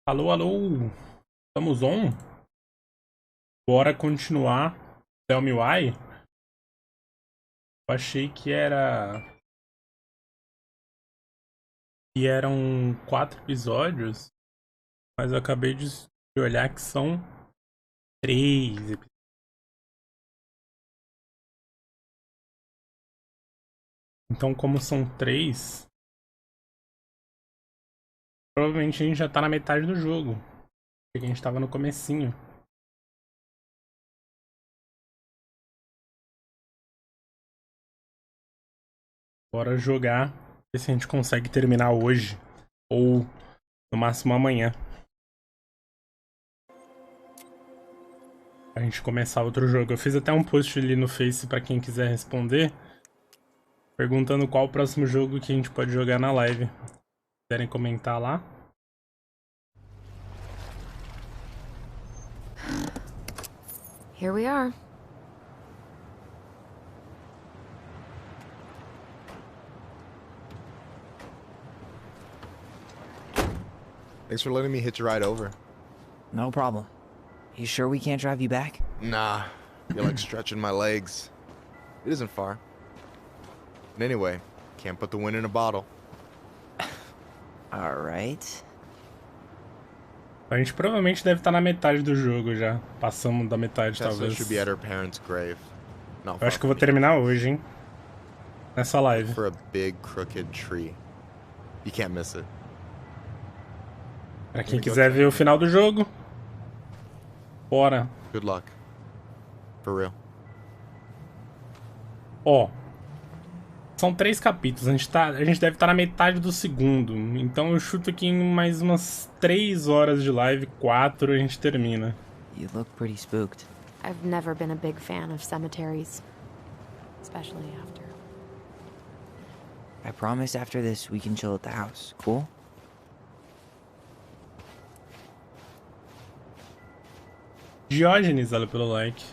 Alô, alô! Estamos on? Bora continuar. Tell me why? Eu achei que eram 4 episódios, mas eu acabei de olhar que são 3 episódios. Então, como são 3, provavelmente a gente já tá na metade do jogo. Porque a gente tava no comecinho. Bora jogar, ver se a gente consegue terminar hoje. Ou no máximo amanhã. Pra gente começar outro jogo. Eu fiz até um post ali no Face pra quem quiser responder, perguntando qual o próximo jogo que a gente pode jogar na live. Se quiserem comentar lá. Here we are. Thanks for letting me hitch a ride over. No problem. You sure we can't drive you back? Nah, you're like stretching my legs. It isn't far. And anyway, can't put the wind in a bottle. Alright. A gente provavelmente deve estar na metade do jogo já. Passamos da metade, Tessa talvez. should be at her parents' grave. Not Eu far acho que eu vou from terminar hoje, hein? Nessa live. here. For a big crooked tree. You can't miss it. Pra quem quiser ver o final do jogo, bora. Good luck. For real. Ó, são 3 capítulos. A gente deve estar na metade do segundo. Então eu chuto que em mais umas 3 horas de live, 4, a gente termina. You look pretty spooked. I've never been a big fan of cemeteries, especially after. I promise after this we can chill at the house. Cool? Diógenes, olha pelo like.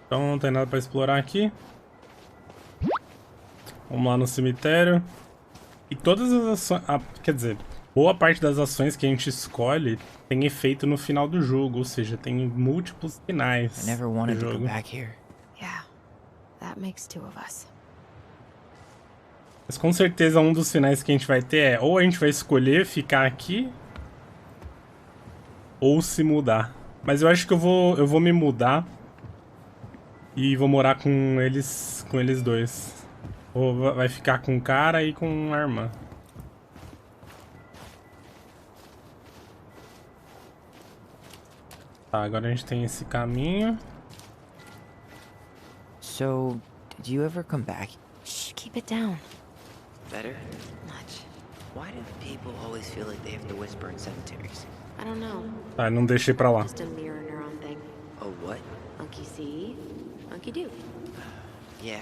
Então não tem nada pra explorar aqui. Vamos lá no cemitério. E todas as ações... quer dizer, boa parte das ações que a gente escolhe tem efeito no final do jogo. Ou seja, tem múltiplos finais I never do wanted to go jogo. back here. Yeah, that makes 2 of us. Mas com certeza um dos finais que a gente vai ter é ou a gente vai escolher ficar aqui ou se mudar. Mas eu acho que eu vou me mudar e vou morar com eles dois. Ou vai ficar com o cara e com a irmã. Tá, agora a gente tem esse caminho. So, did you ever come back? Shh, keep it down. Better? Much. Why do people always feel like they have to whisper in cemeteries? I don't know. Tá, não deixei pra lá. Just a mirror neuron thing. Oh, what? Monkey see, monkey do. Yeah.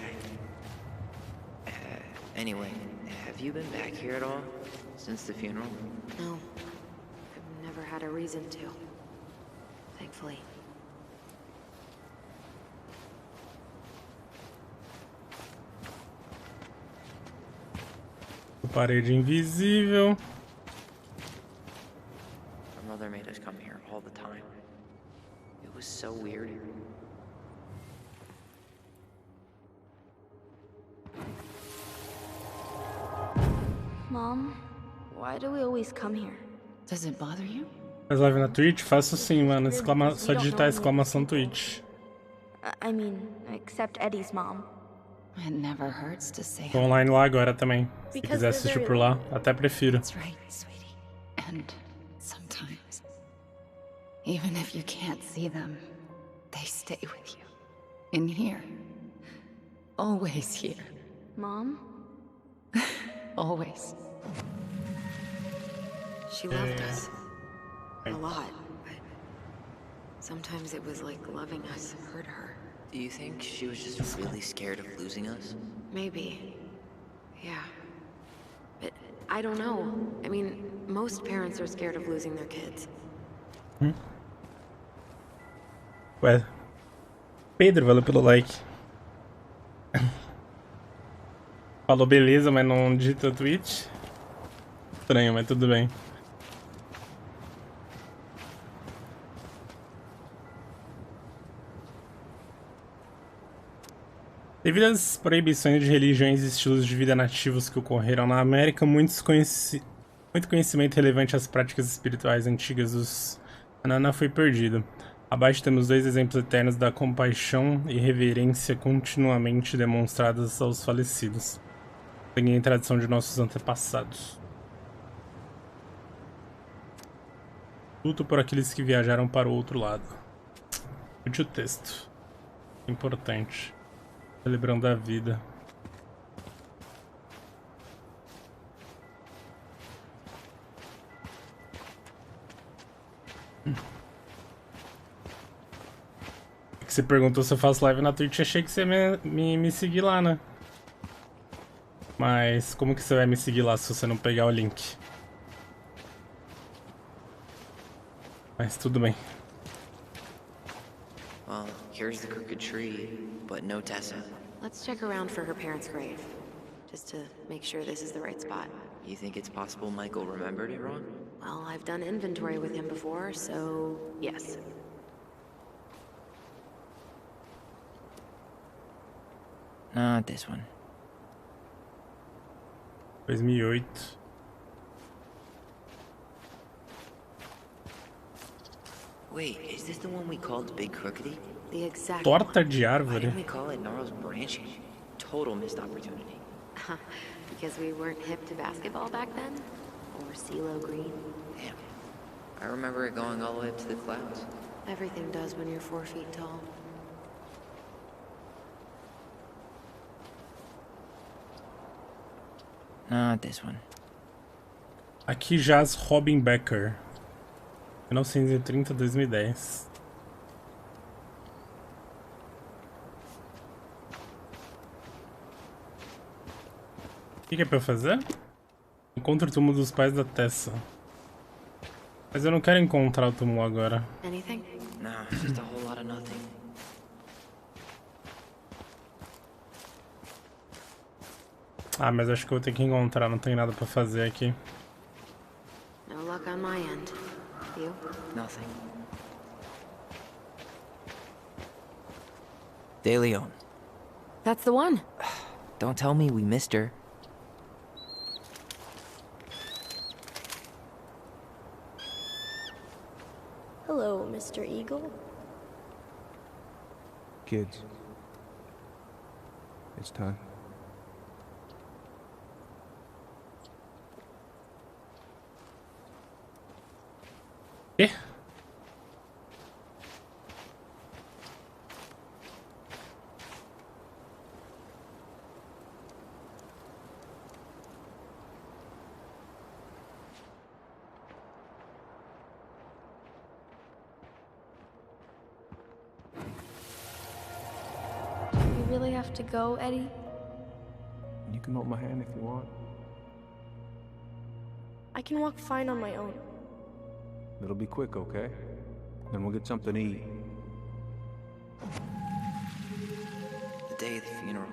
Anyway, have you been back here at all? Since the funeral? No, I've never had a reason to. Thankfully. Parede invisível. Our mother made us come here all the time. It was so weird. Mom, why do we always come here? Does it bother you? Faz live na Twitch? Faço sim, mano. Só digitar exclamação Twitch. I mean, except Eddie's mom. It never hurts to say Tô online lá agora também. Se Because quiser they're assistir very por lá, lonely. até prefiro. That's right, sweetie. And sometimes, even if you can't see them, they stay with you. In here. Always here. Mom? Always. She loved us. A lot, but sometimes it was like loving us hurt her. Do you think she was just really scared of losing us? Maybe. Yeah. But I don't know. I mean, most parents are scared of losing their kids. Ué. Pedro, valeu pelo like. Falou beleza, mas não digita Twitch. Estranho, mas tudo bem. Devido às proibições de religiões e estilos de vida nativos que ocorreram na América, muito conhecimento relevante às práticas espirituais antigas dos Anana foi perdido. Abaixo temos 2 exemplos eternos da compaixão e reverência continuamente demonstradas aos falecidos, seguindo a tradição de nossos antepassados. Luto por aqueles que viajaram para o outro lado. Útil texto. Importante. Celebrando a vida. Que você perguntou se eu faço live na Twitch, achei que você me seguir lá, né? Mas como que você vai me seguir lá se você não pegar o link? Mas tudo bem. Well, here's the crooked tree, but no Tessa. Let's check around for her parents' grave, just to make sure this is the right spot. You think it's possible Michael remembered it wrong? Well, I've done inventory with him before, so yes. Not this one. 2008. Wait, is this the one we called Big Crookedy? The exact Torta de Why árvore. didn't we call it Gnarl's Branching? Total missed opportunity. one. Because we weren't hip to basketball back then? Or CeeLo Green? Damn. I remember it going all the way up to the clouds. Everything does when you're 4 feet tall. Not this one. Aqui jaz Robin Becker. 1930-2010. O que é pra eu fazer? Encontre o túmulo dos pais da Tessa. Mas eu não quero encontrar o túmulo agora. Anything? Nah, just a whole lot of nothing. Ah, mas acho que eu vou ter que encontrar, não tem nada pra fazer aqui. No luck on my end. You? Nothing. De Leon. That's the one. Don't tell me we missed her. Hello, Mr. Eagle. Kids. It's time. Quê? You really have to go, Eddie? You can hold my hand if you want. I can walk fine on my own. It'll be quick, okay? Then we'll get something to eat. The day of the funeral.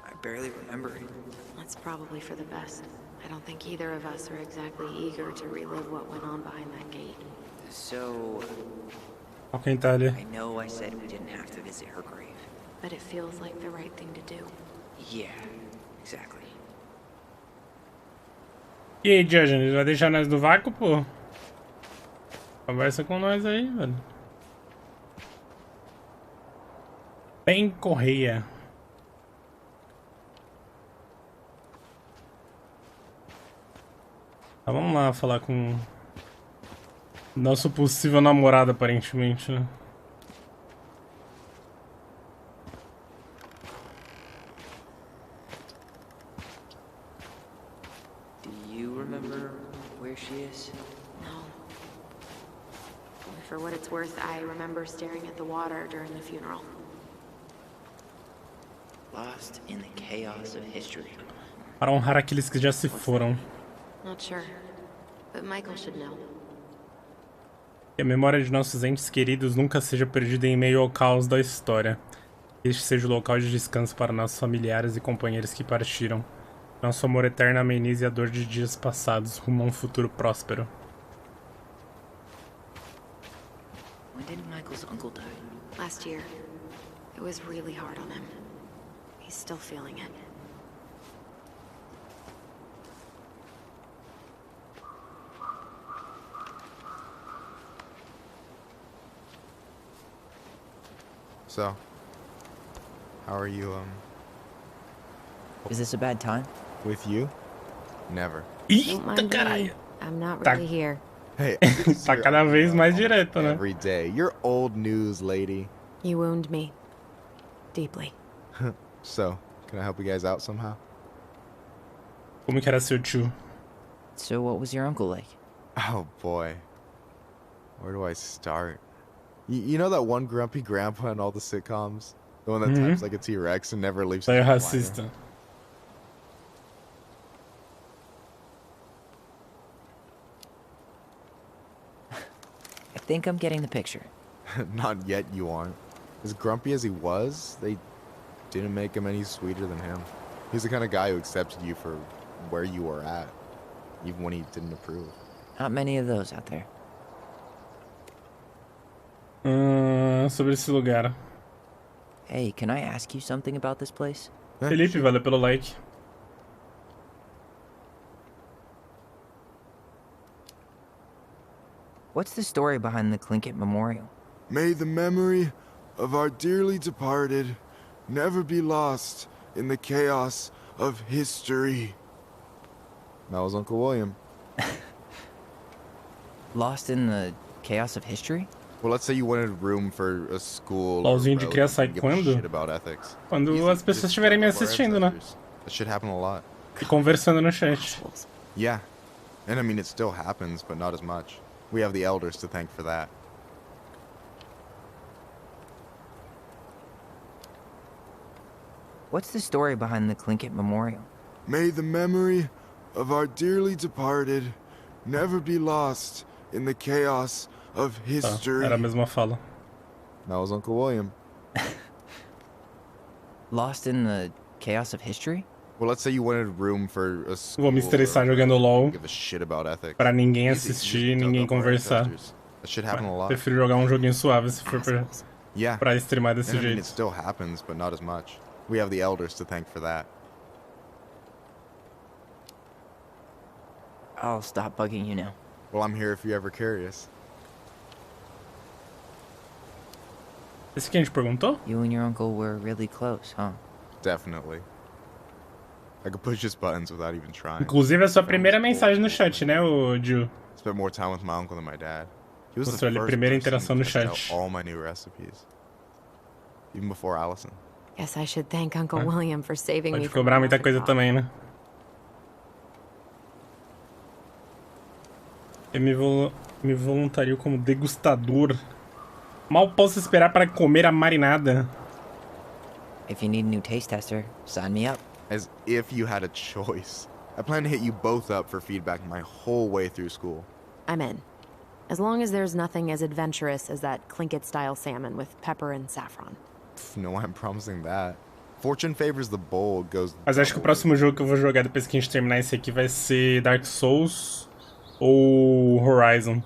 I barely remember it. That's probably for the best. I don't think either of us are exactly eager to relive what went on behind that gate. So, Olha quem tá ali. I know I said we didn't have to visit her grave. But it feels like the right thing to do. Yeah, exactly. E aí, Diógenes, vai deixar nós no vácuo, pô? Conversa com nós aí, velho. Bem Correia. Tá, vamos lá falar com nosso possível namorado, aparentemente, né? Do you remember where she is? No. For what it's worth, I remember staring at the water during the funeral. Lost in the chaos of history. Para honrar aqueles que já se foram. Not sure. But Michael should know. Que a memória de nossos entes queridos nunca seja perdida em meio ao caos da história. Este seja o local de descanso para nossos familiares e companheiros que partiram. Nosso amor eterno amenize a dor de dias passados, rumo a um futuro próspero. When did Michael's uncle die? Last year. It was really hard on him. He's still feeling it. So, how are you, Is this a bad time? with you? Never. Don't Eita, mind me. caralho. I'm not Tá. really here. Hey, Tá cada vez mais direto, né? every day. You're old news, lady. You wound me. Deeply. So, can I help you guys out somehow? Como que era seu tio? So what was your uncle like? Oh boy. Where do I start? You know that one grumpy grandpa in all the sitcoms? The one that types like a T-Rex and never leaves his Daí recliner? racista. I think I'm getting the picture. Not yet, you aren't. As grumpy as he was, they didn't make him any sweeter than him. He's the kind of guy who accepted you for where you were at, even when he didn't approve. Not many of those out there. Sobre esse lugar. Hey, can I ask you something about this place? Felipe, valeu pelo like. What's the story behind the Tlingit Memorial? May the memory of our dearly departed never be lost in the chaos of history. That was Uncle William. Lost in the chaos of history? Well, let's say you wanted room for a school or LOLzinho de relative criança sai to give a quando? shit about ethics. Quando Easy, as pessoas just estiverem me talk about our assistindo, né? ancestors. That shit happened a lot. E conversando no chat. Yeah. And I mean, it still happens, but not as much. We have the elders to thank for that. What's the story behind the Tlingit Memorial? May the memory of our dearly departed never be lost in the chaos of Tá, history. era a mesma fala. That was Uncle William. Lost in the chaos of history? Well, let's say you wanted room for a school Vou me estressar or jogando LOL give a shit about ethics. pra ninguém Easy, assistir, just ninguém talk about our conversar. ancestors. That shit happened a lot. Prefiro jogar um joguinho suave se for Yeah. pra streamar desse And I mean, jeito. it still happens, but not as much. We have the elders to thank for that. I'll stop bugging you now. Well, I'm here if you're ever curious. Esse que a gente perguntou? You and your uncle were really close, huh? Definitely. I could push his buttons without even trying. Inclusive, é a sua primeira mensagem no chat, né, ô Jill? Spent more time with my uncle than my dad. He was the Mostrou ali, first primeira person interação no to test out chat. all my new recipes. Even before Allison. Guess I should thank Uncle William for saving me Pode from cobrar a muita massacre coisa bomb. também, né? Eu me voluntario como degustador. Mal posso esperar para comer a marinada. If you need a new taste tester, sign me up. As if you had a choice. I plan to hit you both up for feedback my whole way through school. I'm in. As long as there's nothing as adventurous as that Tlingit-style salmon with pepper and saffron. No, I'm promising that. Fortune favors the bold, goes... Mas acho que o próximo jogo que eu vou jogar depois que a gente terminar esse aqui vai ser Dark Souls ou Horizon.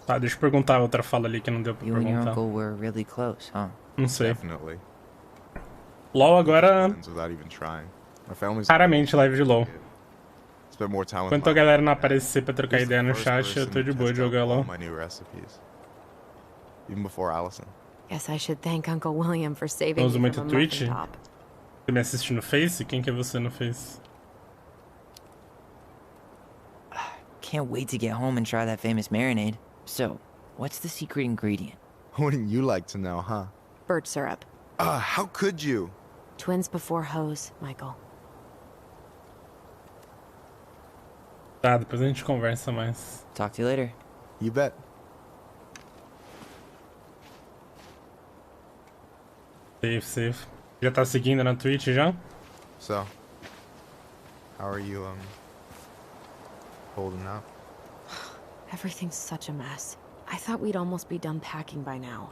Tá, deixa eu perguntar a outra fala ali que não deu pra You and your perguntar. uncle were really close, huh? Não sei. Definitely. LOL agora, Buttons without even trying. My family's... raramente live de LOL. Spent more time with Enquanto a my galera não aparecer pra trocar He's the ideia no first chat, eu person tô de to boa de test out jogar all LOL. my new recipes. Even before Allison. Guess I should thank Uncle William for saving Não uso me muito from a Twitch? muffin top. Você me assiste no Face? Quem que é você no Face? Can't wait to get home and try that famous marinade. So, what's the secret ingredient? Wouldn't you like to know, huh? Birch syrup. How could you? Twins before hoes, Michael. Tá, depois a gente conversa mais. Talk to you later. You bet. Safe. Já tá seguindo na Twitch já? So, how are you, holding up? Everything's such a mess. I thought we'd almost be done packing by now.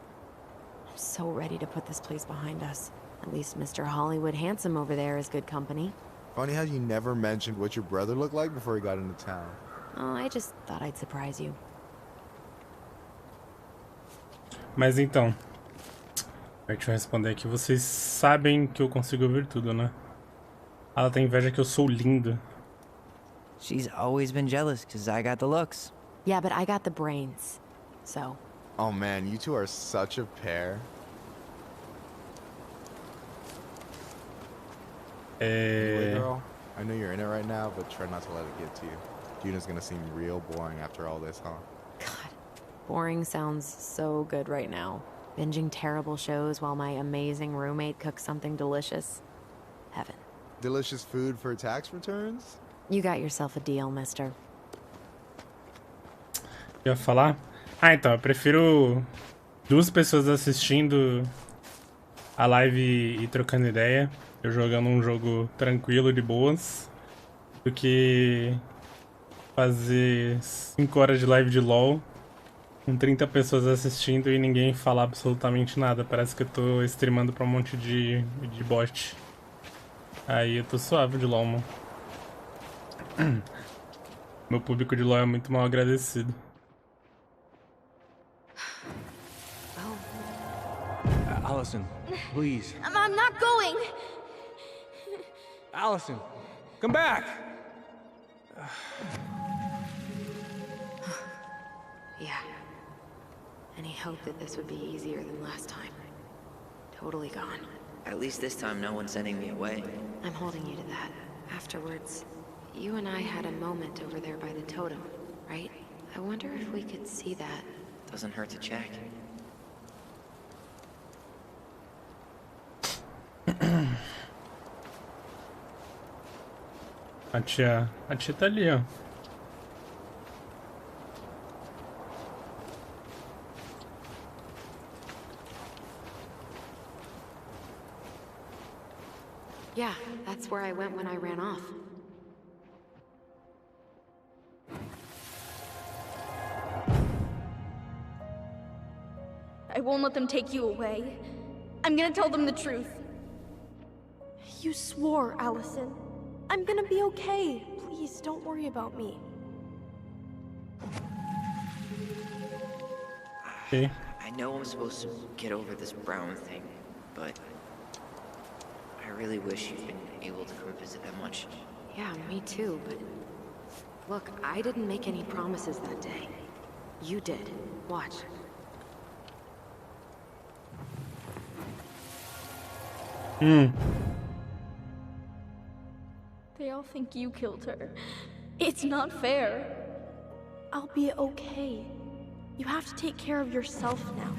I'm so ready to put this place behind us. At least Mr. Hollywood Handsome over there is good company. Funny how you never mentioned what your brother looked like before he got into town. Oh, I just thought I'd surprise you. Mas então, Deixa eu responder aqui. Vocês sabem que eu consigo ouvir tudo, né? Ela tem inveja que eu sou lindo. She's always been jealous because I got the looks. Yeah, but I got the brains. So, Oh man, you two are such a pair. Anyway, girl, I know you're in it right now, but try not to let it get to you. Juna's gonna seem real boring after all this, huh? God, boring sounds so good right now. Binging terrible shows while my amazing roommate cooks something delicious. Heaven. Delicious food for tax returns? You got yourself a deal, mister. Eu ia falar? Ah, então, eu prefiro 2 pessoas assistindo a live e trocando ideia, eu jogando um jogo tranquilo, de boas, do que fazer 5 horas de live de LoL com 30 pessoas assistindo e ninguém falar absolutamente nada. Parece que eu tô streamando pra um monte de bot. Aí eu tô suave de LoL, mano. Meu público de LoL é muito mal agradecido. Allison, please. I'm not going! Allison, come back! Yeah. Any hope that this would be easier than last time? Totally gone. At least this time no one's sending me away. I'm holding you to that. Afterwards, you and I had a moment over there by the totem, right? I wonder if we could see that. Doesn't hurt to check. A tia tá ali, ó. Yeah, that's where I went when I ran off. I won't let them take you away. I'm gonna tell them the truth. You swore, Allison. I'm gonna be okay. Please, don't worry about me. Okay. I know I'm supposed to get over this Brown thing, but I really wish you'd been able to come visit that much. Yeah, me too, but... Look, I didn't make any promises that day. You did. Watch. They all think you killed her. It's not fair. I'll be okay. You have to take care of yourself now.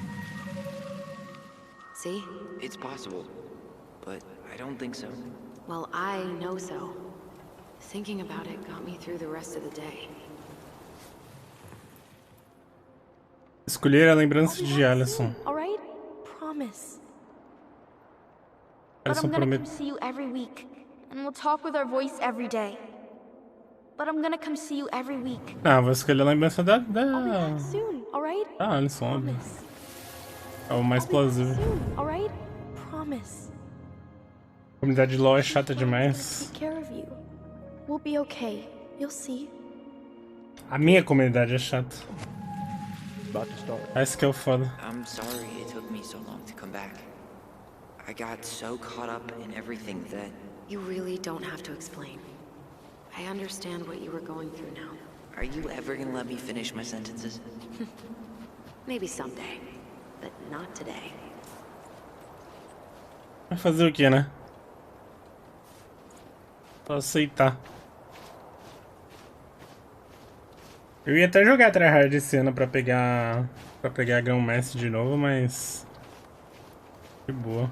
See? It's possible, but I don't think so. Well, I know so. Thinking about it got me through the rest of the day. Escolher a lembrança de Allison. All right? Promise. But Allison I'm gonna come promet... see you every week, and we'll talk with our voice every day. But I'm gonna come see you every week. Ah, vou escolher a lembrança da... I'll be back soon, all right? Ah, Allison, óbvio. Promise. É o mais I'll be back plausível. soon, all right? Promise. A comunidade de LoL é chata demais. Take care of you. We'll be okay. You'll see. A minha comunidade é chata. About to start. Esse que é o foda. I'm sorry it took me so long to come back. I got so caught up in everything that... You really don't have to explain. I understand what you were going through now. Are you ever gonna let me finish my sentences? Maybe someday, but not today. Vai fazer o que, né? Só aceitar. Eu ia até jogar tryhard esse ano pra pegar a Grão-Mestre de novo, mas... De boa.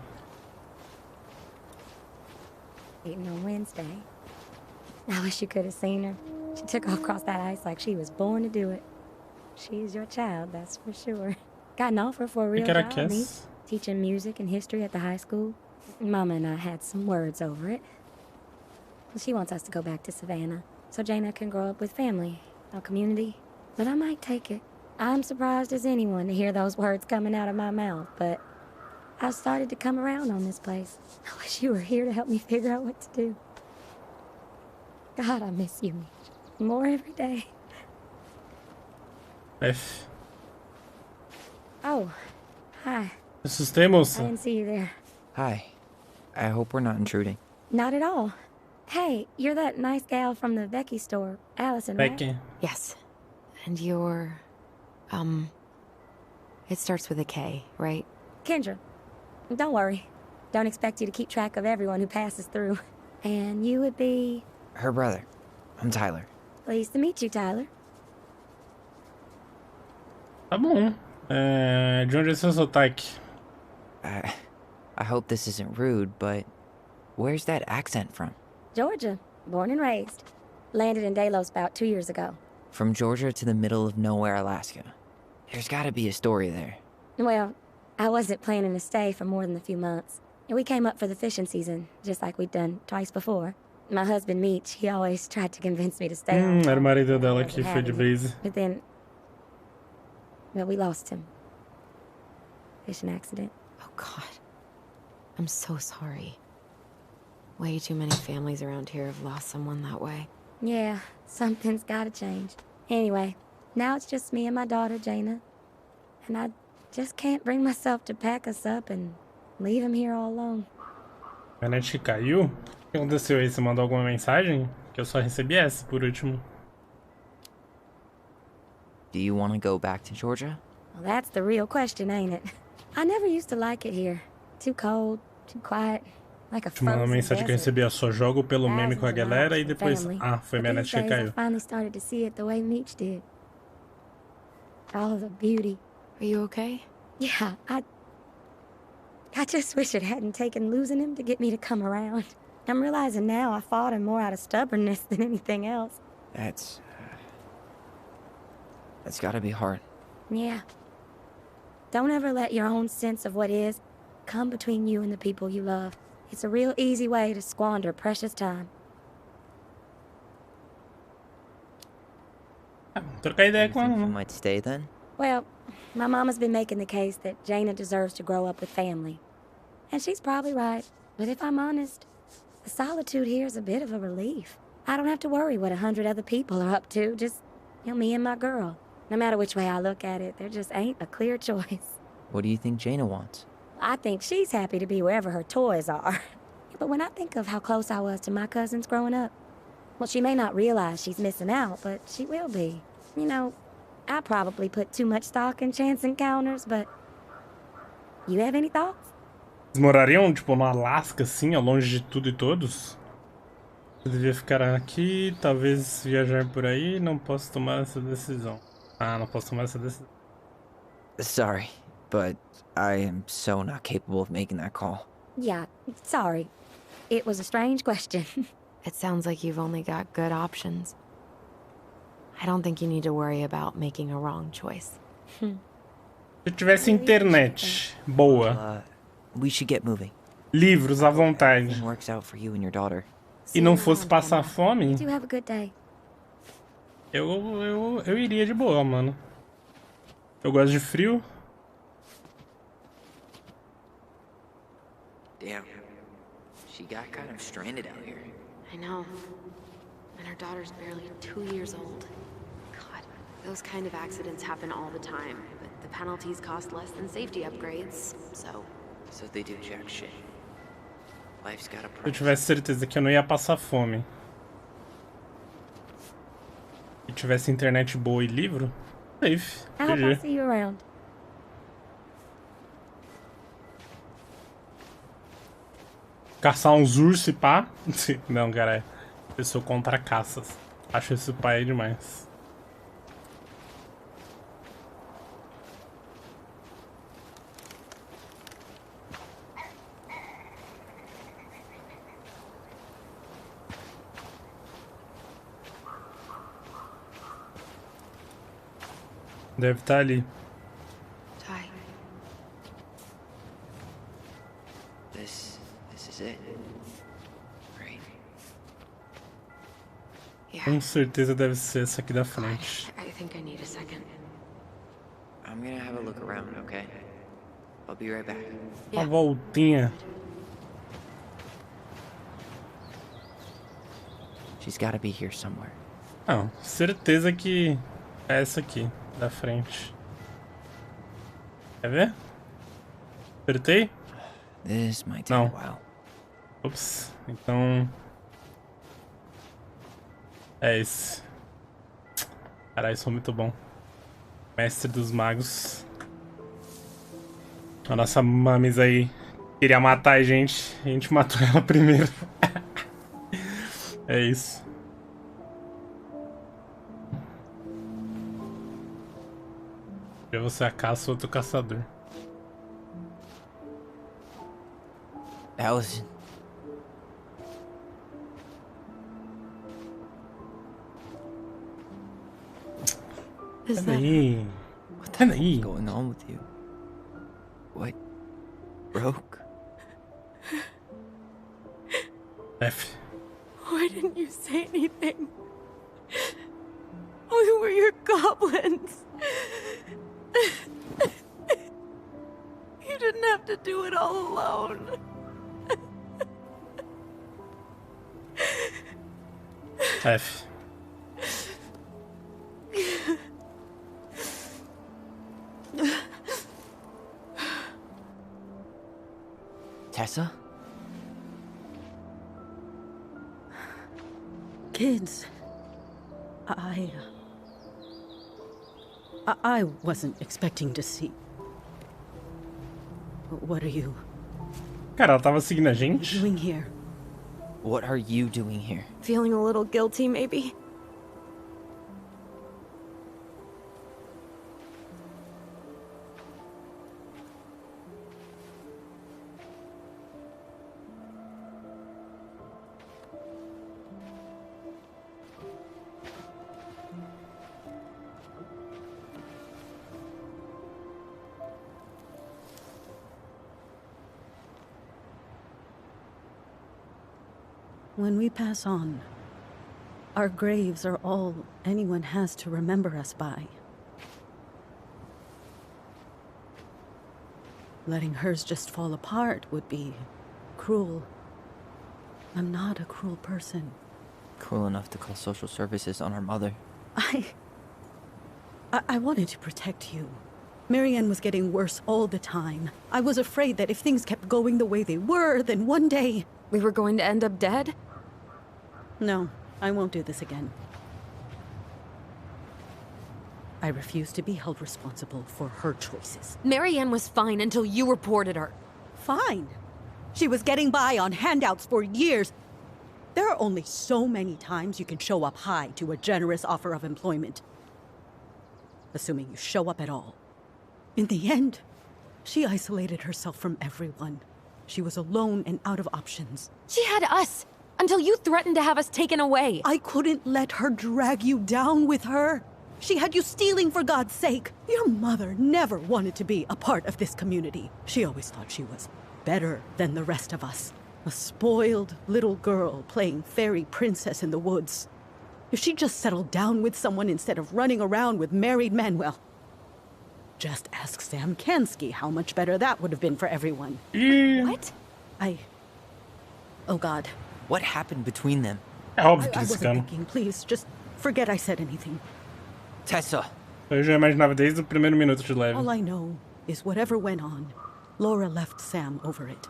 Eating on Wednesday. I wish you could have seen her. She took off across that ice like she was born to do it. She's your child, that's for sure. Got an offer for a real job, me, teaching music and history at the high school. Mama and I had some words over it. She wants us to go back to Savannah, so Jaina can grow up with family, our community. But I might take it. I'm surprised as anyone to hear those words coming out of my mouth, but I've started to come around on this place. I wish you were here to help me figure out what to do. God, I miss you, Mitch. More every day. F. Oh, hi. Assustei, moça. I didn't see you there. Hi. I hope we're not intruding. Not at all. Hey, you're that nice gal from the Becky store, Allison, right? Becky. Yes. And you're... It starts with a K, right? Kendra. Don't worry. Don't expect you to keep track of everyone who passes through. And you would be... Her brother. I'm Tyler. Pleased to meet you, Tyler. Tá bom. De onde é seu sotaque? I hope this isn't rude, but where's that accent from? Georgia. Born and raised. Landed in Delos about 2 years ago. From Georgia to the middle of nowhere, Alaska. There's gotta be a story there. Well, I wasn't planning to stay for more than a few months. And we came up for the fishing season, just like we'd done twice before. My husband, Meech, he always tried to convince me to stay on. Era o marido dela que foi de base. But then... Well, we lost him. Fishing accident. Oh, God. I'm so sorry. Way too many families around here have lost someone that way. Yeah, something's gotta change. Anyway, now it's just me and my daughter, Jaina. And I just can't bring myself to pack us up and leave him here all alone. A net caiu? O que aconteceu aí? Você mandou alguma mensagem? Que eu só recebi essa, por último. Do you want to go back to Georgia? Well, that's the real question, ain't it? I never used to like it here. Too cold, too quiet, like a Uma frozen mensagem que eu desert. recebi, ó, só jogo pelo meme com a galera e depois... Family. Ah, foi minha But net these que days, I caiu. finally started to see it the way Meech did. All the beauty. Are you okay? Yeah, I just wish it hadn't taken losing him to get me to come around. I'm realizing now I fought him more out of stubbornness than anything else. That's gotta be hard. Yeah. Don't ever let your own sense of what is come between you and the people you love. It's a real easy way to squander precious time. Trocar ideia You com think ela, you né? might stay then? Well, my mama's been making the case that Jaina deserves to grow up with family. And she's probably right. But if I'm honest, the solitude here is a bit of a relief. I don't have to worry what 100 other people are up to, just, me and my girl. No matter which way I look at it, there just ain't a clear choice. What do you think Jaina wants? I think she's happy to be wherever her toys are. But when I think of how close I was to my cousins growing up, well, she may not realize she's missing out, but she will be. I probably put too much stock in chance encounters, but... You have any thoughts? Eles morariam, tipo, no Alasca, assim, ó, longe de tudo e todos? Eu devia ficar aqui, talvez viajar por aí, não posso tomar essa decisão. Ah, não posso tomar essa decisão. Sorry, but I am so not capable of making that call. Yeah, sorry. It was a strange question. It sounds like you've only got good options. I don't think you need to worry about making a wrong choice. Se eu tivesse internet boa, We should get moving. livros à vontade, Everything works out for you and your daughter. e não fosse passar fome, You have a good day. eu iria de boa, mano. Eu gosto de frio. Damn. She got kind of stranded out here. I know. And her daughter's barely 2 years old. God, those kind of accidents happen all the time, but the penalties cost less than safety upgrades, so... So they do jack shit. Life's got a Se eu price. tivesse certeza que eu não ia passar fome, e tivesse internet boa e livro, safe. I hope I GG. see you around. Caçar uns ursos e pá. Não, cara, eu sou contra caças. Acho esse pai demais. Deve estar ali. Ty, This is it. Right? yeah. Com certeza deve ser essa aqui da frente. I think I need a second. I'm gonna have a look around, okay? I'll be right back. Uma voltinha. She's gotta be here somewhere. Não, certeza que é essa aqui, da frente. Quer ver? Acertei? This might take a while. Ops. Então... É esse. Caralho, isso é muito bom. Mestre dos magos. A nossa mamis aí queria matar a gente matou ela primeiro. É isso. Você é a caça, outro caçador. Allison. Peraí. What the hell is going on with you? What broke? F. Why didn't you say anything? We were your goblins. You didn't have to do it all alone. F. Tessa? Kids, I wasn't expecting to see. What are you? Cara, ela tava seguindo a gente? Doing here? What are you doing here? Feeling a little guilty, maybe? When we pass on, our graves are all anyone has to remember us by. Letting hers just fall apart would be cruel. I'm not a cruel person. Cruel enough to call social services on our mother. I wanted to protect you. Marianne was getting worse all the time. I was afraid that if things kept going the way they were, then one day... We were going to end up dead? No, I won't do this again. I refuse to be held responsible for her choices. Marianne was fine until you reported her. Fine. She was getting by on handouts for years. There are only so many times you can show up high to a generous offer of employment. Assuming you show up at all. In the end, she isolated herself from everyone. She was alone and out of options. She had us, until you threatened to have us taken away. I couldn't let her drag you down with her. She had you stealing for God's sake. Your mother never wanted to be a part of this community. She always thought she was better than the rest of us. A spoiled little girl playing fairy princess in the woods. If she just settled down with someone instead of running around with married men, well... Just ask Sam Kansky how much better that would have been for everyone. What? Oh God. What happened between them? I wasn't thinking. Please, just forget I said anything. Tessa! Eu já imaginava desde o primeiro minuto de leve. All I know is whatever went on, Laura left Sam over it.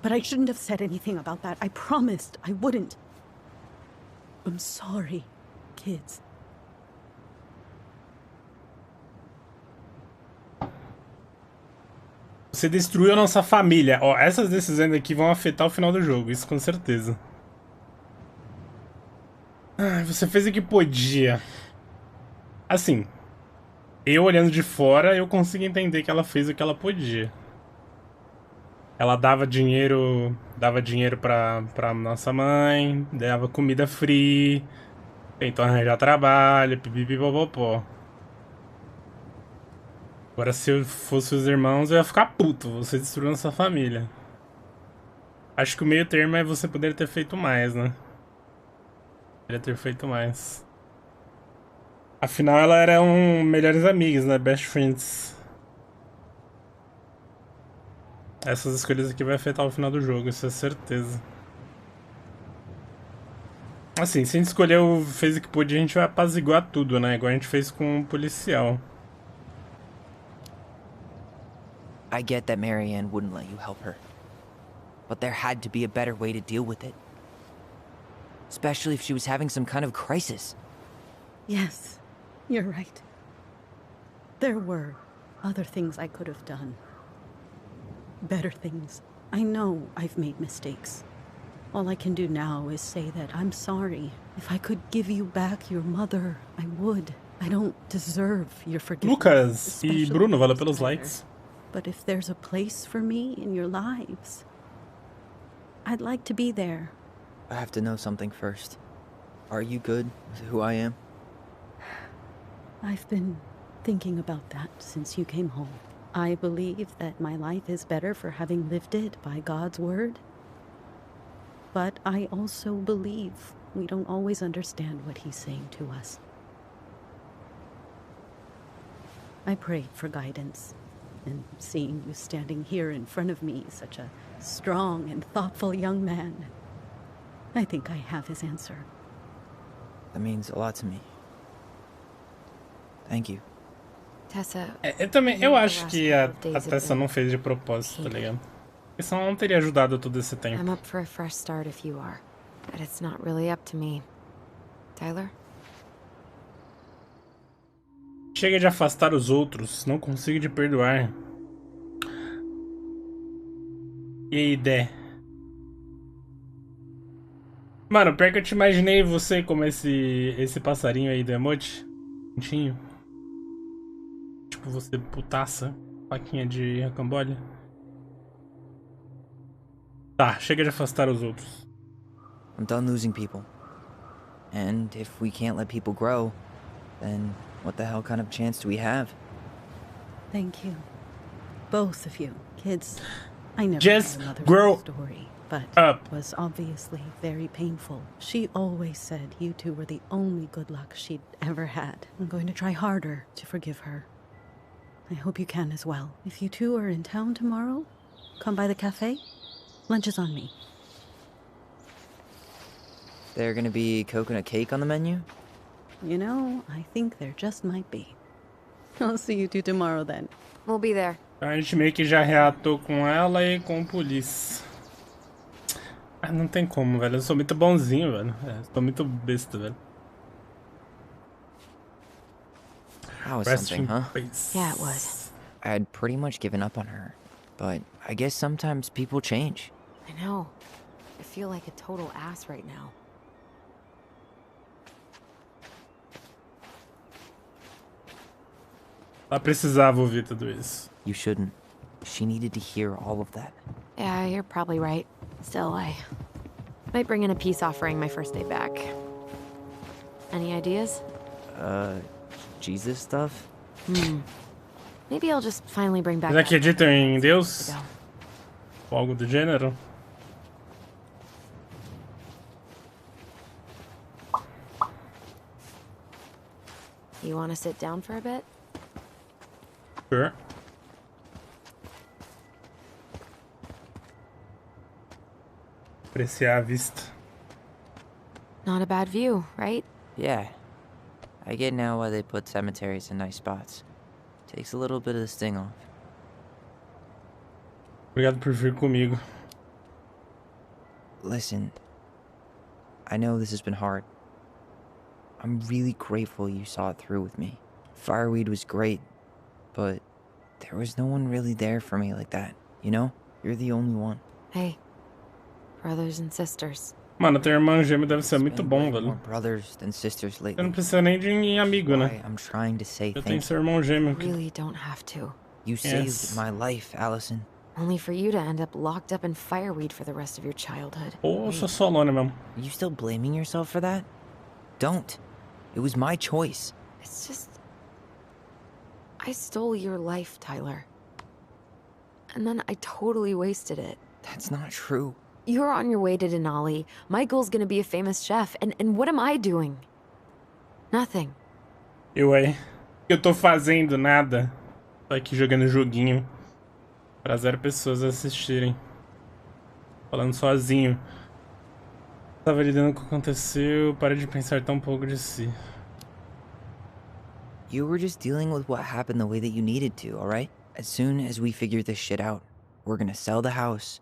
But I shouldn't have said anything about that. I promised I wouldn't. I'm sorry, kids. Você destruiu a nossa família. Ó, essas decisões aqui vão afetar o final do jogo, isso com certeza. Ah, você fez o que podia. Assim, eu olhando de fora, eu consigo entender que ela fez o que ela podia. Ela dava dinheiro pra nossa mãe, dava comida free, tentou arranjar trabalho, pipipipopopó. Agora, se eu fosse os irmãos, eu ia ficar puto. Você destruiu nossa família. Acho que o meio termo é você poder ter feito mais, né? Poderia ter feito mais. Afinal, elas eram melhores amigas, né? Best friends. Essas escolhas aqui vai afetar o final do jogo, isso é certeza. Assim, se a gente escolheu, fez o que podia, a gente vai apaziguar tudo, né? Igual a gente fez com o policial. I get that Marianne wouldn't let you help her. But there had to be a better way to deal with it. Especially if she was having some kind of crisis. Yes, you're right. There were other things I could have done. Better things. I know I've made mistakes. All I can do now is say that I'm sorry. If I could give you back your mother, I would. I don't deserve your forgiveness. Lucas e Bruno, valeu pelos likes. But if there's a place for me in your lives, I'd like to be there. I have to know something first. Are you good with who I am? I've been thinking about that since you came home. I believe that my life is better for having lived it by God's word. But I also believe we don't always understand what he's saying to us. I prayed for guidance, and seeing you standing here in front of me, such a strong and thoughtful young man, I think I have his answer. That means a lot to me. Thank you. Tessa, Eu acho que a Tessa não fez de propósito, tá ligado? Porque senão não teria ajudado todo esse tempo. I'm up for a fresh start if you are, but it's not really up to me. Tyler? Chega de afastar os outros, não consigo te perdoar. E aí, Dé? Mano, pior que eu te imaginei você como esse passarinho aí do emote. Pintinho. Tipo você putaça. Faquinha de rocambole. Tá, chega de afastar os outros. I'm done losing people. And if we can't let people grow, then what the hell kind of chance do we have? Thank you. Both of you. Kids, I never Just had a mother's grow story, but up. it was obviously very painful. She always said you two were the only good luck she'd ever had. I'm going to try harder to forgive her. I hope you can as well. If you two are in town tomorrow, come by the cafe. Lunch is on me. There gonna be coconut cake on the menu? You know, I think there just might be. I'll see you two tomorrow then. We'll be there. A gente meio que já reatou com ela e com o polícia. Ah, não tem como, velho. Eu sou muito bonzinho, velho. Sou muito besta, velho. That was Rest something, in huh? peace. Yeah, it was. I had pretty much given up on her. But I guess sometimes people change. I know. I feel like a total ass right now. Ela precisava ouvir tudo isso. You shouldn't. She needed to hear all of that. Yeah, you're probably right. Still, I might bring in a peace offering my first day back. Any ideas? Jesus stuff? Maybe I'll just finally bring back. Vocês acreditam em Deus? Ou algo do gênero? You want to sit down for a bit? Sure. Apreciar a vista. Not a bad view, right? Yeah. I get now why they put cemeteries in nice spots. Takes a little bit of the sting off. Obrigado por vir comigo. Listen, I know this has been hard. I'm really grateful you saw it through with me. Fireweed was great, but there was no one really there for me like that, you know? You're the only one. Hey, brothers and sisters. Mano, ter irmão gêmeo deve ser muito bom, velho. More brothers than sisters lately. Eu não precisa nem de amigo, né? I'm trying to say Eu tenho thank seu irmão gêmeo. You really don't have to. You saved my life, Allison. Only for you to end up locked up in fireweed for the rest of your childhood. Ou sou solona mesmo. Are you still blaming yourself for that? Don't. It was my choice. It's just... I stole your life, Tyler. And then I totally wasted it. That's not true. You're on your way to Denali. Michael's gonna be a famous chef. And what am I doing? Nothing. Eu aí. Eu tô fazendo nada. Tô aqui jogando joguinho. Pra 0 pessoas assistirem. Falando sozinho. Tava lidando com o que aconteceu. Para de pensar tão pouco de si. You were just dealing with what happened the way that you needed to, alright? as soon as we figure this shit out, we're gonna sell the house,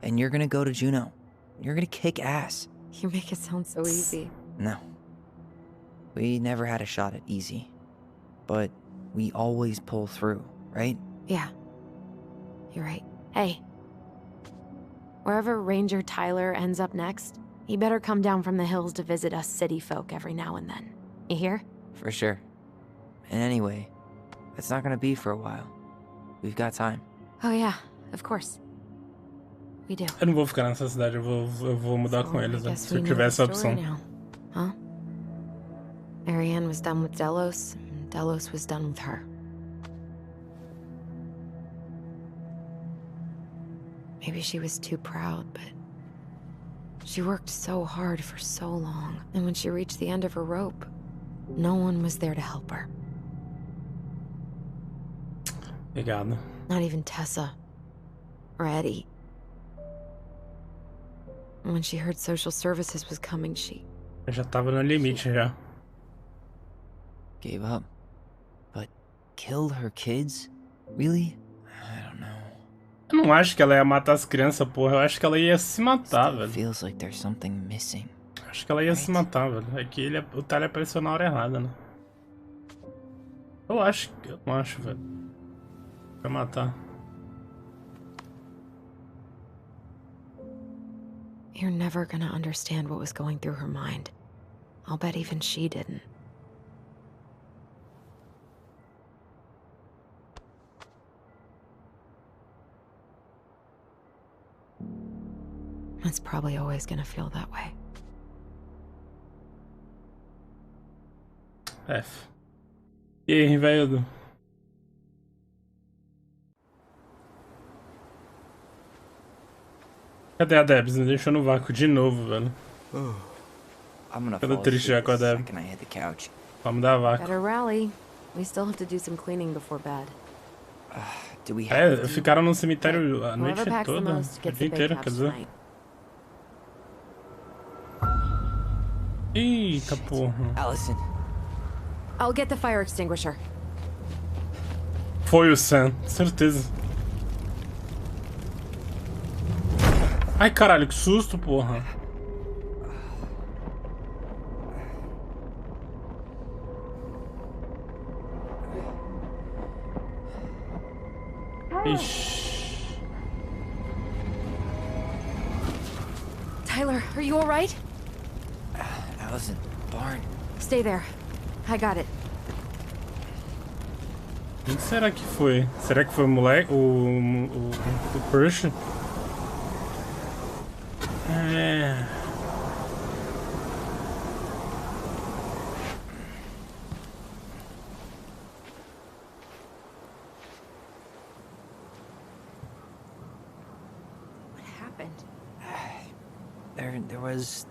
and you're gonna go to Juneau. You're gonna kick ass. You make it sound so easy. No. We never had a shot at easy. But we always pull through, right? Yeah. You're right. Hey. Wherever Ranger Tyler ends up next, he better come down from the hills to visit us city folk every now and then. You hear? For sure. And anyway, it's not gonna be for a while. We've got time. Oh yeah, of course. We do. Eu não vou ficar nessa cidade, eu vou mudar com eles, né? Se eu tivesse a opção. Huh? Marianne was done with Delos, and Delos was done with her. Maybe she was too proud, but she worked so hard for so long, and when she reached the end of her rope, no one was there to help her. Obrigado. Not even Tessa or Eddie. When she heard social services was coming, she... Eu já tava no limite já. Gave up. But killed her kids? Really? I don't know. Eu não acho que ela ia matar as crianças, porra. Eu acho que ela ia se matar, velho. Feels like there's something missing. Acho que ela ia se matar, velho. É que o Tyler apareceu na hora errada, né? Eu não acho, velho. Vai matar. You're never gonna understand what was going through her mind. I'll bet even she didn't. It's probably always gonna feel that way. F. E aí, velho? Cadê a Debs? Me deixou no vácuo de novo, velho. Tô triste já com a Deb. Vamos dar a vácuo. Better rally. We still have to do some cleaning before bed. Ficaram no cemitério a noite toda. O dia inteiro, quer dizer. Eita porra. Allison. I'll get the fire extinguisher. Foi o Sam, certeza. Ai caralho, que susto, porra. Ixi. Tyler, are you alright? Allison, barn. Stay there. I got it. Quem será que foi? Será que foi o moleque? O Persh? É. What happened? There was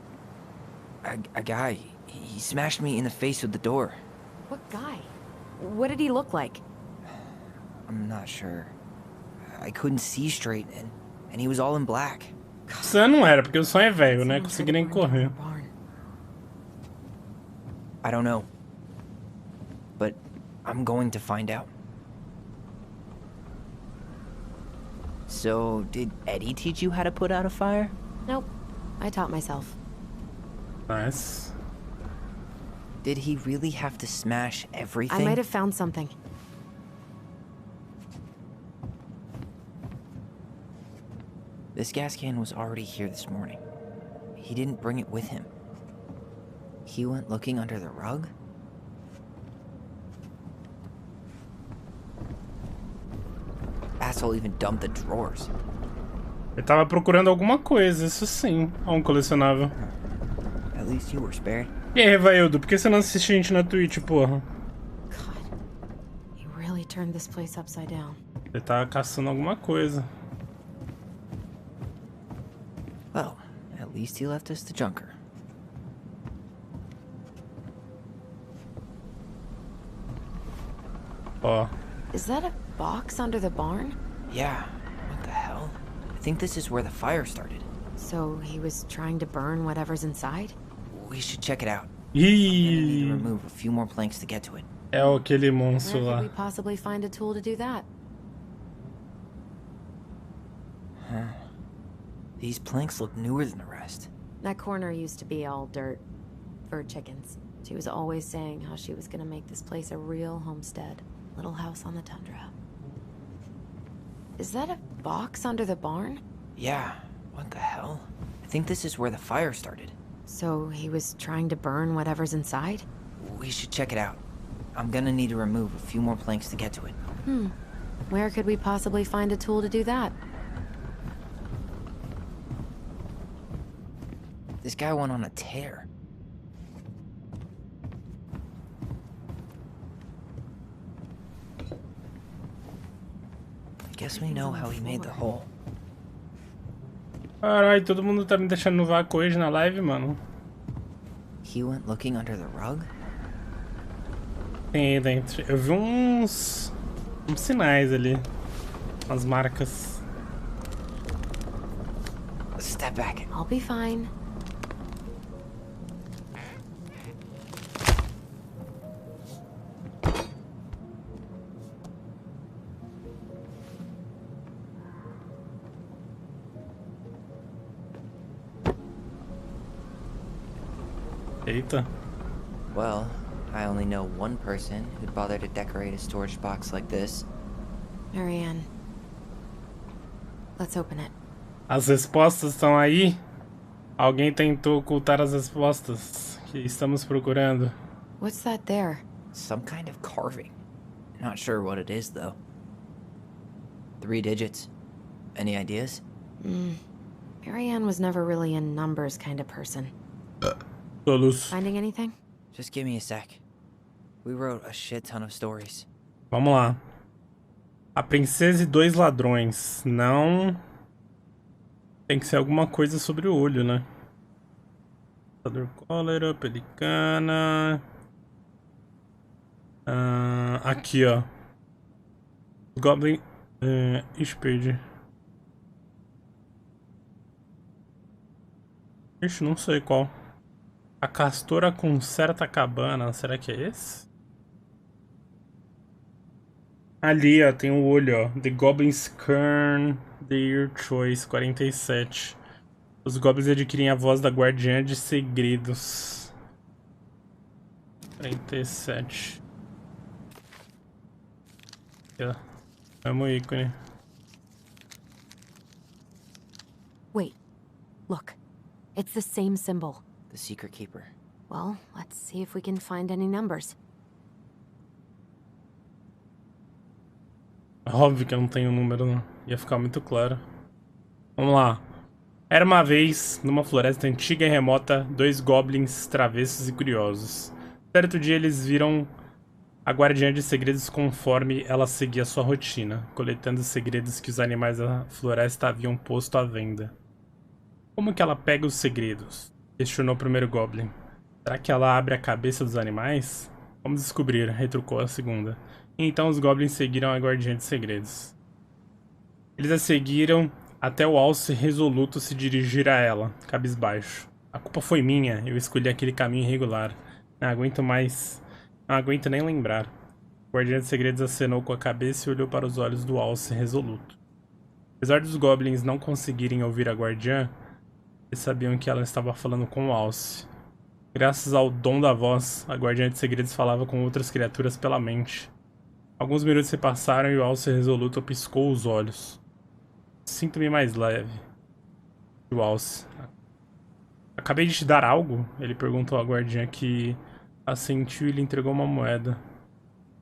a guy. He smashed me in the face with the door. What guy? What did he look like? I'm not sure. I couldn't see straight, and he was all in black. Sam não era, porque o som é velho, né? Consegui nem correr. I don't know. But I'm going to find out. So, did Eddie teach you how to put out a fire? Nope. I taught myself. Nice. Did he really have to smash everything? I might have found something. This gas can was already here this morning. He didn't bring it with him. He went looking under the rug? Asshole even dumped the drawers. Ele tava procurando alguma coisa, isso sim. Um colecionável. At least you were spared. E aí, Revaildo, por que você não assiste a gente na Twitch, porra? God, he really turned this place upside down. Ele tá caçando alguma coisa. Well, at least he left us the junker. Ó. Is that a box under the barn? Yeah. What the hell? I think this is where the fire started. So he was trying to burn whatever's inside? We should check it out. Ih. Need to remove a few more planks to get to it. É aquele monstro Where lá. could we possibly find a tool to do that? These planks look newer than the rest. That corner used to be all dirt for chickens. She was always saying how she was gonna make this place a real homestead. Little house on the tundra. Is that a box under the barn? Yeah, what the hell? I think this is where the fire started. So he was trying to burn whatever's inside? We should check it out. I'm gonna need to remove a few more planks to get to it. Where could we possibly find a tool to do that? This guy went on a tear. Guess we know how he made the hole. Caralho, todo mundo tá me deixando no vácuo hoje na live, mano. He went looking under the rug? Tem aí dentro. Eu vi uns sinais ali. Umas marcas. Step back. I'll be fine. Eita. Well, I only know one person who'd bother to decorate a storage box like this. Marianne. Let's open it. As respostas estão aí? Alguém tentou ocultar as respostas que estamos procurando. What's that there? Some kind of carving. Not sure what it is, though. 3 digits. Any ideas? Marianne was never really a numbers kind of person. Tolos. Finding anything? Just give me a sec. We wrote a shit ton of stories. Vamos lá. A princesa e 2 ladrões. Não. Tem que ser alguma coisa sobre o olho, né? Cólera, pelicana. Aqui, ó. Goblin. Ixi, perdi. Ixi, não sei qual. A castora conserta a cabana. Será que é esse? Ali, ó, tem o olho, ó. The Goblins Kern Their Choice, 47. Os goblins adquirem a voz da guardiã de segredos. 47. Aqui, ó. Mesmo ícone. Wait. Look. It's the same symbol. The Secret Keeper. Well, let's see if we can find any numbers. Óbvio que eu não tenho número, não. Ia ficar muito claro. Vamos lá. Era uma vez, numa floresta antiga e remota, 2 goblins travessos e curiosos. Certo dia eles viram a guardiã de segredos conforme ela seguia sua rotina, coletando os segredos que os animais da floresta haviam posto à venda. Como que ela pega os segredos? Questionou o primeiro goblin. Será que ela abre a cabeça dos animais? Vamos descobrir, retrucou a segunda. E então os goblins seguiram a guardiã de segredos. Eles a seguiram até o alce resoluto se dirigir a ela, cabisbaixo. A culpa foi minha, eu escolhi aquele caminho irregular. Não aguento mais. Não aguento nem lembrar. O guardiã de segredos acenou com a cabeça e olhou para os olhos do alce resoluto. Apesar dos goblins não conseguirem ouvir a guardiã, eles sabiam que ela estava falando com o alce. Graças ao dom da voz, a guardiã de segredos falava com outras criaturas pela mente. Alguns minutos se passaram e o alce resoluto piscou os olhos. Sinto-me mais leve. O alce. Acabei de te dar algo? Ele perguntou à guardiã, que assentiu e lhe entregou uma moeda.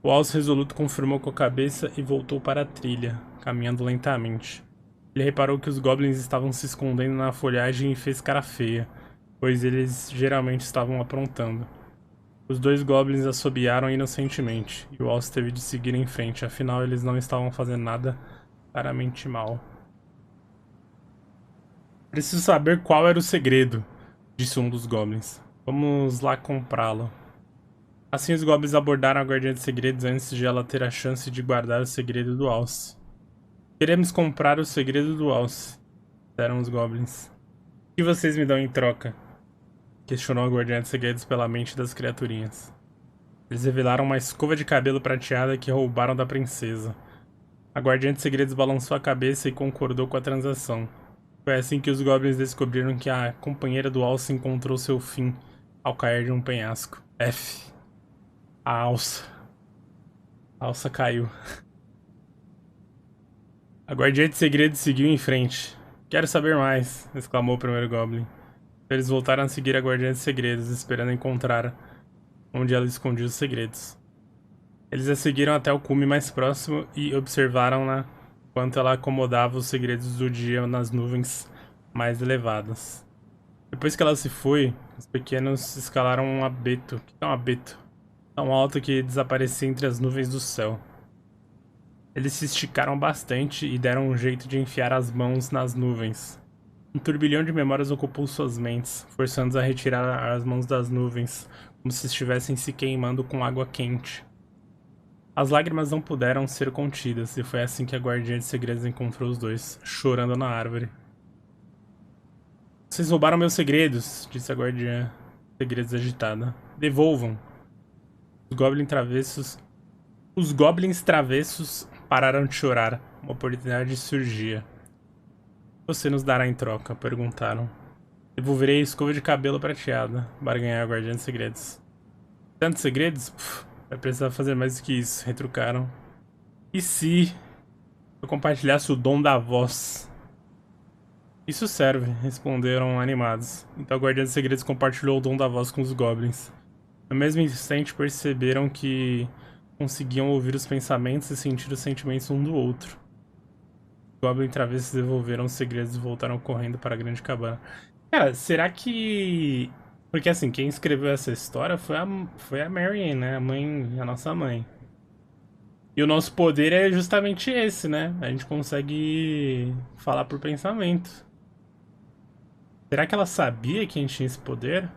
O alce resoluto confirmou com a cabeça e voltou para a trilha, caminhando lentamente. Ele reparou que os goblins estavam se escondendo na folhagem e fez cara feia, pois eles geralmente estavam aprontando. Os 2 goblins assobiaram inocentemente, e o alce teve de seguir em frente, afinal eles não estavam fazendo nada claramente mal. Preciso saber qual era o segredo, disse um dos goblins. Vamos lá comprá-lo. Assim os goblins abordaram a guardiã de segredos antes de ela ter a chance de guardar o segredo do alce. Queremos comprar o segredo do alce, disseram os goblins. O que vocês me dão em troca? Questionou a guardiã de segredos pela mente das criaturinhas. Eles revelaram uma escova de cabelo prateada que roubaram da princesa. A guardiã de segredos balançou a cabeça e concordou com a transação. Foi assim que os goblins descobriram que a companheira do alce encontrou seu fim ao cair de um penhasco. F. A alça. A alça caiu. A guardiã de segredos seguiu em frente. Quero saber mais, exclamou o primeiro goblin. Eles voltaram a seguir a guardiã de segredos, esperando encontrar onde ela escondia os segredos. Eles a seguiram até o cume mais próximo e observaram-na enquanto ela acomodava os segredos do dia nas nuvens mais elevadas. Depois que ela se foi, os pequenos escalaram um abeto. O que é um abeto? Tão alto que desaparecia entre as nuvens do céu. Eles se esticaram bastante e deram um jeito de enfiar as mãos nas nuvens. Um turbilhão de memórias ocupou suas mentes, forçando-os a retirar as mãos das nuvens, como se estivessem se queimando com água quente. As lágrimas não puderam ser contidas, e foi assim que a guardiã de segredos encontrou os dois, chorando na árvore. Vocês roubaram meus segredos, disse a guardiã de segredos agitada. Devolvam. Os goblins travessos pararam de chorar. Uma oportunidade surgia. Você nos dará em troca? Perguntaram. Devolverei a escova de cabelo prateada, barganhar a guardiã de segredos. Tantos segredos? Vai precisar fazer mais do que isso, retrucaram. E se eu compartilhasse o dom da voz? Isso serve, responderam animados. Então a guardiã de segredos compartilhou o dom da voz com os goblins. No mesmo instante perceberam que conseguiam ouvir os pensamentos e sentir os sentimentos um do outro. Os goblins travessos devolveram os segredos e voltaram correndo para a grande cabana. Cara, será que... Porque assim, quem escreveu essa história foi a Marianne, né? A nossa mãe. E o nosso poder é justamente esse, né? A gente consegue falar por pensamento. Será que ela sabia que a gente tinha esse poder?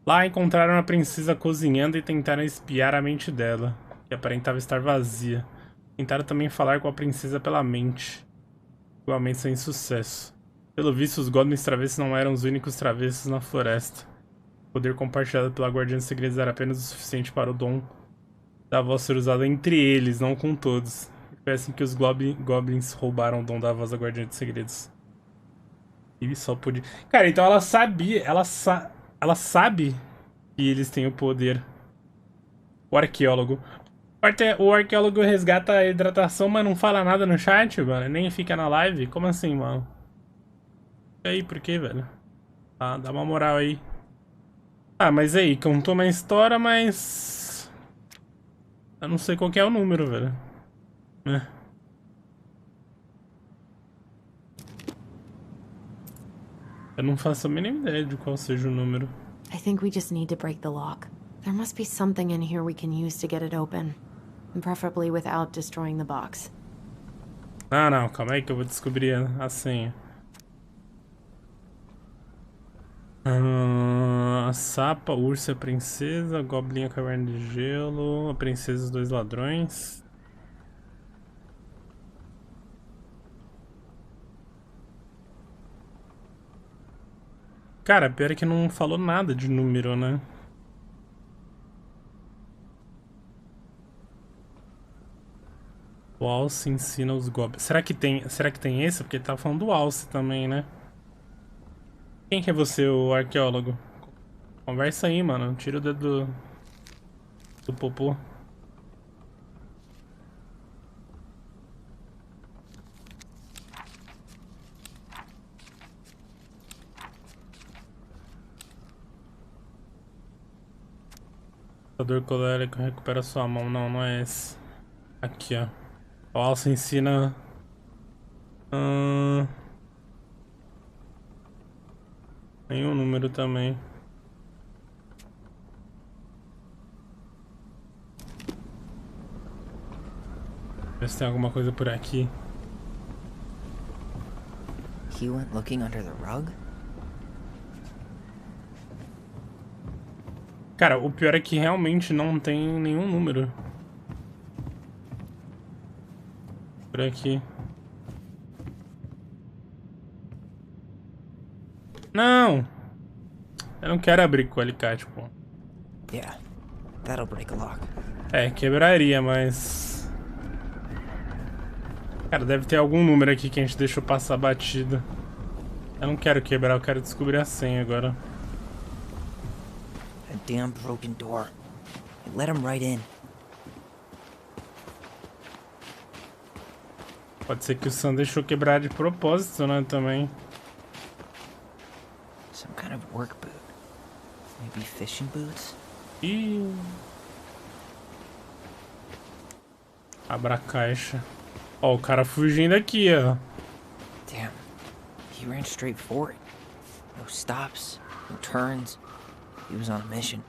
Lá encontraram a princesa cozinhando e tentaram espiar a mente dela, que aparentava estar vazia. Tentaram também falar com a princesa pela mente, igualmente sem sucesso. Pelo visto, os goblins travessos não eram os únicos travessos na floresta. O poder compartilhado pela guardiã de segredos era apenas o suficiente para o dom da voz ser usado entre eles, não com todos. Foi assim que os goblins roubaram o dom da voz da guardiã de segredos. E só podia... Cara, então ela sabia, ela sabe que eles têm o poder. O arqueólogo. O arqueólogo resgata a hidratação, mas não fala nada no chat, mano. Nem fica na live. Como assim, mano? E aí, por que, velho? Ah, dá uma moral aí. Ah, mas aí, contou uma história, mas... Eu não sei qual que é o número, velho. Eu não faço a mínima ideia de qual seja o número. I think we just need to break the lock. There must be something in here we can use to get it open. Preferably without destroying the box. Ah, não, calma aí que eu vou descobrir a senha. A sapa, urso, a princesa, a goblin, a caverna de gelo, a princesa e os dois ladrões. Cara, pior é que não falou nada de número, né? O alce ensina os goblins. Será que tem esse? Porque ele tava falando do alce também, né? Quem que é você, o arqueólogo? Conversa aí, mano. Tira o dedo do popô. Dor colérico recupera sua mão. Não, não é esse. Aqui, ó. O alce ensina... Nenhum número também. Ver se tem alguma coisa por aqui. He went looking under the rug? Cara, o pior é que realmente não tem nenhum número. Por aqui. Não! Eu não quero abrir com o alicate, pô. Yeah, that'll break a lock. É, quebraria, mas... Cara, deve ter algum número aqui que a gente deixou passar batido. Eu não quero quebrar, eu quero descobrir a senha agora. A damn broken door. It let him right in. Pode ser que o Sam deixou quebrar de propósito, né, também. Some kind of work boot. Maybe fishing boots? Ih. Abra a caixa. Ó, o cara fugindo aqui, ó. Damn. He ran straight for it. No stops, no turns. He was on a mission.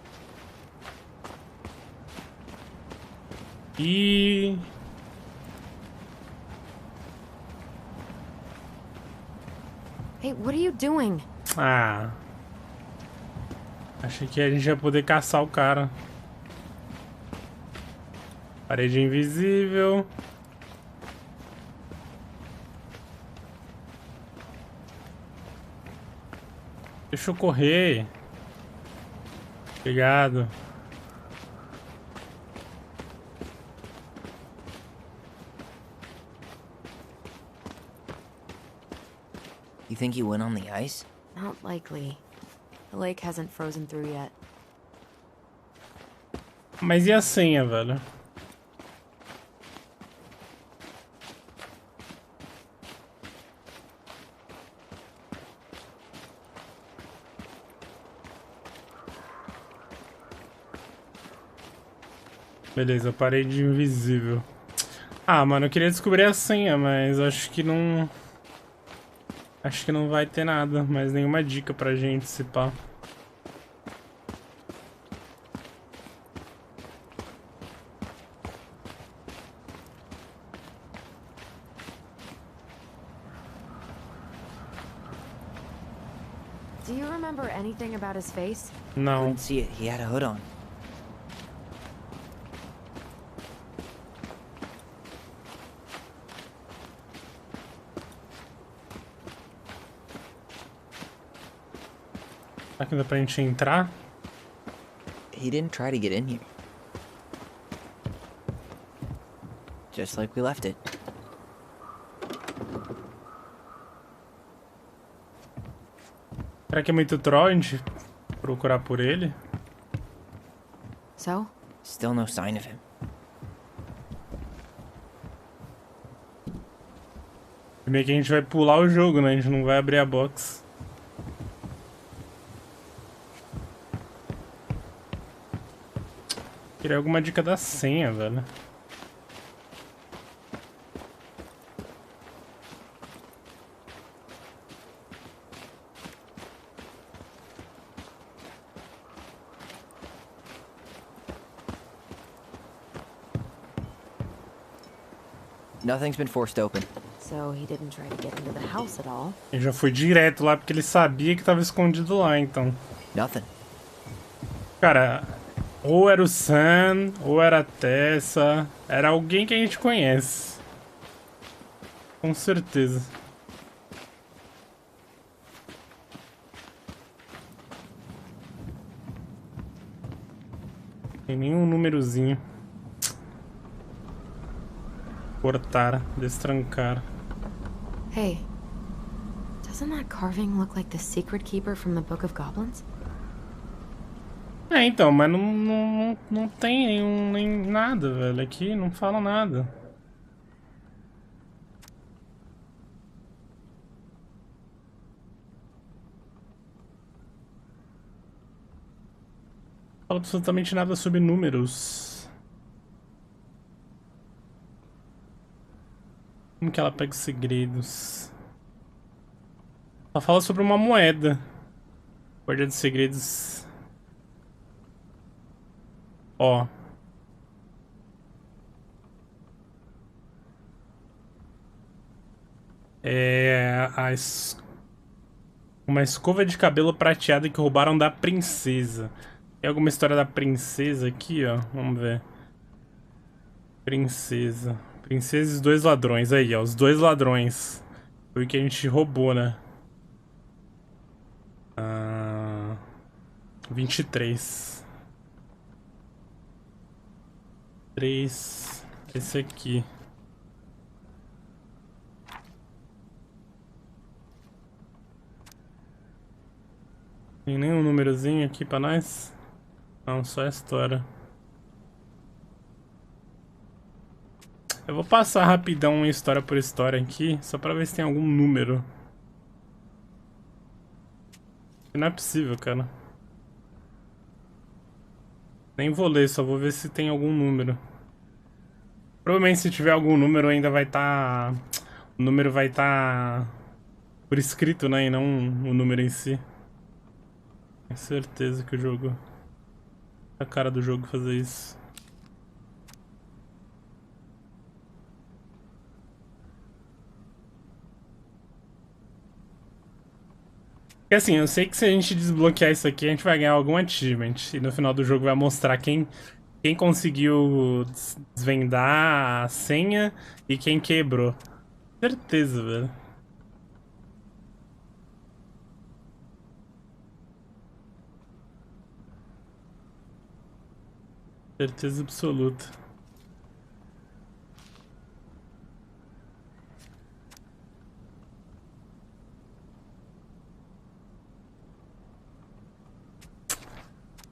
Ih. Hey, what are you doing? Ah. Achei que a gente ia poder caçar o cara. Parede invisível. Deixa eu correr. Obrigado. You think he went on the ice? Not likely. The lake hasn't frozen through yet. Mas e a senha, velho? Beleza, parede invisível. Ah, mano, eu queria descobrir a senha, mas acho que não... Acho que não vai ter nada, mais nenhuma dica pra gente, se pá. Do you remember anything about his face? Não. Couldn't see it. He had a hood on. Será que dá pra gente entrar? He didn't try to get in here. Just like we left it. Será que é muito troll a gente procurar por ele? So? Still no sign of him. Primeiro que a gente vai pular o jogo, né? A gente não vai abrir a box. Queria alguma dica da senha, velho. Nothing's been forced open. So he didn't try to get into the house at all. Ele já foi direto lá porque ele sabia que tava escondido lá, então. Nothing. Cara, ou era o Sam, ou era a Tessa. Era alguém que a gente conhece. Com certeza. Tem nenhum númerozinho. Cortar, destrancar. Hey, doesn't that carving look like the secret keeper from the Book of Goblins? É, então, mas não tem nem nada, velho. Aqui não fala nada. Não fala absolutamente nada sobre números. Como que ela pega os segredos? Ela fala sobre uma moeda. Guarda de segredos. Ó. É uma escova de cabelo prateada que roubaram da princesa. Tem alguma história da princesa aqui, ó? Vamos ver. Princesa. Princesa e os dois ladrões. Aí, ó. Os dois ladrões. Foi o que a gente roubou, né? 23. 3. Esse aqui. Tem nenhum númerozinho aqui pra nós? Não, só a história. Eu vou passar rapidão história por história aqui, só pra ver se tem algum número. Não é possível, cara. Nem vou ler, só vou ver se tem algum número. Provavelmente se tiver algum número ainda vai estar... O número vai estar por escrito, né? E não o número em si. Tenho certeza que o jogo... A cara do jogo fazer isso. Porque assim, eu sei que se a gente desbloquear isso aqui, a gente vai ganhar algum achievement. E no final do jogo vai mostrar quem conseguiu desvendar a senha e quem quebrou. Certeza, velho. Certeza absoluta.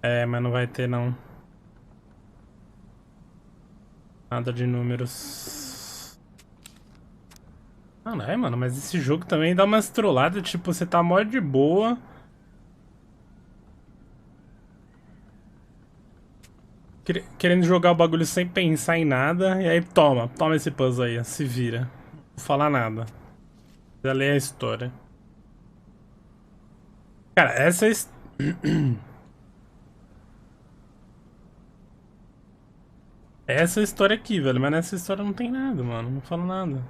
É, mas não vai ter não. Nada de números. Ah, não é, mano, mas esse jogo também dá umas trolladas, tipo, você tá mó de boa. Querendo jogar o bagulho sem pensar em nada, e aí toma esse puzzle aí, se vira. Não vou falar nada. Já lê a história. Cara, essa é... Essa história aqui, velho, mas nessa história não tem nada, mano, não falo nada.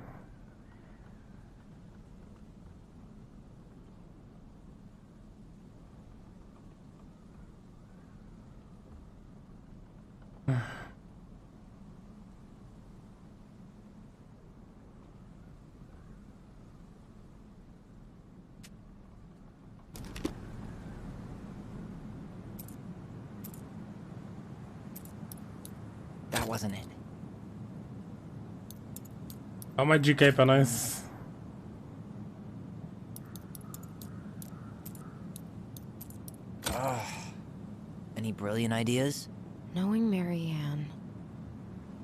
That wasn't it. Dá uma dica aí pra nós. Any brilliant ideas? Knowing Marianne,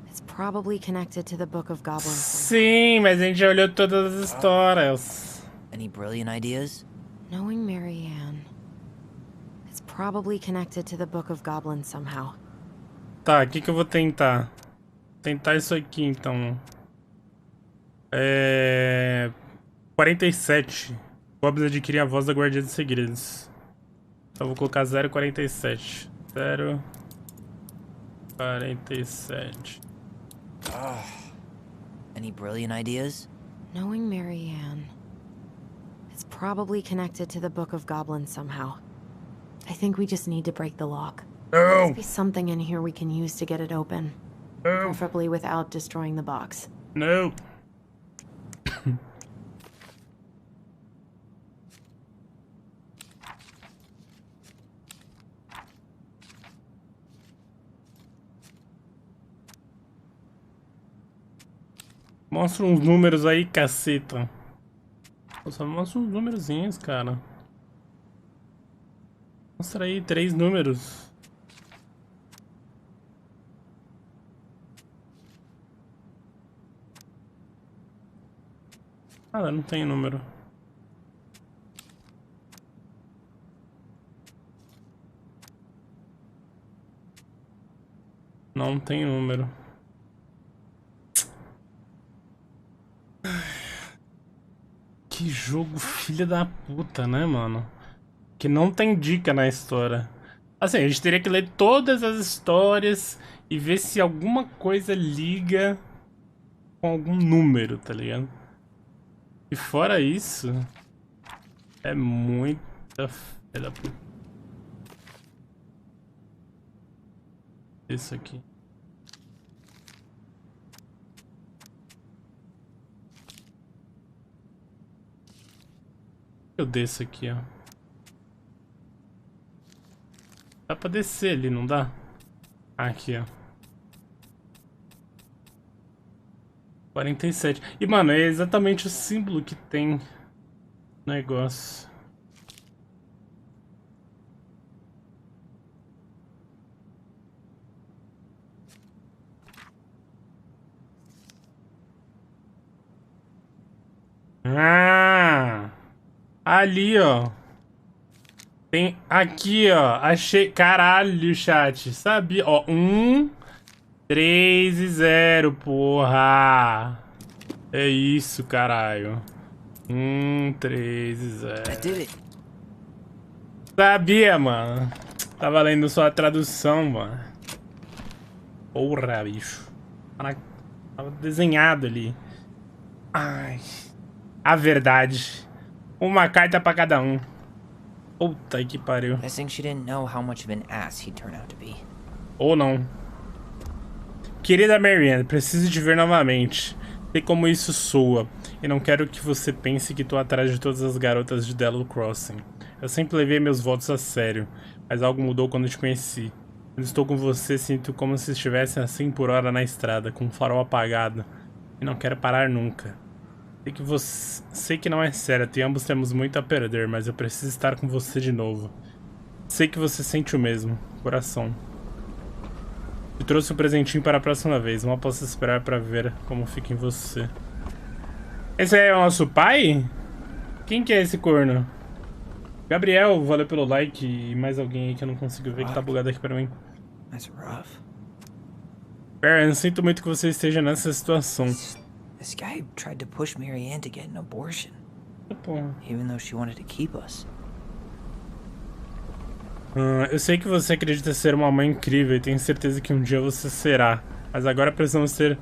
it's probably connected to the Book of Goblins. Sim, mas a gente já olhou todas as histórias. Any brilliant ideas? Knowing Marianne, it's probably connected to the Book of Goblins somehow. Tá, o que eu vou tentar? Tentar isso aqui, então. 47. Goblins adquirem a voz da Guardiã dos Segredos. Então vou colocar 047. 047. Any brilliant ideas? Knowing Marianne, it's probably connected to the Book of Goblins somehow. I think we just need to break the lock. There must be something in here we can use to get it open. Preferably without destroying the box. No. Mostra uns números aí, caceta. Só mostra uns númerozinhos, cara. Mostra aí 3 números. Ah, não tem número. Não tem número. Que jogo filha da puta, né, mano? Que não tem dica na história. Assim, a gente teria que ler todas as histórias e ver se alguma coisa liga com algum número, tá ligado? E fora isso, é muita filha da puta. Isso aqui. Eu desço aqui, ó. Dá pra descer ali, não dá? Aqui, ó. 47. E, mano, é exatamente o símbolo que tem no negócio. Ah! Ali, ó. Tem aqui, ó. Achei. Caralho, chat. Sabia. Ó, 1, 3 e 0, porra. É isso, caralho. 1, 3 e 0. Sabia, mano. Tava lendo só a tradução, mano. Porra, bicho. Tava desenhado ali. Ai. A verdade. Uma carta pra cada um. Puta que pariu. Ou não. Querida Marianne, preciso te ver novamente. Sei como isso soa. E não quero que você pense que tô atrás de todas as garotas de Dello Crossing. Eu sempre levei meus votos a sério. Mas algo mudou quando te conheci. Quando estou com você, sinto como se estivesse a 100 por hora na estrada, com o farol apagado. E não quero parar nunca. Sei que não é certo e ambos temos muito a perder, mas eu preciso estar com você de novo. Sei que você sente o mesmo, coração. Te trouxe um presentinho para a próxima vez. Mal posso esperar para ver como fica em você. Esse é o nosso pai? Quem que é esse corno? Gabriel, valeu pelo like. E mais alguém aí que eu não consigo ver que tá bugado aqui pra mim. Baron, sinto muito que você esteja nessa situação. This guy tried to push Marianne to get an abortion, even though she wanted to keep us. Eu sei que você acredita ser uma mãe incrível e tenho certeza que um dia você será. Mas agora precisamos ter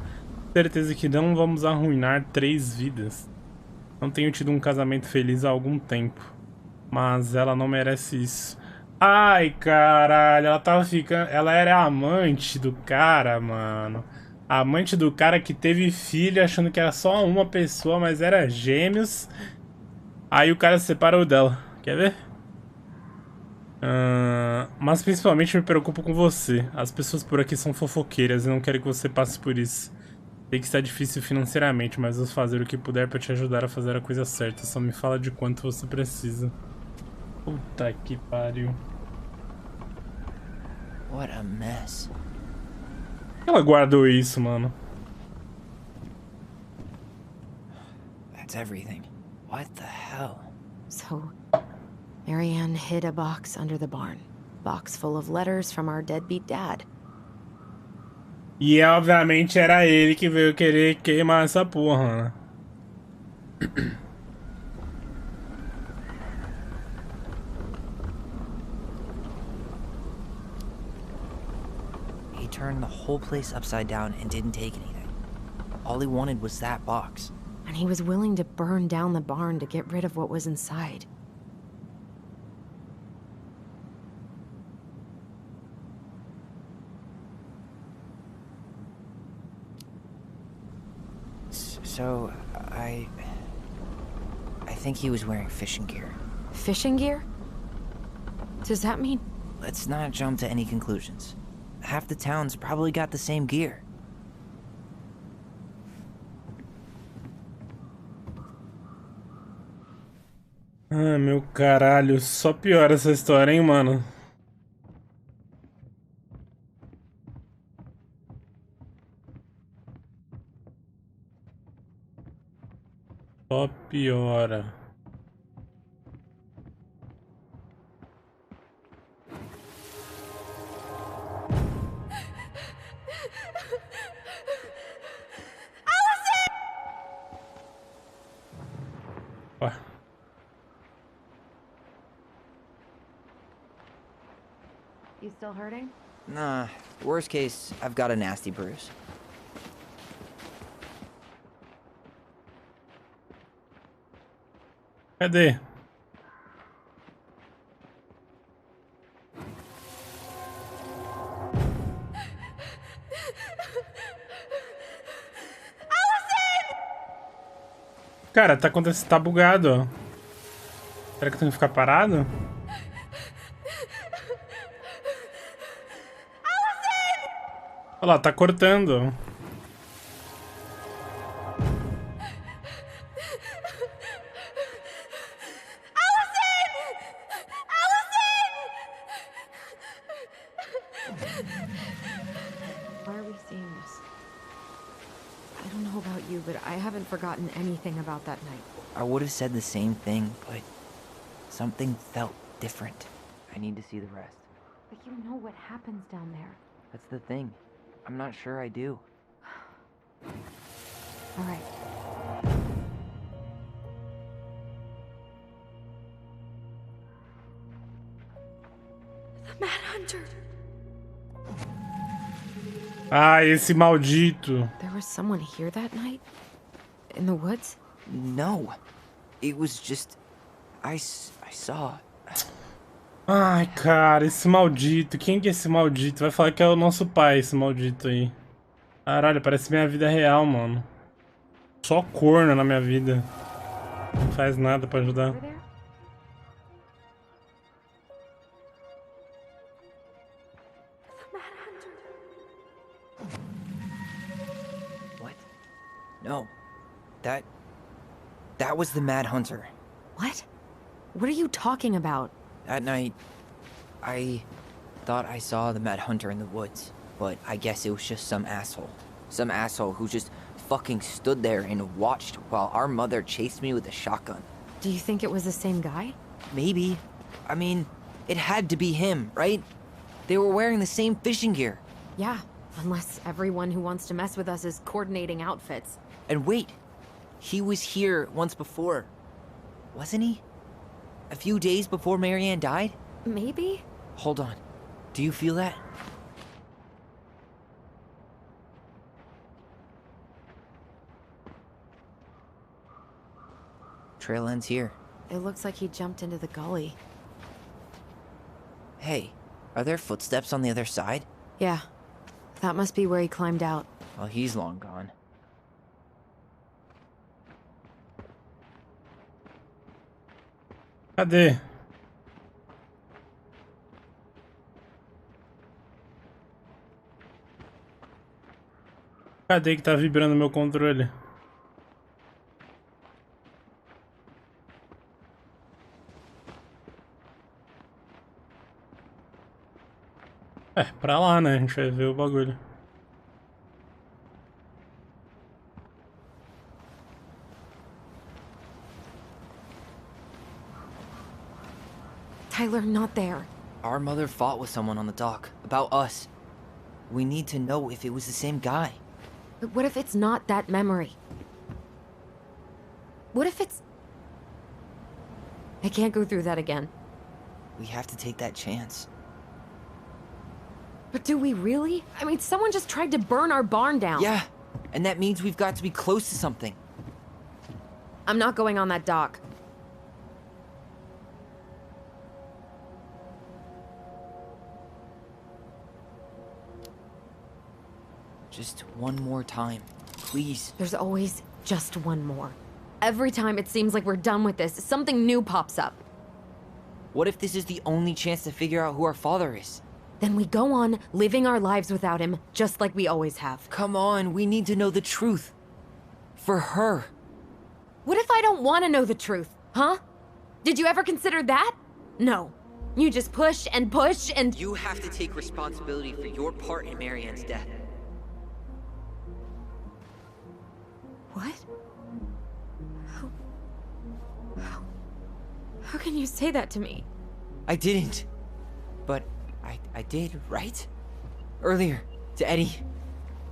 certeza que não vamos arruinar 3 vidas. Não tenho tido um casamento feliz há algum tempo. Mas ela não merece isso. Ai, caralho, ela tava ficando... Ela era amante do cara, mano. A amante do cara que teve filho achando que era só uma pessoa, mas era gêmeos. Aí o cara se separou dela. Quer ver? Mas principalmente me preocupo com você. As pessoas por aqui são fofoqueiras e não quero que você passe por isso. Sei que está difícil financeiramente, mas vou fazer o que puder pra te ajudar a fazer a coisa certa. Só me fala de quanto você precisa. Puta que pariu. What a mess. Ela guardou isso, mano. That's everything. What the hell? So, Marianne hid a box under the barn. Box full of letters from our deadbeat dad. E obviamente era ele que veio querer queimar essa porra, né? He turned the whole place upside down and didn't take anything. All he wanted was that box. And he was willing to burn down the barn to get rid of what was inside. So, I think he was wearing fishing gear. Fishing gear? Does that mean... Let's not jump to any conclusions. Half the town's probably got the same gear. Ah, meu caralho. Só piora essa história, hein, mano? Só piora. Ué. You still hurting? Nah, worst case, I've got a nasty bruise. Cadê? Cara, tá acontecendo, tá bugado, ó. Será que eu tenho que ficar parado? Olha lá, tá cortando. Why are we seeing this? I don't know about you, but I haven't forgotten anything about that night. I would have said the same thing, but something felt different. I need to see the rest. But you know what happens down there. That's the thing. I'm not sure I do. All right. The Mad Hunter. Ai, esse maldito. There was someone here that night? In the woods? No. It was just... I saw... Ai, cara, esse maldito. Quem que é esse maldito? Vai falar que é o nosso pai, esse maldito aí. Caralho, parece minha vida real, mano. Só corno na minha vida. Não faz nada pra ajudar. What? No. That was the Mad Hunter. What? What are you talking about? That night, I thought I saw the Mad Hunter in the woods, but I guess it was just some asshole. Some asshole who just fucking stood there and watched while our mother chased me with a shotgun. Do you think it was the same guy? Maybe. I mean, it had to be him, right? They were wearing the same fishing gear. Yeah, unless everyone who wants to mess with us is coordinating outfits. And wait, he was here once before, wasn't he? A few days before Marianne died? Maybe? Hold on. Do you feel that? Trail ends here. It looks like he jumped into the gully. Hey, are there footsteps on the other side? Yeah. That must be where he climbed out. Well, he's long gone. Cadê? Cadê que tá vibrando meu controle? É, pra lá, né? A gente vai ver o bagulho. Tyler, not there. Our mother fought with someone on the dock, about us. We need to know if it was the same guy. But what if it's not that memory? What if it's... I can't go through that again. We have to take that chance. But do we really? I mean, someone just tried to burn our barn down. Yeah, and that means we've got to be close to something. I'm not going on that dock. Just one more time, please. There's always just one more. Every time it seems like we're done with this, something new pops up. What if this is the only chance to figure out who our father is? Then we go on living our lives without him, just like we always have. Come on, we need to know the truth. For her. What if I don't want to know the truth, huh? Did you ever consider that? No. You just push and push and... You have to take responsibility for your part in Marianne's death. What? How can you say that to me? I didn't. But I did, right? Earlier, to Eddie.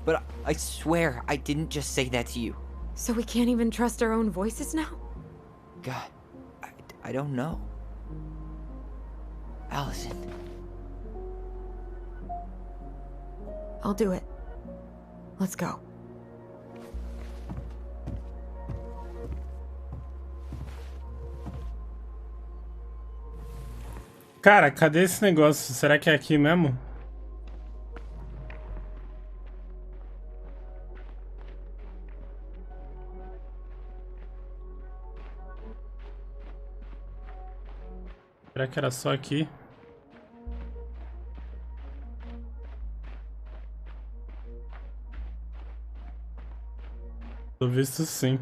But I swear I didn't just say that to you. So we can't even trust our own voices now? God, I don't know. Allison. I'll do it. Let's go. Cara, cadê esse negócio? Será que é aqui mesmo? Será que era só aqui? Tô visto sim.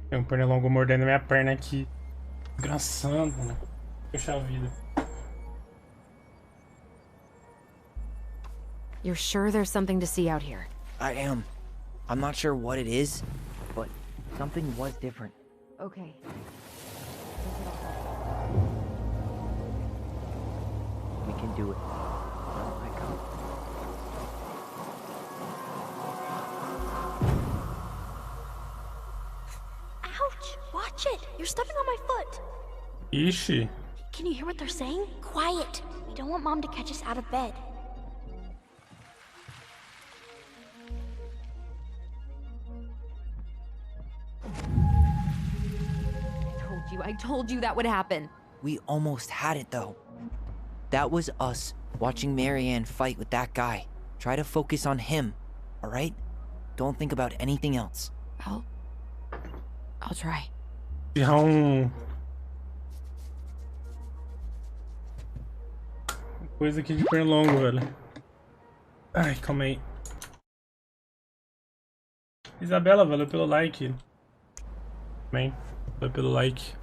Tem um pernilongo mordendo minha perna aqui. Desgraçado, né? Puxa a vida. You're sure there's something to see out here? I am. I'm not sure what it is, but something was different. Okay. We can do it. Oh my God. Ouch! Watch it! You're stepping on my foot! Ixi. Can you hear what they're saying? Quiet! We don't want Mom to catch us out of bed. I told you that would happen. We almost had it though. That was us watching Marianne fight with that guy. Try to focus on him, all right? Don't think about anything else. I'll try. Coisa aqui de pernilongo, velho. Ai, calma aí. Isabela, valeu pelo like. Bem, valeu pelo like.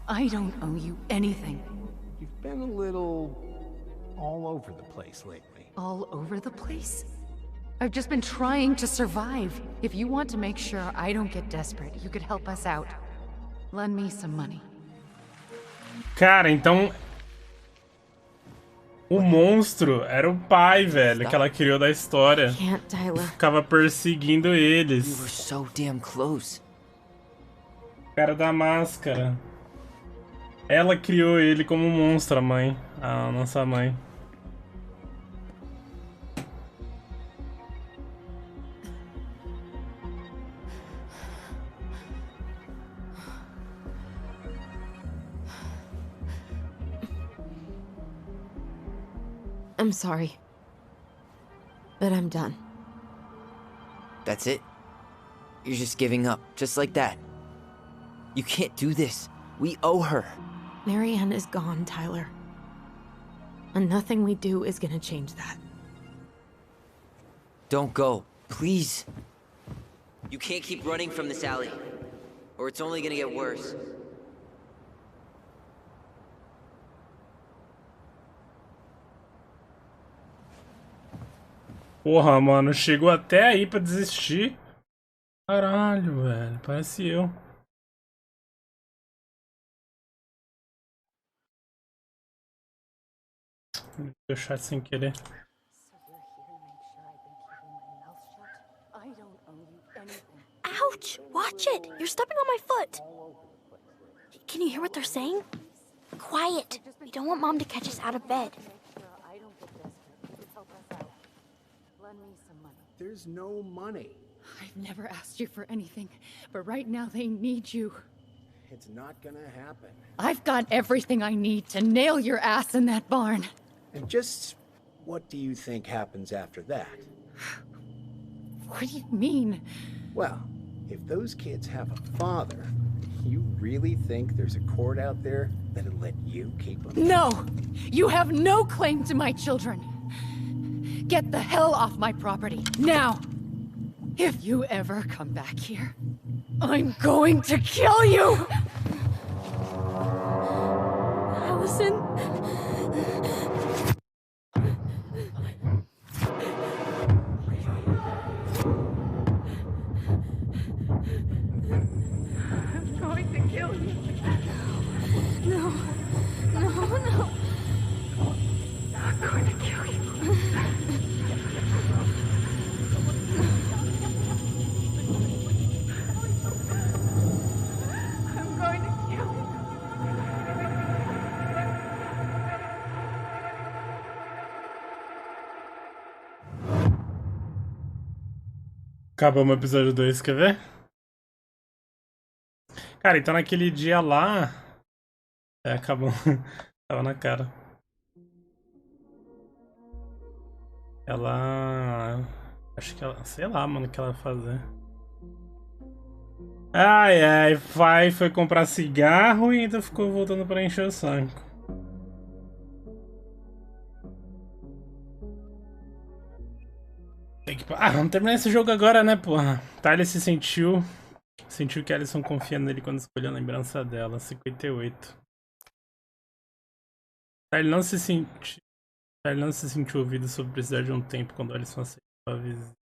I don't owe you anything. You've been a little all over the place lately. All over the place? I've just been trying to survive. If you want to make sure I don't get desperate, you could help us out. Lend me some money. Cara, então o monstro era o pai, velho, que ela criou da história. Ficava perseguindo eles. We were so damn close. Cara da máscara. Ela criou ele como monstro, a mãe. A nossa mãe. I'm sorry. But I'm done. That's it? You're just giving up, just like that. You can't do this. We owe her. Marianne is gone, Tyler. And nothing we do is gonna change that. Don't go, please. You can't keep running from this alley, or it's only gonna get worse. Porra, mano, chegou até aí pra desistir. Caralho, velho, parece eu. Deu chat sem querer. Ouch! Watch it! You're stepping on my foot! Can you hear what they're saying? Quiet! We don't want Mom to catch us out of bed. There's no money. I've never asked you for anything, but right now they need you. It's not gonna happen. I've got everything I need to nail your ass in that barn. And just what do you think happens after that? What do you mean? Well, if those kids have a father, you really think there's a court out there that'll let you keep them? No! You have no claim to my children! Get the hell off my property, now! If you ever come back here, I'm going to kill you! Allison? I'm going to kill you. No. No, no. I'm going to kill you. I'm going to kill you. Acabamos o episódio 2, quer ver? Cara, então naquele dia lá... acabou. Tava na cara. Ela... Acho que ela... Sei lá, mano, o que ela vai fazer. Ai, ai, foi comprar cigarro e ainda ficou voltando pra encher o saco. Vamos terminar esse jogo agora, né, porra? Tyler se sentiu que a Alison confia nele quando escolheu a lembrança dela. 58. Tyler não se sentiu ouvido sobre precisar de um tempo quando a Alison aceitou a visita.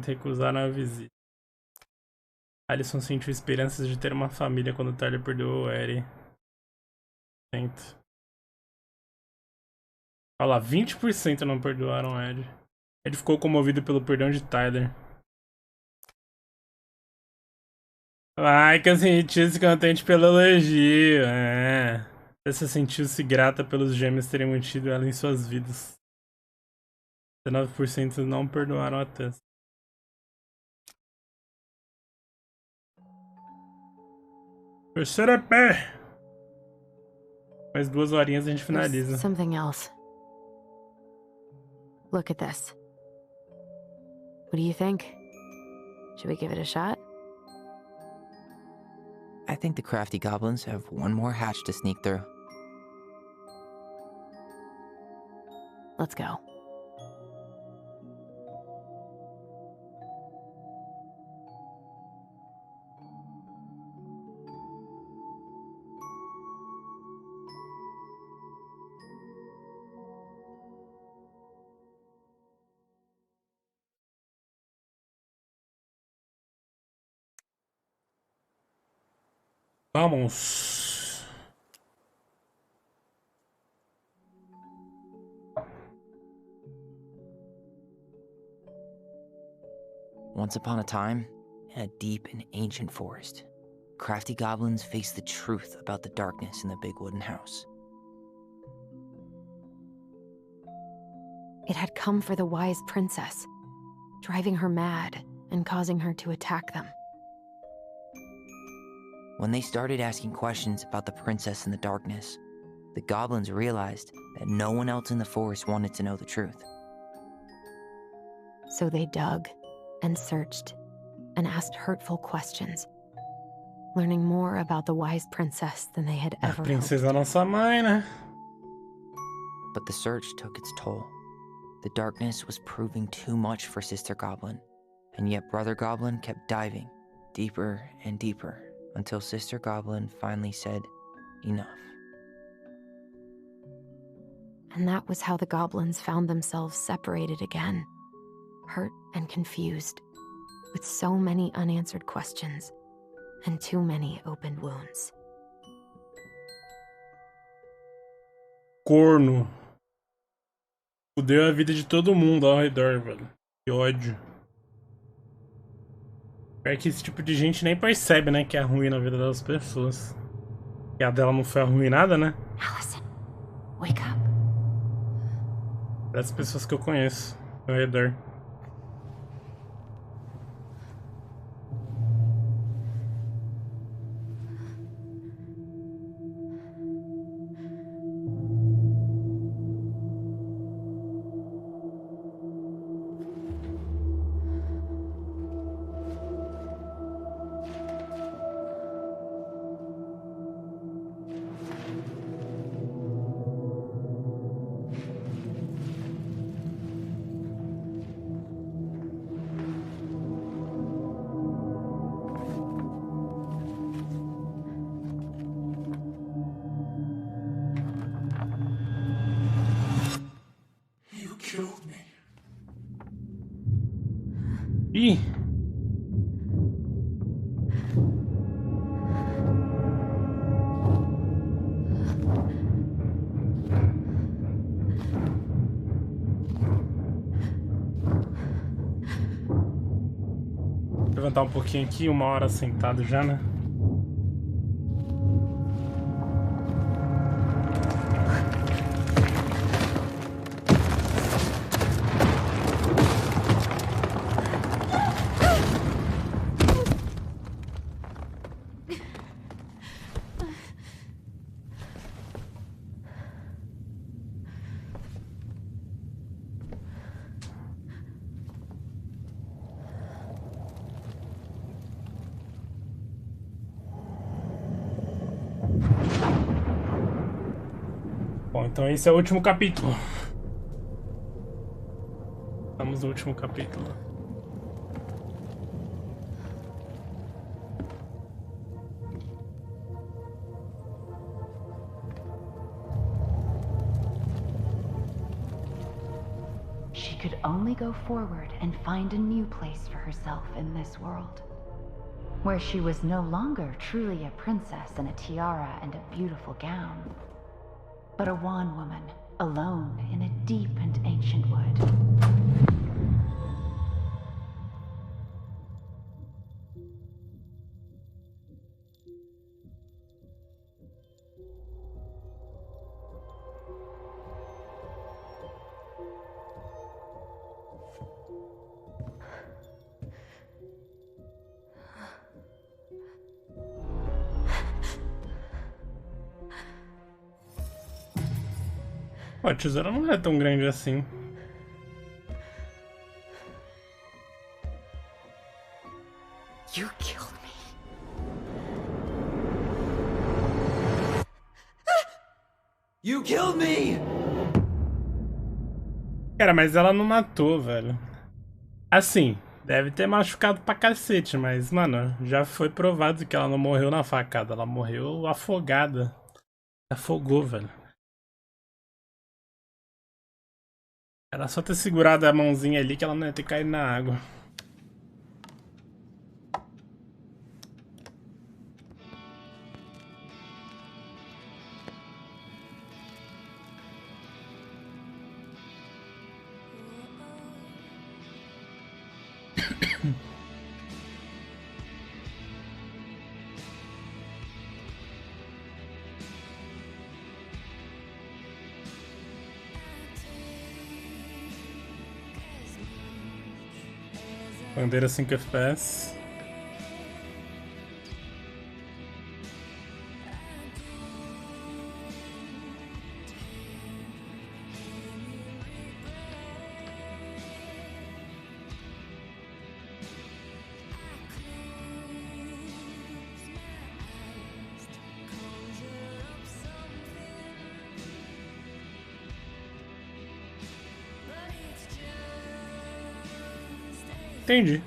Recusaram a visita. Alison sentiu esperanças de ter uma família quando Tyler perdoou o Eri. Olha lá, 20% não perdoaram o Eri. Ele ficou comovido pelo perdão de Tyler. Ai, que eu senti-se contente pelo elogio. Essa sentiu-se grata pelos gêmeos terem mantido ela em suas vidas. 19% não perdoaram a Tessa. Terceira pé. Mais 2 horinhas a gente finaliza. There's something else. Look at this. What do you think? Should we give it a shot? I think the crafty goblins have one more hatch to sneak through. Let's go. Vamos. Once upon a time, in a deep and ancient forest, crafty goblins faced the truth about the darkness in the big wooden house. It had come for the wise princess, driving her mad and causing her to attack them. When they started asking questions about the princess in the darkness, the goblins realized that no one else in the forest wanted to know the truth. So they dug and searched and asked hurtful questions, learning more about the wise princess than they had ever Princesa nossa mãe, né? But the search took its toll. The darkness was proving too much for Sister Goblin, and yet Brother Goblin kept diving deeper and deeper until Sister Goblin finally said, enough. And that was how the goblins found themselves separated again, hurt and confused, with so many unanswered questions and too many open wounds. Corno. Fudeu a vida de todo mundo ao redor, velho. Que ódio. É que esse tipo de gente nem percebe, né, que é ruim na vida das pessoas. E a dela não foi arruinada, né? Allison, wake up. Das pessoas que eu conheço ao redor. Ih! Vou levantar um pouquinho aqui, 1 hora sentado já, né? Bom, então esse é o último capítulo. Estamos no último capítulo. She could only go forward and find a new place for herself in this world, where she was no longer truly a princess in a tiara and a beautiful gown, but a wan woman, alone in a deep and ancient wood. Pô, a tesoura não é tão grande assim. You killed me. You killed me! Cara, mas ela não matou, velho. Assim, deve ter machucado pra cacete, mas, mano, já foi provado que ela não morreu na facada. Ela morreu afogada. Afogou, velho. Era só ter segurado a mãozinha ali que ela não ia ter caído na água. Bandeira 5 FPS. Entendi.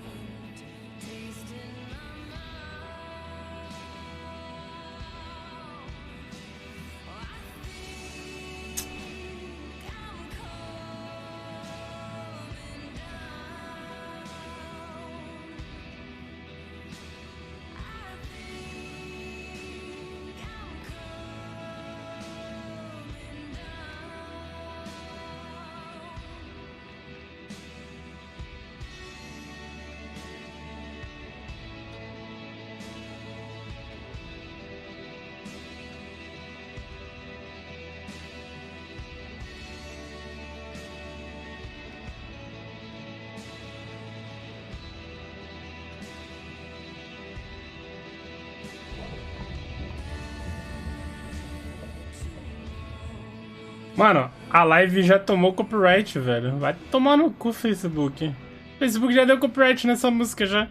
Mano, a live já tomou copyright, velho. Vai tomar no cu, Facebook. Facebook já deu copyright nessa música já.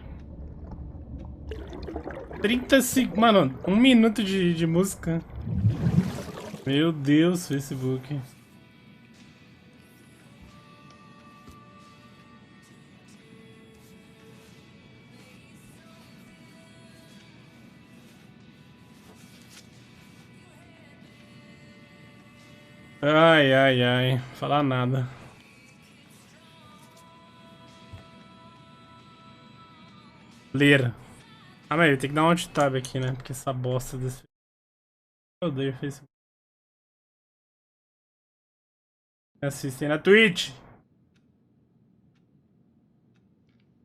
35... Mano, 1 minuto de música. Meu Deus, Facebook. Ai, ai, ai. Falar nada. Ler. Ah, mas eu tenho que dar um alt tab aqui, né? Porque essa bosta desse... Eu odeio Facebook. Assistem na Twitch.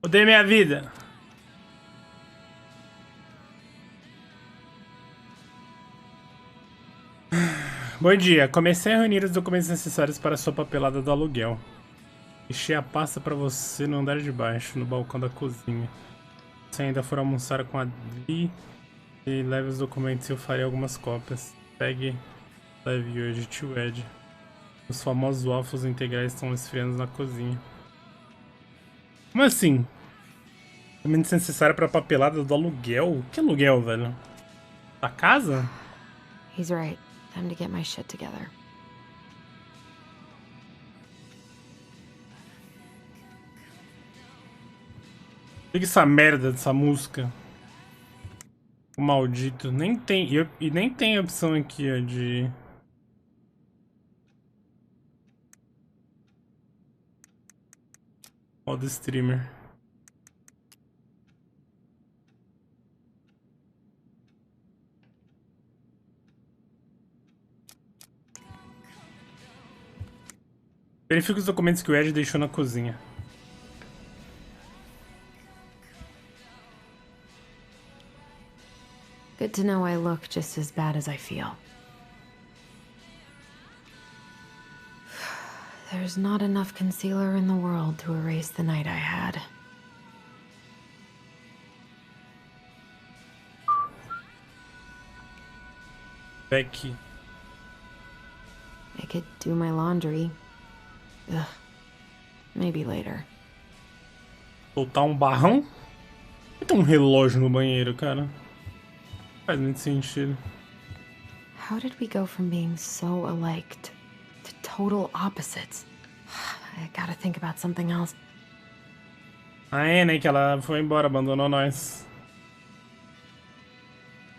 Odeio minha vida. Bom dia. Comecei a reunir os documentos necessários para a sua papelada do aluguel. Deixei a pasta para você no andar de baixo, no balcão da cozinha. Se ainda for almoçar com a Vi, e leve os documentos e eu farei algumas cópias. Pegue, leve hoje, tio Ed. Os famosos waffles integrais estão esfriando na cozinha. Como assim? Documentos necessários para a papelada do aluguel? Que aluguel, velho? Da casa? He's right. Time to get my shit together. O que é essa merda dessa música? O maldito. Nem tem. E nem tem a opção aqui, ó, de. Modo streamer. Verifique os documentos que o Ed deixou na cozinha. Good to know I look just as bad as I feel. There's not enough concealer in the world to erase the night I had. Becky. I could do my laundry. Ugh. Maybe later. Soltar barrão? Por que tem relógio no banheiro, cara? Faz muito sentido. How did we go from being so alike to total opposites? I gotta think about something else. Né, que ela foi embora, abandonou nós.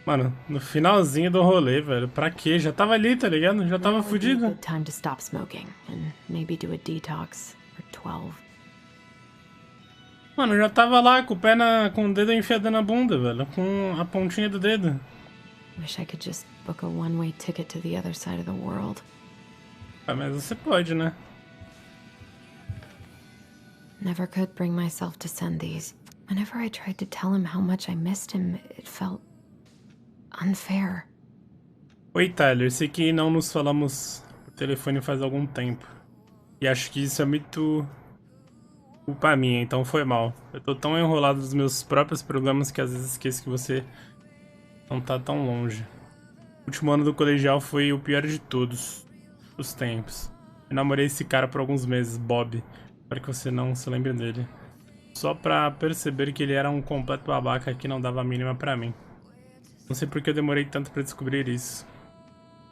Mano, no finalzinho do rolê, velho. Pra quê? Já tava ali, tá ligado? Já tava fudido. Good time to stop smoking and maybe do a detox for 12. Mano, já tava lá com o pé com o dedo enfiado na bunda, velho. Com a pontinha do dedo. Wish I could just book a one-way ticket to the other side of the world. Ah, mas você pode, né? Never could bring myself to send these. Whenever I tried to tell him how much I missed him, it felt unfair. Oi, Tyler. Sei que não nos falamos por telefone faz algum tempo. E acho que isso é muito culpa minha, então foi mal. Eu tô tão enrolado nos meus próprios problemas que às vezes esqueço que você não tá tão longe. O último ano do colegial foi o pior de todos os tempos. Eu namorei esse cara por alguns meses, Bob. Espero que você não se lembre dele. Só pra perceber que ele era um completo babaca que não dava a mínima pra mim. Não sei por que eu demorei tanto pra descobrir isso.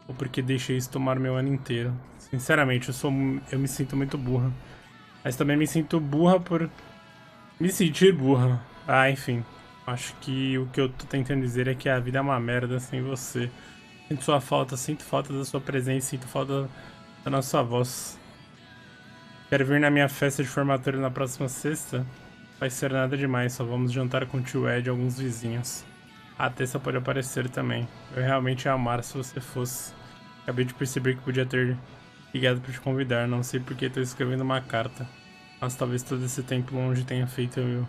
Ou porque deixei isso tomar meu ano inteiro. Sinceramente, eu me sinto muito burra. Mas também me sinto burra por me sentir burra. Ah, enfim. Acho que o que eu tô tentando dizer é que a vida é uma merda sem você. Sinto sua falta, sinto falta da sua presença, sinto falta da nossa voz. Quero vir na minha festa de formatura na próxima sexta? Vai ser nada demais, só vamos jantar com o tio Ed e alguns vizinhos. A Tessa pode aparecer também. Eu realmente ia amar se você fosse. Acabei de perceber que podia ter ligado para te convidar, não sei porque estou escrevendo uma carta. Mas talvez todo esse tempo longe tenha feito eu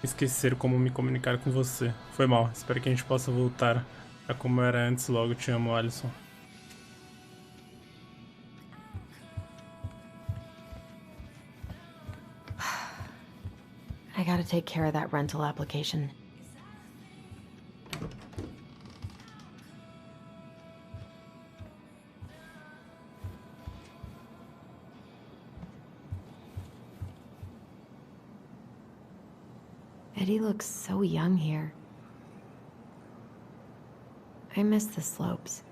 esquecer como me comunicar com você. Foi mal, espero que a gente possa voltar a como era antes logo. Te amo, Alisson. I gotta take care of that rental application. Eddie looks so young here. I miss the slopes.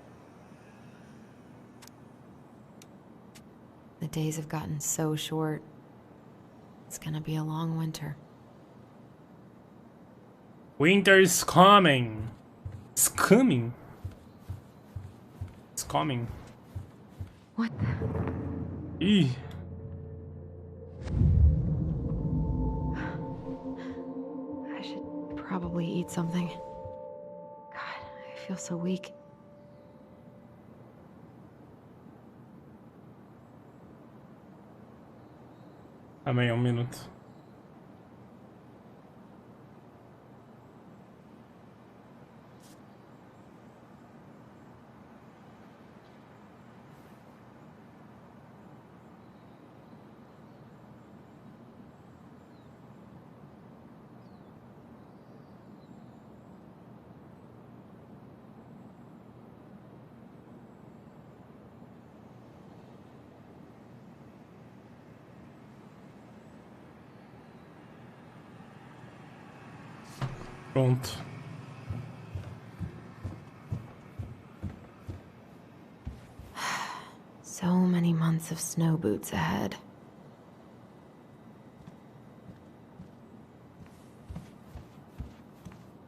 The days have gotten so short. It's gonna be a long winter. Winter is coming. It's coming. It's coming. What the? Ih. I should probably eat something. God, I feel so weak. Amém, minuto. Pronto. So many months of snow boots ahead.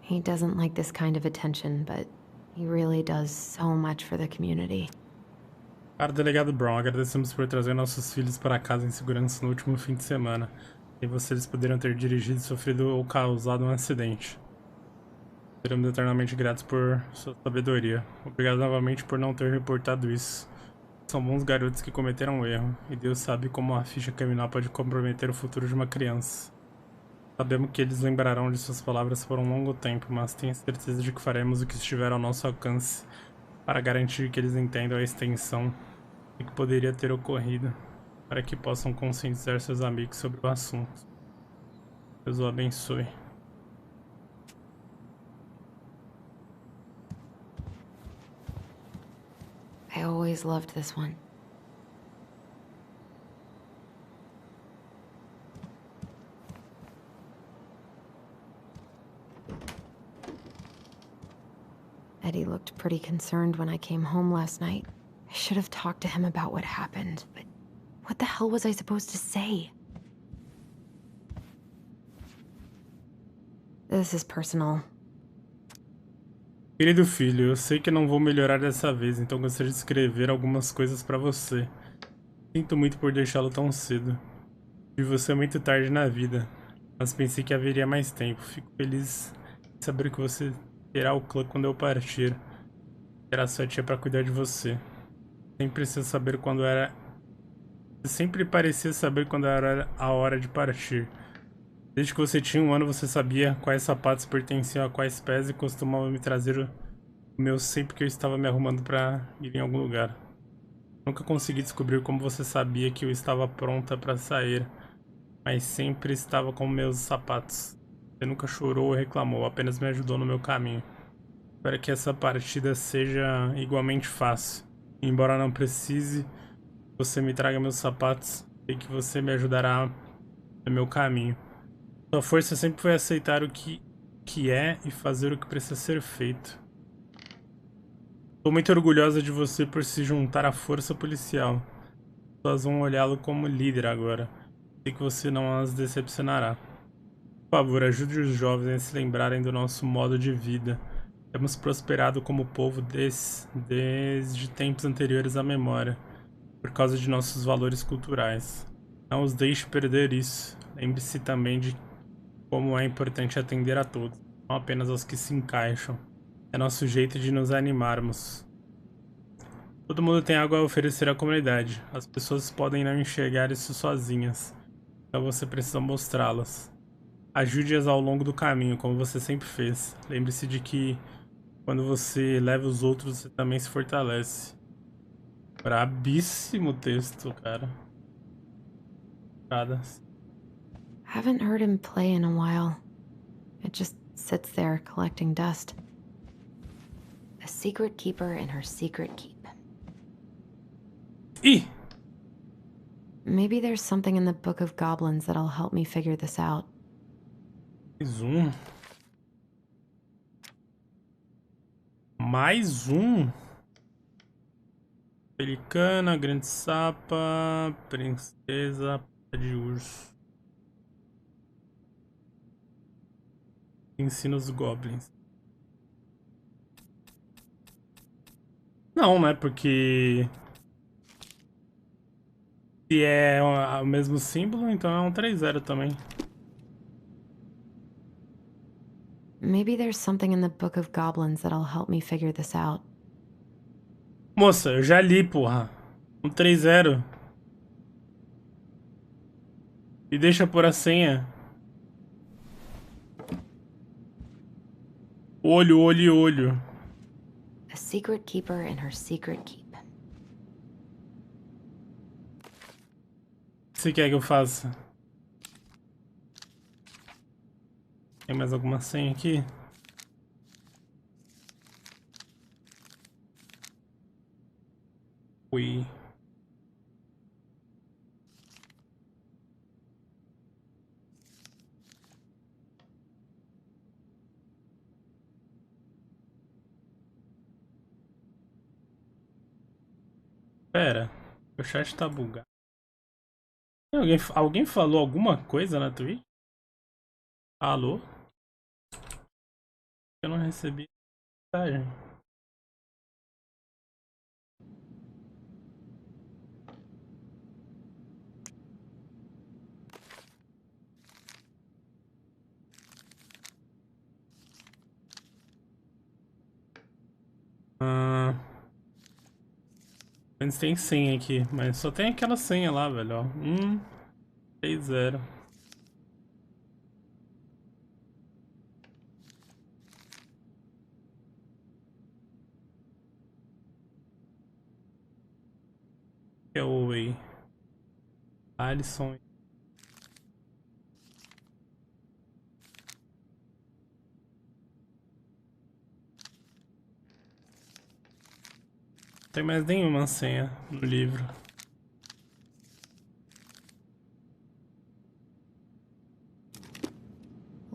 He doesn't like this kind of attention, but he really does so much for the community. Para o delegado Brown, agradecemos por trazer nossos filhos para casa em segurança no último fim de semana. E vocês poderiam ter dirigido, sofrido ou causado um acidente. Seremos eternamente gratos por sua sabedoria. Obrigado novamente por não ter reportado isso. São bons garotos que cometeram um erro, e Deus sabe como a ficha criminal pode comprometer o futuro de uma criança. Sabemos que eles lembrarão de suas palavras por um longo tempo, mas tenho certeza de que faremos o que estiver ao nosso alcance para garantir que eles entendam a extensão do que poderia ter ocorrido, para que possam conscientizar seus amigos sobre o assunto. Deus o abençoe. I always loved this one. Eddie looked pretty concerned when I came home last night. I should have talked to him about what happened, but what the hell was I supposed to say? This is personal. Querido filho, eu sei que não vou melhorar dessa vez, então gostaria de escrever algumas coisas pra você. Sinto muito por deixá-lo tão cedo. Vi você muito tarde na vida, mas pensei que haveria mais tempo. Fico feliz de saber que você terá o clã quando eu partir. Terá sua tia pra cuidar de você. Sempre precisa saber quando era... Sempre parecia saber quando era a hora de partir. Desde que você tinha 1 ano, você sabia quais sapatos pertenciam a quais pés e costumava me trazer o meu sempre que eu estava me arrumando para ir em algum lugar. Nunca consegui descobrir como você sabia que eu estava pronta para sair, mas sempre estava com meus sapatos. Você nunca chorou ou reclamou, apenas me ajudou no meu caminho. Espero que essa partida seja igualmente fácil. Embora não precise, você me traga meus sapatos, sei que você me ajudará no meu caminho. Sua força sempre foi aceitar o que é e fazer o que precisa ser feito. Estou muito orgulhosa de você por se juntar à força policial. As pessoas vão olhá-lo como líder agora. Sei que você não as decepcionará. Por favor, ajude os jovens a se lembrarem do nosso modo de vida. Temos prosperado como povo desde tempos anteriores à memória, por causa de nossos valores culturais. Não os deixe perder isso. Lembre-se também de como é importante atender a todos, não apenas aos que se encaixam. É nosso jeito de nos animarmos. Todo mundo tem algo a oferecer à comunidade. As pessoas podem não enxergar isso sozinhas, então você precisa mostrá-las. Ajude-as ao longo do caminho, como você sempre fez. Lembre-se de que quando você leva os outros, você também se fortalece. Brabíssimo texto, cara. Haven't heard him play in a while. It just sits there collecting dust. A secret keeper in her secret keep. Ih! Maybe there's something in the Book of Goblins that'll help me figure this out. Mais um. Mais um. Pelicana, grande sapa, princesa, pé de urso. Ensina os goblins. Não, né? Porque se é o mesmo símbolo, então é um 3-0 também. Maybe there's something in the Book of Goblins that'll help me figure this out. Moça, eu já li, porra. Um 3-0. E deixa por a senha. Olho, olho e olho. A secret keeper in her secret keep. O que você quer que eu faça? Tem mais alguma senha aqui? Ui. Pera. O chat tá bugado. Alguém falou alguma coisa na Twitch? Alô? Eu não recebi mensagem. Antes tem senha aqui, mas só tem aquela senha lá, velho, ó. 60. Que é o Way. Alisson. Não tem mais nenhuma senha no livro.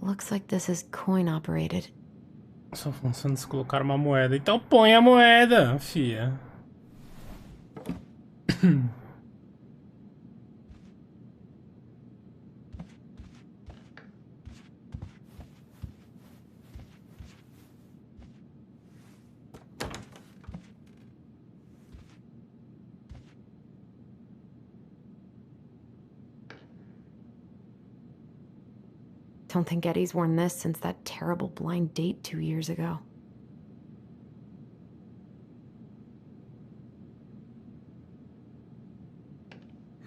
Looks like this is coin operated. Só funciona se colocar uma moeda. Então põe a moeda, fia. Don't think Eddie's worn this since that terrible blind date 2 years ago.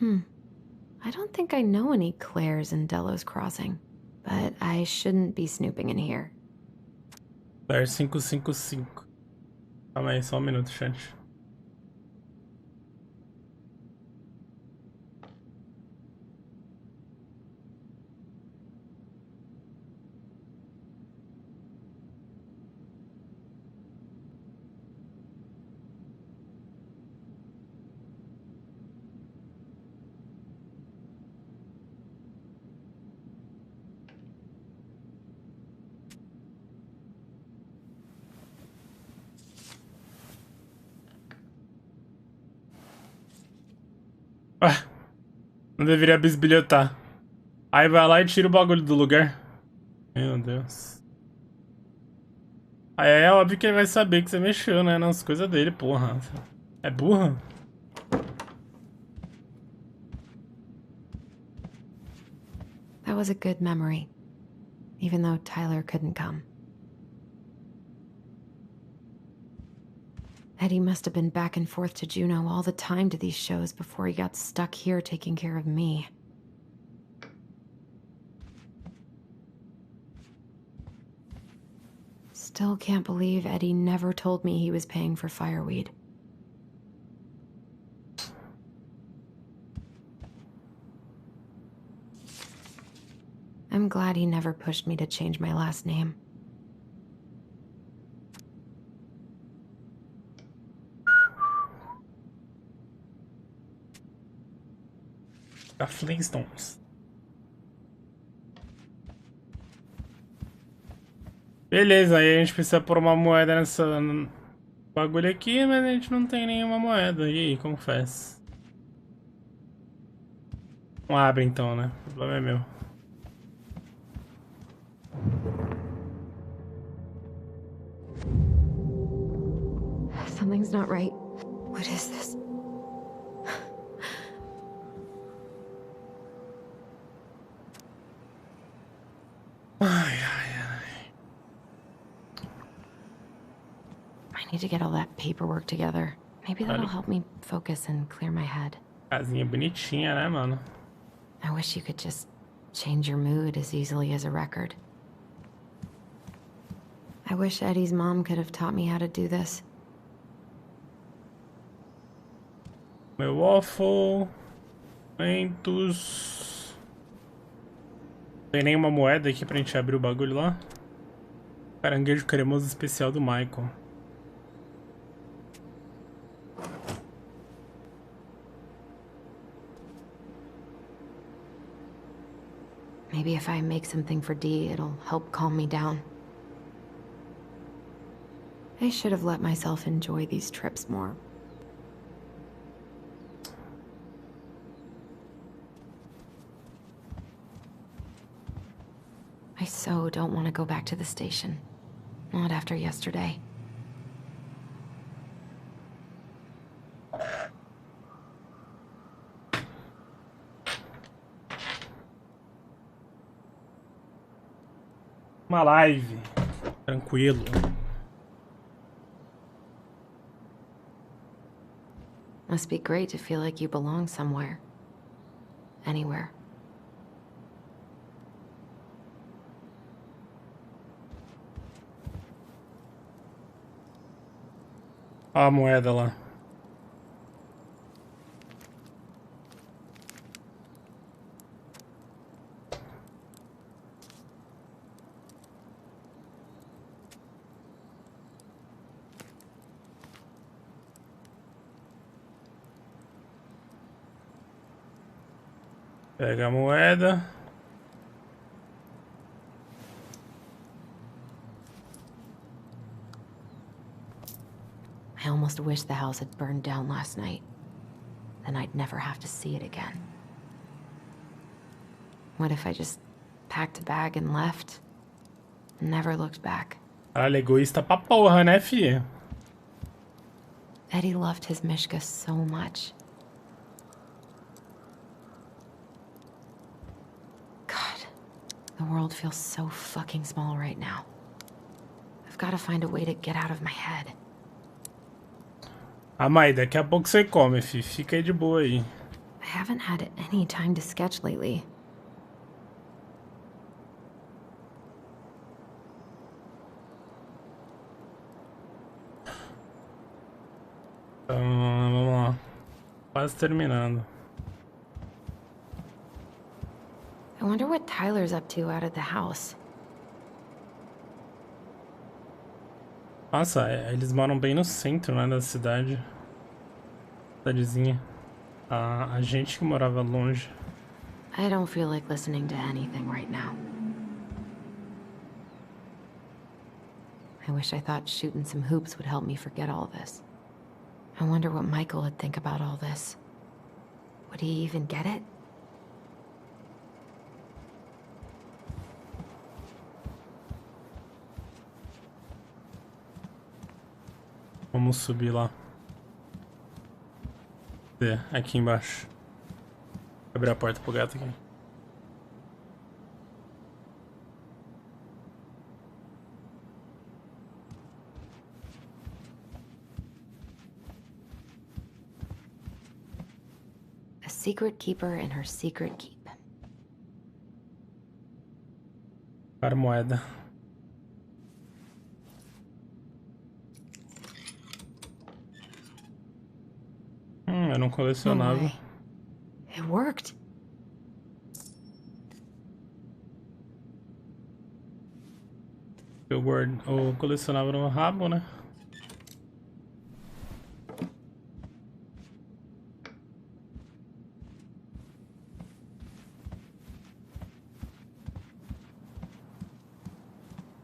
I don't think I know any Claires in Delos Crossing, but I shouldn't be snooping in here. Claire 555. Calma aí, só um minuto, chat. Não deveria bisbilhotar. Aí vai lá e tira o bagulho do lugar. Meu Deus. Aí é óbvio que ele vai saber que você mexeu, né? Nas coisas dele, porra. É burra? That was a good memory, even though Tyler couldn't come. Eddie must have been back and forth to Juneau all the time to these shows before he got stuck here taking care of me. Still can't believe Eddie never told me he was paying for fireweed. I'm glad he never pushed me to change my last name. Da Flintstones. Beleza, aí a gente precisa pôr uma moeda nessa bagulho aqui, mas a gente não tem nenhuma moeda. E aí, como faz? Não abre então, né? O problema é meu. Something's not right. What is this? I need to get all that paperwork together. Maybe that'll help me focus and clear my head. Casinha bonitinha, né, mano? I wish you could just change your mood as easily as a record. I wish Eddie's mom could have taught me how to do this. Meu waffle. Momentos. Não tem nenhuma moeda aqui pra gente abrir o bagulho lá? Caranguejo cremoso especial do Michael. Maybe if I make something for Dee, it'll help calm me down. I should have let myself enjoy these trips more. I so don't want to go back to the station. Not after yesterday. Uma live. Tranquilo. Must be great to feel like you belong somewhere. Anywhere. Ó a moeda lá. Pega a moeda. I almost wish the house had burned down last night. Then I'd never have to see it again. What if I just packed a bag and left? And never looked back? Caralho, egoísta pra porra, né, filha? Eddie loved his Mishka so much. God, the world feels so fucking small right now. I've got to find a way to get out of my head. Ah, Mai, daqui a pouco você come, fi. Fica aí de boa aí. I haven't had any time to sketch lately. Então, vamos lá. Quase terminando. I wonder what Tyler's up to out of the house. Nossa, eles moram bem no centro, né, da cidade. Cidadezinha. A gente que morava longe. I don't feel like listening to anything right now. I wish I thought shooting some hoops would help me forget all this. I wonder what Michael would think about all this. Would he even get it? Vamos subir lá. Aqui embaixo. Vou abrir a porta pro gato aqui. A secret keeper and her secret keep. Para moeda. Eu não colecionava. No way. It worked. Eu colecionava no rabo, né?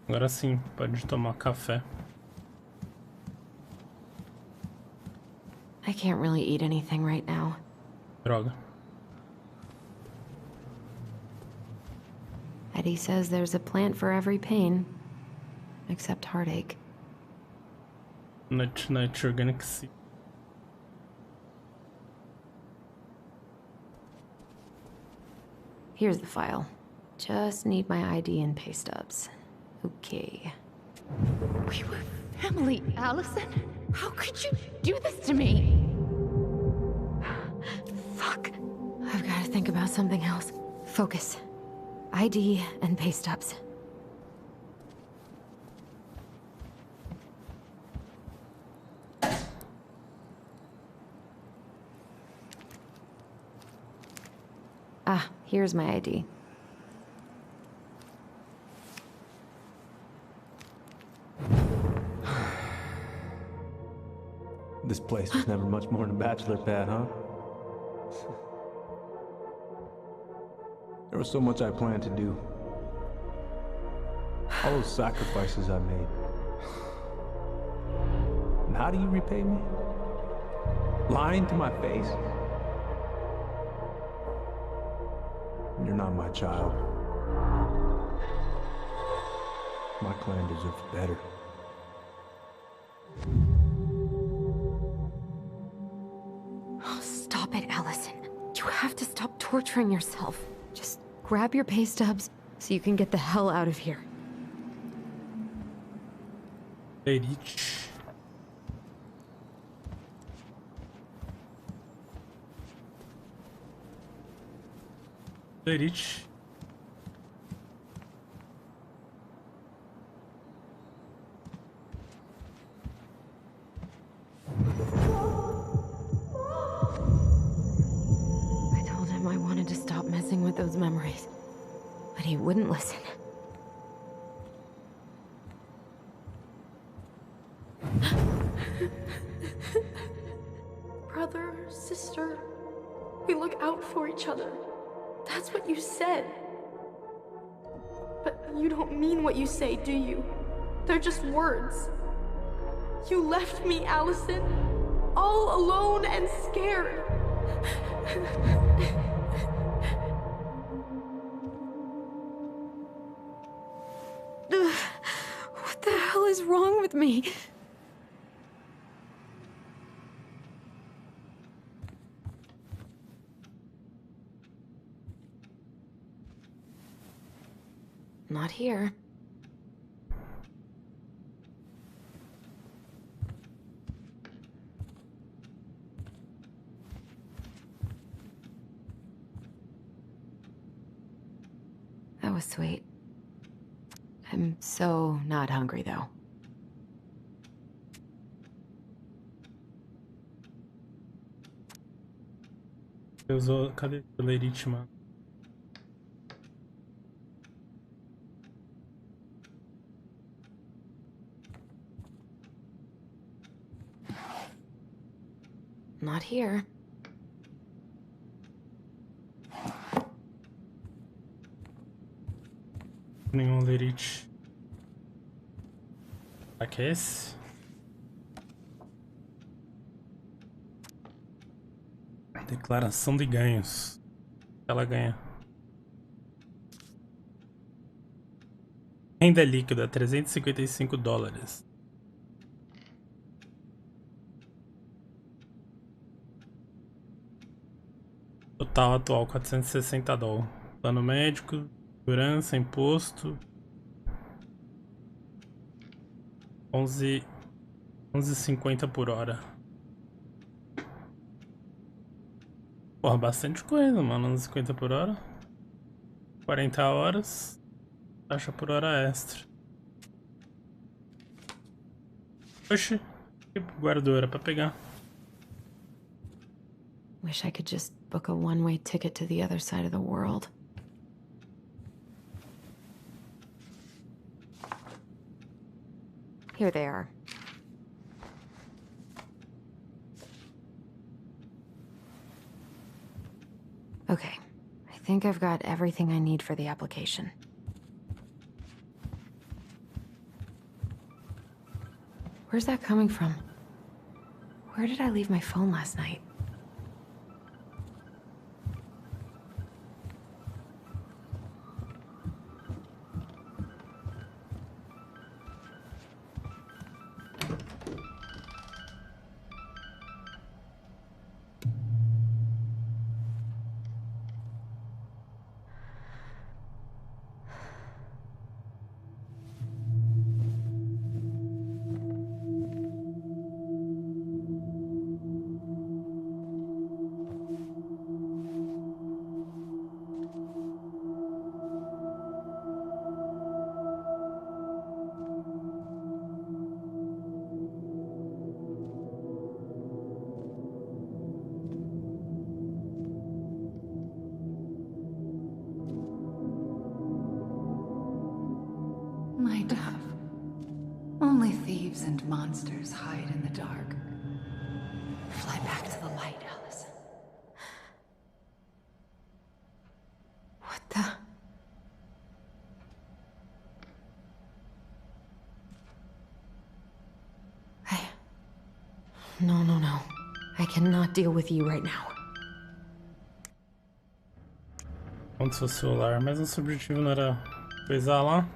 Agora sim, pode tomar café. I can't really eat anything right now. Droga. Eddie says there's a plant for every pain, except heartache. Night organic seed. Here's the file. Just need my ID and pay stubs. Okay. We were family, Allison. How could you do this to me? Fuck. I've got to think about something else. Focus. ID and pay stubs. Ah, here's my ID. This place was never much more than a bachelor pad, huh? There was so much I planned to do. All those sacrifices I made. And how do you repay me? Lying to my face? You're not my child. My clan deserves better. Oh, stop it, Allison. You have to stop torturing yourself. Just grab your pay stubs so you can get the hell out of here. Erich. Erich. I told him I wanted to stop messing with those memories, but he wouldn't listen. Brother, sister, we look out for each other. That's what you said. But you don't mean what you say, do you? They're just words. You left me, Allison, all alone and scared. What the hell is wrong with me? Not here. That was sweet. I'm so not hungry, though. Cadê o Erich, mano? Not here. Nenhum Erich. Aqui é esse? Declaração de ganhos. Ela ganha. Renda líquida, $355. Total atual, $460. Plano médico, segurança, imposto. 11,50 por hora. Porra, bastante coisa, mano. 11,50 por hora. 40 horas. Taxa por hora extra. Oxi. Guardou, era pra pegar. Wish I could just book a one-way ticket to the other side of the world. Here they are. Okay, I think I've got everything I need for the application. Where's that coming from? Where did I leave my phone last night? My dove. Only thieves and monsters hide in the dark. Fly back to the light, Allison. What the? No. I cannot deal with you right now. Onde seu celular? Mas nosso objetivo não era coisar lá?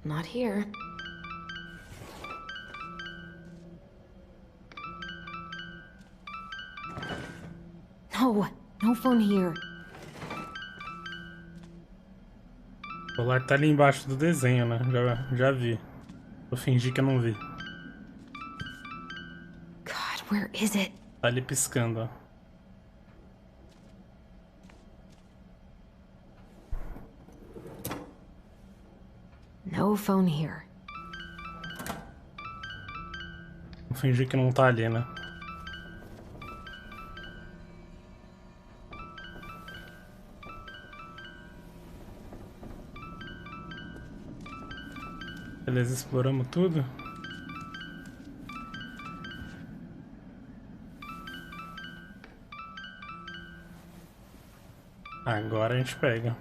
Not here. No, no phone here. O celular tá ali embaixo do desenho, né? Já vi. Vou fingir que eu não vi. God, where is it? Tá ali piscando, ó. No phone here. Vou fingir que não tá ali, né? Beleza, exploramos tudo. Agora a gente pega.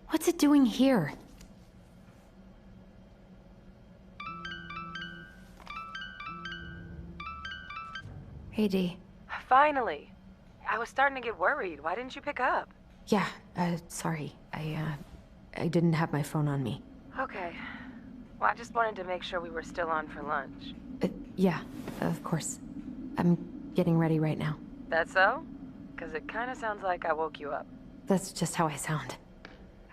What's it doing here? Hey, Dee. Finally. I was starting to get worried. Why didn't you pick up? Yeah, sorry. I didn't have my phone on me. Okay. Well, I just wanted to make sure we were still on for lunch. Yeah, of course. I'm getting ready right now. That so? Because it kind of sounds like I woke you up. That's just how I sound.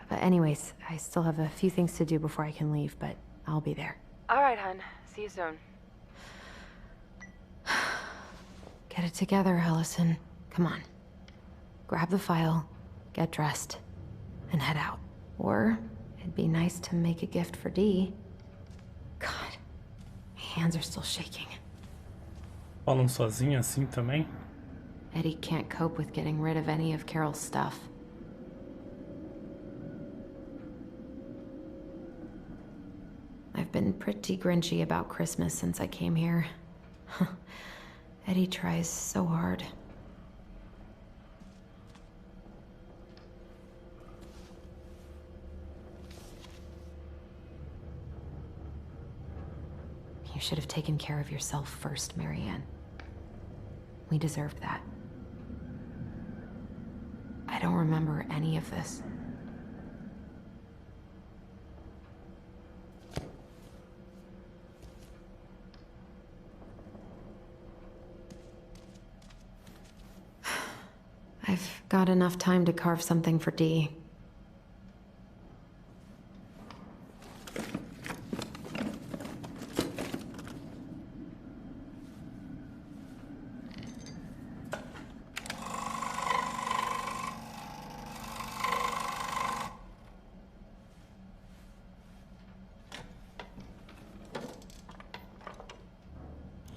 But anyways, I still have a few things to do before I can leave, but I'll be there. All right, hun. See you soon. Get it together, Allison. Come on. Grab the file, get dressed, and head out. Or it'd be nice to make a gift for Dee. God, my hands are still shaking. Falam sozinho assim também? Eddie can't cope with getting rid of any of Carol's stuff. I've been pretty grinchy about Christmas since I came here. Eddie tries so hard. You should have taken care of yourself first, Marianne. We deserved that. I don't remember any of this. I've got enough time to carve something for Dee.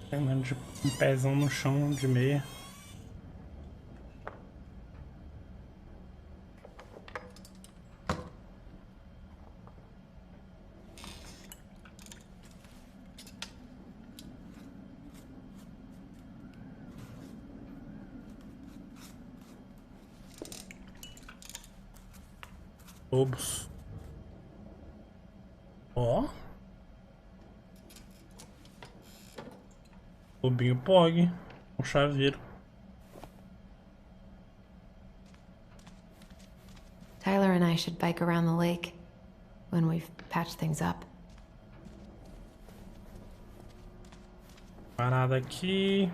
Andando de um pezão no chão de meia. Lobos. Ó. Lobinho Pog. Um chaveiro. Tyler and I should bike around the lake when we've patched things up. Parada aqui.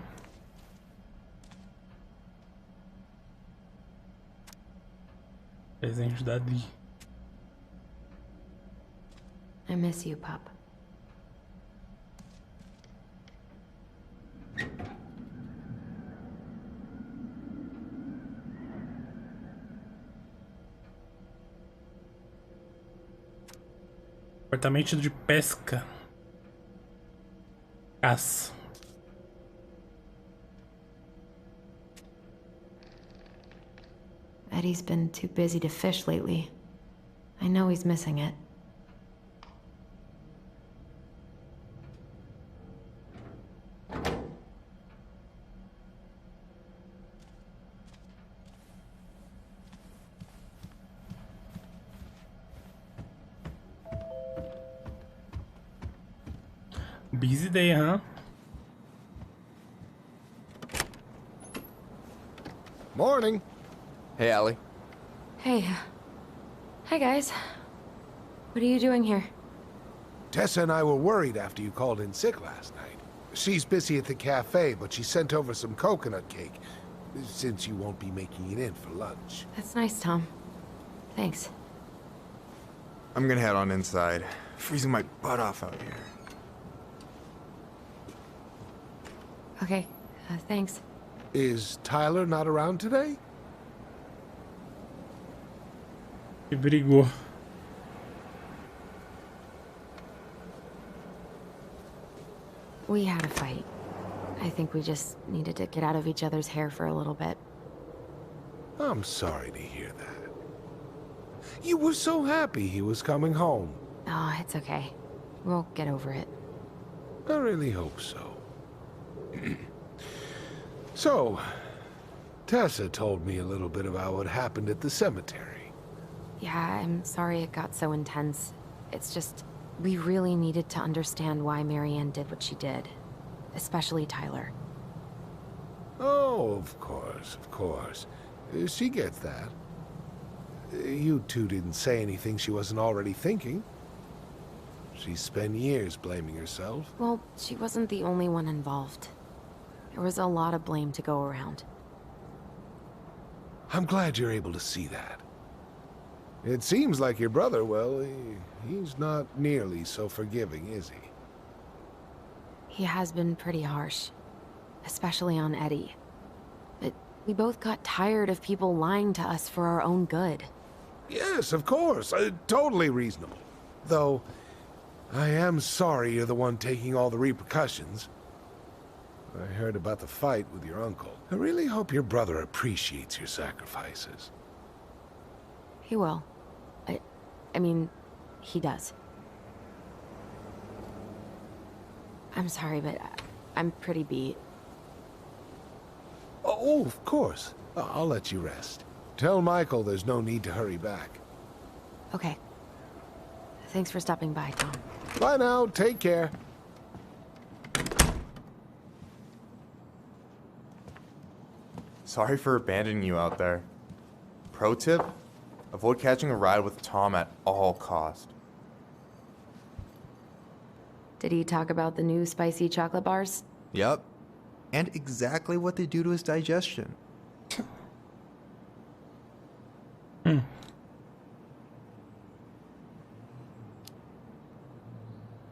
Presente da Dee. I miss you, pup. Departamento de pesca. Caça. Eddie's been too busy to fish lately. I know he's missing it. Busy day, huh? Morning. Hey, Allie. Hey, Hi, guys. What are you doing here? Tessa and I were worried after you called in sick last night. She's busy at the cafe, but she sent over some coconut cake, since you won't be making it in for lunch. That's nice, Tom. Thanks. I'm gonna head on inside. Freezing my butt off out here. Okay, thanks. Is Tyler not around today? Que brigou. We had a fight. I think we just needed to get out of each other's hair for a little bit. I'm sorry to hear that. You were so happy he was coming home. Oh, it's okay. We'll get over it. I really hope so. So, Tessa told me a little bit about what happened at the cemetery. Yeah, I'm sorry it got so intense. It's just, we really needed to understand why Marianne did what she did. Especially Tyler. Oh, of course, of course. She gets that. You two didn't say anything she wasn't already thinking. She spent years blaming herself. Well, she wasn't the only one involved. There was a lot of blame to go around. I'm glad you're able to see that. It seems like your brother, well, he's not nearly so forgiving, is he? He has been pretty harsh. Especially on Eddie. But we both got tired of people lying to us for our own good. Yes, of course. Totally reasonable. Though, I am sorry you're the one taking all the repercussions. I heard about the fight with your uncle. I really hope your brother appreciates your sacrifices. He will. I mean, he does. I'm sorry, but I'm pretty beat. Oh, of course. I'll let you rest. Tell Michael there's no need to hurry back. Okay. Thanks for stopping by, Tom. Bye now. Take care. Sorry for abandoning you out there. Pro tip? Avoid catching a ride with Tom at all cost. Did he talk about the new spicy chocolate bars? Yep. And exactly what they do to his digestion.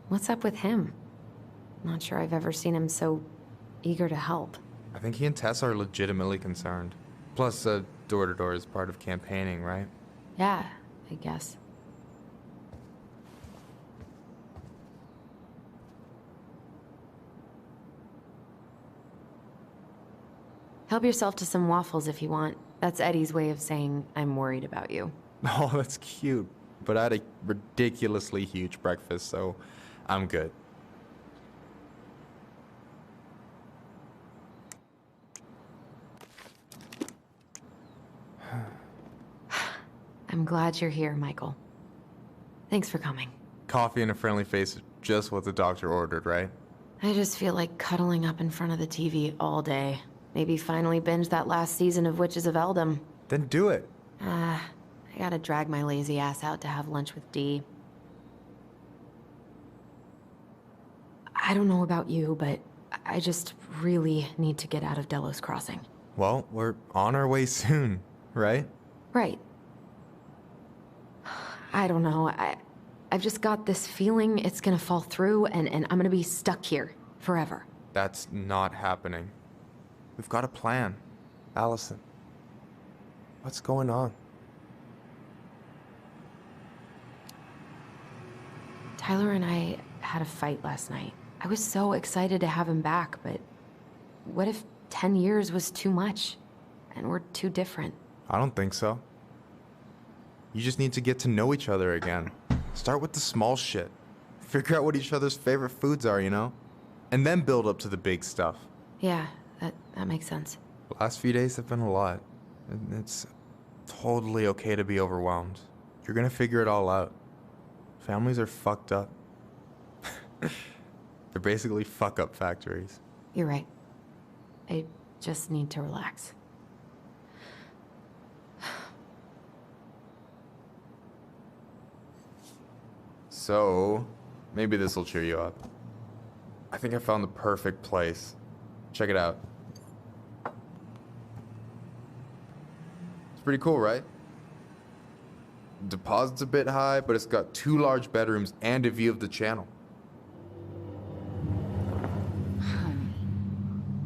What's up with him? Not sure I've ever seen him so eager to help. I think he and Tess are legitimately concerned. Plus, door-to-door is part of campaigning, right? Yeah, I guess. Help yourself to some waffles if you want. That's Eddie's way of saying, I'm worried about you. Oh, that's cute. But I had a ridiculously huge breakfast, so I'm good. I'm glad you're here, Michael. Thanks for coming. Coffee and a friendly face is just what the doctor ordered, right? I just feel like cuddling up in front of the TV all day. Maybe finally binge that last season of Witches of Eldom. Then do it. I gotta drag my lazy ass out to have lunch with Dee. I don't know about you, but I just really need to get out of Delos Crossing. Well, we're on our way soon, right? Right. I don't know. I've just got this feeling it's gonna fall through and I'm gonna be stuck here forever. That's not happening. We've got a plan. Allison, what's going on? Tyler and I had a fight last night. I was so excited to have him back, but what if 10 years was too much and we're too different? I don't think so. You just need to get to know each other again. Start with the small shit. Figure out what each other's favorite foods are, you know? And then build up to the big stuff. Yeah, that makes sense. The last few days have been a lot. And it's totally okay to be overwhelmed. You're gonna figure it all out. Families are fucked up. They're basically fuck-up factories. You're right. I just need to relax. So, maybe this will cheer you up. I think I found the perfect place. Check it out. It's pretty cool, right? Deposit's a bit high, but it's got 2 large bedrooms and a view of the channel.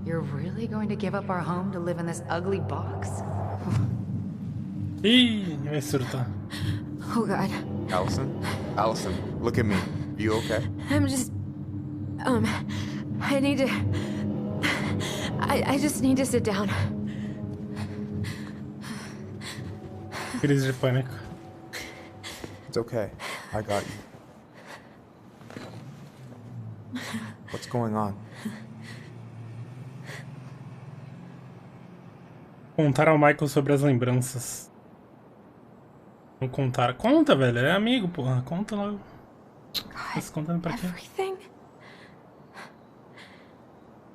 You're really going to give up our home to live in this ugly box? Oh god. Allison? Allison, look at me. You okay? I'm just... I need to... I just need to sit down. Crise de pânico. It's okay. I got you. What's going on? Contar ao Michael sobre as lembranças. Não contar. Conta, velho. É amigo, porra. Conta logo. Tá se contando pra quê? Everything?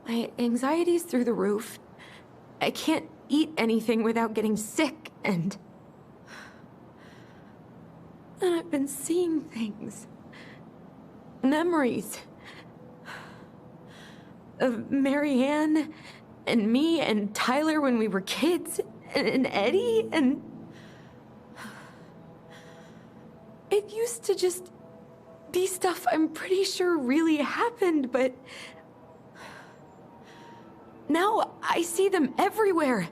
My anxiety's through the roof. I can't eat anything without getting sick, and I've been seeing things. Memories. Of Marianne, and me, and Tyler when we were kids, and Eddie, and... It used to just be stuff I'm pretty sure really happened, but... Now I see them everywhere.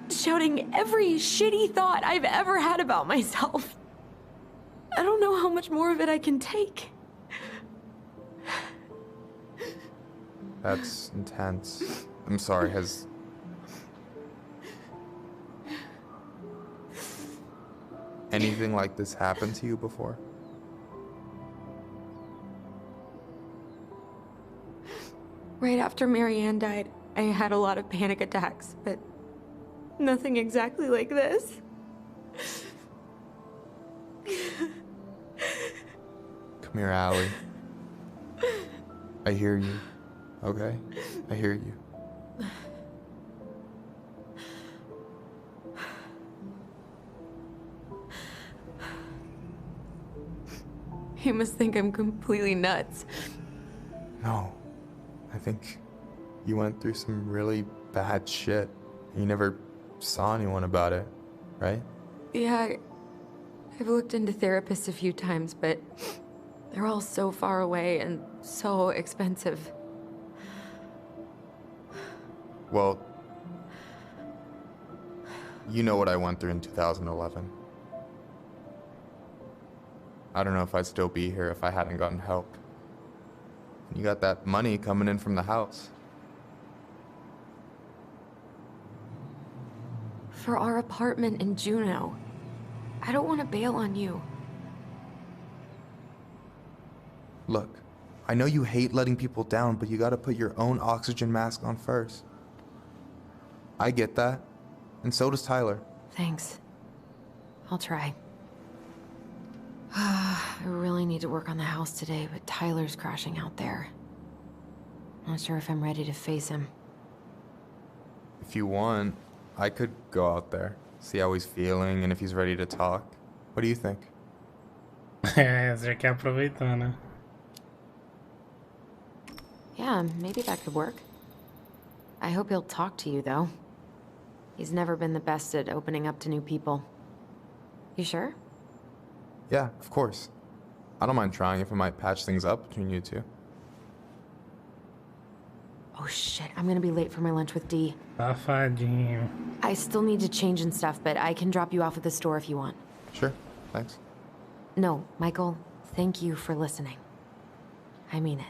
Shouting every shitty thought I've ever had about myself. I don't know how much more of it I can take. That's intense. I'm sorry, has... anything like this happened to you before? Right after Marianne died, I had a lot of panic attacks, but nothing exactly like this. Come here, Allie. I hear you. Okay? I hear you. You must think I'm completely nuts. No. I think you went through some really bad shit. You never saw anyone about it, right? Yeah, I've looked into therapists a few times, but they're all so far away and so expensive. Well, you know what I went through in 2011. I don't know if I'd still be here if I hadn't gotten help. You got that money coming in from the house. For our apartment in Juneau. I don't want to bail on you. Look, I know you hate letting people down, but you gotta put your own oxygen mask on first. I get that, and so does Tyler. Thanks. I'll try. I really need to work on the house today, but Tyler's crashing out there. Not sure if I'm ready to face him. If you want, I could go out there, see how he's feeling, and if he's ready to talk. What do you think? Você já quer aproveitar, né? Yeah, maybe that could work. I hope he'll talk to you, though. He's never been the best at opening up to new people. You sure? Yeah, of course. I don't mind trying if it might patch things up between you two. Oh shit, I'm gonna be late for my lunch with Dee. Safadinho. I still need to change and stuff, but I can drop you off at the store if you want. Sure, thanks. No, Michael, thank you for listening. I mean it.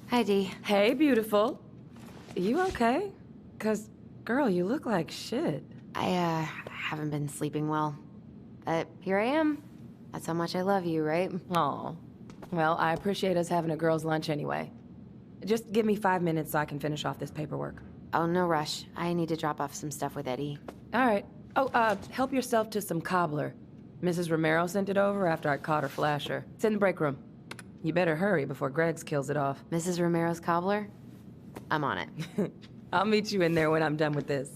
Hi, Dee. Hey, beautiful. You okay? 'Cause, girl, you look like shit. I haven't been sleeping well. But here I am. That's how much I love you, right? Aw. Well, I appreciate us having a girls' lunch anyway. Just give me 5 minutes so I can finish off this paperwork. Oh, no rush. I need to drop off some stuff with Eddie. All right. Oh, help yourself to some cobbler. Mrs. Romero sent it over after I caught her flasher. It's in the break room. You better hurry before Greggs kills it off. Mrs. Romero's cobbler? I'm on it. I'll meet you in there when I'm done with this.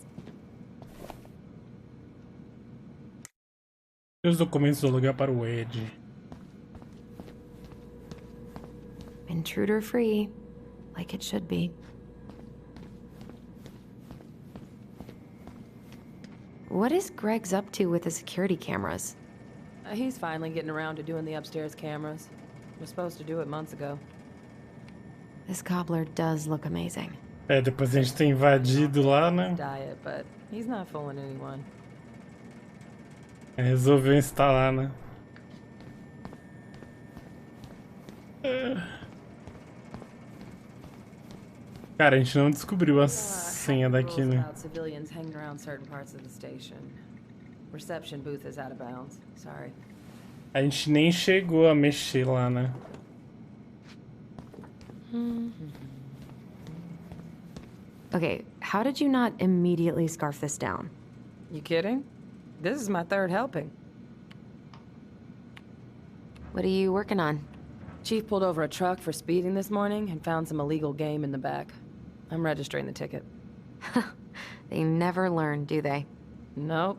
E os documentos do aluguel para o Ed. Intruder free, like it should be. What is Greggs up to with the security cameras? He's finally getting around to doing the upstairs cameras. Was supposed to do it months ago. This cobbler does look amazing. É, depois a gente ter invadido lá, né? Diet, but he's not fooling anyone. Resolveu instalar, né? Cara, a gente não descobriu a senha daqui, né? Civilians hanging around certain parts of the station. Reception booth is out of bounds. Sorry. A gente nem chegou a mexer lá, né? Okay, how did you not immediately scarf this down? You kidding? This is my third helping. What are you working on? Chief pulled over a truck for speeding this morning and found some illegal game in the back. I'm registering the ticket. They never learn, do they? Nope.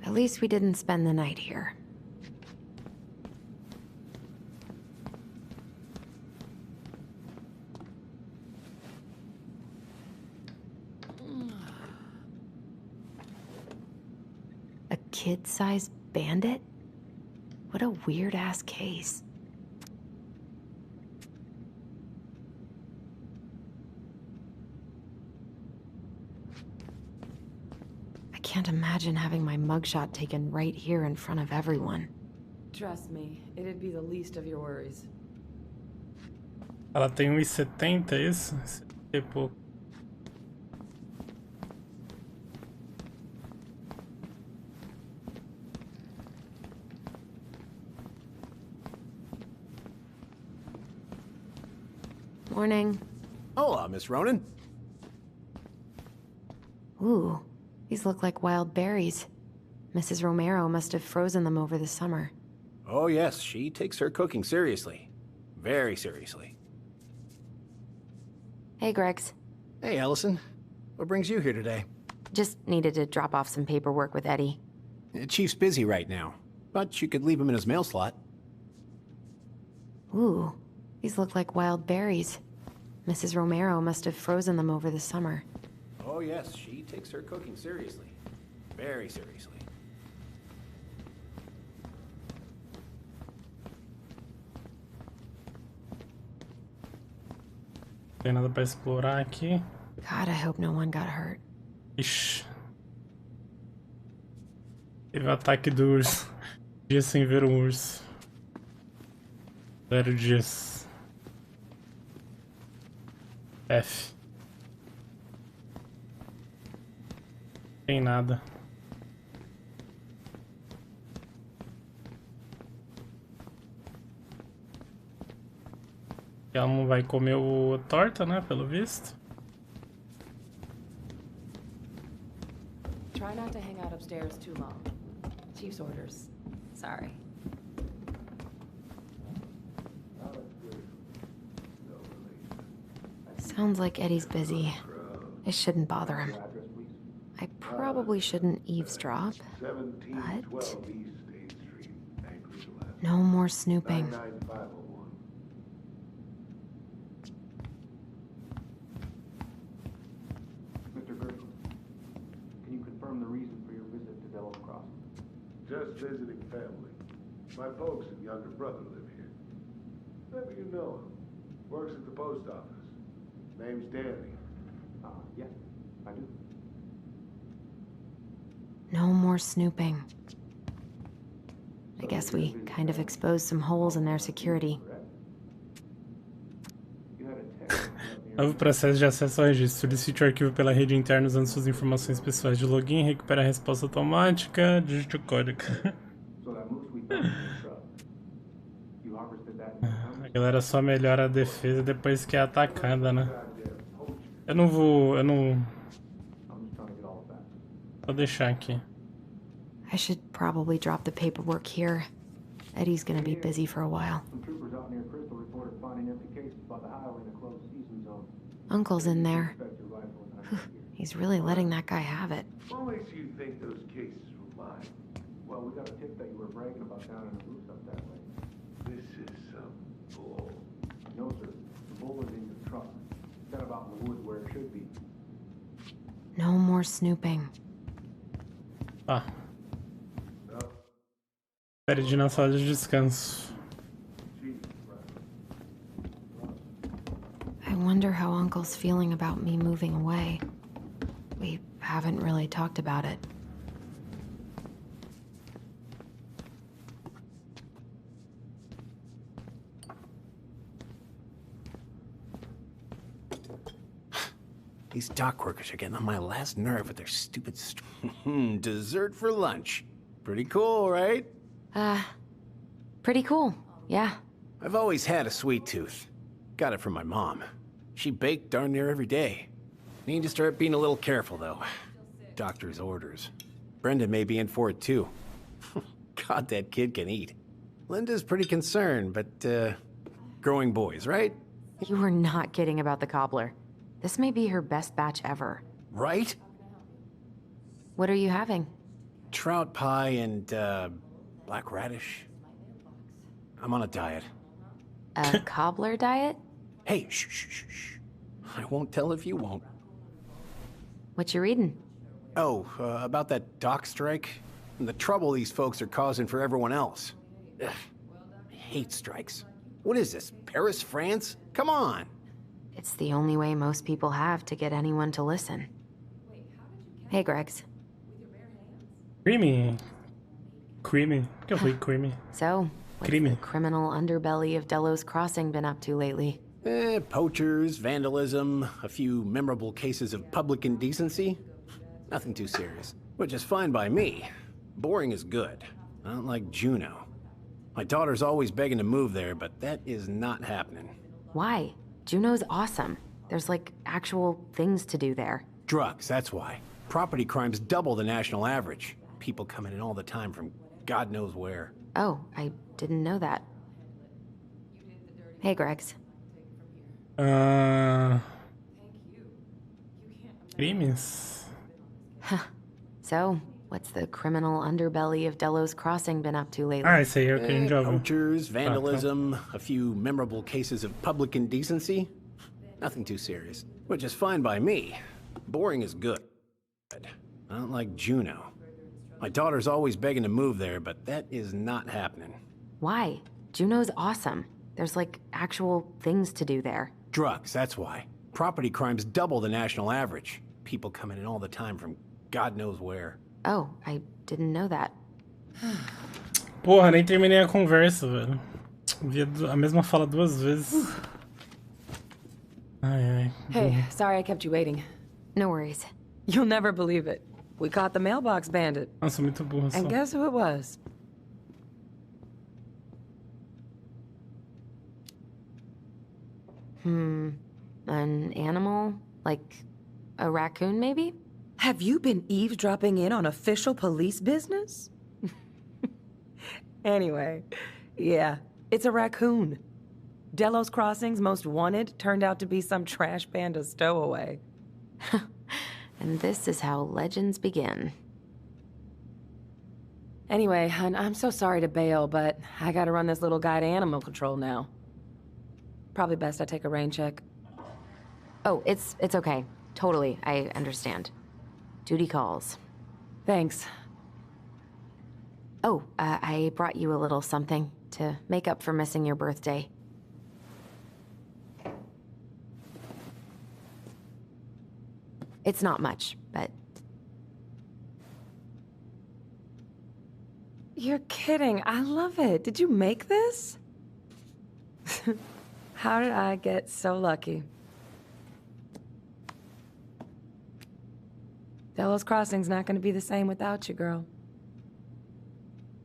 At least we didn't spend the night here. A kid-sized bandit? What a weird-ass case. I can't imagine having my mugshot taken right here in front of everyone. Trust me, it'd be the least of your worries. Ela tem 1,70, é isso? E pouco. Morning. Hola, Miss Ronan. Ooh, these look like wild berries. Mrs. Romero must have frozen them over the summer. Oh yes, she takes her cooking seriously. Very seriously. Hey, Greggs. Hey, Allison. What brings you here today? Just needed to drop off some paperwork with Eddie. Chief's busy right now, but you could leave him in his mail slot. Ooh, these look like wild berries. Mrs. Romero must have frozen them over the summer. Oh yes, she takes her cooking seriously. Very seriously. Tem nada pra explorar aqui. God, I hope no one got hurt. Ixi. Teve o ataque do urso. Dia sem ver um urso. 0 dias. F. Tem nada. Ela não vai comer o torta, né? Pelo visto. Try not to hang out upstairs too long. Chief's orders. Sorry. Sounds like Eddie's busy. I shouldn't bother him. I probably shouldn't eavesdrop, but... No more snooping. Mr. Griswold, can you confirm the reason for your visit to Delos Crossing? Just visiting family. My folks and younger brother live here. Maybe you know him. Works at the post office. Name's Danny. Yeah, I do. No more snooping. I guess we kind of exposed some holes in their security. Novo processo de acesso ao registro. Solicite o arquivo pela rede interna usando suas informações pessoais de login. Recupera a resposta automática. Digite o código. A galera só melhora a defesa depois que é atacada, né? Eu não... Vou deixar aqui. I should probably drop the paperwork here. Eddie's gonna be busy for a while. Uncle's in there. He's really letting that guy have it. What makes you think those cases were mine? Well, we got a tip that you were bragging about down in the roof up that way. This is some bull. No, sir. The bull is in your truck. It's about in the woods where it should be. No more snooping. Ah. Perdi na sala de descanso. I wonder how Uncle's feeling about me moving away. We haven't really talked about it. These dock workers are getting on my last nerve with their stupid dessert for lunch. Pretty cool, right? Pretty cool, yeah. I've always had a sweet tooth. Got it from my mom. She baked darn near every day. Need to start being a little careful, though. Doctor's orders. Brenda may be in for it, too. God, that kid can eat. Linda's pretty concerned, but, growing boys, right? You were not kidding about the cobbler. This may be her best batch ever. Right? What are you having? Trout pie and, black radish. I'm on a diet. A cobbler diet? Hey, shh, shh, shh, shh. I won't tell if you won't. What you reading? Oh, about that dock strike? And the trouble these folks are causing for everyone else. Ugh, I hate strikes. What is this, Paris, France? Come on! It's the only way most people have to get anyone to listen. Hey, Gregs. Creamy. Creamy. Que eu falei creamy. So, what's the criminal underbelly of Delos Crossing been up to lately? Poachers, vandalism, a few memorable cases of public indecency. Nothing too serious. Which is fine by me. Boring is good. Not like Juneau. My daughter's always begging to move there, but that is not happening. Why? Juneau's awesome. There's like actual things to do there. Drugs, that's why. Property crime's double the national average. People coming in all the time from God knows where. Oh, I didn't know that. Hey, Gregs. Crimes. So, what's the criminal underbelly of Delos Crossing been up to lately? Ah, esse aí é o que a gente já viu. Poachers, vandalism, a few memorable cases of public indecency. Nothing too serious. Which is fine by me. Boring is good. Not like Juneau. My daughter's always begging to move there, but that is not happening. Why? Juneau's awesome. There's like actual things to do there. Drugs, that's why. Property crime's double the national average. People coming in all the time from God knows where. Oh, I didn't know that. Porra, nem terminei a conversa, velho. Vi a mesma fala duas vezes. Ai, ai. Hey, sorry I kept you waiting. No worries. You'll never believe it. We caught the mailbox bandit. Nossa, muito burra só. And guess who it was? An animal? Like a raccoon, maybe? Have you been eavesdropping in on official police business? Anyway, yeah, it's a raccoon. Delos Crossing's most wanted turned out to be some trash panda stowaway. And this is how legends begin. Anyway, I'm so sorry to bail, but I gotta run this little guy to animal control now. Probably best I take a rain check. Oh, it's okay. Totally, I understand. Duty calls. Thanks. Oh, I brought you a little something to make up for missing your birthday. It's not much, but... You're kidding. I love it. Did you make this? How did I get so lucky? Delos Crossing's not gonna be the same without you, girl.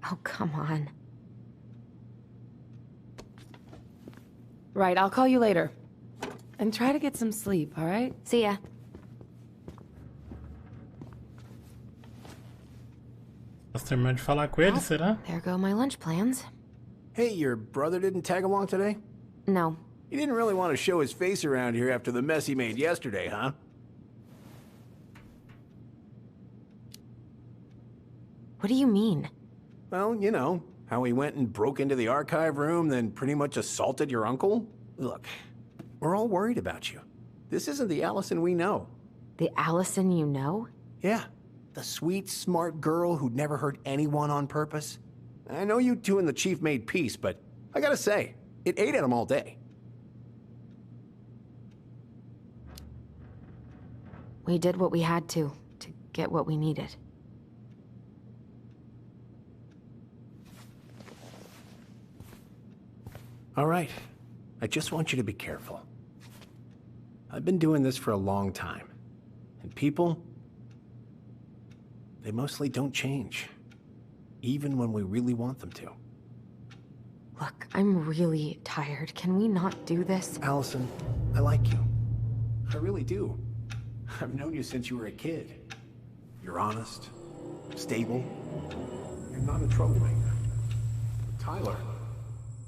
Oh, come on. Right, I'll call you later. And try to get some sleep, all right? See ya. Posso terminar de falar com ele, será? There go my lunch plans. Hey, your brother didn't tag along today? No. He didn't really want to show his face around here after the mess he made yesterday, huh? What do you mean? Well, you know, how he went and broke into the archive room, then pretty much assaulted your uncle? Look, we're all worried about you. This isn't the Allison we know. The Allison you know? Yeah, the sweet, smart girl who'd never hurt anyone on purpose. I know you two and the chief made peace, but I gotta say, it ate at him all day. We did what we had to get what we needed. All right. I just want you to be careful. I've been doing this for a long time. And people, they mostly don't change. Even when we really want them to. Look, I'm really tired. Can we not do this? Allison, I like you. I really do. I've known you since you were a kid. You're honest, stable. You're not a troublemaker. But Tyler,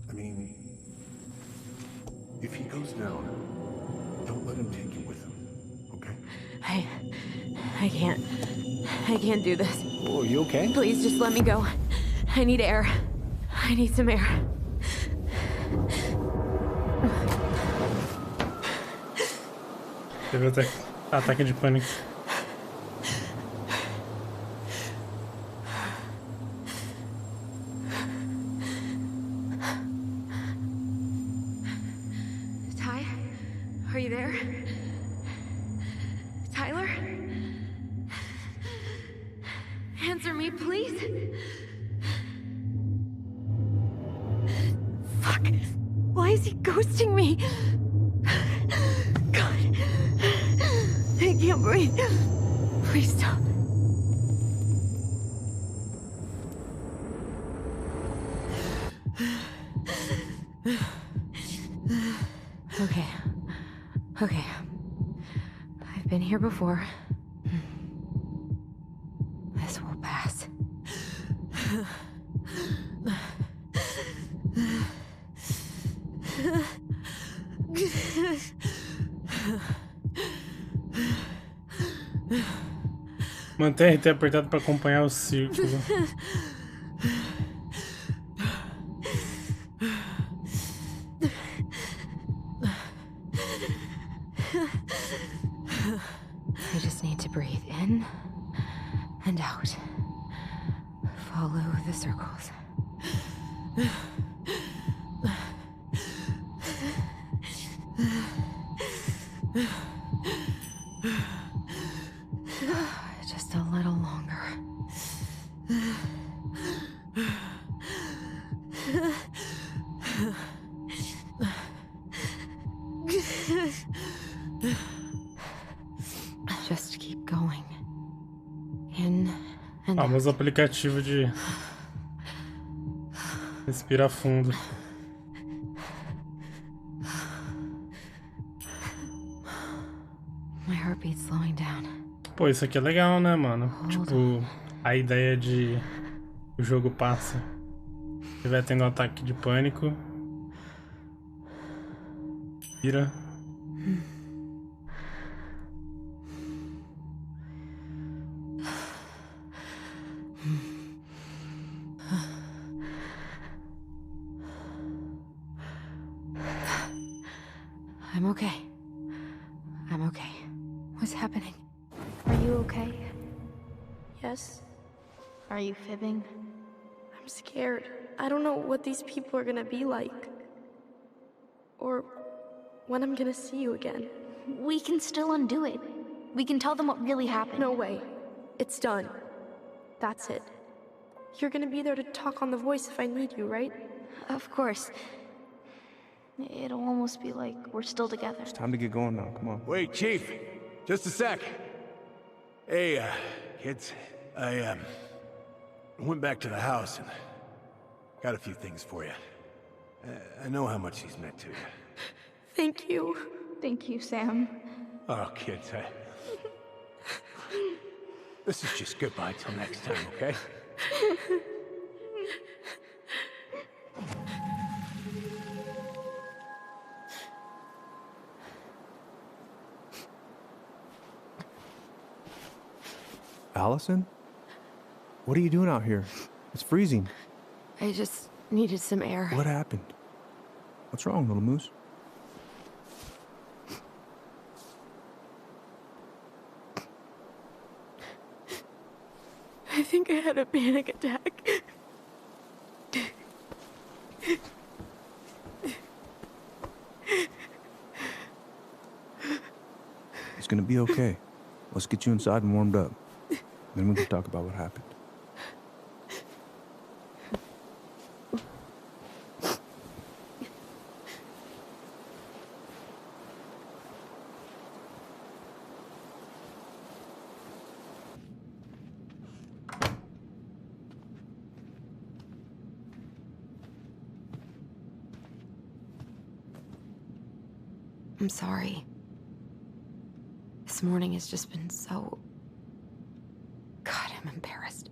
I mean, if he goes down, don't let him take you with him, okay? I can't do this. Oh, are you okay? Please just let me go. I need air. I need some air. Teve ataque de pânico. Ty? Are you there? Tyler? Answer me, please. Fuck. Why is he ghosting me? God. I can't breathe. Please stop. Okay. Okay. I've been here before. This will pass. Mantenha RT apertado para acompanhar o círculo. I just need to breathe in and out. Follow the circles. Just a little longer. Just keep going. In and out. Famoso aplicativo de respirar fundo. My heartbeat's slowing down. Pô, isso aqui é legal, né, mano? Tipo, a ideia de o jogo passa. Se estiver tendo um ataque de pânico, vira. I'm okay. I'm okay. What's happening? Are you okay? Yes? Are you fibbing? I'm scared. I don't know what these people are gonna be like. Or when I'm gonna see you again. We can still undo it. We can tell them what really happened. No way. It's done. That's it. You're gonna be there to talk on the voice if I need you, right? Of course. It'll almost be like we're still together. It's time to get going now, come on. Wait, Chief. Just a sec. Hey, kids. I went back to the house and got a few things for you. I know how much he's meant to you. Thank you. Thank you, Sam. Oh, kids, this is just goodbye till next time, okay? Allison? What are you doing out here? It's freezing. I just needed some air. What happened? What's wrong, little moose? I think I had a panic attack. It's gonna be okay. Let's get you inside and warmed up. Then we can talk about what happened. I'm sorry. This morning has just been so... God, I'm embarrassed.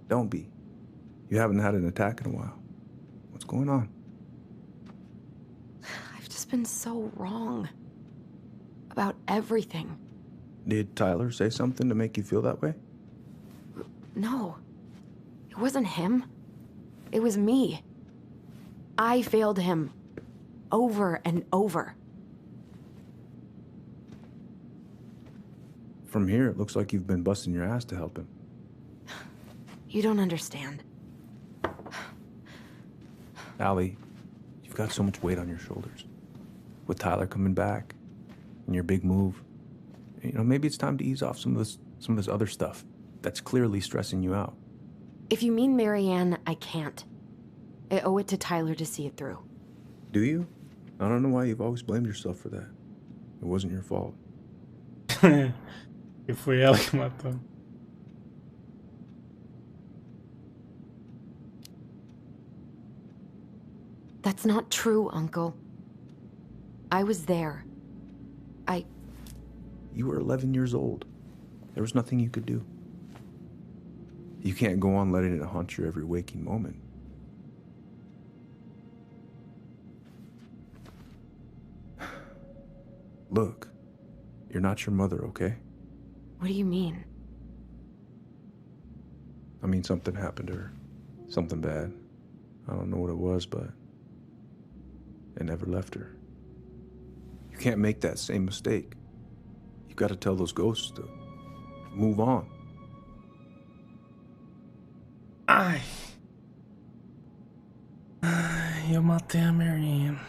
Don't be. You haven't had an attack in a while. What's going on? I've just been so wrong. About everything. Did Tyler say something to make you feel that way? No. It wasn't him. It was me. I failed him. Over and over. From here, it looks like you've been busting your ass to help him. You don't understand. Allie, you've got so much weight on your shoulders. With Tyler coming back, and your big move, you know, maybe it's time to ease off some of this other stuff that's clearly stressing you out. If you mean Marianne, I can't. I owe it to Tyler to see it through. Do you? I don't know why you've always blamed yourself for that. It wasn't your fault. E foi ela que matou. That's not true, Uncle. I was there. You were 11 years old. There was nothing you could do. You can't go on letting it haunt your every waking moment. Look, you're not your mother, okay? What do you mean? I mean, something happened to her. Something bad. I don't know what it was, but it never left her. You can't make that same mistake. You've got to tell those ghosts to move on. Ai. Eu matei a Marianne.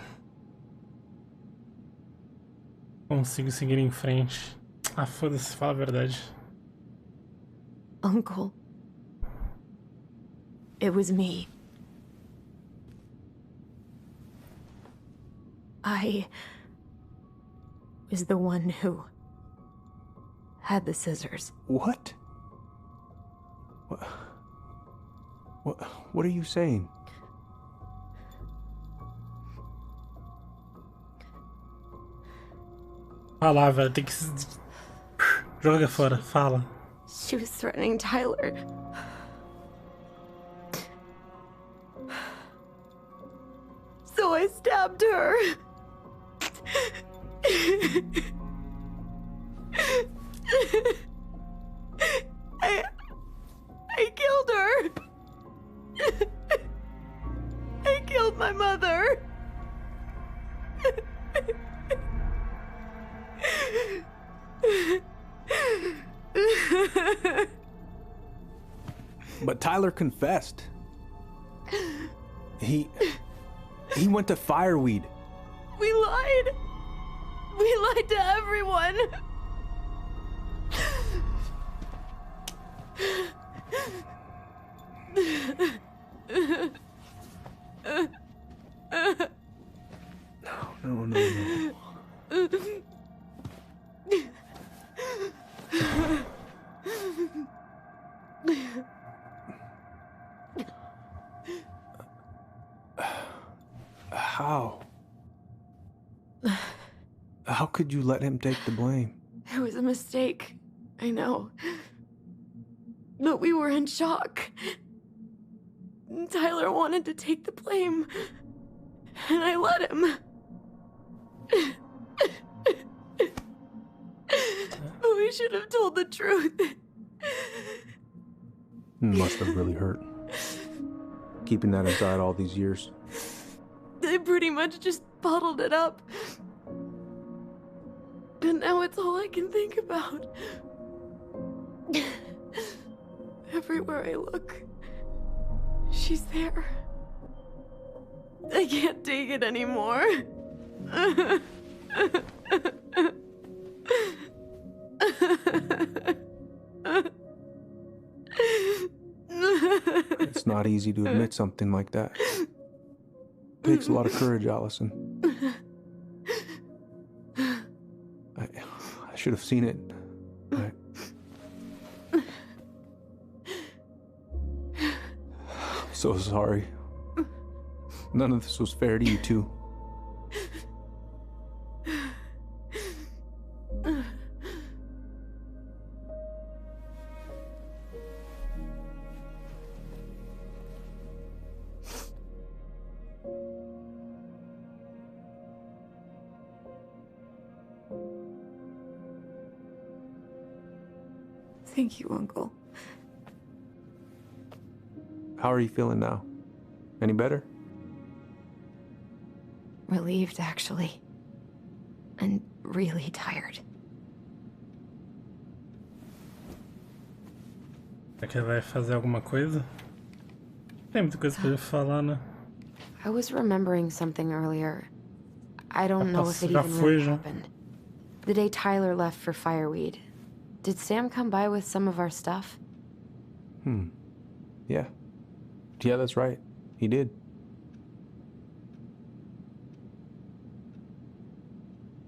Consigo seguir em frente. Ah, foda-se, fala a verdade. Uncle. It was me. I was the one who had the scissors. What? What are you saying? Fala, velho, tem que se... Joga fora, fala. She was threatening Tyler. So I stabbed her. I killed her. I killed my mother. But Tyler confessed. He went to Fireweed. We lied. We lied to everyone. No. How? How could you let him take the blame? It was a mistake. I know. But we were in shock. Tyler wanted to take the blame. And I let him. But we should have told the truth. Must have really hurt. Keeping that inside all these years. I pretty much just bottled it up. And now it's all I can think about. Everywhere I look, she's there. I can't take it anymore. It's not easy to admit something like that. It takes a lot of courage, Allison. I should have seen it. I'm so sorry. None of this was fair to you two. Thank you, Uncle. How are you feeling now? Any better? Relieved, actually. And really tired. Será que ele vai fazer alguma coisa? Tem muita coisa pra ele falar, né? I was remembering something earlier. I don't know if it Já even foi, really já. happened. The day Tyler left for Fireweed, did Sam come by with some of our stuff? Yeah. Yeah, that's right. He did.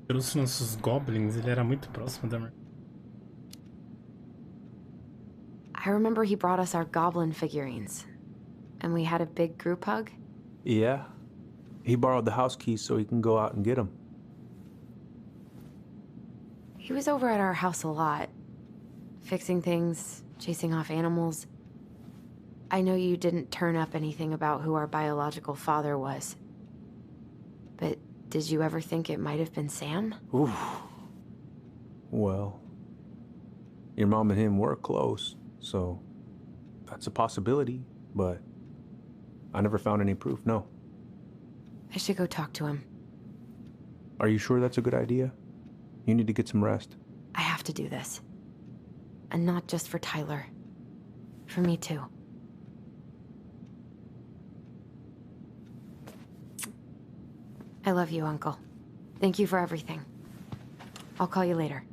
Pelos nossos goblins, ele era muito próximo da... I remember he brought us our goblin figurines. And we had a big group hug. Yeah. He borrowed the house keys so he can go out and get them. He was over at our house a lot. Fixing things, chasing off animals. I know you didn't turn up anything about who our biological father was. But did you ever think it might have been Sam? Oof. Well, your mom and him were close, so that's a possibility, but I never found any proof, no. I should go talk to him. Are you sure that's a good idea? You need to get some rest. I have to do this. And not just for Tyler. For me, too. I love you, Uncle. Thank you for everything. I'll call you later.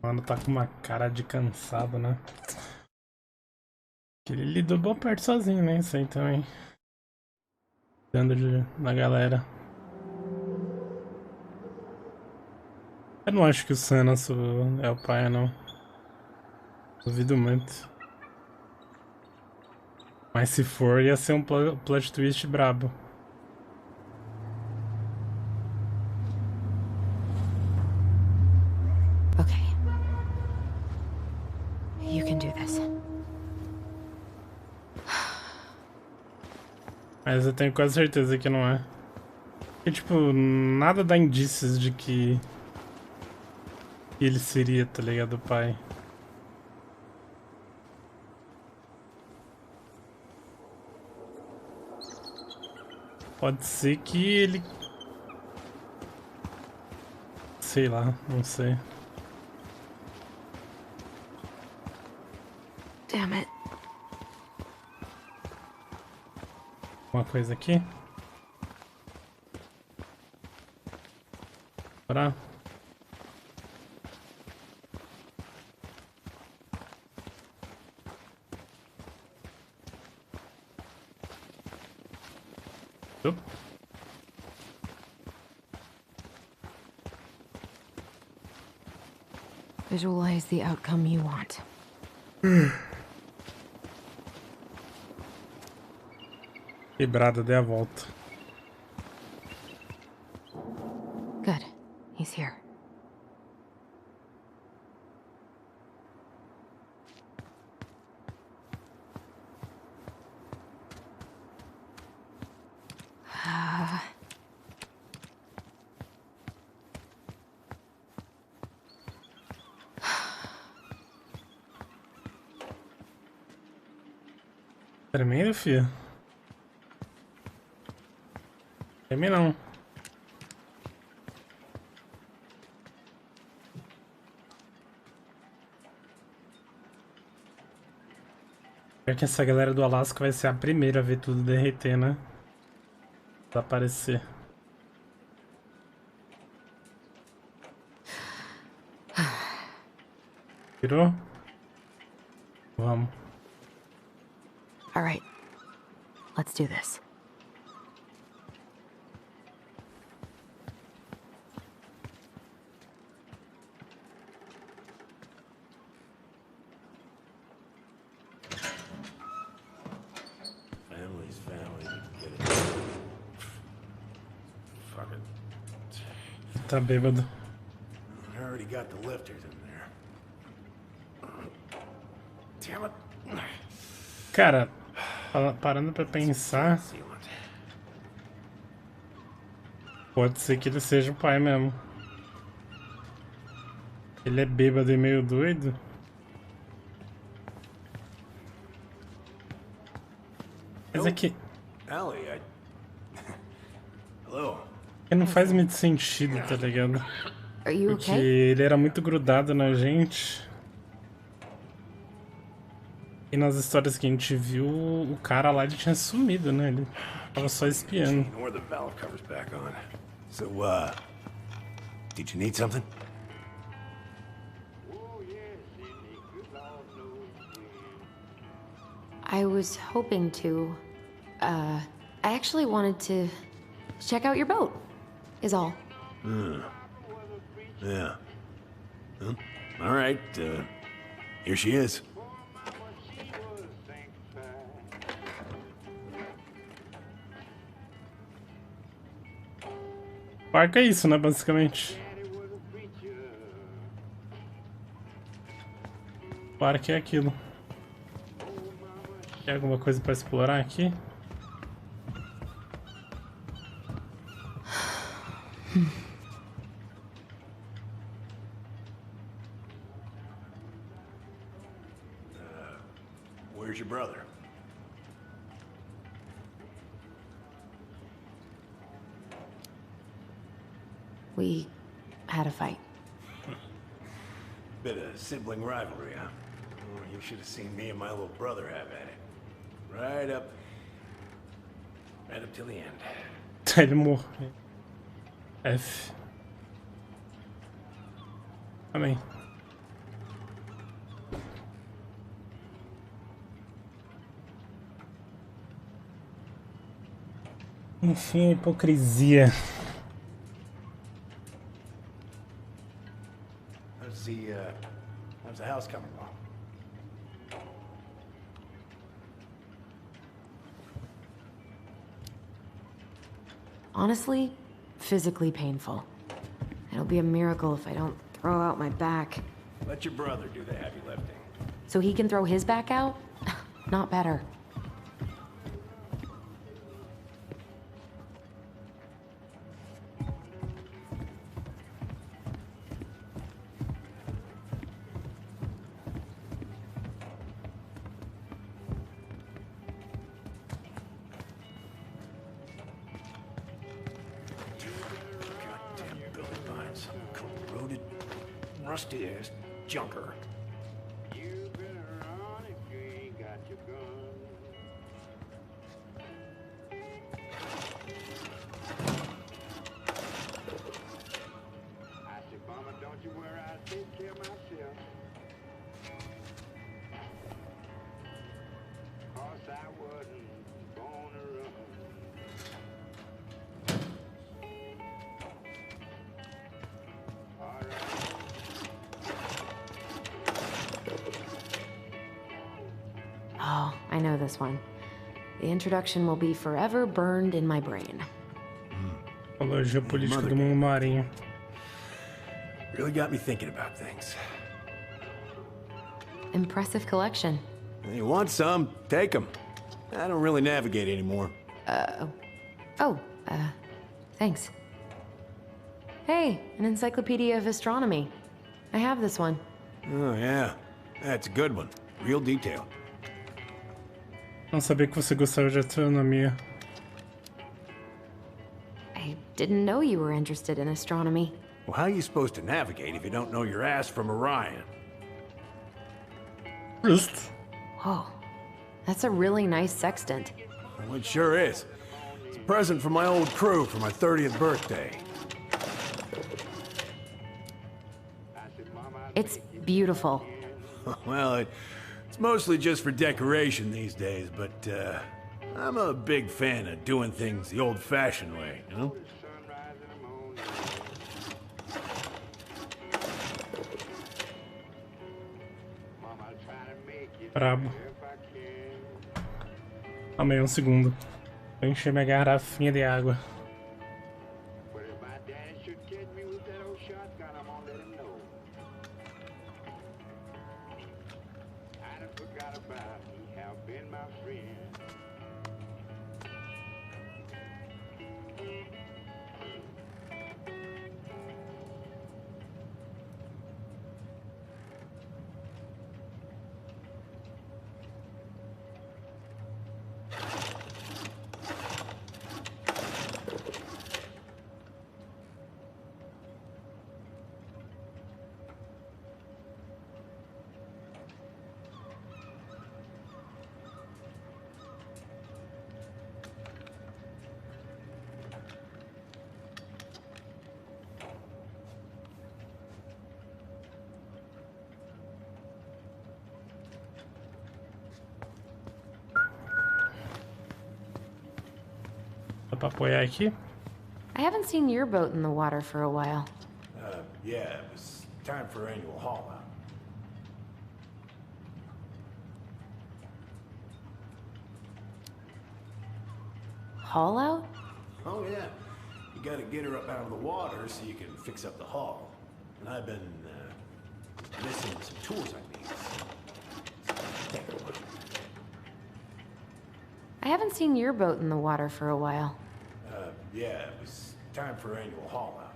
Mano, tá com uma cara de cansado, né? Ele lidou boa parte sozinho, né? Isso aí também. Dando na galera. Eu não acho que o Sanas é o pai, não. Duvido muito. Mas se for, ia ser um plot twist brabo. Okay. You can do this. Mas eu tenho quase certeza que não é. Porque, tipo, nada dá indícios de que ele seria, tá ligado, o pai. Pode ser que ele... Sei lá, não sei. Damn it. Uma coisa aqui. Bora. Oop. Visualize the outcome you want. Quebrada, dê a volta. Good. He's here. Tremendo, filho. Treme não. Pior que essa galera do Alasca vai ser a primeira a ver tudo derreter, né? Desaparecer. Virou? Vamos. All right. Let's do this. Family's family. Get it. Fuck it. Tá bêbado. I already got the lifters in there. Damn it. Cara, parando pra pensar, pode ser que ele seja o pai mesmo. Ele é bêbado e meio doido. Mas é que... Allie, Hello. Não faz muito sentido, tá ligado? Porque ele era muito grudado na gente. E nas histórias que a gente viu, o cara lá ele tinha sumido, né? Ele tava só espiando. So, did you need something? I was hoping to. I actually wanted to check out your boat, is all. Yeah. Well, all right, here she is. Barco é isso, né, basicamente. Barco é aquilo. Tem alguma coisa pra explorar aqui? Where's your brother? We had a fight. Bit of sibling rivalry, huh? Oh, you should have seen me and my little brother have at it. Right up till the end. Ele morreu. F. Amém. Enfim, hipocrisia. How's the house coming along? Honestly, physically painful. It'll be a miracle if I don't throw out my back. Let your brother do the heavy lifting. So he can throw his back out? Not better. Rusty ass junker. Oh, I know this one. The introduction will be forever burned in my brain. Apologia política do mundo marinho. Really got me thinking about things. Impressive collection. You want some? Take them. I don't really navigate anymore. Thanks. Hey, an encyclopedia of astronomy. I have this one. Oh, yeah. That's a good one. Real detail. Não sabia que você gostava de astronomia. I didn't know you were interested in astronomy. Well, how are you supposed to navigate if you don't know your ass from Orion? Just. Whoa. That's a really nice sextant. Well, it sure is. It's a present from my old crew for my 30th birthday. It's beautiful. Well, it's mostly just for decoration these days, but I'm a big fan of doing things the old-fashioned way, you know? Brabo. Calma aí, um segundo. Vou encher minha garrafinha de água. Dá pra apoiar aqui? I haven't seen your boat in the water for a while. Yeah, it was time for annual haul out. Haul out? Oh, yeah. You gotta get her up out of the water so you can fix up the hull. And I've been, missing some tools I need. Take a look. I haven't seen your boat in the water for a while. Yeah, it was time for annual haul out.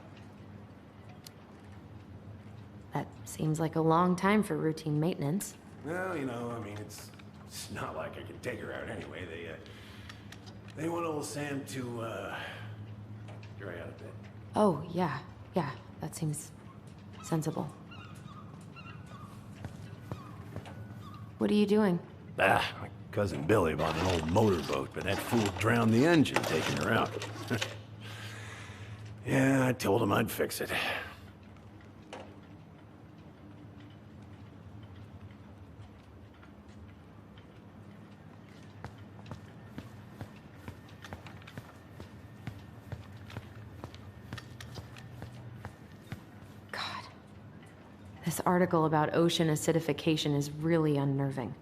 That seems like a long time for routine maintenance. Well, you know, I mean, it's not like I can take her out anyway. They want old Sam to, dry out a bit. Oh, yeah, that seems sensible. What are you doing? My cousin Billy bought an old motorboat, but that fool drowned the engine taking her out. Yeah, I told him I'd fix it. This article about ocean acidification is really unnerving.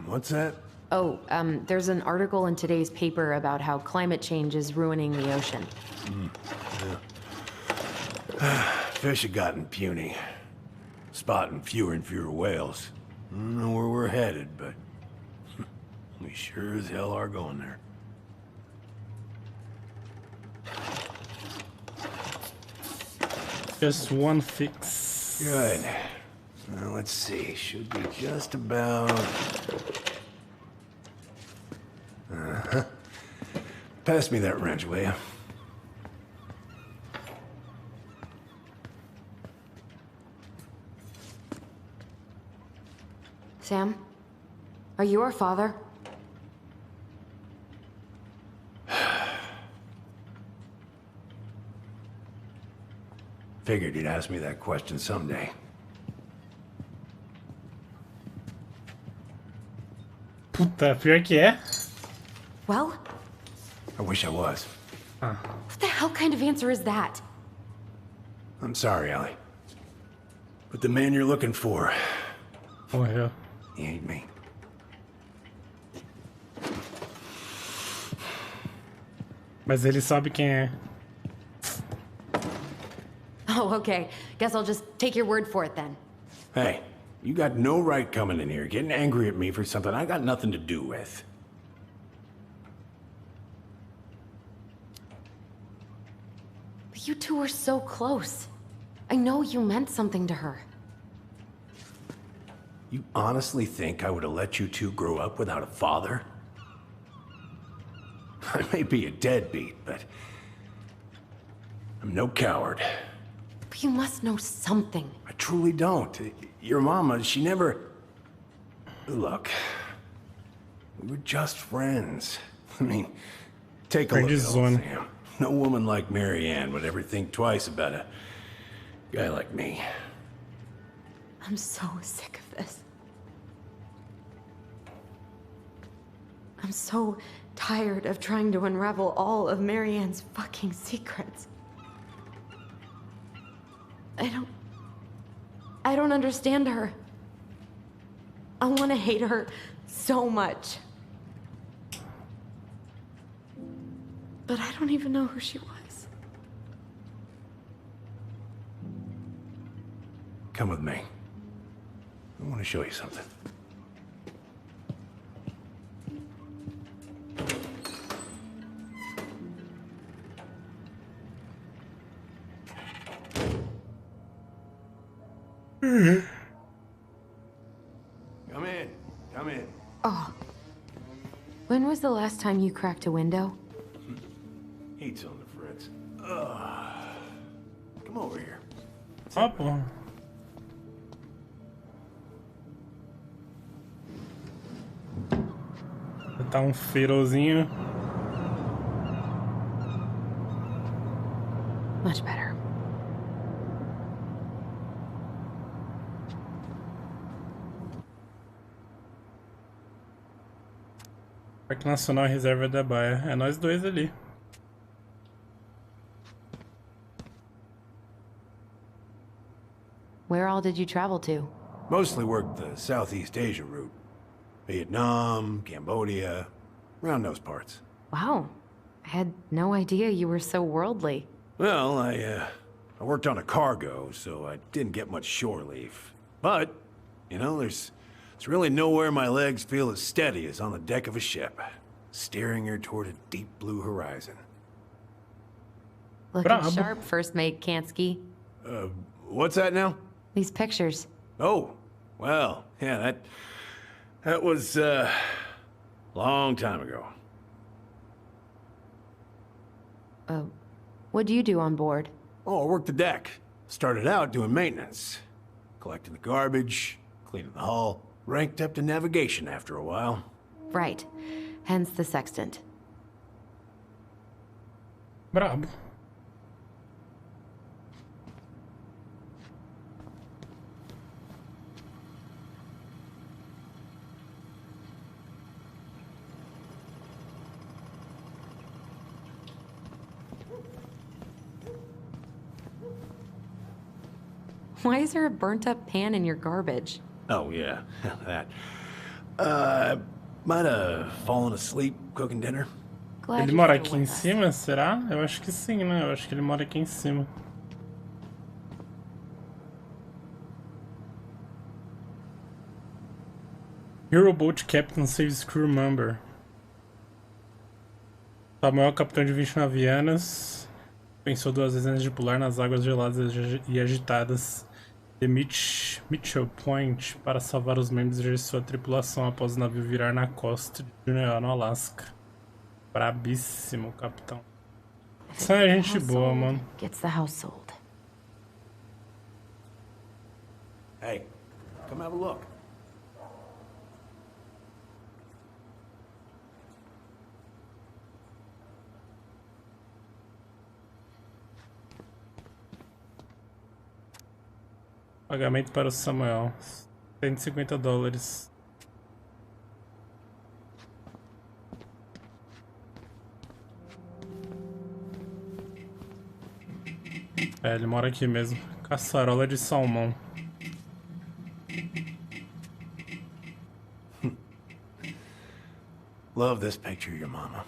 What's that? Oh, there's an article in today's paper about how climate change is ruining the ocean. Yeah. Fish have gotten puny. Spotting fewer and fewer whales. I don't know where we're headed, but we sure as hell are going there. Just one fix. Good. Now let's see. Should be just about... Pass me that wrench, will you? Sam? Are you our father? Figured you'd ask me that question someday. Puta, pior que é. Well? I wish I was. What the hell kind of answer is that? I'm sorry, Ellie. But the man you're looking for... Oh, yeah. He ain't me. Mas ele sabe quem é. Oh, okay. Guess I'll just take your word for it then. Hey, you got no right coming in here getting angry at me for something I got nothing to do with. But you two were so close. I know you meant something to her. You honestly think I would have let you two grow up without a father? I may be a deadbeat, but I'm no coward. But you must know something. I truly don't. Your mama, she never... Look, we were just friends. I mean, take a look at old Sam. No woman like Mary Ann would ever think twice about a guy like me. I'm so sick of this. I'm so tired of trying to unravel all of Mary Ann's fucking secrets. I don't understand her. I want to hate her so much. But I don't even know who she was. Come with me. I want to show you something. Come in. Come in. Oh. When was the last time you cracked a window? Heat's on the fritz. Come over here. Ó, porra. Tá um feirozinho. Much better. Parque Nacional e Reserva da Baia. É nós dois ali. Where all did you travel to? Mostly worked the Southeast Asia route. Vietnam, Cambodia, around those parts. Wow. I had no idea you were so worldly. Well, I worked on a cargo, so I didn't get much shore leave. But, you know, there's really nowhere my legs feel as steady as on the deck of a ship, steering her toward a deep blue horizon. Looking sharp, First Mate Kansky. What's that now? These pictures. Oh, well, yeah, that was, long time ago. What do you do on board? Oh, I worked the deck. Started out doing maintenance. Collecting the garbage, cleaning the hull. Ranked up to navigation after a while. Right. Hence the sextant. Brabo. Why is there a burnt-up pan in your garbage? Oh, yeah. That. Might have fallen asleep cooking dinner. Ele mora aqui em cima, será? Eu acho que sim, né? Eu acho que ele mora aqui em cima. Hero Boat Captain saves crew member. Samuel, capitão de 29 anos, pensou 2 vezes antes de pular nas águas geladas e agitadas de Mitchell Point para salvar os membros de sua tripulação após o navio virar na costa de Juneau, no Alasca. Brabíssimo, capitão. Isso é gente boa, mano. Gets the house sold. Hey, come have a look. Pagamento para o Samuel. $150. É, ele mora aqui mesmo. Caçarola de salmão. Love this picture of your mama.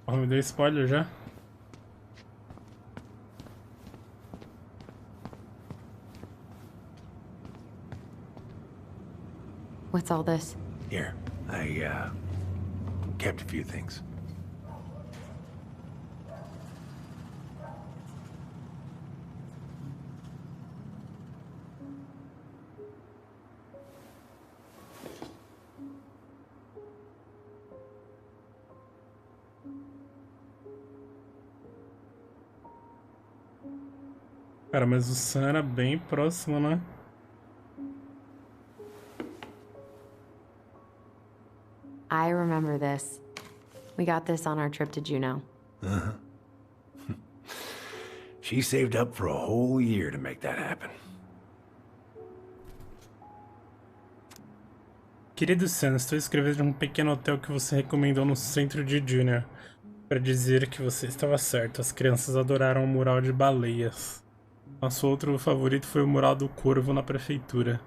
Oh, me deu spoiler já. What's all this? Here, I kept a few things. Cara, mas o Sam era bem próximo, né? I remember this. We got this on our trip to Juneau. Uh-huh. She saved up for a whole year to make that happen. Querido Sam, estou escrevendo um pequeno hotel que você recomendou no centro de Juneau. Para dizer que você estava certo, as crianças adoraram o mural de baleias. Nosso outro favorito foi o mural do corvo na prefeitura.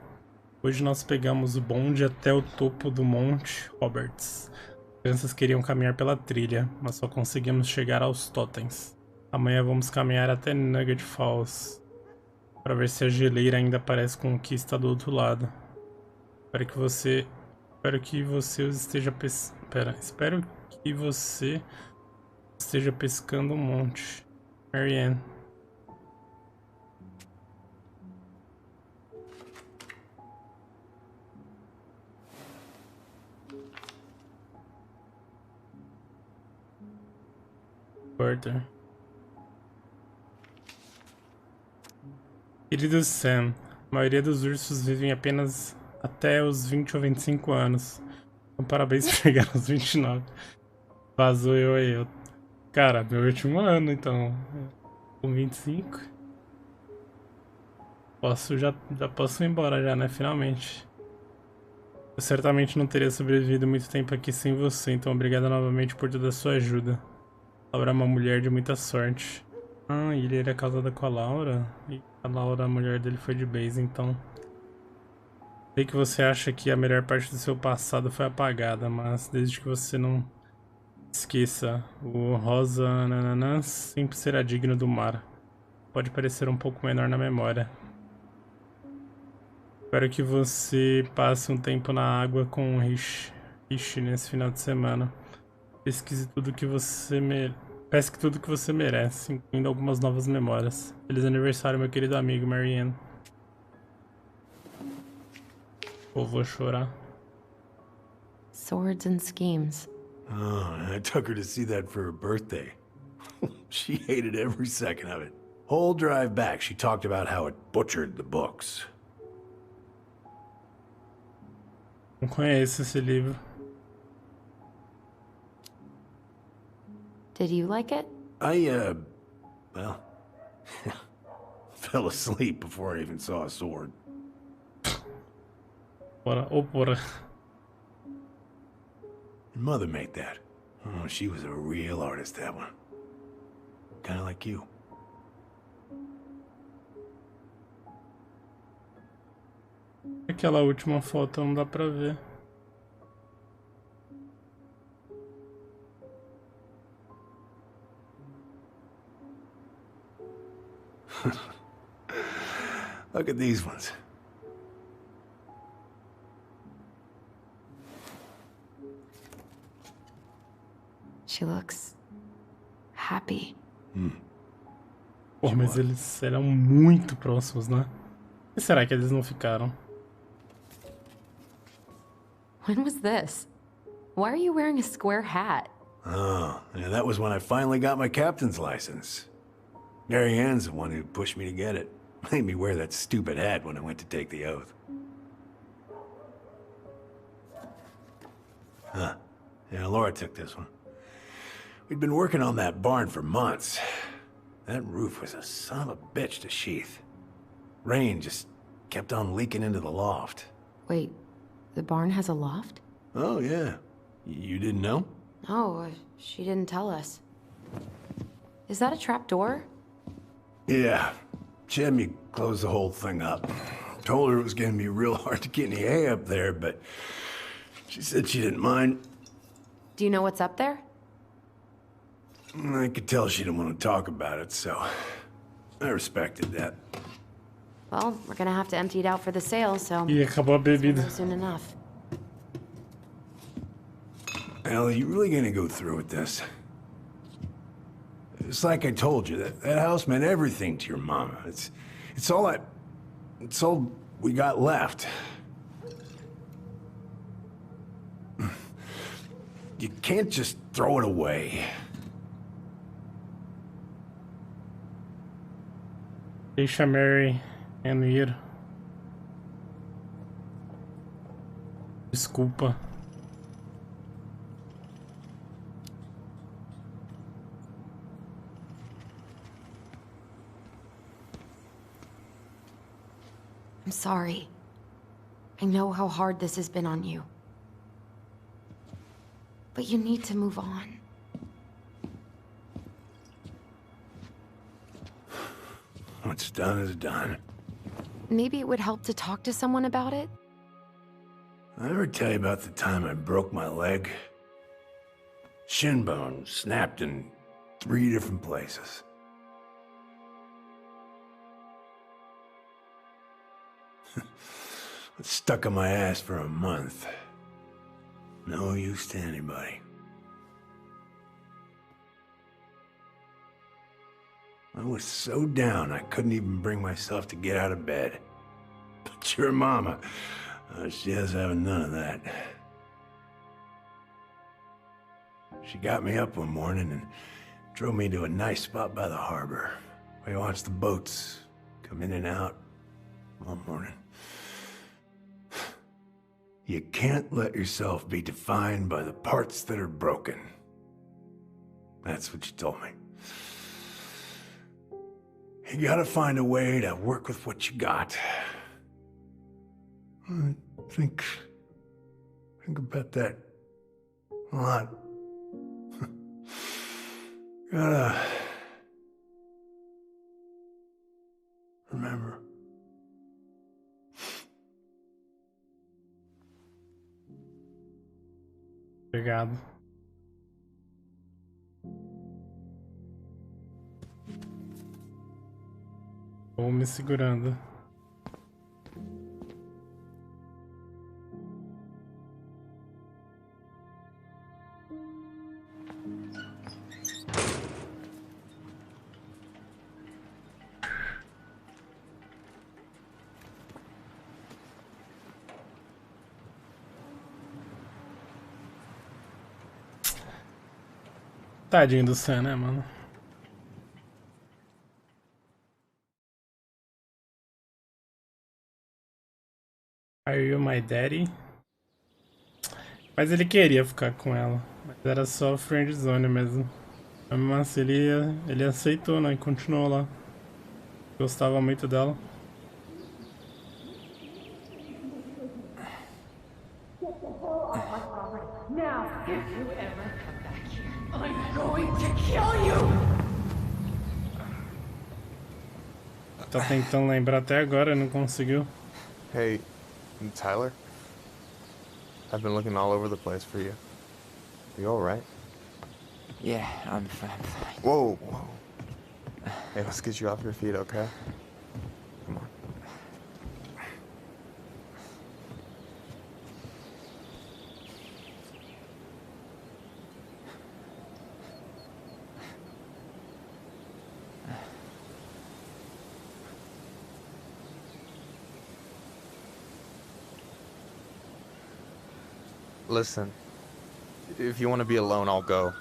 Hoje nós pegamos o bonde até o topo do Monte Roberts. As crianças queriam caminhar pela trilha, mas só conseguimos chegar aos totens. Amanhã vamos caminhar até Nugget Falls, para ver se a geleira ainda aparece com o que está do outro lado. Espero que você esteja pescando um monte. Marianne. Porter. Querido Sam, a maioria dos ursos vivem apenas até os 20 ou 25 anos. Então parabéns por chegar aos 29. Vazou eu aí. Cara, meu último ano, então. Com 25. Já posso ir embora já, né? Finalmente. Eu certamente não teria sobrevivido muito tempo aqui sem você, então obrigado novamente por toda a sua ajuda. Laura é uma mulher de muita sorte. Ah, e ele era casado com a Laura? E a Laura, a mulher dele, foi de base, então. Sei que você acha que a melhor parte do seu passado foi apagada, mas desde que você não esqueça, o rosa nananã sempre será digno do mar. Pode parecer um pouco menor na memória. Espero que você passe um tempo na água com o Rish nesse final de semana. Pesque tudo que você merece, incluindo algumas novas memórias. Feliz aniversário, meu querido amigo, Marianne. Eu vou chorar. Swords and schemes. Oh, I took her to see that for her birthday. She hated every second of it. Whole drive back, she talked about how it butchered the books. Não conheço esse livro. Did you like it? Well, fell asleep before I even saw a sword. Porra. Your mother made that. Oh, she was a real artist, that one. Kind of like you. Aquela última foto não dá pra ver. Look at these ones. She looks happy. Pô, mas eles eram muito próximos, né? O que será que eles não ficaram? When was this? Why are you wearing a square hat? Oh, yeah, that was when I finally got my captain's license. Marianne's the one who pushed me to get it. Made me wear that stupid hat when I went to take the oath. Huh. Yeah, Laura took this one. We'd been working on that barn for months. That roof was a son of a bitch to sheath. Rain just kept on leaking into the loft. Wait, the barn has a loft? Oh, yeah. You didn't know? No, she didn't tell us. Is that a trap door? Yeah. She had me close the whole thing up. Told her it was gonna be real hard to get any hay up there, but she said she didn't mind. Do you know what's up there? I could tell she didn't want to talk about it, so I respected that. Well, we're gonna have to empty it out for the sale, so... E acabou a bebida. Soon enough. Ellie, you really gonna go through with this? It's like I told you, that house meant everything to your mama. It's all we got left. You can't just throw it away. Deixa Mary ir. Desculpa. I'm sorry. I know how hard this has been on you. But you need to move on. What's done is done. Maybe it would help to talk to someone about it? I ever tell you about the time I broke my leg? Shin bone snapped in 3 different places. It stuck on my ass for a month. No use to anybody. I was so down I couldn't even bring myself to get out of bed. But your mama, she has having none of that. She got me up one morning and drove me to a nice spot by the harbor, where you watch the boats come in and out all morning. You can't let yourself be defined by the parts that are broken. That's what you told me. You gotta find a way to work with what you got. I think about that a lot. Gotta remember. Obrigado. Vou me segurando. Tadinho do Sam, né, mano? Are you my daddy? Mas ele queria ficar com ela. Mas era só friendzone mesmo. Mas mesmo assim ele aceitou, né? E continuou lá. Gostava muito dela. Now, if you ever come back here, I'm going to kill you! Tá tentando lembrar até agora, não conseguiu. Hey, Tyler? I've been looking all over the place for you. You alright? Yeah, I'm fine. Whoa, whoa. Hey, let's get you off your feet, okay? Come on. Listen, if you want to be alone, I'll go.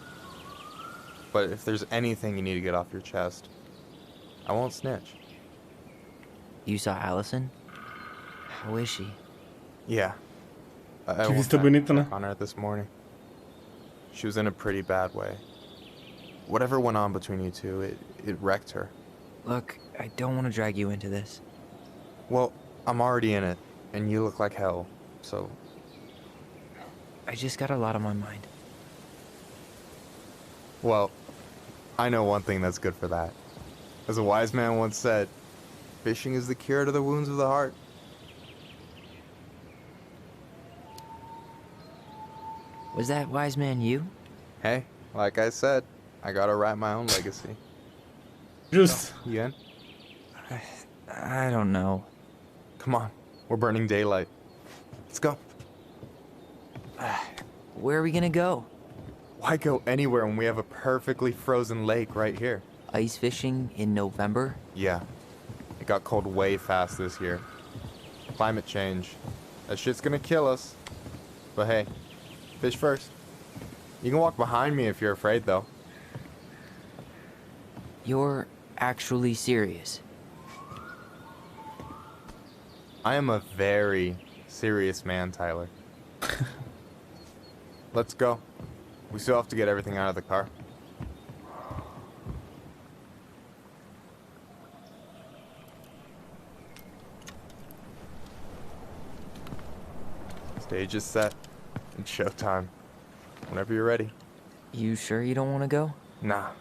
But if there's anything you need to get off your chest, I won't snitch. You saw Allison? How is she? Yeah. I Que went vista back bonita, to né? check on her this morning. She was in a pretty bad way. Whatever went on between you two, it wrecked her. Look, I don't want to drag you into this. Well, I'm already in it, and you look like hell, so... I just got a lot on my mind. Well, I know one thing that's good for that. As a wise man once said, fishing is the cure to the wounds of the heart. Was that wise man you? Hey, like I said, I gotta write my own legacy. Just. So, you in? I don't know. Come on, we're burning daylight. Let's go. Where are we gonna go? Why go anywhere when we have a perfectly frozen lake right here? Ice fishing in November? Yeah. It got cold way fast this year. Climate change. That shit's gonna kill us. But hey, fish first. You can walk behind me if you're afraid, though. You're actually serious? I am a very serious man, Tyler. Let's go. We still have to get everything out of the car. Stage is set. It's showtime. Whenever you're ready. You sure you don't want to go? Nah.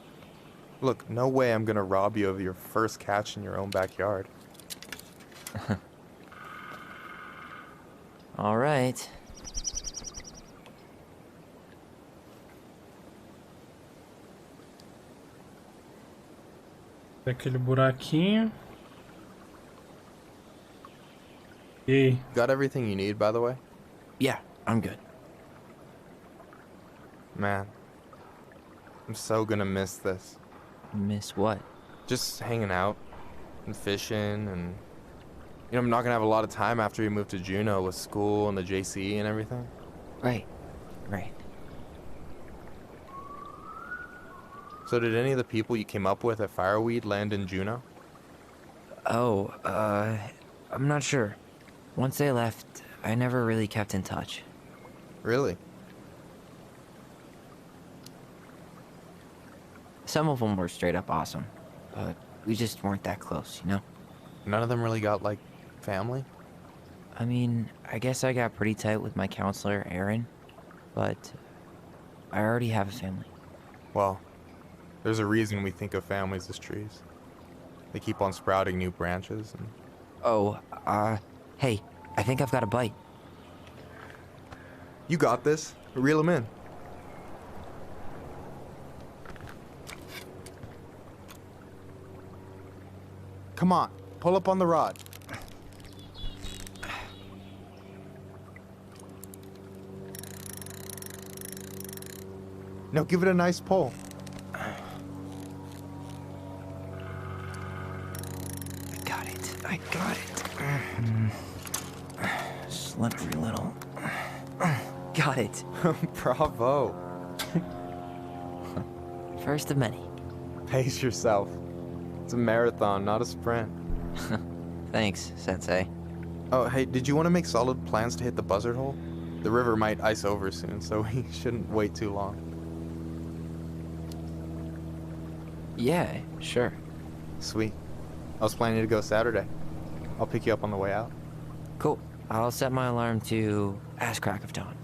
Look, no way I'm gonna rob you of your first catch in your own backyard. All right. Aquele buraquinho. E aí? Got everything you need, by the way? Yeah, I'm good. Man, I'm so gonna miss this. Miss what? Just hanging out and fishing and... You know, I'm not gonna have a lot of time after we move to Juneau with school and the JC and everything. Right. Right. So did any of the people you came up with at Fireweed land in Juneau? Oh, I'm not sure. Once they left, I never really kept in touch. Really? Some of them were straight up awesome, but we just weren't that close, you know? None of them really got, like, family? I mean, I guess I got pretty tight with my counselor, Aaron, but I already have a family. Well, there's a reason we think of families as trees. They keep on sprouting new branches and... Oh, hey, I think I've got a bite. You got this. Reel them in. Come on, pull up on the rod. No, give it a nice pull. I got it. Slippery little. Got it. Bravo. First of many. Pace yourself. It's a marathon, not a sprint. Thanks, Sensei. Oh, hey, did you want to make solid plans to hit the buzzard hole? The river might ice over soon, so we shouldn't wait too long. Yeah, sure. Sweet. I was planning to go Saturday. I'll pick you up on the way out. Cool. I'll set my alarm to ass crack of dawn.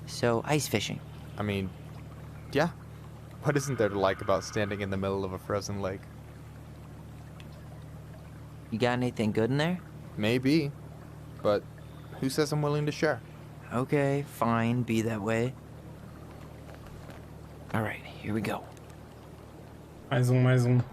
So, ice fishing. I mean, yeah. What isn't there to like about standing in the middle of a frozen lake? You got anything good in there? Maybe. But who says I'm willing to share? Okay, fine. Be that way. Alright, here we go. Mais um.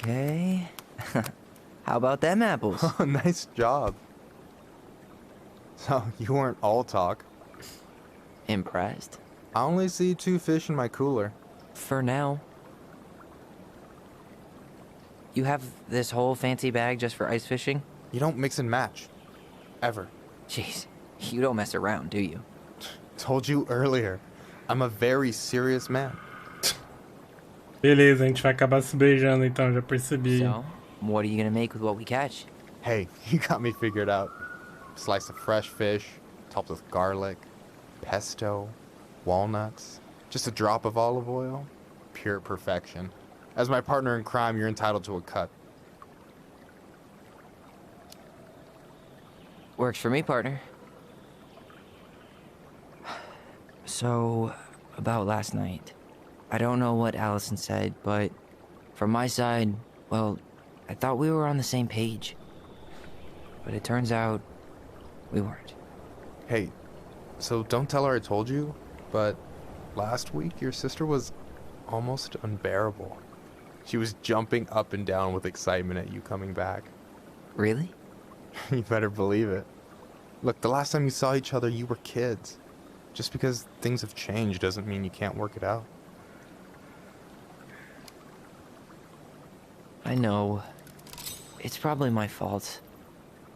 Okay. How about them apples? Oh, nice job. So, you weren't all talk. Impressed? I only see 2 fish in my cooler. For now. You have this whole fancy bag just for ice fishing? You don't mix and match. Ever. Jeez, you don't mess around, do you? Told you earlier. I'm a very serious man. Beleza, a gente vai acabar se beijando então, já percebi. So, what are you gonna make with what we catch? Hey, you got me figured out. Slice of fresh fish, topped with garlic, pesto, walnuts. Just a drop of olive oil. Pure perfection. As my partner in crime, you're entitled to a cut. Works for me, partner. So, about last night. I don't know what Allison said, but from my side, well, I thought we were on the same page. But it turns out we weren't. Hey, so don't tell her I told you, but last week your sister was almost unbearable. She was jumping up and down with excitement at you coming back. Really? You better believe it. Look, the last time you saw each other, you were kids. Just because things have changed doesn't mean you can't work it out. I know. It's probably my fault.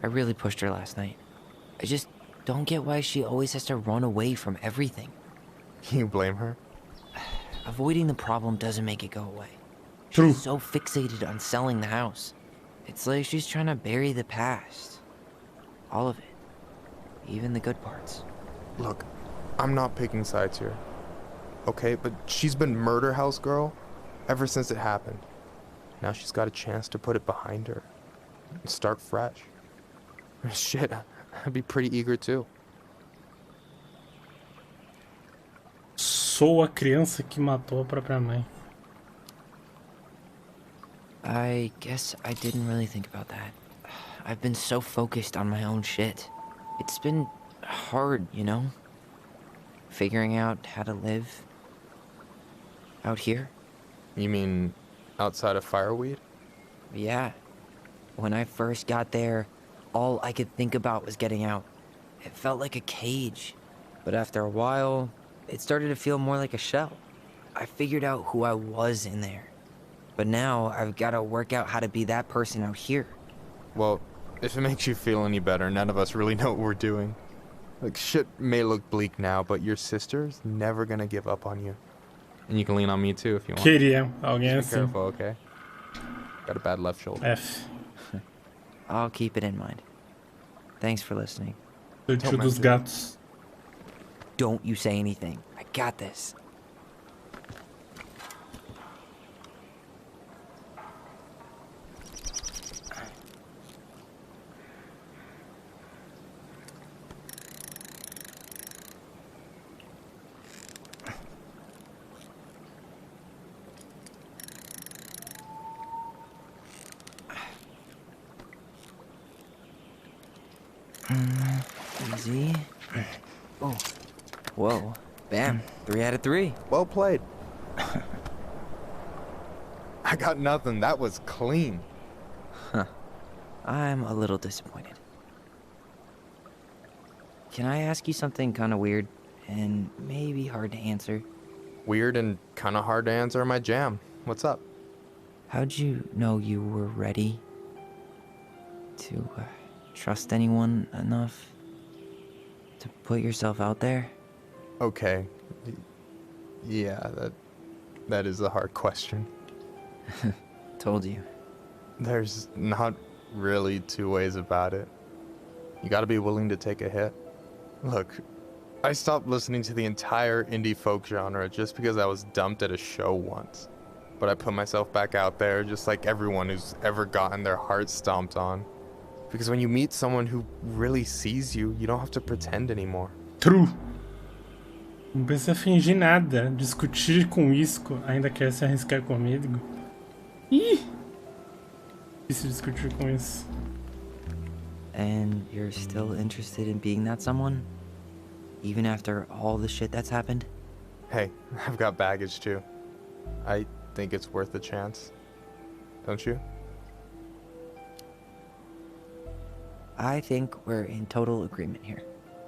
I really pushed her last night. I just don't get why she always has to run away from everything. You blame her? Avoiding the problem doesn't make it go away. True. She's so fixated on selling the house. It's like she's trying to bury the past. All of it. Even the good parts. Look, I'm not picking sides here. Okay, but she's been murder house girl ever since it happened. Now she's got a chance to put it behind her and start fresh. Shit, I'd be pretty eager too. Sou a criança que matou a própria mãe. I guess I didn't really think about that. I've been so focused on my own shit. It's been hard, you know? Figuring out how to live out here. You mean outside of Fireweed? Yeah. When I first got there, all I could think about was getting out. It felt like a cage. But after a while, it started to feel more like a shell. I figured out who I was in there. But now I've got to work out how to be that person out here. Well, if it makes you feel any better, none of us really know what we're doing. Like, shit may look bleak now, but your sister's never gonna give up on you. And you can lean on me too if you want. Queria alguém Be assim. careful, okay? Got a bad left shoulder. F. I'll keep it in mind. Thanks for listening. O tio dos gatos. Don't you say anything. I got this. Easy. Oh. Whoa. Bam. 3 out of 3. Well played. I got nothing. That was clean. Huh. I'm a little disappointed. Can I ask you something kind of weird and maybe hard to answer? Weird and kind of hard to answer my jam. What's up? How'd you know you were ready to trust anyone enough to put yourself out there? Okay. Yeah, that is a hard question. Told you. There's not really two ways about it. You gotta be willing to take a hit. Look, I stopped listening to the entire indie folk genre just because I was dumped at a show once. But I put myself back out there just like everyone who's ever gotten their heart stomped on. Because when you meet someone who really sees you, you don't have to pretend anymore. True. Não precisa fingir nada. Discutir com isco, ainda quer se arriscar comigo. Ih! Difícil discutir com isso. And you're still interested in being that someone? Even after all the shit that's happened? Hey, I've got baggage too. I think it's worth a chance. Don't you? I think we're in total agreement here.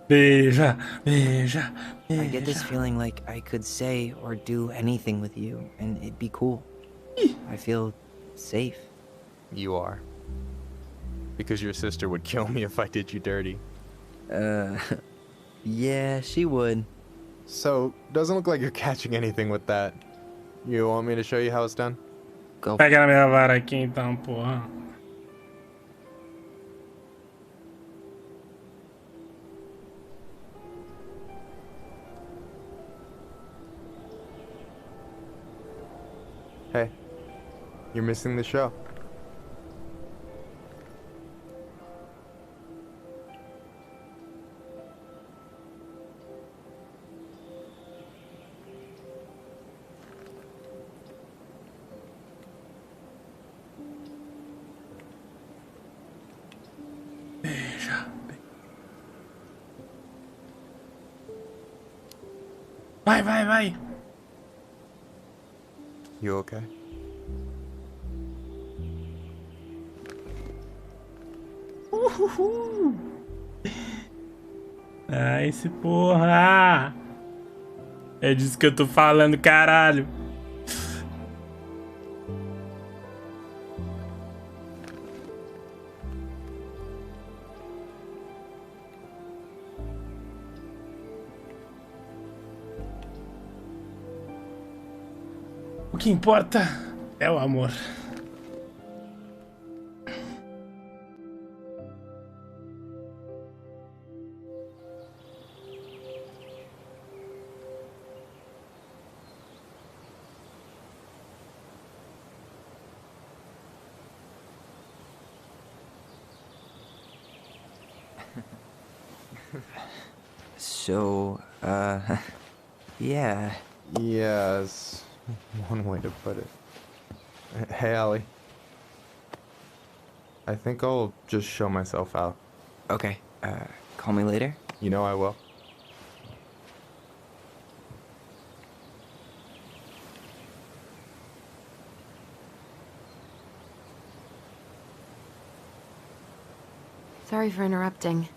Beija, beija, beija. I get this feeling like I could say or do anything with you, and it'd be cool. I feel safe. You are. Because your sister would kill me if I did you dirty. Yeah, she would. So, doesn't look like you're catching anything with that. You want me to show you how it's done? Go. Pega na minha vara aqui então, porra. You're missing the show. Vai, vai, vai. You okay? Nice, porra. É disso que eu tô falando, caralho. O que importa é o amor. So, yeah. Yes, one way to put it. Hey, Allie. I think I'll just show myself out. Okay, call me later? You know I will. Sorry for interrupting.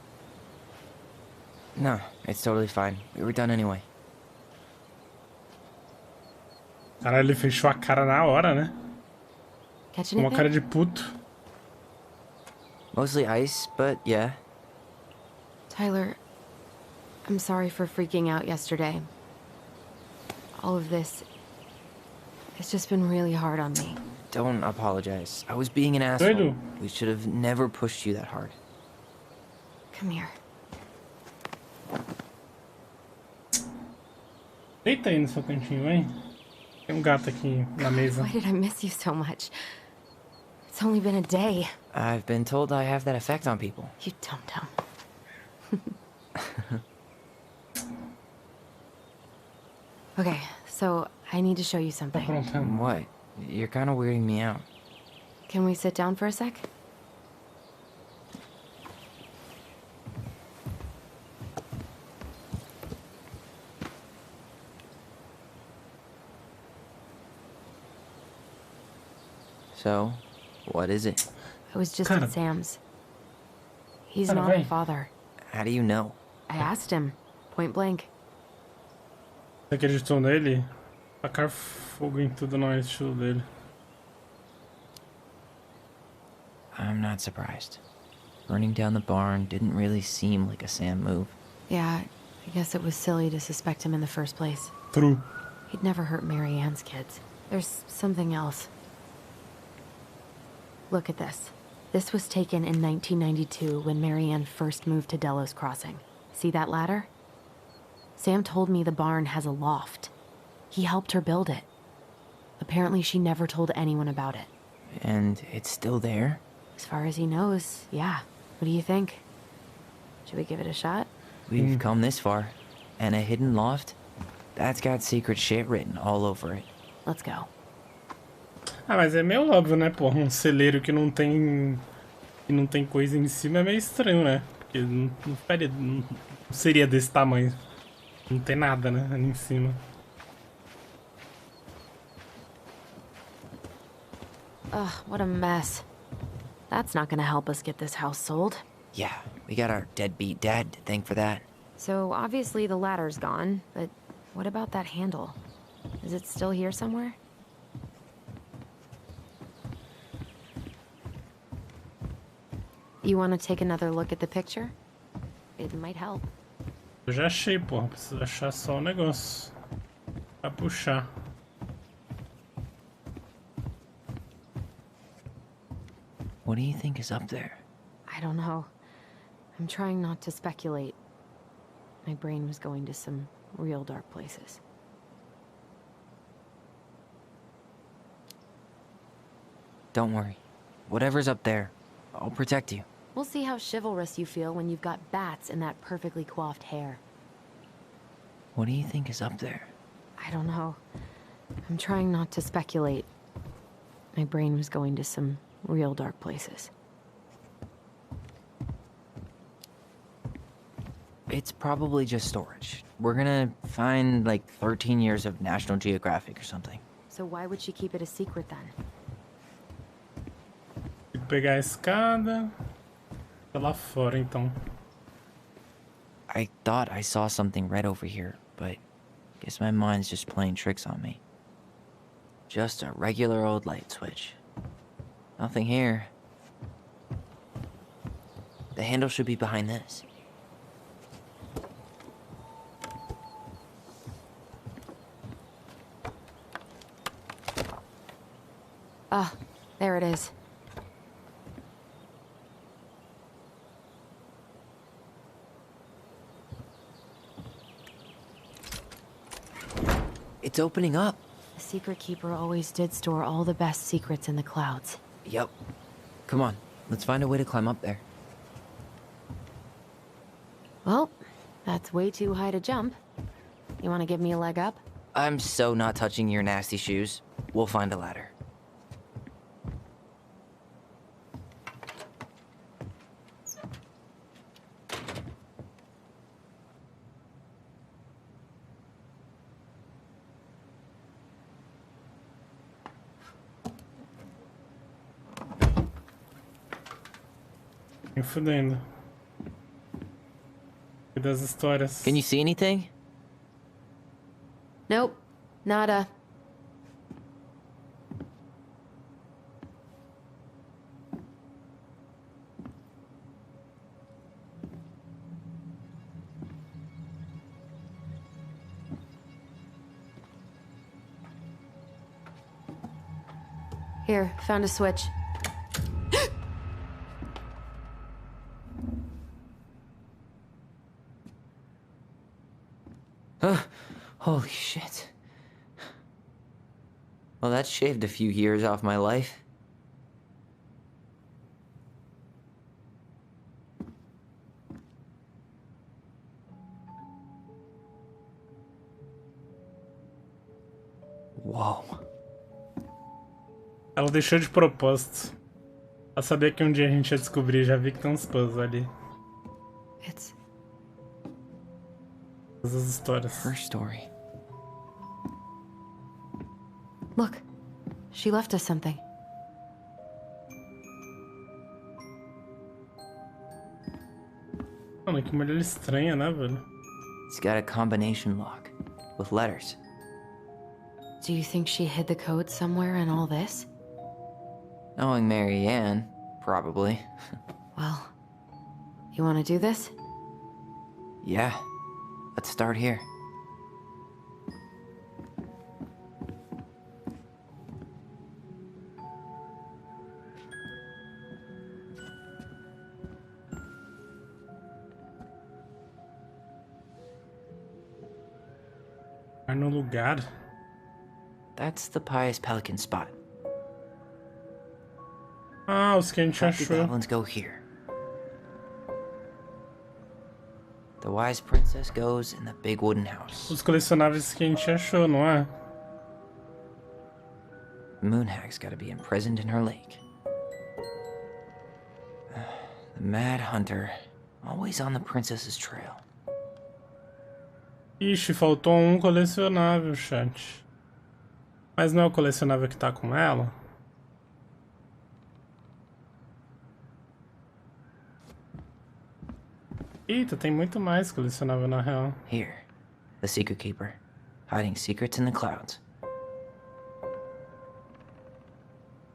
No, it's totally fine. We were done anyway. Caralho, ele fechou a cara na hora, né? Catch Uma anything? cara de puto. Mostly ice, but yeah. Tyler, I'm sorry for freaking out yesterday. All of this, it's just been really hard on me. Don't apologize. I was being an asshole. Doido. We should have never pushed you that hard. Come here. Deita aí no seu cantinho, vai. Tem gato aqui na mesa. Why did I miss you so much? It's only been a day. I've been told I have that effect on people. You dum-dum. Okay, so I need to show you something. What? You're kind of weirding me out. Can we sit down for a sec? So, what is it? I was just at Sam's. He's not my father. How do you know? I asked him, point blank. Você acreditou nele? Tacar fogo em tudo não é estilo dele. I'm not surprised. Burning down the barn didn't really seem like a Sam move. Yeah, I guess it was silly to suspect him in the first place. True. He'd never hurt Mary Ann's kids. There's something else. Look at this. This was taken in 1992 when Mary Ann first moved to Delos Crossing. See that ladder? Sam told me the barn has a loft. He helped her build it. Apparently she never told anyone about it. And it's still there? As far as he knows, yeah. What do you think? Should we give it a shot? We've come this far. And a hidden loft? That's got secret shit written all over it. Let's go. Ah, mas é meio óbvio, né, porra? Um celeiro que não tem coisa em cima é meio estranho, né? Porque não seria desse tamanho. Não tem nada, né, ali em cima. Ugh, what a mess. That's not gonna help us get this house sold. Yeah, we got our deadbeat dad to thank for that. So obviously the ladder's gone, but what about that handle? Is it still here somewhere? You want to take another look at the picture? It might help. Eu já achei, porra. Preciso achar só o negócio pra puxar. What do you think is up there? I don't know. I'm trying not to speculate. My brain was going to some real dark places. Don't worry. Whatever's up there, I'll protect you. We'll see how chivalrous you feel when you've got bats in that perfectly coiffed hair. What do you think is up there? I don't know. I'm trying not to speculate. My brain was going to some real dark places. It's probably just storage. We're gonna find like 13 years of National Geographic or something. So why would she keep it a secret then? Tem que pegar a escada. Tá lá fora, então. I thought I saw something red over here, but guess my mind's just playing tricks on me. Just a regular old light switch. Nothing here. The handle should be behind this. Ah, there it is. It's opening up. The Secret Keeper always did store all the best secrets in the clouds. Yep. Come on, let's find a way to climb up there. Well, that's way too high to jump. You want to give me a leg up? I'm so not touching your nasty shoes. We'll find a ladder. Me fudendo. E das histórias. Can you see anything? Nope. Nada. Here, found a switch. Holy shit. Well, that shaved a few years off my life. Uau. Ela deixou de propósito. Ela sabia que um dia a gente ia descobrir, já vi que tem uns puzzles ali. It's... As histórias. Her story. Look, she left us something. Mano, que mulher estranha, né, velho? It's got a combination lock with letters. Do you think she hid the code somewhere in all this? Knowing Mary Ann, probably. Well, you want to do this? Yeah. Let's start here. Vai no lugar. That's the Pious Pelican spot. Ah, os que a gente Happy achou. goblins go here. The Wise Princess goes in the big wooden house. Os colecionáveis que a gente achou, não é? Moonhag's gotta be imprisoned in her lake. The Mad Hunter, always on the princess's trail. Ixi, faltou um colecionável, chat. Mas não é o colecionável que tá com ela? Eita, tem muito mais colecionável na real. Here, the Secret Keeper, hiding secrets in the clouds.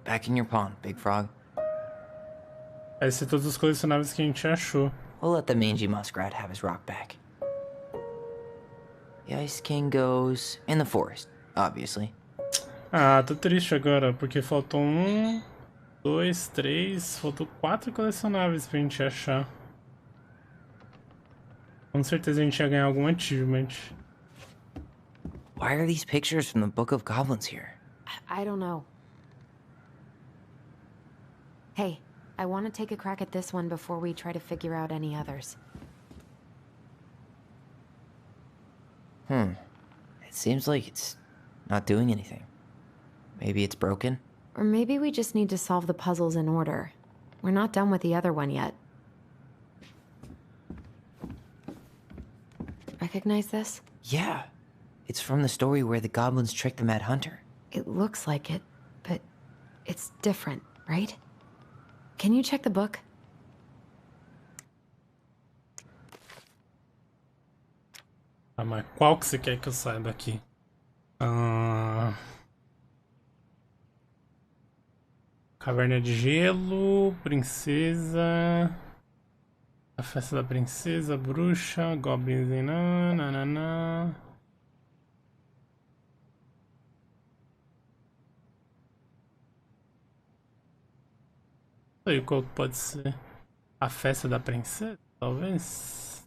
Back in your pond, Big Frog. Esses são todos os colecionáveis que a gente achou. We'll let the mangy muskrat have his rock back. The Ice King goes in the forest, obviously. Ah, tô triste agora, porque faltou 1, 2, 3, faltou 4 colecionáveis pra gente achar. Com certeza a gente ia ganhar algum achievement. Why are these pictures from the Book of Goblins here? I don't know. Hey, I want to take a crack at this one before we try to figure out any others. It seems like it's not doing anything. Maybe it's broken? Or maybe we just need to solve the puzzles in order. We're not done with the other one yet. Recognize this? Yeah. It's from the story where the goblins tricked the Mad Hunter. It looks like it, but it's different, right? Can you check the book? Ah, mas qual que você quer que eu saiba aqui? Caverna de Gelo, Princesa... A Festa da Princesa, Bruxa, Goblins e nananã... Não sei qual pode ser. A Festa da Princesa, talvez?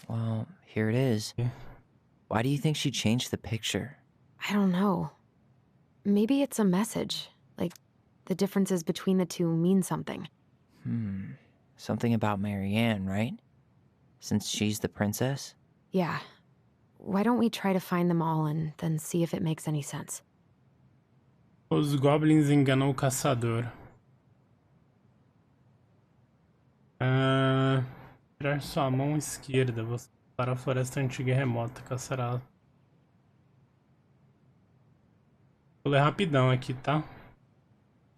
Well, here it is. Why do you think she changed the picture? I don't know. Maybe it's a message. Like, the differences between the two mean something. Something about Marianne, right? Since she's the princess? Yeah. Why don't we try to find them all and then see if it makes any sense? Os goblins enganam o caçador. Tirar sua mão esquerda. Você para a floresta antiga e remota. Caçará. Vou ler rapidão aqui, tá?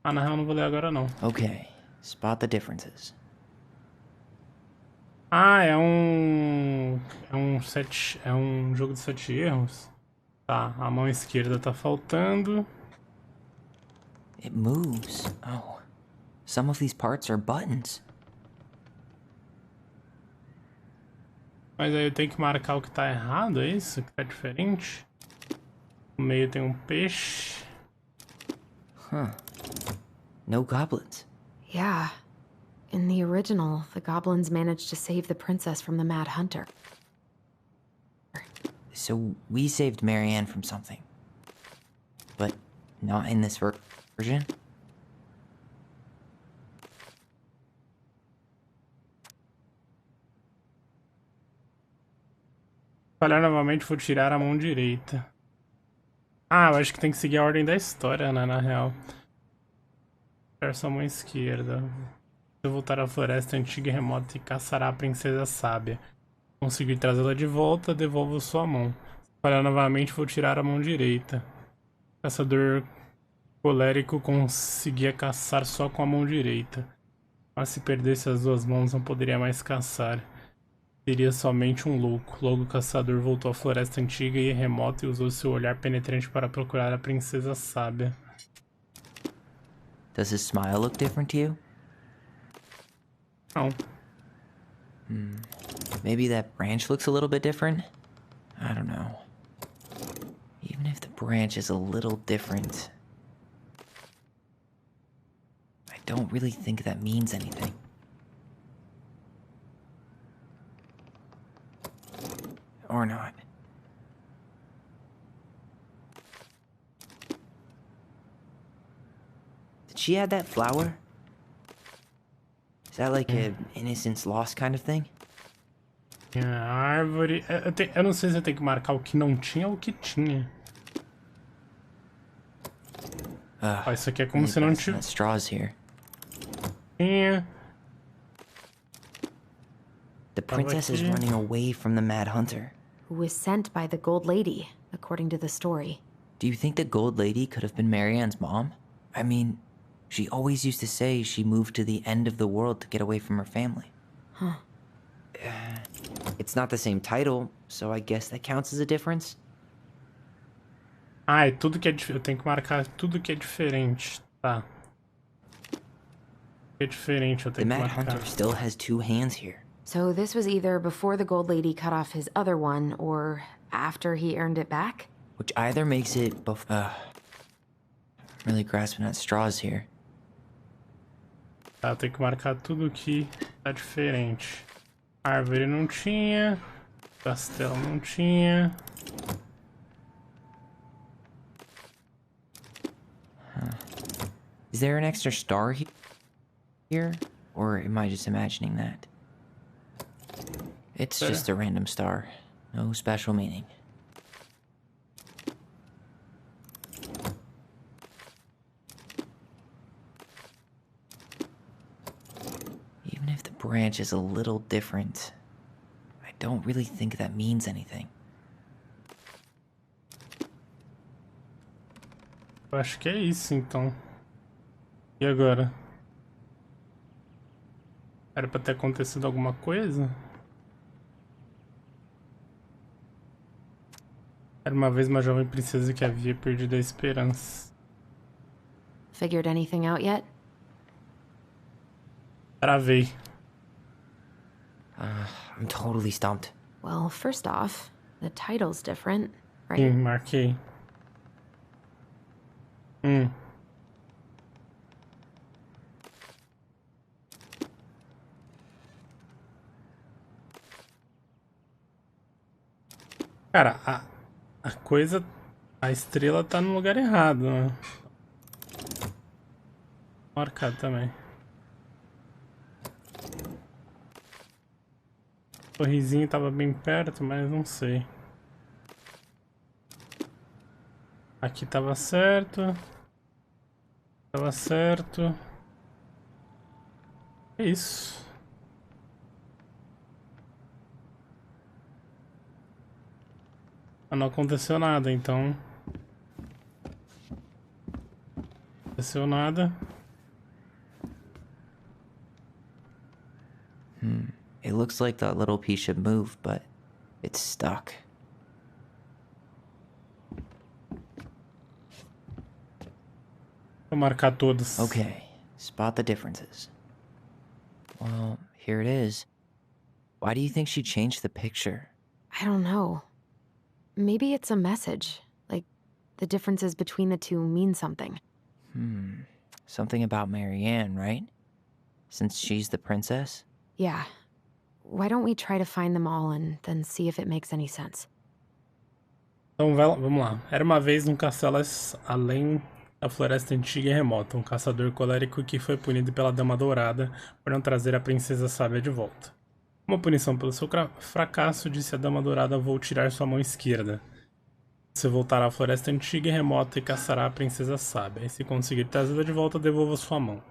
Ah, na real não vou ler agora não. Okay. Spot the differences. Ah, é um jogo de 7 erros. Tá, a mão esquerda tá faltando. It moves. Oh. Some of these parts are buttons. Mas aí eu tenho que marcar o que tá errado, é isso? Que tá diferente? No meio tem um peixe. No goblins. Yeah. In the original, the goblins managed to save the princess from the Mad Hunter. So we saved Marianne from something. But not in this version? Falhar novamente, vou tirar a mão direita. Ah, eu acho que tem que seguir a ordem da história, né, na real. Tirar sua mão esquerda. Se voltar à floresta antiga e remota e caçará a princesa sábia. Conseguir trazê-la de volta, devolvo sua mão. Se falhar novamente, vou tirar a mão direita. O caçador colérico conseguia caçar só com a mão direita. Mas se perdesse as duas mãos, não poderia mais caçar. Seria somente um louco. Logo o caçador voltou à floresta antiga e remota e usou seu olhar penetrante para procurar a princesa sábia. Does his smile look different to you? Não. Maybe that branch looks a little bit different? I don't know. Even if the branch is a little different, I don't really think that means anything. Or not. Did she add that flower? Is that like an innocence lost kind of thing? A árvore... Eu não sei se eu tenho que marcar o que não tinha ou o que tinha. Isso aqui é como se não tivesse. Straws here. Tinha. The princess is running away from the Mad Hunter. Who was sent by the Gold Lady, according to the story. Do you think the Gold Lady could have been Marianne's mom? I mean, she always used to say she moved to the end of the world to get away from her family. Huh. It's not the same title, so I guess that counts as a difference. Ah, é tudo que é diferente. Eu tenho que marcar tudo que é diferente. Tá. É diferente, eu tenho que marcar. The Mad Hunter still has two hands here. So this was either before the Gold Lady cut off his other one, or after he earned it back? Which either makes it I'm really grasping at straws here. Tá, eu tenho que marcar tudo que tá diferente. Árvore não tinha. Castelo não tinha. Is there an extra star here? Or am I just imagining that? It's just a random star. No special meaning. Even if the branch is a little different, I don't really think that means anything. Eu acho que é isso, então. E agora? Era pra ter acontecido alguma coisa? Era uma vez uma jovem princesa que havia perdido a esperança. Figured anything out yet? Travei. I'm totally stumped. Well, first off, the title's different, right? Sim, marquei. Cara, a coisa... A estrela tá no lugar errado, né? Marcado também. O sorrisinho tava bem perto, mas não sei. Aqui tava certo. Tava certo. É isso. Mas não aconteceu nada, então. Não aconteceu nada. It looks like that little piece should move, but it's stuck. Vou marcar todos. Okay, spot the differences. Well, here it is. Why do you think she changed the picture? I don't know. Maybe it's a message. Like, the differences between the two mean something. Something about Marianne, right? Since she's the princess? Yeah. Why don't we try to find them all and then see if it makes any sense? Então vamos lá. Era uma vez num castelo além da floresta antiga e remota, um caçador colérico que foi punido pela Dama Dourada por não trazer a princesa sábia de volta. Como punição pelo seu fracasso, disse a Dama Dourada: vou tirar sua mão esquerda. Você voltará à floresta antiga e remota e caçará a princesa sábia. E se conseguir trazê-la de volta, devolva sua mão.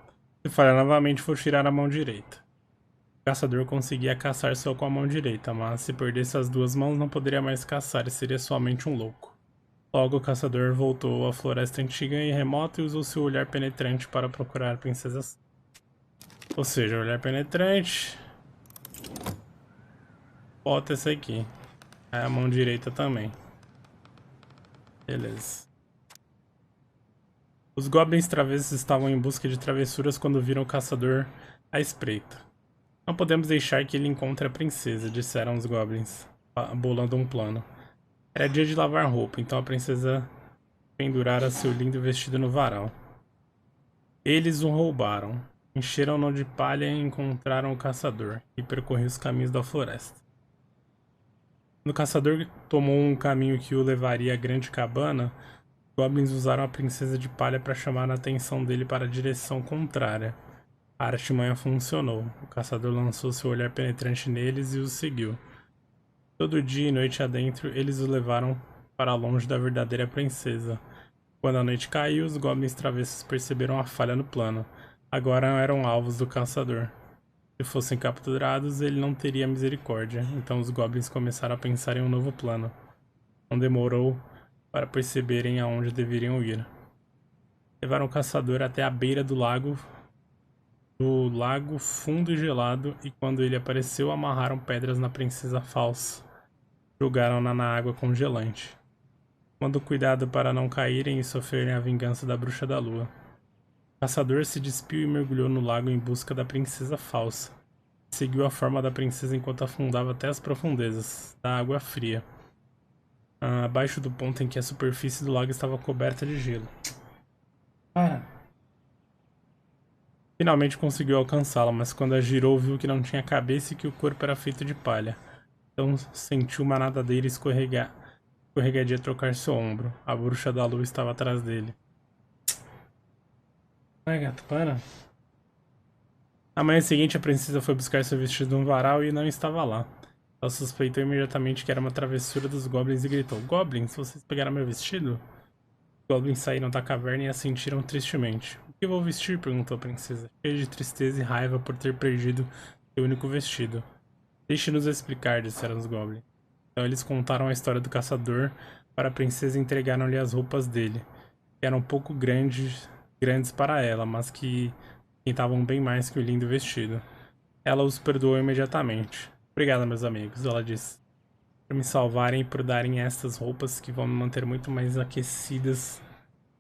Se falhar novamente, vou tirar a mão direita. O caçador conseguia caçar só com a mão direita, mas se perdesse as duas mãos, não poderia mais caçar e seria somente um louco. Logo, o caçador voltou à floresta antiga e remota e usou seu olhar penetrante para procurar a princesa sábia. Ou seja, olhar penetrante... Bota esse aqui. Aí a mão direita também. Beleza. Os goblins travessos estavam em busca de travessuras quando viram o caçador à espreita. Não podemos deixar que ele encontre a princesa, disseram os goblins, bolando um plano. Era dia de lavar roupa, então a princesa pendurara seu lindo vestido no varal. Eles o roubaram. Encheram-no de palha e encontraram o caçador, e percorreu os caminhos da floresta. Quando o caçador tomou um caminho que o levaria à grande cabana, os goblins usaram a princesa de palha para chamar a atenção dele para a direção contrária. A artimanha funcionou. O caçador lançou seu olhar penetrante neles e os seguiu. Todo dia e noite adentro, eles o levaram para longe da verdadeira princesa. Quando a noite caiu, os goblins travessos perceberam a falha no plano. Agora eram alvos do caçador. Se fossem capturados, ele não teria misericórdia. Então os goblins começaram a pensar em um novo plano. Não demorou para perceberem aonde deveriam ir. Levaram o caçador até a beira do lago fundo e gelado, e quando ele apareceu, amarraram pedras na princesa falsa. Jogaram-na na água congelante. Tomando cuidado para não caírem e sofrerem a vingança da bruxa da lua. O caçador se despiu e mergulhou no lago em busca da princesa falsa. Seguiu a forma da princesa enquanto afundava até as profundezas da água fria, abaixo do ponto em que a superfície do lago estava coberta de gelo. Para! Finalmente conseguiu alcançá-la, mas quando a girou viu que não tinha cabeça e que o corpo era feito de palha. Então sentiu uma nadadeira escorregadia trocar seu ombro. A bruxa da lua estava atrás dele. Ai, gato, para. Na manhã seguinte, a princesa foi buscar seu vestido num varal e não estava lá. Ela suspeitou imediatamente que era uma travessura dos goblins e gritou: Goblins, vocês pegaram meu vestido? Os goblins saíram da caverna e a sentiram tristemente. O que vou vestir? Perguntou a princesa, cheia de tristeza e raiva por ter perdido seu único vestido. Deixe-nos explicar, disseram os goblins. Então eles contaram a história do caçador para a princesa e entregaram-lhe as roupas dele, que eram um pouco grandes para ela, mas que estavam bem mais que o lindo vestido. Ela os perdoou imediatamente. Obrigada, meus amigos, ela disse, por me salvarem e por darem estas roupas que vão me manter muito mais aquecidas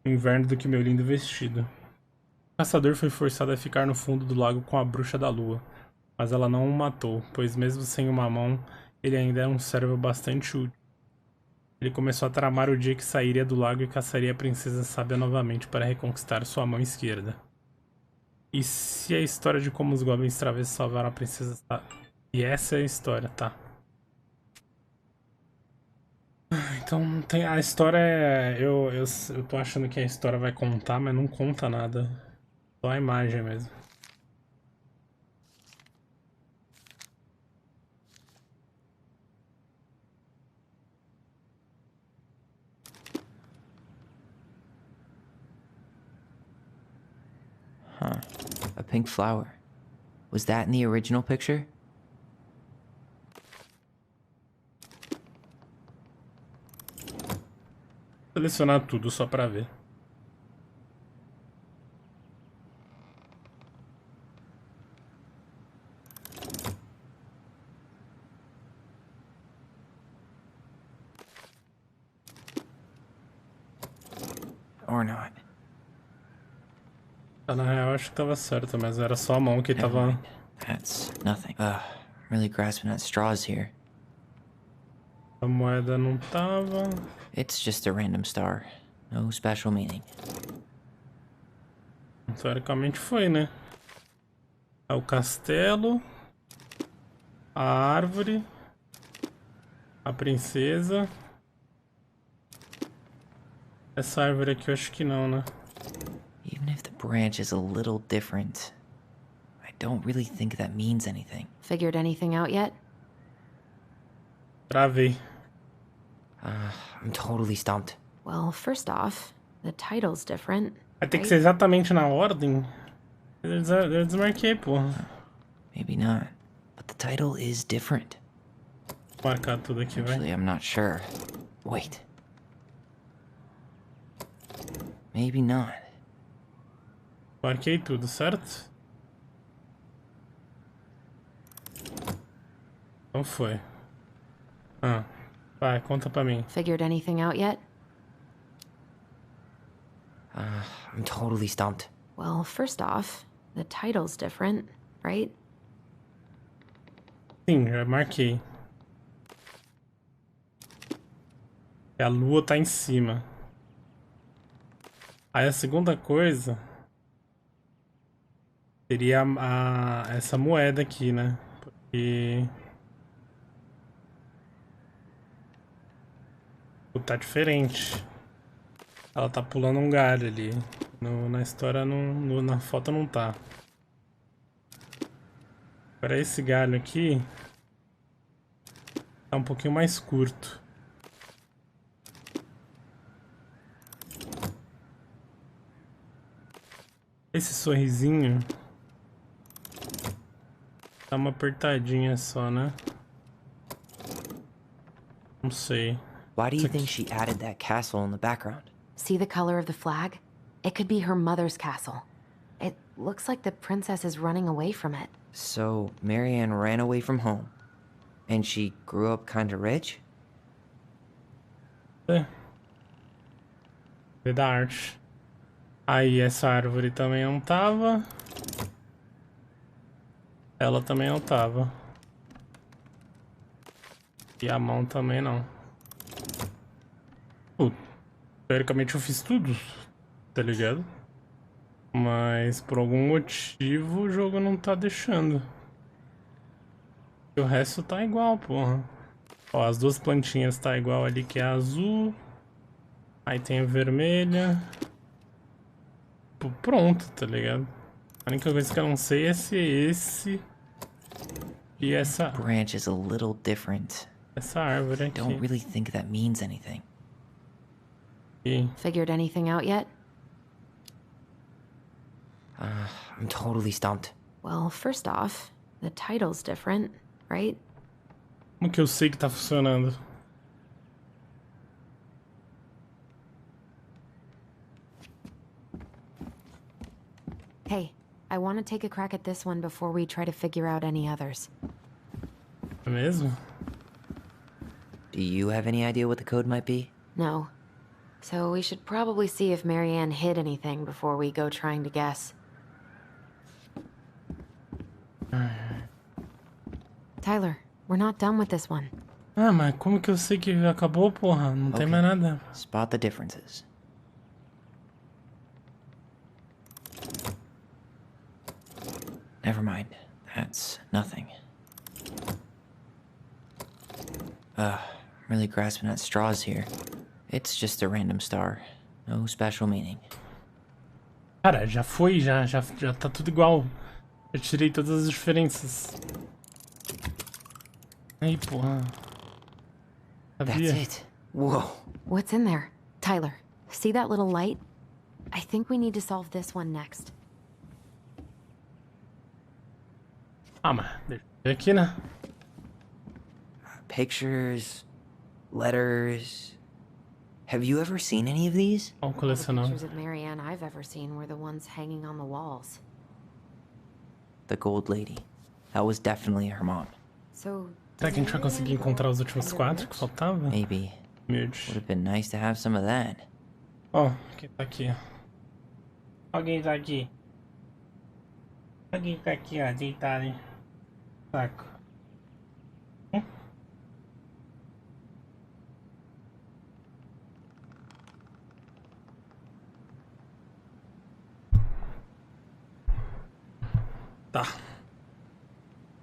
no inverno do que meu lindo vestido. O caçador foi forçado a ficar no fundo do lago com a bruxa da lua, mas ela não o matou, pois mesmo sem uma mão, ele ainda era um servo bastante útil. Ele começou a tramar o dia que sairia do lago e caçaria a princesa sábia novamente para reconquistar sua mão esquerda. E se a história de como os goblins travessos salvaram a princesa tá? E essa é a história, tá? Então tem a história eu tô achando que a história vai contar, mas não conta nada. Só a imagem mesmo. Huh. A pink flower. Was that in the original picture? Selecionar tudo só pra ver. Or not. Na real, acho que tava certo, mas era só a mão que tava... That's nothing. I'm really grasping at straws here. A moeda não tava... It's just a random star. No special meaning. Teoricamente foi, né? É o castelo, a árvore, a princesa. Essa árvore aqui eu acho que não, né? Even if the branch is a little different, I don't really think that means anything. Figured anything out yet? Travei. I'm totally stumped. Well, first off, the title's different. Vai ter que ser exatamente na ordem? Eu desmarquei, porra. Maybe not. But the title is different. Vou marcar tudo aqui, vai. Actually, I'm not sure. Wait. Maybe not. Marquei tudo, certo? Então foi. Vai, conta pra mim. Figured anything out yet? I'm totally stumped. Well, first off, the title's different, right? Sim, já marquei. E a lua tá em cima. Aí a segunda coisa seria essa moeda aqui, né? Porque tá diferente. Ela tá pulando um galho ali. Na história, na foto não tá. Agora esse galho aqui tá um pouquinho mais curto. Esse sorrisinho dá uma apertadinha só, né? Não sei. Why do you think she added that castle in the background? See the color of the flag? It could be her mother's castle. It looks like the princess is running away from it. So, Marianne ran away from home. And she grew up kinda rich? Da arte. Aí essa árvore também não tava. Ela também não tava. E a mão também não. Teoricamente eu fiz tudo, tá ligado? Mas por algum motivo o jogo não tá deixando. E o resto tá igual, porra. Ó, as duas plantinhas tá igual ali, que é a azul. Aí tem a vermelha. Pô, pronto, tá ligado? A única coisa que eu não sei é se esse e essa branch is a little different. Essa árvore aqui. I don't really think that means anything. E... Figured anything out yet? I'm totally stumped. Well, first off, the title's different, right? Como que eu sei que tá funcionando? Hey, I want to take a crack at this one before we try to figure out any others. É mesmo? Do you have any idea what the code might be? No. So we should probably see if Marianne hid anything before we go trying to guess. Tyler, we're not done with this one. Ah, mas como que eu sei que acabou, porra? Não tem mais nada. Spot the differences. Never mind. That's nothing. I'm really grasping at straws here. It's just a random star. No special meaning. Cara, já foi, já tá tudo igual. Eu tirei todas as diferenças. Aí, porra. Sabia? That's it. Whoa. What's in there? Tyler, see that little light? I think we need to solve this one next. Ah, mas deixa eu ver aqui, né? Pictures, letters. Have you ever seen any of these? All the pictures of Marianne I've ever seen were the ones hanging on the walls. The gold lady. That was definitely her mom. So, será que a gente vai conseguir encontrar os últimos 4 que faltavam? Maybe. Would have been nice to have some of that. Ó, quem tá aqui? Alguém tá aqui. Alguém tá aqui, ó, deitado, hein? Saco. Tá.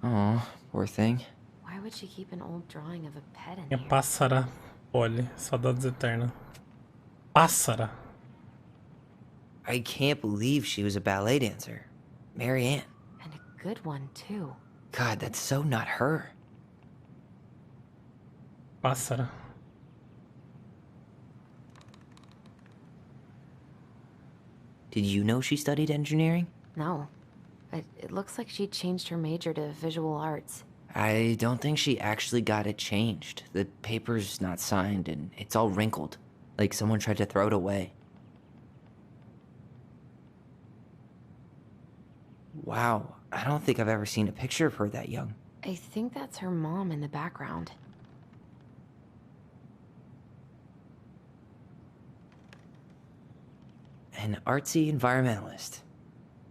Oh, poor thing. Why would she keep an old drawing of a pet in É here? pássara. Olha, saudades eternas. Pássara. I can't believe she was a ballet dancer. Marianne. And a good one, too. God, that's so not her. Pássara. Did you know she studied engineering? No. It looks like she changed her major to visual arts. I don't think she actually got it changed. The paper's not signed and it's all wrinkled. Like someone tried to throw it away. Wow, I don't think I've ever seen a picture of her that young. I think that's her mom in the background. An artsy environmentalist.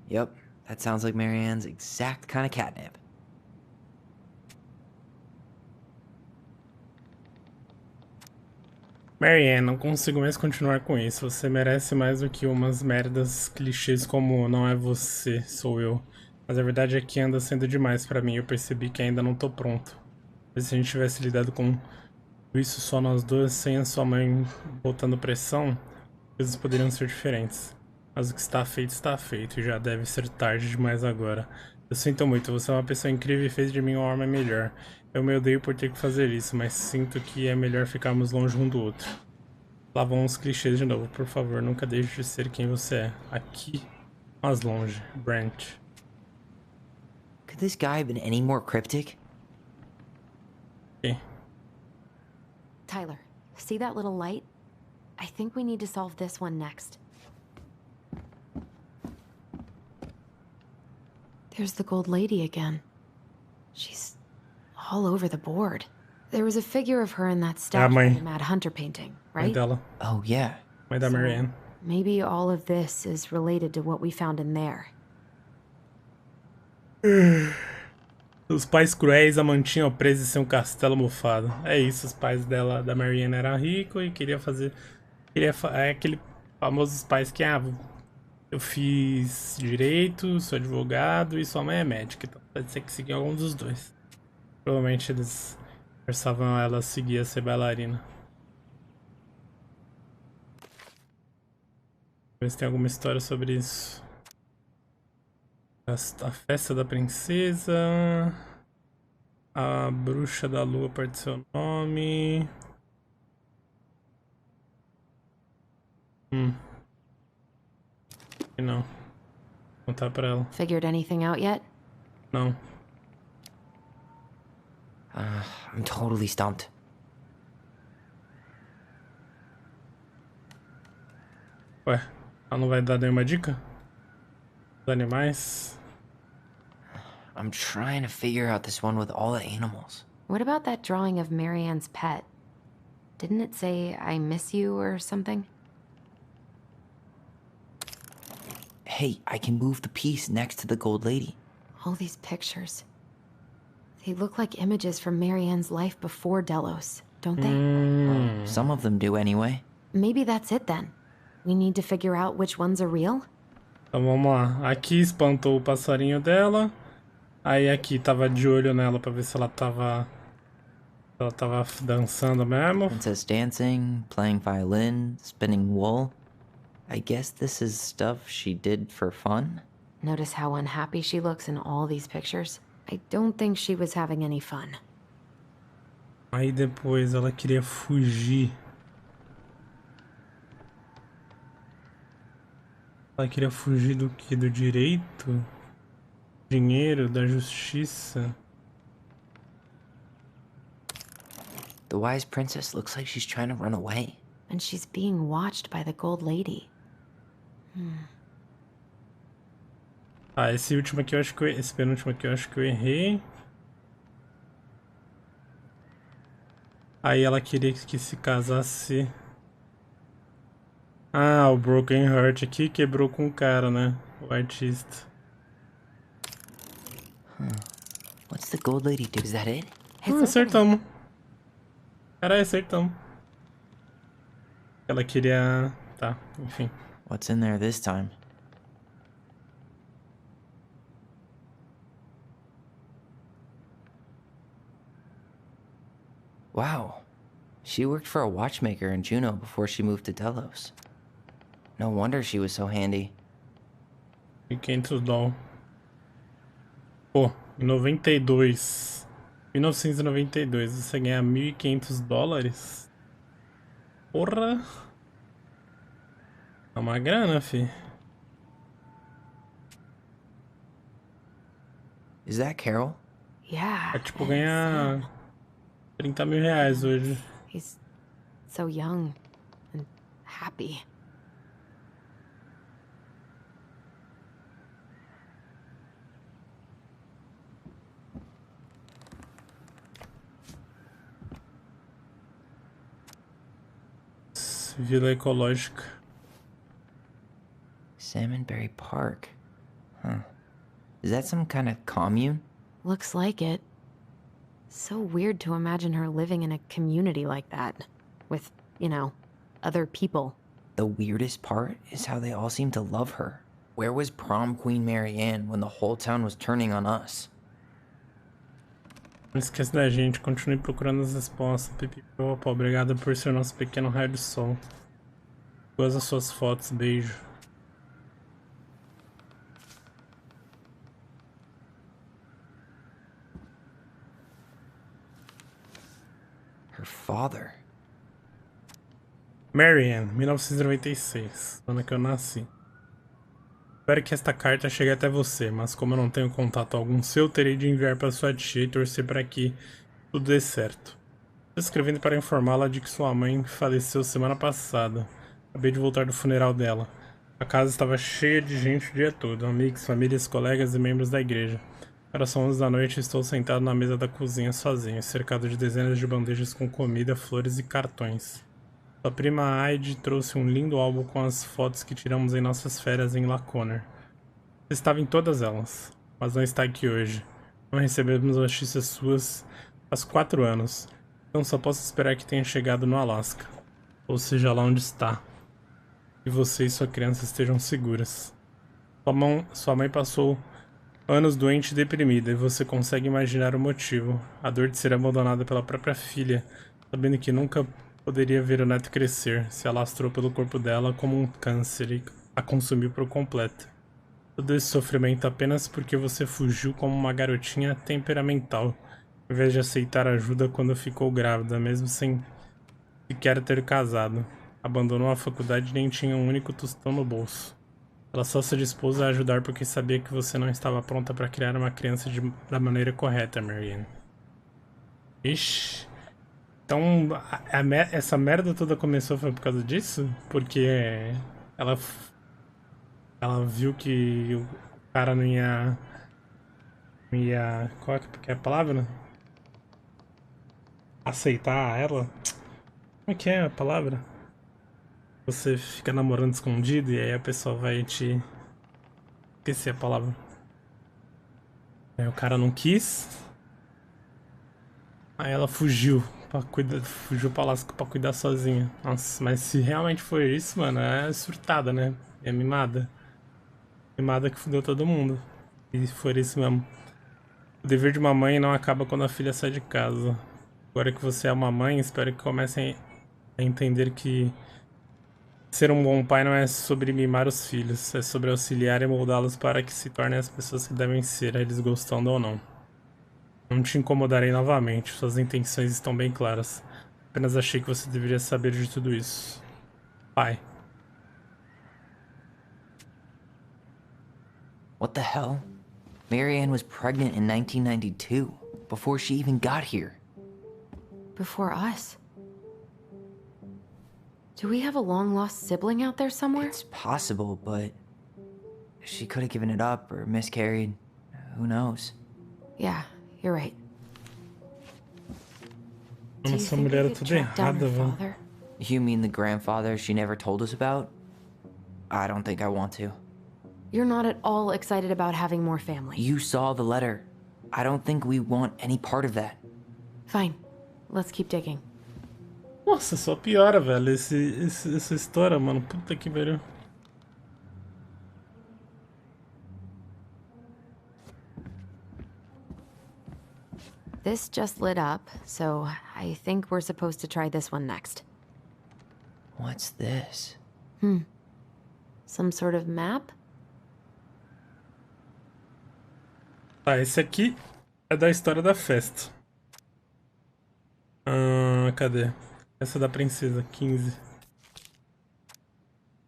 Yep, that sounds like Marianne's exact kind of catnip. Marianne, não consigo mais continuar com isso. Você merece mais do que umas merdas clichês como não é você, sou eu. Mas a verdade é que anda sendo demais pra mim. Eu percebi que ainda não tô pronto. Mas se a gente tivesse lidado com isso só nós dois, sem a sua mãe botando pressão, coisas poderiam ser diferentes. Mas o que está feito e já deve ser tarde demais agora. Eu sinto muito, você é uma pessoa incrível e fez de mim uma arma melhor. Eu me odeio por ter que fazer isso, mas sinto que é melhor ficarmos longe um do outro. Lá vão os clichês de novo, por favor, nunca deixe de ser quem você é. Aqui, mas longe. Brent. Could this guy have been any more cryptic? Okay. Tyler, see that little light? I think we need to solve this one next. There's the gold lady again. She's all over the board. There was a figure of her in that statue in the Mad Hunter painting, right? Oh, yeah. Mãe da Marianne. Maybe all of this is related to what we found in there. Os pais cruéis a mantinham presa em seu castelo mofado. É isso, os pais dela, da Marianne, eram ricos e queria fazer... é aquele famosos pais que, Eu fiz direito, sou advogado e sua mãe é médica, então pode ser que seguir algum dos dois. Provavelmente eles forçavam ela a seguir a ser bailarina. Ver se tem alguma história sobre isso. A festa da princesa. A bruxa da lua perde seu nome. Não. Vou contar pra ela. Figured anything out yet? Não. I'm totally stumped. Ué, ela não vai dar nenhuma dica? Os animais? I'm trying to figure out this one with all the animals. What about that drawing of Marianne's pet? Didn't it say, I miss you or something? Hey, I can move the piece next to the gold lady. All these pictures. They look like images from Marianne's life before Delos, don't they? Some of them do anyway. Maybe that's it then. We need to figure out which ones are real? Então vamos lá. Aqui espantou o passarinho dela. Aí aqui tava de olho nela pra ver se ela tava dançando mesmo. Princess dancing, playing violin, spinning wool. I guess this is stuff she did for fun. Notice how unhappy she looks in all these pictures? I don't think she was having any fun. Aí depois ela queria fugir. Ela queria fugir do que? Do direito? Dinheiro, da justiça. The wise princess looks like she's trying to run away. And she's being watched by the gold lady. Esse último aqui eu acho que esse penúltimo aqui eu acho que eu errei. Aí ela queria que se casasse. Ah, o Broken Heart aqui quebrou com o cara, né? O artista. What's the gold lady do? Is that it? Acertamos. Caralho, acertamos. Ela queria... Tá, enfim. What's in there this time? Wow. She worked for a watchmaker in Juneau before she moved to Delos. No wonder she was so handy. $500. Pô, em 92. 1992, você ganha $1.500? Porra! É uma grana, fi. Is that Carol? Yeah. É tipo ganhar R$30 mil hoje. He's so young and happy. Vila ecológica. Salmonberry Park. Huh. Is that some kind of commune? Looks like it. So weird to imagine her living in a community like that. With, you know, other people. The weirdest part is how they all seem to love her. Where was prom queen Marianne when the whole town was turning on us? Não esqueça da gente, continue procurando as respostas. Pipipopó, obrigado por ser nosso pequeno raio de sol. Gosto das suas fotos, beijo. Her father. Marianne, 1996, ano que eu nasci. Espero que esta carta chegue até você, mas como eu não tenho contato algum seu, terei de enviar para sua tia e torcer para que tudo dê certo. Estou escrevendo para informá-la de que sua mãe faleceu semana passada. Acabei de voltar do funeral dela. A casa estava cheia de gente o dia todo, amigos, famílias, colegas e membros da igreja. Era só 11 da noite e estou sentado na mesa da cozinha sozinho, cercado de dezenas de bandejas com comida, flores e cartões. Sua prima Aide trouxe um lindo álbum com as fotos que tiramos em nossas férias em Laconer. Você estava em todas elas, mas não está aqui hoje. Não recebemos notícias suas faz 4 anos, então só posso esperar que tenha chegado no Alasca, ou seja lá onde está. E você e sua criança estejam seguras. Sua mãe passou anos doente e deprimida, e você consegue imaginar o motivo. A dor de ser abandonada pela própria filha, sabendo que nunca poderia ver o neto crescer, se alastrou pelo corpo dela como um câncer e a consumiu por completo. Todo esse sofrimento apenas porque você fugiu como uma garotinha temperamental, ao invés de aceitar ajuda quando ficou grávida, mesmo sem sequer ter casado. Abandonou a faculdade e nem tinha um único tostão no bolso. Ela só se dispôs a ajudar porque sabia que você não estava pronta para criar uma criança da maneira correta, Marianne. Ixi. Então, essa merda toda começou foi por causa disso? Porque ela viu que o cara não ia... Qual que é a palavra? Aceitar ela? Como é que é a palavra? Você fica namorando escondido e aí a pessoa vai te... Esqueci a palavra. Aí o cara não quis. Aí ela fugiu fugiu pra lá pra cuidar sozinha. Nossa, mas se realmente foi isso, mano, é surtada, né? É mimada. Mimada que fudeu todo mundo. E foi isso mesmo. O dever de uma mãe não acaba quando a filha sai de casa. Agora que você é uma mãe, espero que comecem a entender que ser um bom pai não é sobre mimar os filhos, é sobre auxiliar e moldá-los para que se tornem as pessoas que devem ser, eles gostando ou não. Não te incomodarei novamente, suas intenções estão bem claras. Apenas achei que você deveria saber de tudo isso. Pai. What the hell? Marianne was pregnant in 1992, before she even got here. Before us? Do we have a long-lost sibling out there somewhere? It's possible, but she could have given it up or miscarried. Who knows? Yeah, you're right. Essa mulher é tudo errada, velho. You mean the grandfather she never told us about? I don't think I want to. You're not at all excited about having more family. You saw the letter. I don't think we want any part of that. Fine. Let's keep digging. Nossa, só piora, velho, essa história, mano. Puta que pariu. This just lit up, so I think we're supposed to try this one next. What's this? Some sort of map? Tá, esse aqui é da história da festa. Cadê? Essa é da princesa, 15.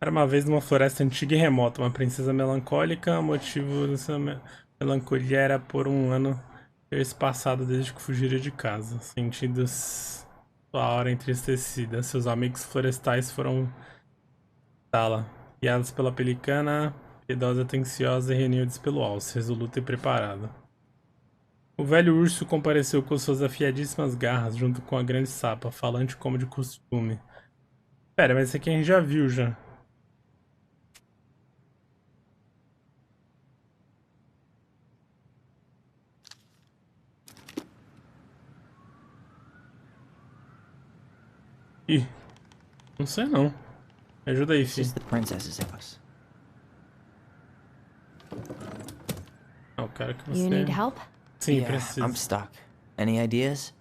Era uma vez numa floresta antiga e remota, uma princesa melancólica. O motivo dessa melancolia era por um ano ter se passado desde que fugira de casa, sentindo sua hora entristecida. Seus amigos florestais foram tala, guiados pela pelicana, piedosa, atenciosa e reunidos pelo alce, resoluta e preparada. O velho urso compareceu com suas afiadíssimas garras, junto com a grande sapa, falante como de costume. Pera, mas esse aqui a gente já viu, já. Ih, não sei não. Me ajuda aí, filho. Eu quero que você... You need help? Sim, yeah, preciso. I'm stuck. Any ideas?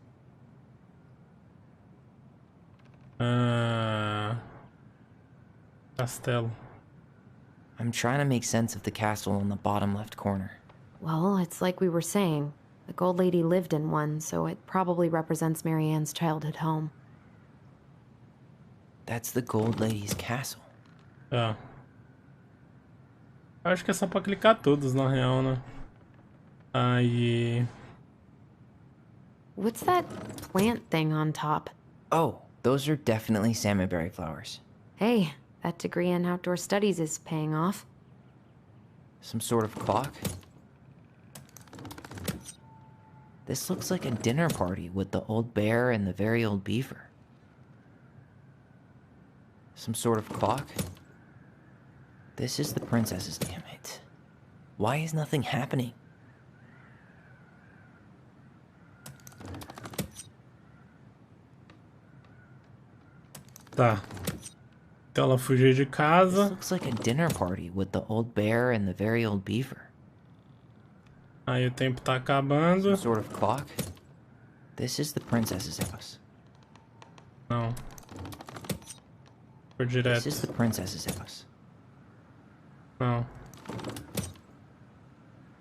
Castelo. I'm trying to make sense of the castle in the bottom left corner. Well, it's like we were saying. The Gold Lady lived in one, so it probably represents Marianne's childhood home. That's the Gold Lady's castle. Tá. Eu acho que é só pra clicar todos, na real, né? Aí... What's that plant thing on top? Oh, those are definitely salmonberry flowers. Hey, that degree in outdoor studies is paying off. Some sort of clock? This looks like a dinner party with the old bear and the very old beaver. Some sort of clock? This is the princess's, damn it. Why is nothing happening? Tá. Então ela fugiu de casa. This looks like a dinner party with the old bear and the very old beaver. Aí o tempo tá acabando. Some sort of clock. This is the princess's house. Não. Por direto. This is the princess's house. Não.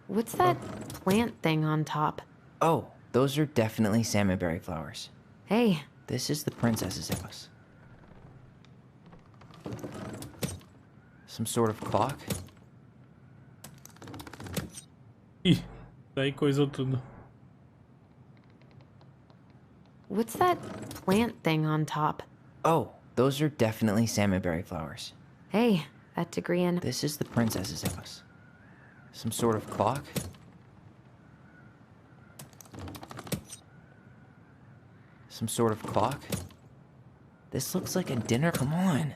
What's that plant thing on top? Oh, those are definitely salmonberry flowers. Hey. This is the princess's house. Some sort of clock? Ih, daí coisou tudo. What's that plant thing on top? Oh, those are definitely salmonberry flowers. Hey, that degree in... This is the princess's house. Some sort of clock? Some sort of clock? This looks like a dinner. Come on.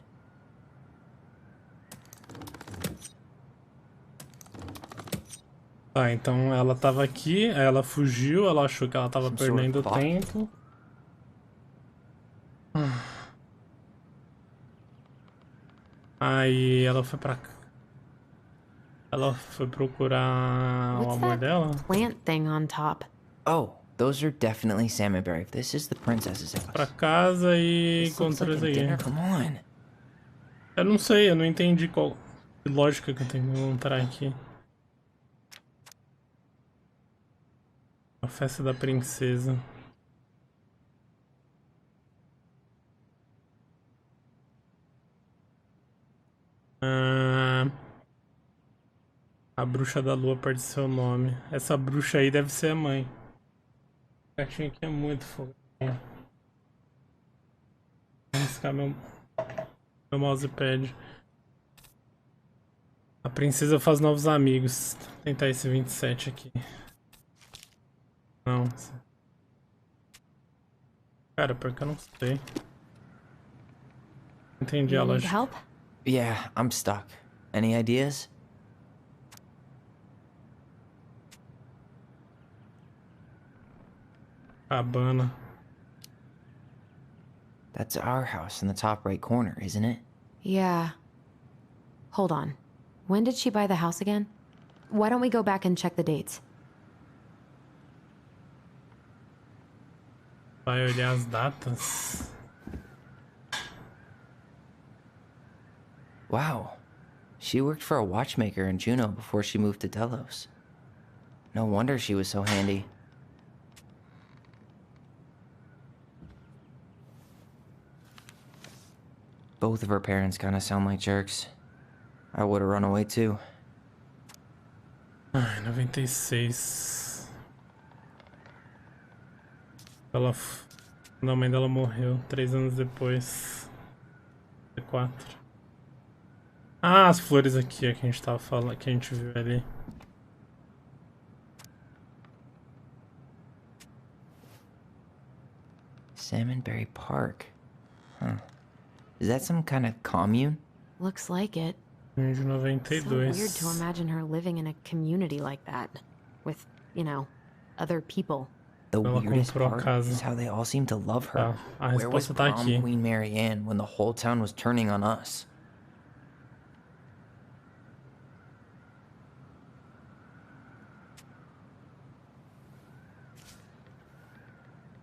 Tá, então ela tava aqui, aí ela fugiu, ela achou que ela tava perdendo tempo. Aí ela foi pra cá. Ela foi procurar o amor dela. Plant thing on top. Oh, those are definitely salmonberry. This is the princess's house. Pra casa e encontrou isso aí. Come on. Eu não sei, eu não entendi qual lógica que eu tenho que encontrar aqui. A festa da princesa. A bruxa da lua perde seu nome. Essa bruxa aí deve ser a mãe. O gatinho aqui é muito fofinho. Vou riscar meu mousepad. A princesa faz novos amigos. Vou tentar esse 27 aqui. Não. Cara, porque eu não sei. Entendi a lógica. Help? Yeah, I'm stuck. Any ideas? Cabana. That's our house in the top right corner, isn't it? Yeah. Hold on. When did she buy the house again? Why don't we go back and check the dates? Vai olhar as datas. Wow. She worked for a watchmaker in Juneau before she moved to Delos. No wonder she was so handy. Both of her parents kind of sound like jerks. I would have run away too. Ai, 96. Ela... Quando a mãe dela morreu, 3 anos depois. 4. Ah, as flores aqui, que a gente tava falando, que a gente viu ali. Salmonberry Park. Huh. Is that some kind of commune? Looks like it. De 92. So weird to imagine her living in a community like that. With, you know, other people. The weirdest part is how they all seem to love her. Where was prom Queen Mary Ann when the whole town was turning on us?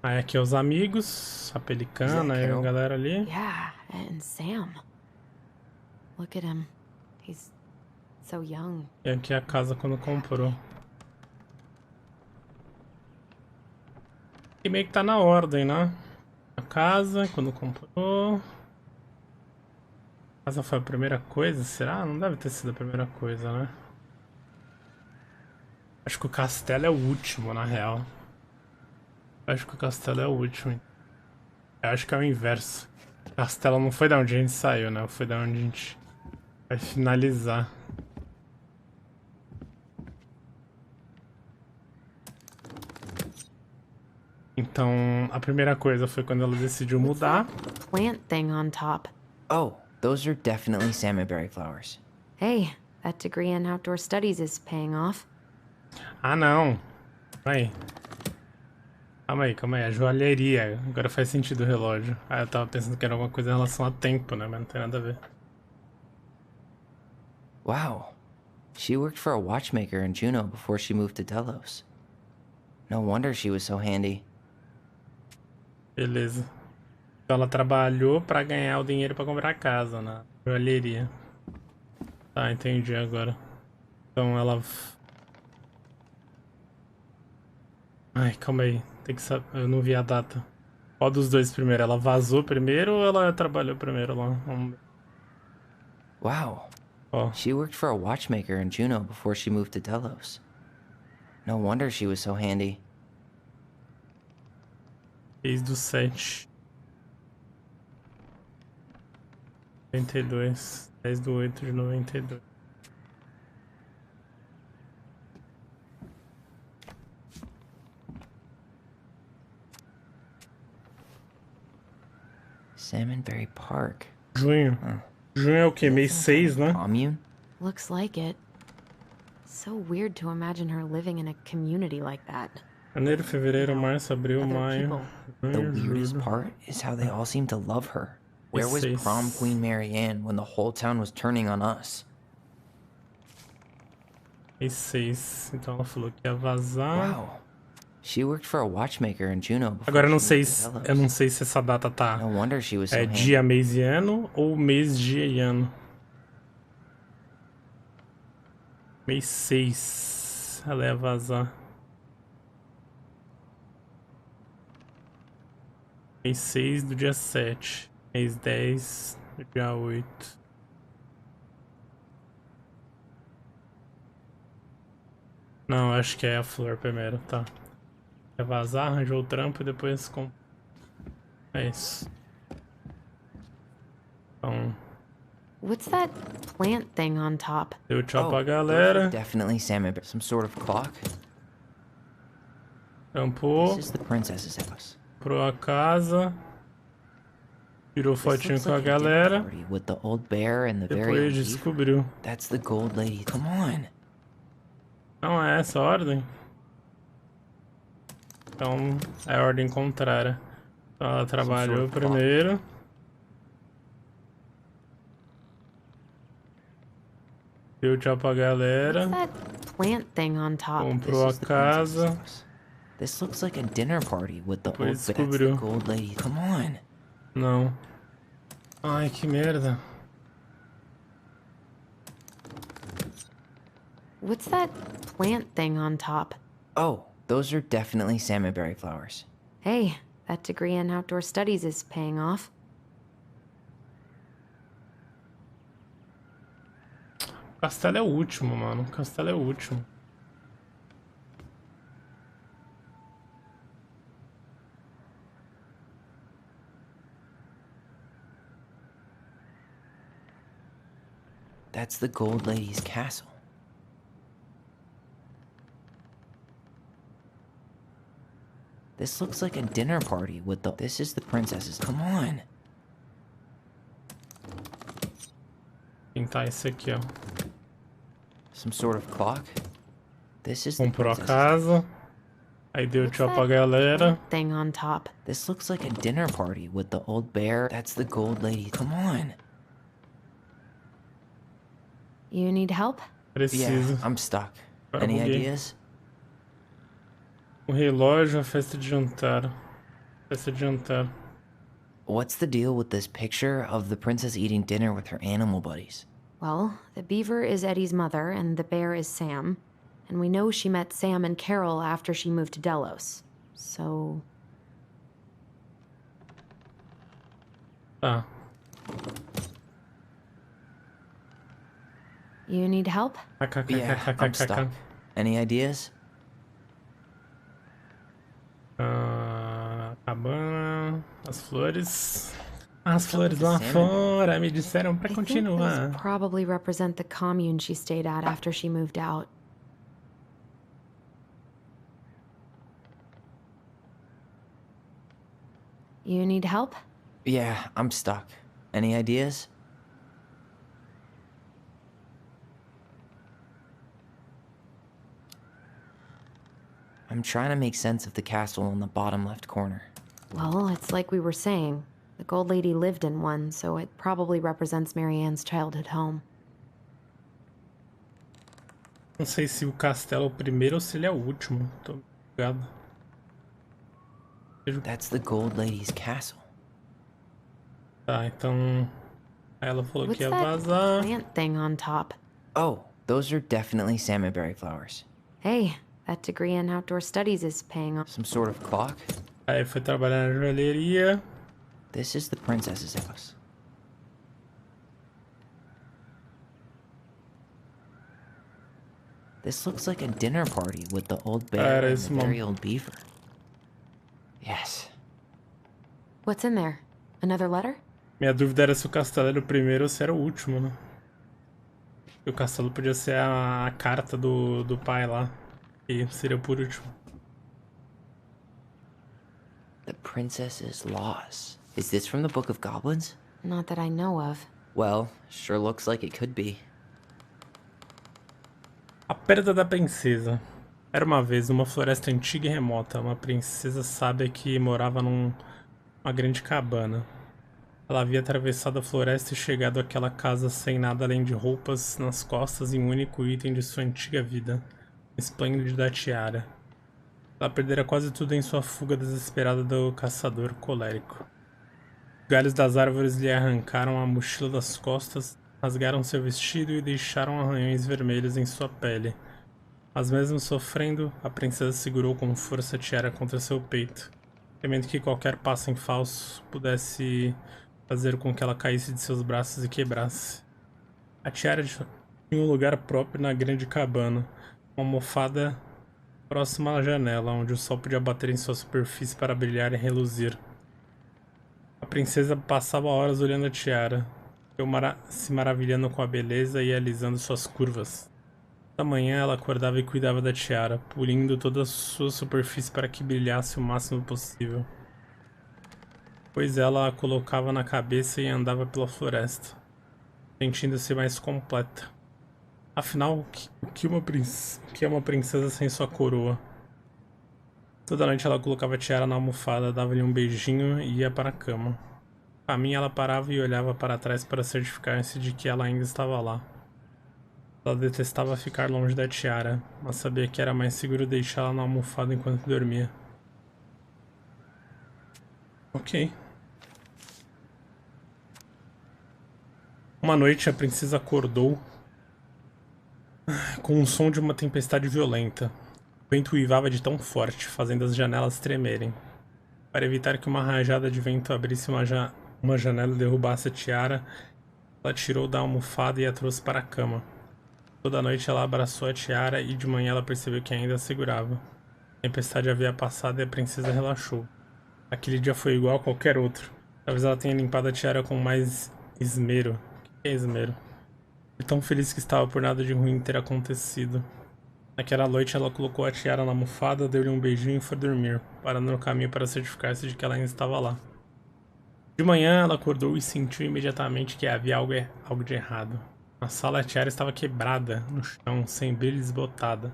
Aí aqui os amigos, a Pelicana e a galera ali. Yeah, and Sam. Look at him. He's so young. E aqui a casa quando comprou. E meio que tá na ordem, né? A casa quando comprou. A casa foi a primeira coisa, será? Não deve ter sido a primeira coisa, né? Acho que o castelo é o último, na real. Acho que o castelo é o último. Eu acho que é o inverso. O castelo não foi da onde a gente saiu, né? Foi da onde a gente vai finalizar. Então, a primeira coisa foi quando ela decidiu mudar. Plant thing on top. Oh, those are definitely salmonberry flowers. Hey, that degree in outdoor studies is paying off. Ah, não. Aí. Calma aí, a joalheria. Agora faz sentido o relógio. Ah, eu tava pensando que era alguma coisa em relação a tempo, né? Mas não tem nada a ver. Wow. She worked for a watchmaker in Juneau before she moved to Delos. No wonder she was so handy. Beleza. Então ela trabalhou pra ganhar o dinheiro pra comprar a casa na joalheria. Tá, entendi agora. Então ela... Ai, calma aí. Tem que saber. Eu não vi a data. Qual dos dois primeiro? Ela vazou primeiro ou ela trabalhou primeiro lá? Vamos ver. Wow. Ó. She worked for a watchmaker in Juneau before she moved to Delos. No wonder she was so handy. 6/7. 92. 10/8/92. Salmonberry Park. Junho. Junho é o quê? Mês 6, né? Commune? Looks like it. So weird to imagine her living in a community like that. Janeiro, fevereiro, março, abril, maio. The weirdest part is how they all seem to love her. Where was prom queen Mary Ann when the whole town was turning on us? Mês 6. Então ela falou que ia vazar. Wow. She worked for a watchmaker in Juneau before. Agora eu não sei se essa data tá No wonder she was so handy. dia, mês e ano ou mês, dia e ano. Mês 6. Ela ia vazar. Mês 6 do dia 7. Mês 10 do dia 8. Não, acho que é a flor primeiro, tá. Quer vazar, arranjou o trampo e depois com... É isso. Então... What's that plant thing on top? Deu tchau pra galera. Definitely salmon. Some sort of clock. Tampou. This is the princess's house. Pro a casa. Tirou fotinho com a galera. With the old bear and the Depois descobriu. That's the gold lady. Come on. Não é essa a ordem. Então é a ordem contrária. Então ela trabalhou primeiro. Deu tchau pra galera. What's that plant thing on top? Comprou a casa. This looks like a dinner party with the old Descobriu. gold lady. Come on. Não. Ai, que merda. What's that plant thing on top? Oh, those are definitely salmonberry flowers. Hey, that degree in outdoor studies is paying off. O castelo é o último, mano. O castelo é o último. That's the gold lady's castle. This looks like a dinner party with the... This is the princess's... Come on. Pintar esse aqui, ó. Some sort of clock. This is the Comprou a princess's... casa. Aí deu tchau pra galera. Thing on top. This looks like a dinner party with the old bear. That's the gold lady. Come on. You need help? Preciso. Yeah, I'm stuck. Agora Any buguei. ideas? O relógio, a festa de jantar. Festa de jantar. What's the deal with this picture of the princess eating dinner with her animal buddies? Well, the beaver is Eddie's mother and the bear is Sam. And we know she met Sam and Carol after she moved to Delos. So... Tá. You need help? Yeah, I'm stuck. Any ideas? Cabana, as flores. As flores lá fora me disseram pra continuar. Those probably represent the commune she stayed at after she moved out. You need help? Yeah, I'm stuck. Any ideas? I'm trying to make sense of the castle in the bottom left corner. Well, it's like we were saying. The Gold Lady lived in one, so it probably represents Marianne's childhood home. Não sei se o castelo é o primeiro ou se ele é o último. Tô ligado. That's the Gold Lady's castle. Tá, então... Aí ela falou What's que ia that vazar. plant thing on top? Oh, those are definitely salmonberry flowers. Hey, that degree in outdoor studies is paying off. Some sort of clock? Aí foi trabalhar na joalheria. This is the princess's house. This looks like a dinner party with the old bear and the very old beaver. Yes. What's in there? Another letter? Minha dúvida era se o castelo era o primeiro ou se era o último, né? E o castelo podia ser a carta do pai lá. E seria por último. The princess's laws. Is this from the Book of Goblins? Not that I know of. Well, sure looks like it could be. A perda da princesa. Era uma vez uma floresta antiga e remota. Uma princesa sábia que morava numa grande cabana. Ela havia atravessado a floresta e chegado àquela casa sem nada além de roupas nas costas e um único item de sua antiga vida. Um esplêndido tiara. Ela perdera quase tudo em sua fuga desesperada do caçador colérico. Os galhos das árvores lhe arrancaram a mochila das costas, rasgaram seu vestido e deixaram arranhões vermelhos em sua pele. Mas mesmo sofrendo, a princesa segurou com força a tiara contra seu peito, temendo que qualquer passo em falso pudesse fazer com que ela caísse de seus braços e quebrasse. A tiara tinha um lugar próprio na grande cabana, uma almofada próxima à janela, onde o sol podia bater em sua superfície para brilhar e reluzir. A princesa passava horas olhando a tiara, se maravilhando com a beleza e alisando suas curvas. Da manhã ela acordava e cuidava da tiara, polindo toda a sua superfície para que brilhasse o máximo possível. Depois ela a colocava na cabeça e andava pela floresta, sentindo-se mais completa. Afinal, o que é uma princesa sem sua coroa? Toda noite ela colocava a tiara na almofada, dava-lhe um beijinho e ia para a cama. No caminho ela parava e olhava para trás para certificar-se de que ela ainda estava lá. Ela detestava ficar longe da tiara, mas sabia que era mais seguro deixá-la na almofada enquanto dormia. Ok. Uma noite a princesa acordou com o som de uma tempestade violenta. O vento uivava de tão forte, fazendo as janelas tremerem. Para evitar que uma rajada de vento abrisse uma janela e derrubasse a tiara, ela tirou da almofada e a trouxe para a cama. Toda noite ela abraçou a tiara e de manhã ela percebeu que ainda a segurava. A tempestade havia passado e a princesa relaxou. Aquele dia foi igual a qualquer outro. Talvez ela tenha limpado a tiara com mais esmero. O que é esmero? E tão feliz que estava por nada de ruim ter acontecido. Naquela noite ela colocou a tiara na almofada, deu-lhe um beijinho e foi dormir, parando no caminho para certificar-se de que ela ainda estava lá. De manhã ela acordou e sentiu imediatamente que havia algo de errado. Na sala a tiara estava quebrada, no chão, sem brilho e desbotada.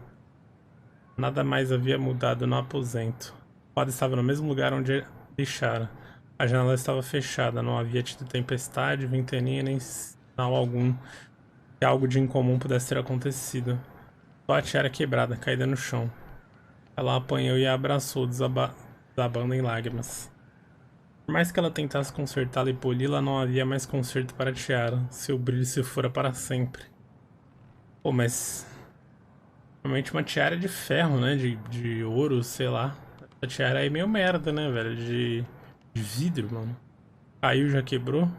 Nada mais havia mudado no aposento. A almofada estava no mesmo lugar onde a deixara. A janela estava fechada, não havia tido tempestade, ventania nem sinal algum que algo de incomum pudesse ter acontecido. Só a tiara quebrada, caída no chão. Ela a apanhou e a abraçou, desabando em lágrimas. Por mais que ela tentasse consertá-la e poli-la, não havia mais conserto para a tiara. Seu brilho se fora para sempre. Pô, mas... realmente uma tiara de ferro, né? De ouro, sei lá. A tiara aí é meio merda, né, velho? De vidro, mano. Caiu, já quebrou.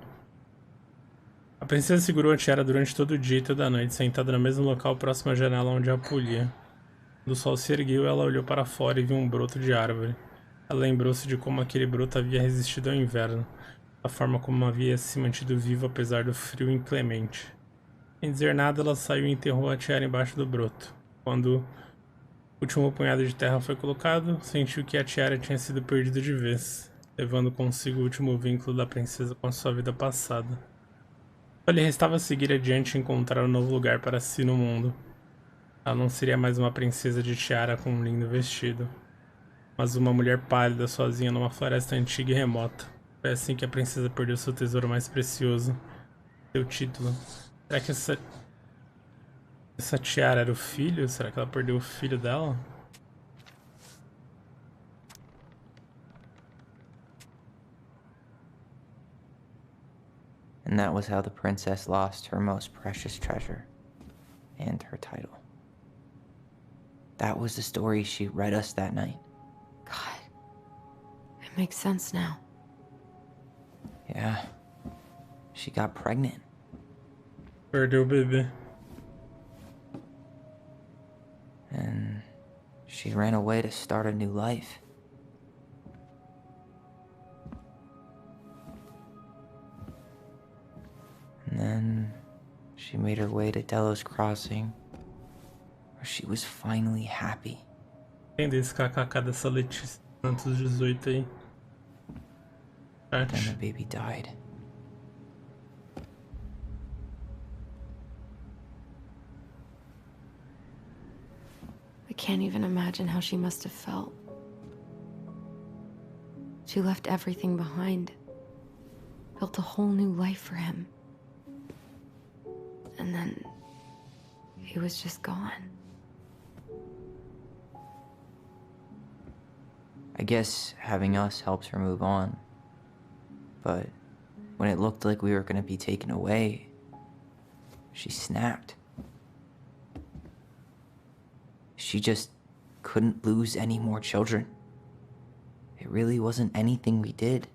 A princesa segurou a tiara durante todo o dia e toda a noite, sentada no mesmo local próximo à janela onde a polia. Quando o sol se ergueu, ela olhou para fora e viu um broto de árvore. Ela lembrou-se de como aquele broto havia resistido ao inverno, da forma como havia se mantido vivo apesar do frio inclemente. Sem dizer nada, ela saiu e enterrou a tiara embaixo do broto. Quando o último punhado de terra foi colocado, sentiu que a tiara tinha sido perdida de vez, levando consigo o último vínculo da princesa com a sua vida passada. Só lhe restava seguir adiante e encontrar um novo lugar para si no mundo. Ela não seria mais uma princesa de tiara com um lindo vestido, mas uma mulher pálida sozinha numa floresta antiga e remota. Foi assim que a princesa perdeu seu tesouro mais precioso, seu título. Será que essa tiara era o filho? Será que ela perdeu o filho dela? And that was how the princess lost her most precious treasure and her title. That was the story she read us that night. God, it makes sense now. Yeah, she got pregnant. Perdeu o bebê. And she ran away to start a new life. And then she made her way to Delos Crossing, where she was finally happy. Entender esse kkk dessa Letícia Santos 18 aí. Then the baby died. I can't even imagine how she must have felt. She left everything behind, built a whole new life for him. And then he was just gone. I guess having us helps her move on. But when it looked like we were gonna be taken away, she snapped. She just couldn't lose any more children. It really wasn't anything we did.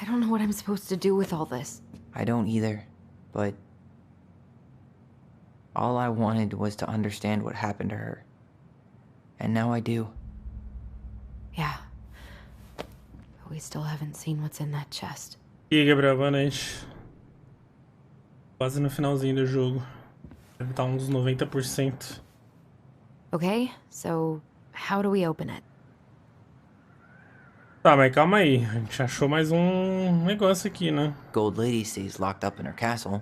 I don't know what I'm supposed to do with all this. I don't either, but all I wanted was to understand what happened to her. And now I do. Yeah. But we still haven't seen what's in that chest. E aí, Gabriel, boa noite. Quase no finalzinho do jogo. Deve estar uns 90%. Okay, so how do we open it? Tá, mas calma aí. A gente achou mais um negócio aqui, né? Gold Lady stays locked up in her castle.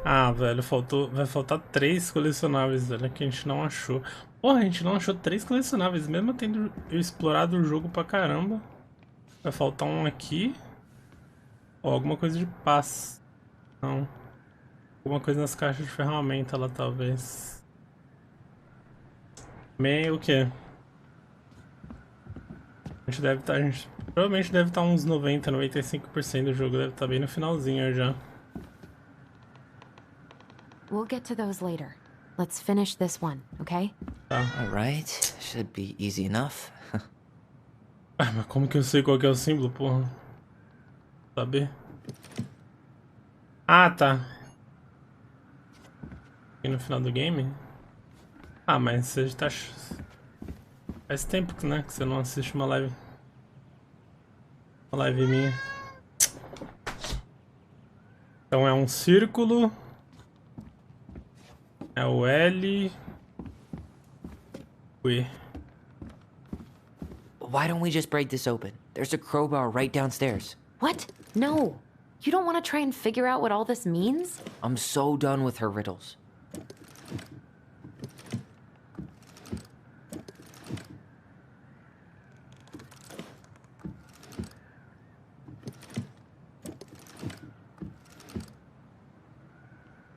Ah, velho, vai faltar 3 colecionáveis, velho, que a gente não achou. Porra, a gente não achou 3 colecionáveis, mesmo tendo explorado o jogo pra caramba. Vai faltar um aqui. Ou alguma coisa de paz. Não. Alguma coisa nas caixas de ferramenta lá, talvez. Meio o quê? A gente provavelmente deve estar uns 90, 95% do jogo, deve estar bem no finalzinho já. We'll get to those later. Let's finish this one, okay? Tá. Alright, should be easy enough. Ah, mas como que eu sei qual que é o símbolo, porra? Saber? Ah, tá. Aqui no final do game? Ah, mas você tá... Faz tempo que, né, que você não assiste uma live. Uma live minha. Então é um círculo. É o L. O E. Why don't we just break this open? There's a crowbar right downstairs. What? No. You don't want to try and figure out what all this means? I'm so done with her riddles.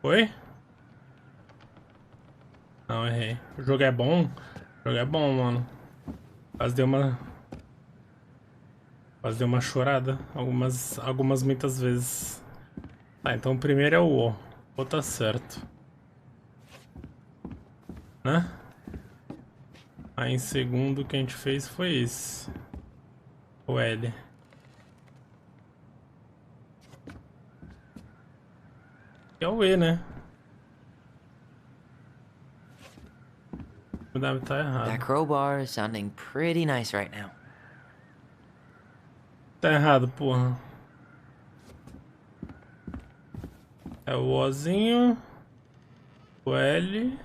Oi? Não, errei. O jogo é bom? O jogo é bom, mano. Quase deu uma chorada. Algumas muitas vezes. Tá, então o primeiro é o O. O tá certo. Né? Aí em segundo o que a gente fez foi esse. O L. É o E, né? Deve estar errado. That crowbar is sounding pretty nice right now. Tá errado, porra. É o Ozinho. O L.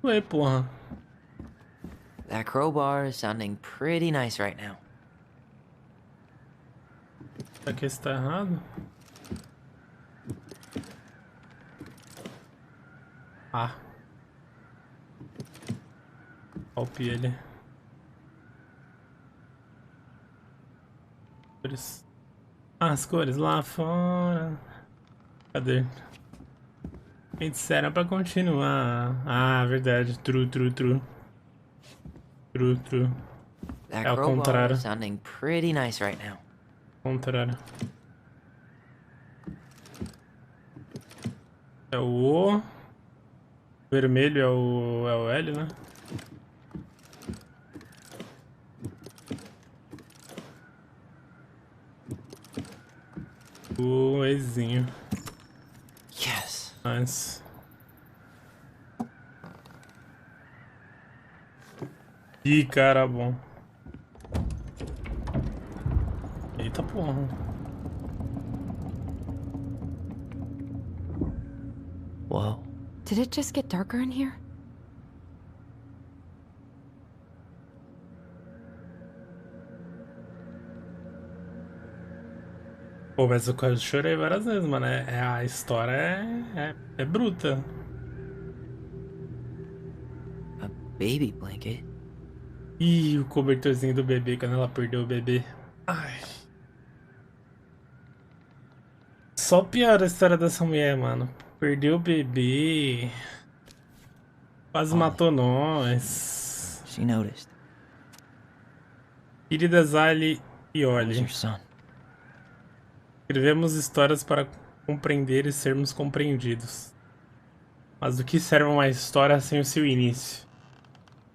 O E, porra. That crowbar is sounding pretty nice right now. Será que esse tá errado? Ah. Copie ele. Cores. As cores lá fora. Cadê? Me disseram pra continuar. Ah, verdade. True. That É ao crowbar contrário. is sounding pretty nice right now. Contrário. É o O. Vermelho é o L, né? O Ezinho. Yes. Nice. Ih, cara, bom. Eita porra. Whoa. Did it just get darker in here? Pô, mas eu quase chorei várias vezes, mano. A história é bruta. A baby blanket? Ih, o cobertorzinho do bebê quando ela perdeu o bebê. Ai. Só piora a história dessa mulher, mano. Perdeu o bebê. Quase matou nós. She noticed. Queridas Ali e Oli. Escrevemos histórias para compreender e sermos compreendidos. Mas do que serve uma história sem o seu início?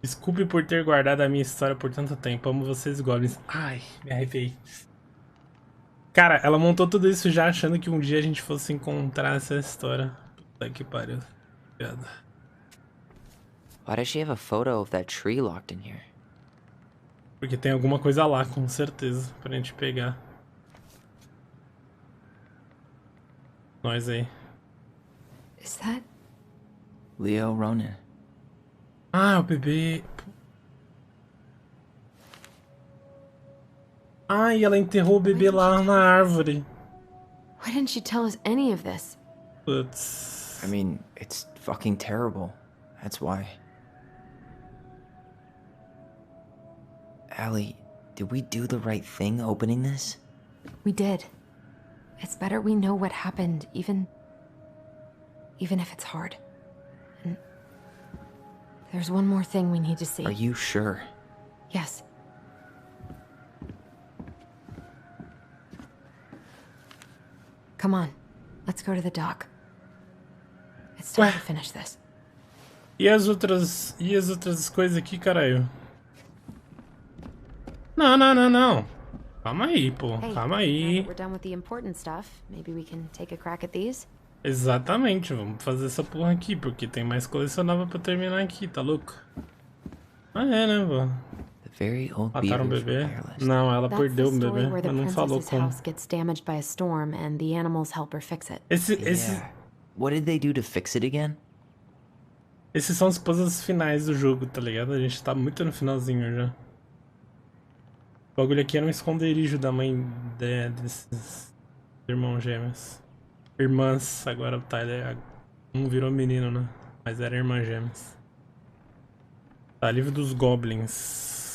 Desculpe por ter guardado a minha história por tanto tempo. Amo vocês, goblins. Ai, me arrepiei. Cara, ela montou tudo isso já achando que um dia a gente fosse encontrar essa história. Puta que pariu. Piada. Why does she have a photo of that tree locked in here? Porque tem alguma coisa lá, com certeza, pra gente pegar. Nós aí. Is that... Leo Ronan. Ah, o bebê... Ai, ela enterrou o bebê lá na árvore. Why didn't she tell us any of this? Putz. I mean, it's fucking terrible. That's why. Allie, did we do the right thing opening this? We did. It's better we know what happened, even if it's hard. And there's one more thing we need to see. Are you sure? Yes. Come on, let's go to the dock. It's time to finish this. E as outras coisas aqui, caralho? Não. Calma aí, pô. Hey, Calma now aí. that we're done with the important stuff, maybe we can take a crack at these? Exatamente, vamos fazer essa porra aqui, porque tem mais colecionável pra terminar aqui, tá louco? Ah, é, né, vô? Mataram o bebê? Não, ela perdeu o bebê, mas não falou como. House gets damaged by a storm and the animals help her fix it. What did they do to fix it again? Esses são os puzzles finais do jogo, tá ligado? A gente tá muito no finalzinho já. O bagulho aqui era um esconderijo da mãe desses irmãos gêmeos. Irmãs, agora o Tyler um virou menino, né? Mas era irmã gêmeas. Tá, livro dos goblins.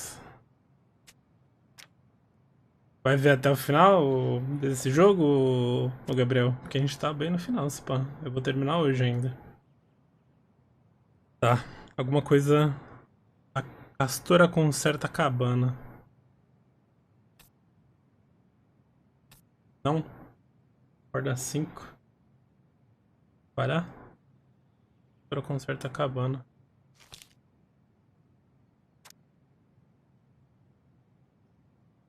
Vai ver até o final desse jogo, ô Gabriel? Porque a gente tá bem no final, se pá. Eu vou terminar hoje ainda. Tá, alguma coisa... A Castora conserta a cabana. Não? Corda 5. Vai lá? Castora conserta a cabana.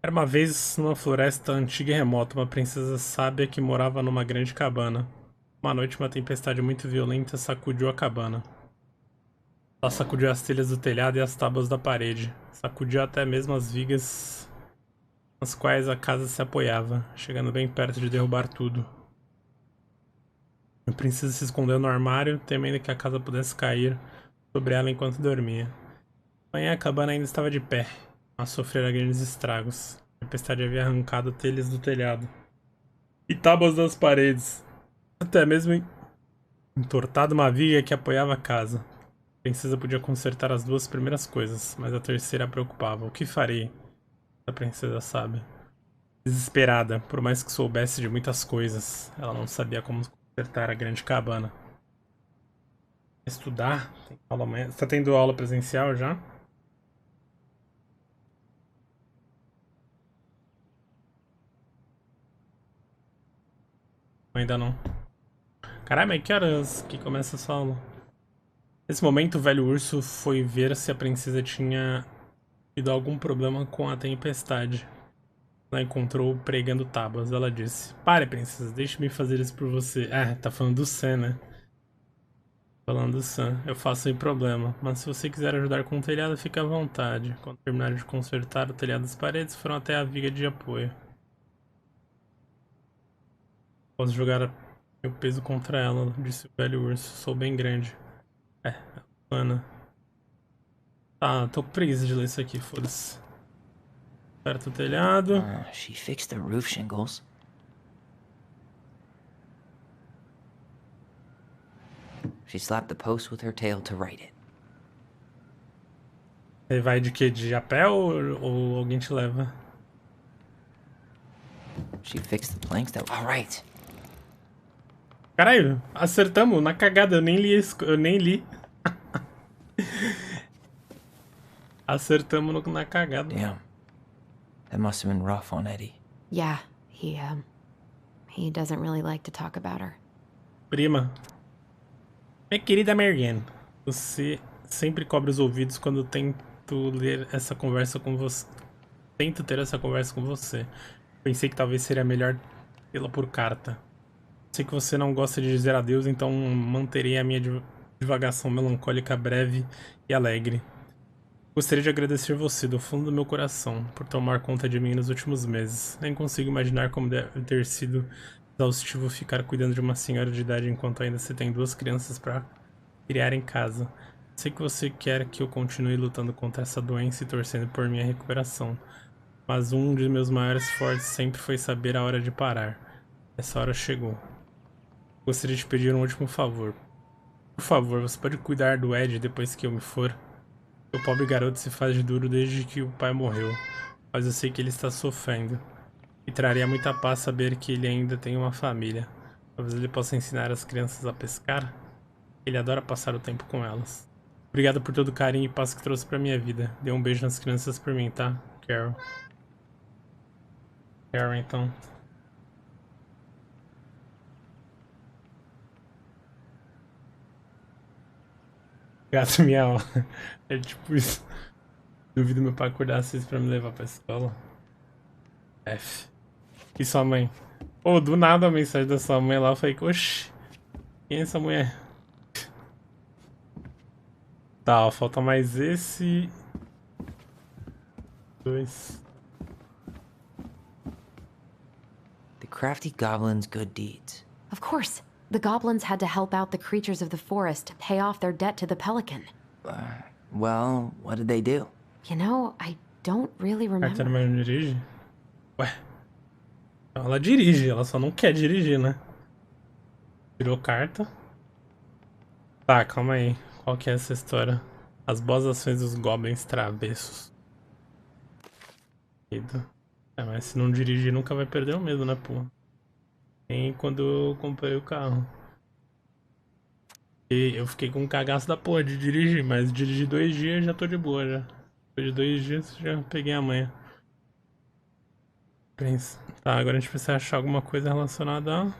Era uma vez numa floresta antiga e remota, uma princesa sábia que morava numa grande cabana. Uma noite, uma tempestade muito violenta sacudiu a cabana. Ela sacudiu as telhas do telhado e as tábuas da parede. Sacudiu até mesmo as vigas nas quais a casa se apoiava, chegando bem perto de derrubar tudo. A princesa se escondeu no armário, temendo que a casa pudesse cair sobre ela enquanto dormia. Amanhã a cabana ainda estava de pé, mas sofrera grandes estragos. A tempestade havia arrancado telhas do telhado e tábuas das paredes. Até mesmo Entortado uma viga que apoiava a casa. A princesa podia consertar as 2 primeiras coisas, mas a terceira a preocupava. O que farei? A princesa sabe. Desesperada, por mais que soubesse de muitas coisas, ela não sabia como consertar a grande cabana. Estudar? Tem aula amanhã. Você tá tendo aula presencial já? Ainda não. Caralho, mas que horas que começa essa aula? Nesse momento, o velho urso foi ver se a princesa tinha tido algum problema com a tempestade. Ela encontrou pregando tábuas. Ela disse: Pare, princesa, deixe-me fazer isso por você. Ah, tá falando do Sam, né? Falando do Sam. Eu faço sem problema. Mas se você quiser ajudar com o telhado, fique à vontade. Quando terminaram de consertar o telhado das paredes, foram até a viga de apoio. Posso jogar meu peso contra ela, disse o velho urso. Sou bem grande. Ana. Tá, tô com preguiça de ler isso aqui, foda-se. Aperta o telhado. She fixed the roof shingles. She slapped the post with her tail to right it. Você vai de quê? De a pé ou alguém te leva? She fixed the planks that... All right. Caralho, acertamos na cagada, eu nem li. Acertamos na cagada. Damn. That must have been rough on Eddie. Yeah, he doesn't really like to talk about her. Prima. Minha querida Marianne, você sempre cobre os ouvidos quando tento ler essa conversa com você. Tento ter essa conversa com você. Pensei que talvez seria melhor tê-la por carta. Sei que você não gosta de dizer adeus, então manterei a minha divagação melancólica breve e alegre. Gostaria de agradecer você do fundo do meu coração por tomar conta de mim nos últimos meses. Nem consigo imaginar como deve ter sido exaustivo ficar cuidando de uma senhora de idade enquanto ainda você tem 2 crianças para criar em casa. Sei que você quer que eu continue lutando contra essa doença e torcendo por minha recuperação. Mas um de meus maiores fortes sempre foi saber a hora de parar. Essa hora chegou. Gostaria de pedir um último favor. Por favor, você pode cuidar do Ed depois que eu me for? O pobre garoto se faz de duro desde que o pai morreu, mas eu sei que ele está sofrendo. E traria muita paz saber que ele ainda tem uma família. Talvez ele possa ensinar as crianças a pescar. Ele adora passar o tempo com elas. Obrigado por todo o carinho e paz que trouxe pra minha vida. Dê um beijo nas crianças por mim, tá? Carol. Carol, então. Gato miau. É tipo isso. Duvido meu pai acordar às 6 pra me levar pra escola. F. E sua mãe? Pô, do nada a mensagem da sua mãe lá. Eu falei, oxi, quem é essa mulher? Tá, ó, falta mais esse. 2. The crafty goblin's good deeds. Of course. The goblins had to help out the creatures of the forest to pay off their debt to the pelican. Well, what did they do? You know, I don't really remember. A carteira mais não dirige? Ué. Ela dirige, ela só não quer dirigir, né? Tirou carta. Tá, calma aí. Qual que é essa história? As boas ações dos goblins travessos. É, mas se não dirigir nunca vai perder o medo, né, pô? Nem quando eu comprei o carro. E eu fiquei com um cagaço da porra de dirigir, mas dirigir 2 dias já tô de boa já. Depois de 2 dias já peguei a manha. Pensa. Tá, agora a gente precisa achar alguma coisa relacionada a...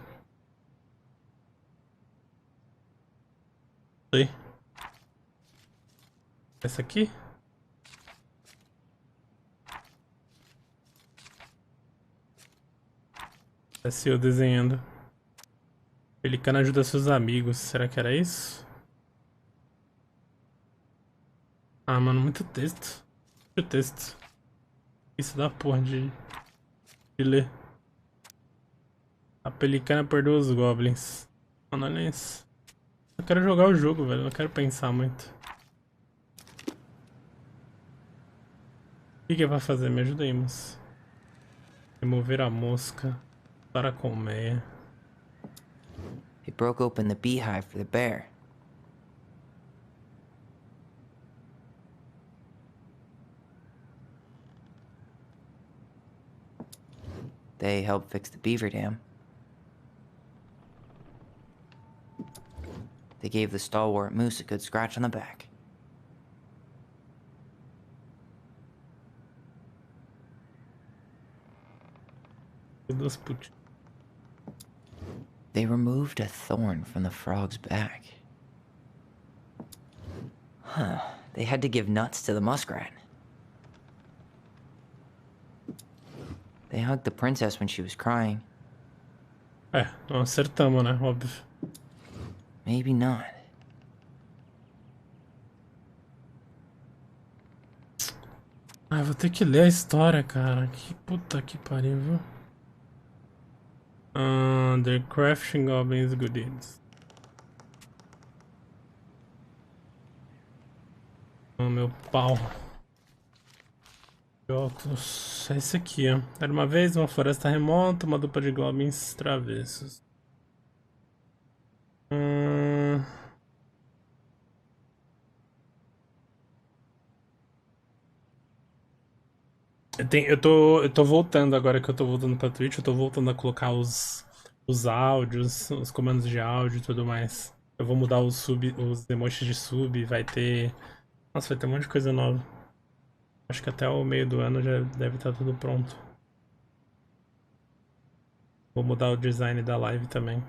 Aí. Essa aqui? Esse eu desenhando. Pelicano ajuda seus amigos. Será que era isso? Ah, mano, muito texto. Muito texto. Isso dá porra de ler. A pelicana perdoa os goblins. Mano, olha isso. Eu quero jogar o jogo, velho. Não quero pensar muito. O que vai fazer? Me ajuda aí, moço. Remover a mosca. Para a colmeia. It broke open the beehive for the bear. They helped fix the beaver dam. They gave the stalwart moose a good scratch on the back. They removed a thorn from the frog's back. Huh. They had to give nuts to the muskrat. They hugged the princess when she was crying. Não acertamos, né? Óbvio. Maybe not. Vou ter que ler a história, cara. Que puta que pariu, viu? The Crafting Goblins Goodies. Meu pau. Jogos. É esse aqui, ó. Era uma vez uma floresta remota, uma dupla de goblins travessos. Eu tô voltando agora que eu tô voltando pra Twitch, eu tô voltando a colocar os áudios, os comandos de áudio e tudo mais. Eu vou mudar os emojis de sub, vai ter... Nossa, vai ter um monte de coisa nova. Acho que até o meio do ano já deve estar tudo pronto. Vou mudar o design da live também.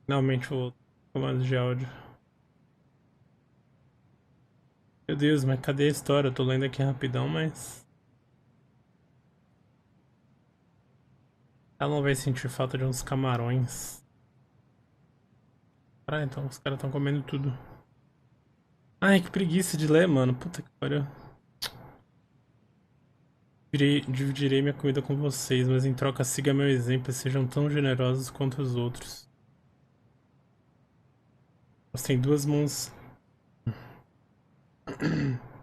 Finalmente vou comandos de áudio. Meu Deus, mas cadê a história? Eu tô lendo aqui rapidão, mas... Ela não vai sentir falta de uns camarões. Ah, então os caras estão comendo tudo. Ai, que preguiça de ler, mano. Puta que pariu. Dividirei minha comida com vocês, mas em troca siga meu exemplo e sejam tão generosos quanto os outros. Você tem duas mãos...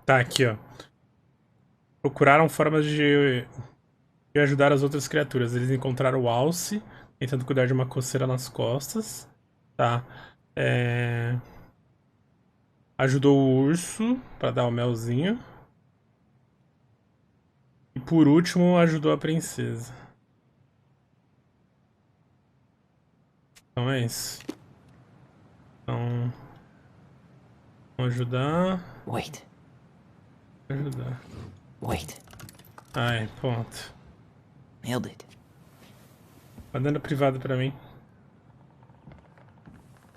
Tá, aqui, ó. Procuraram formas de ajudar as outras criaturas. Eles encontraram o Alce, tentando cuidar de uma coceira nas costas. Tá. Ajudou o urso pra dar o melzinho. E por último, ajudou a princesa. Então é isso. Então... Vamos ajudar. Wait. Ajudar. Wait. Ai, ponto. Nailed it. Mandando privado pra mim.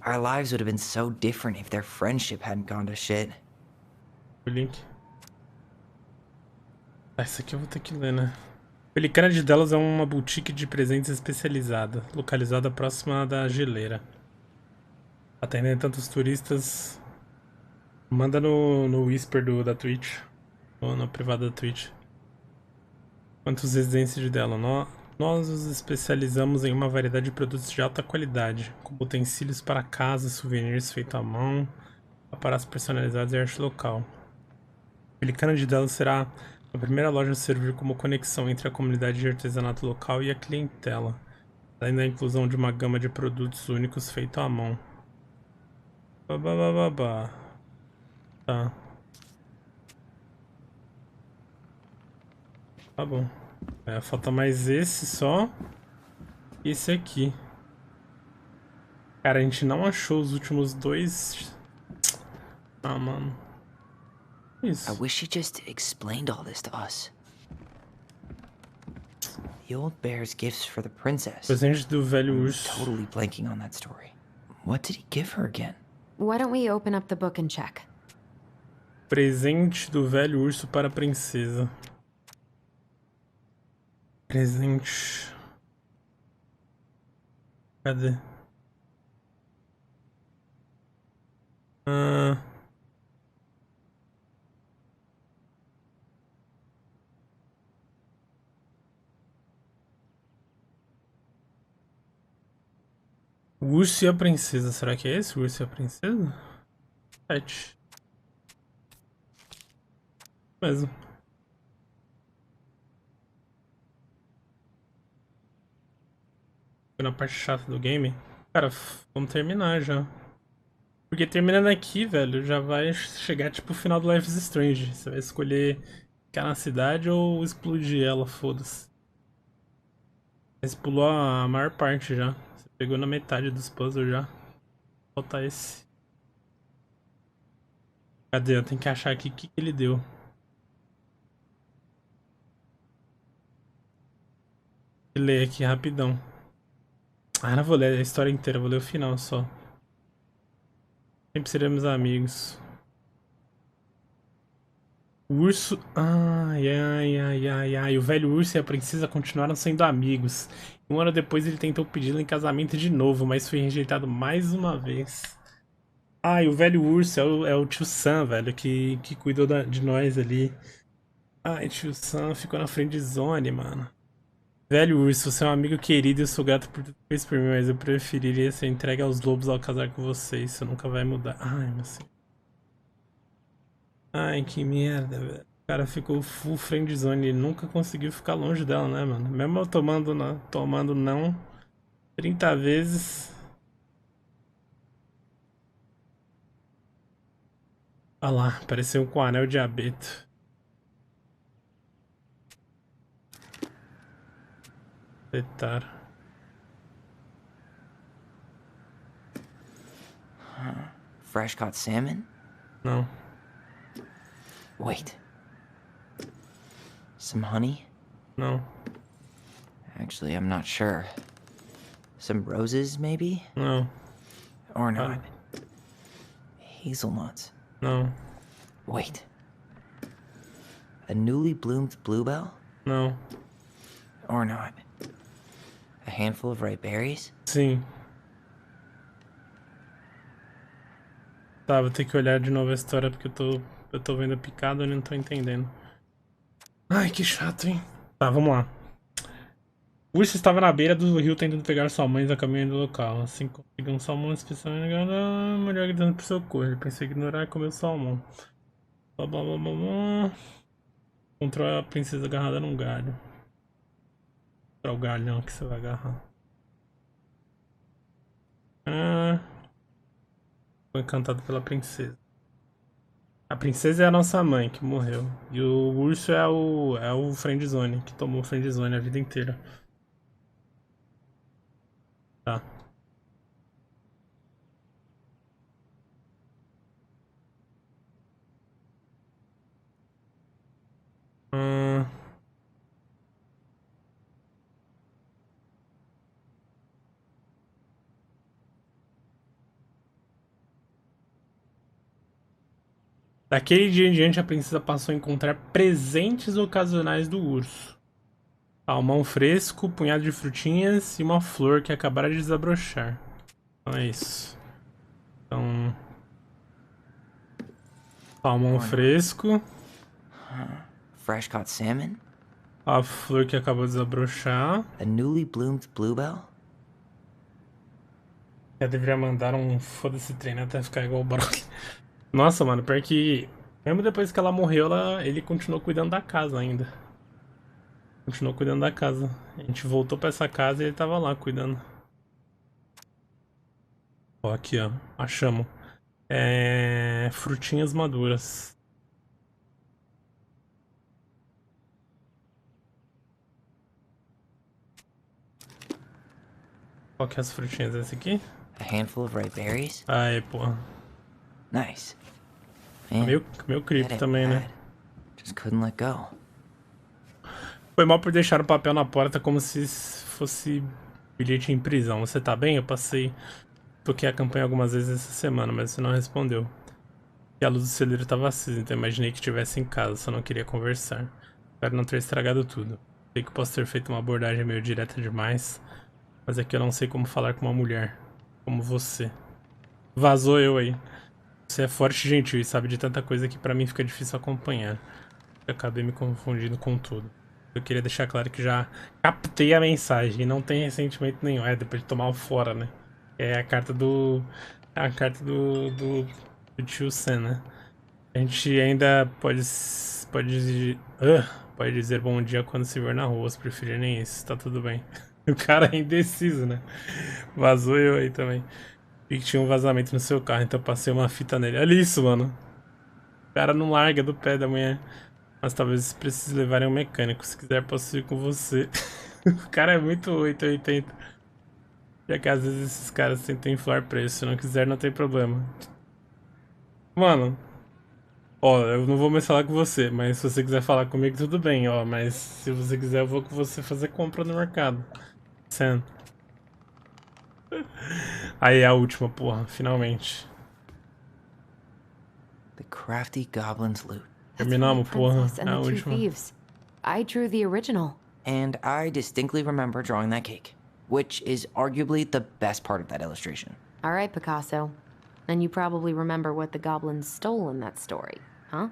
Our lives would have been so different if their friendship hadn't gone to shit. O link. Isso aqui eu vou ter que ler, né? Pelicana de Delas é uma boutique de presentes especializada, localizada próxima da geleira. Atendendo tantos turistas. Manda no Whisper da Twitch. Ou na privada da Twitch. Quantos residentes de Dela? Nós nos especializamos em uma variedade de produtos de alta qualidade, como utensílios para casa, souvenirs feitos à mão, aparatos personalizados e arte local. Pelicana de Delas será a primeira loja a servir como conexão entre a comunidade de artesanato local e a clientela, além da inclusão de uma gama de produtos únicos feitos à mão. Babababá. Tá. Tá bom. Falta mais esse só. E esse aqui. Cara, a gente não achou os últimos dois. Ah, mano. Isso. I wish he just explained all this to us. The old bear's gifts for the princess. Presente do velho urso. I'm totally blanking on that story. What did he give her again? Why don't we open up the book and check? Presente do velho urso para a princesa. Presente. Cadê? O urso e a princesa. Será que é esse? O urso e a princesa? 7. Mesmo. Na parte chata do game. Cara, vamos terminar já. Porque terminando aqui, velho, já vai chegar tipo o final do Life is Strange. Você vai escolher ficar na cidade ou explodir ela, foda-se. Você pulou a maior parte já. Você pegou na metade dos puzzles já. Falta esse. Cadê? Eu tenho que achar aqui o que ele deu. Vou ler aqui rapidão. Ah, não vou ler a história inteira, vou ler o final só. Sempre seremos amigos. O urso... Ai, ai, ai, ai, ai. O velho urso e a princesa continuaram sendo amigos. Um ano depois ele tentou pedi-la em casamento de novo, mas foi rejeitado mais uma vez. Ai, o velho urso é o tio Sam, velho, que cuidou de nós ali. Ai, tio Sam ficou na friendzone, mano. Velho urso, você é um amigo querido e eu sou grato por tudo que fez por mim, mas eu preferiria ser entregue aos lobos ao casar com você. Isso nunca vai mudar. Ai, meu senhor. Ai, que merda, velho. O cara ficou full friendzone e nunca conseguiu ficar longe dela, né, mano? Mesmo eu tomando não 30 vezes. Olha lá, apareceu com o anel de abeto. Eita. Fresh caught salmon? Não. Wait. Some honey? No. Actually, I'm not sure. Some roses, maybe? No. Or not. Hazelnuts? No. Wait. A newly bloomed bluebell? No. Or not. A handful of ripe berries? Sim. Tá, vou ter que olhar de novo a história porque eu tô vendo picado e não tô entendendo. Ai, que chato, hein? Tá, vamos lá. O urso estava na beira do rio tentando pegar sua mãe a caminho do local. Assim conseguiu um salmão especial e a mulher gritando por socorro. Ele pensou em ignorar e comeu o salmão. Blá, blá, blá, blá, blá. Encontrou a princesa agarrada num galho. É o galhão que você vai agarrar. Foi encantado pela princesa. A princesa é a nossa mãe que morreu. E o urso é o friendzone, que tomou friendzone a vida inteira. Tá. Daquele dia em diante, a princesa passou a encontrar presentes ocasionais do urso. Salmão fresco, punhado de frutinhas e uma flor que acabara de desabrochar. Então é isso. Então... salmão fresco. Fresh caught salmon? A flor que acabou de desabrochar. A newly bloomed bluebell? Eu deveria mandar um foda-se treino até ficar igual o Brock. Nossa, mano, pior que... mesmo depois que ela morreu, ele continuou cuidando da casa ainda. Continuou cuidando da casa. A gente voltou pra essa casa e ele tava lá cuidando. Ó, aqui, ó. Achamos. Frutinhas maduras. Qual que é as frutinhas? Esse aqui? A handful of ripe berries? Aí, porra. Nice. Meio creepy também, né? Just couldn't let go. Foi mal por deixar o papel na porta como se fosse bilhete em prisão. Você tá bem? Eu toquei a campanha algumas vezes essa semana, mas você não respondeu. E a luz do celeiro estava acesa, então imaginei que estivesse em casa, só não queria conversar. Espero não ter estragado tudo. Sei que posso ter feito uma abordagem meio direta demais, mas é que eu não sei como falar com uma mulher como você. Vazou eu aí. Você é forte e gentil e sabe de tanta coisa que pra mim fica difícil acompanhar. Eu acabei me confundindo com tudo. Eu queria deixar claro que já captei a mensagem e não tem ressentimento nenhum. Depois de tomar o fora, né? É a carta do tio Sam, né? A gente ainda pode dizer bom dia quando se ver na rua. Se preferir nem isso, tá tudo bem. O cara é indeciso, né? Vazou eu aí também. Vi que tinha um vazamento no seu carro, então passei uma fita nele. Olha isso, mano. O cara não larga do pé da manhã. Mas talvez precise levar em um mecânico. Se quiser, posso ir com você. O cara é muito 880. Já que às vezes esses caras tentam inflar preço. Se não quiser, não tem problema. Mano. Ó, eu não vou mais falar com você. Mas se você quiser falar comigo, tudo bem, ó. Mas se você quiser, eu vou com você fazer compra no mercado. Sam. Aí é a última, porra. Finalmente. The crafty goblin's loot. Terminamos, porra. É a última. I drew the original. And I distinctly remember drawing that cake, which is arguably the best part of that illustration. All right, Picasso. Then you probably remember what the goblins stole in that story, huh?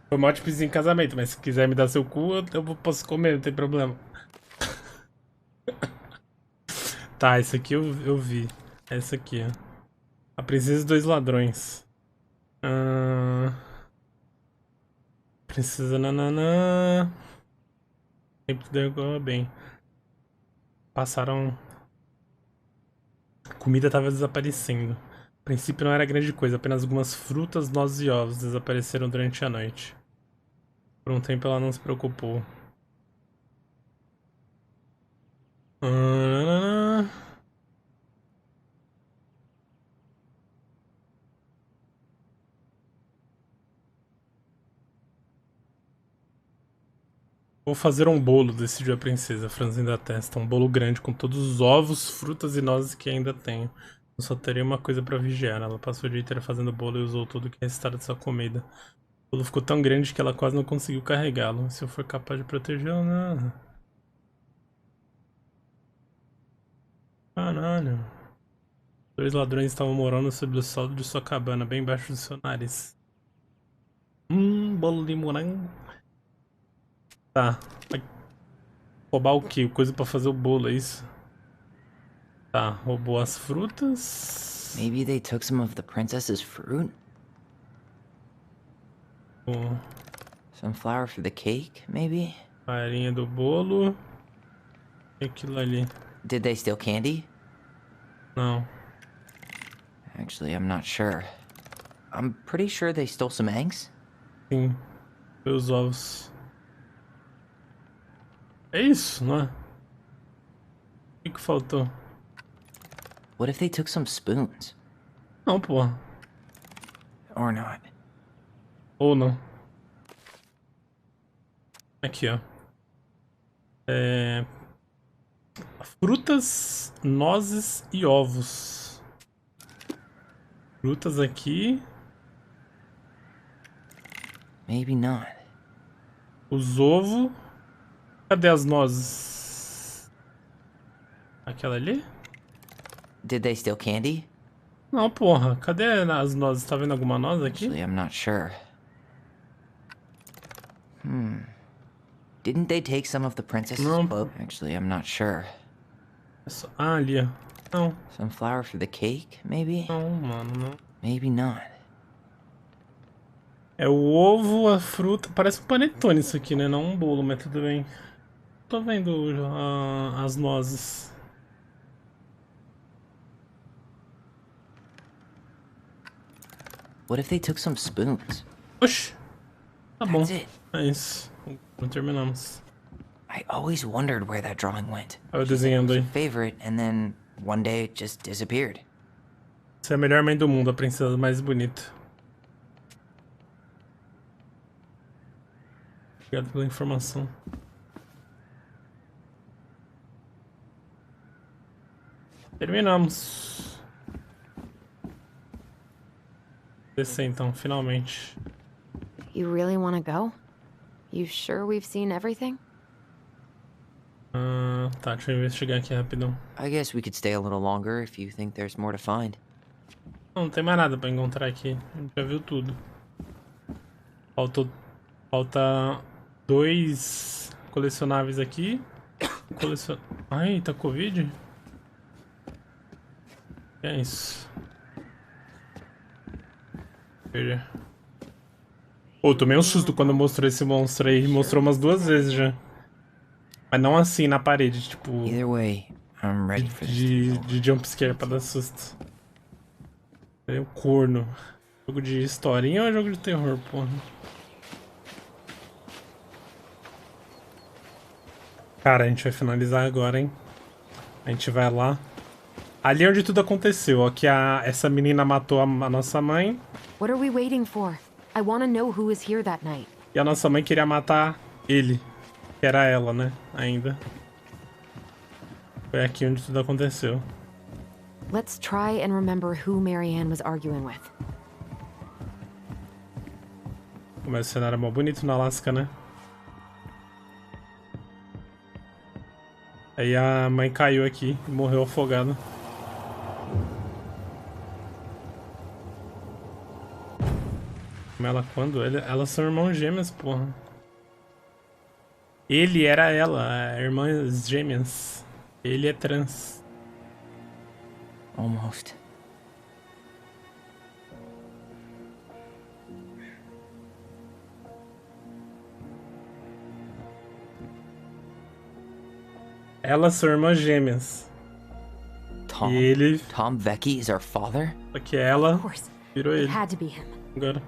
Foi mal tipo em casamento, mas se quiser me dar seu cu, eu posso comer, não tem problema. Tá, esse aqui eu vi. Essa aqui, ó. A Princesa e 2 Ladrões. Princesa nananã. Sempre deu bem. Passaram... A comida tava desaparecendo. A princípio não era grande coisa, apenas algumas frutas, nozes e ovos desapareceram durante a noite. Por um tempo ela não se preocupou. Vou fazer um bolo, decidiu a princesa, franzindo a testa. Um bolo grande com todos os ovos, frutas e nozes que ainda tenho. Eu só teria uma coisa pra vigiar. Ela passou o dia inteiro fazendo bolo e usou tudo que restara de sua comida. O bolo ficou tão grande que ela quase não conseguiu carregá-lo. Se eu for capaz de protegê-lo, não. Caralho. 2 ladrões estavam morando sob o sol de sua cabana, bem embaixo do seu nariz. Bolo de morango. Tá. Vai roubar o quê? Coisa pra fazer o bolo, é isso? Tá, roubou as frutas. Maybe they took some of the princess's fruit? Some flour for the cake, maybe? Farinha do bolo. E aquilo ali. Did they steal candy? Não. Actually, I'm not sure. I'm pretty sure they stole some eggs. Sim. Foi os ovos. É isso, não é? O que faltou? What if they took some spoons? Não, porra. Or not. Ou não. Aqui, ó. Frutas, nozes e ovos. Frutas aqui. Maybe not. Os ovos. Cadê as nozes? Aquela ali? Did they steal candy? Não, porra. Cadê as nozes? Tá vendo alguma noz aqui? Actually, I'm not sure. Didn't they take some of the princess's book? Actually, I'm not sure. Ah, ali, ó. Não. Some flour for the cake, maybe? Não, mano, não. Maybe not. É o ovo, a fruta. Parece um panetone isso aqui, né? Não um bolo, mas tudo bem. Tô vendo as nozes. What if they took some spoons? Oxi. Tá bom. That's it. É isso. Não terminamos. I always wondered where that drawing went. Olha eu desenhando aí. Favorite, and then one day it just disappeared. Você é a melhor mãe do mundo, a princesa mais bonita. Obrigado pela informação. Terminamos. Descer então, finalmente. You really want to go? You sure we've seen everything? Tá, deixa eu investigar aqui rapidão. I guess we could stay a little longer if you think there's more to find. Não tem mais nada pra encontrar aqui. A gente já viu tudo. Falta 2 colecionáveis aqui. Ai, tá Covid? Que é isso? Veja. Pô, tomei um susto quando mostrou esse monstro aí. Mostrou umas 2 vezes já. Mas não assim, na parede, tipo... Either way, I'm ready for this. De jumpscare pra dar susto. É o corno. Jogo de historinha ou jogo de terror, porra? Cara, a gente vai finalizar agora, hein? A gente vai lá. Ali onde tudo aconteceu, ó, que essa menina matou a nossa mãe. What are we waiting for? I want to know who was here that night. E a nossa mãe queria matar ele, que era ela, né? Ainda. Foi aqui onde tudo aconteceu. Let's try and remember who Marianne was arguing with. Mas o cenário é mó bonito no Alasca, né? Aí a mãe caiu aqui e morreu afogada. Ela quando? Elas são irmãos gêmeos, porra. Ele era ela, irmãs gêmeas. Ele é trans. Almost. Elas são irmãs gêmeas. Tom? E ele... Tom Vecchi is our father? Só que ela virou ele. It had to be him. Agora.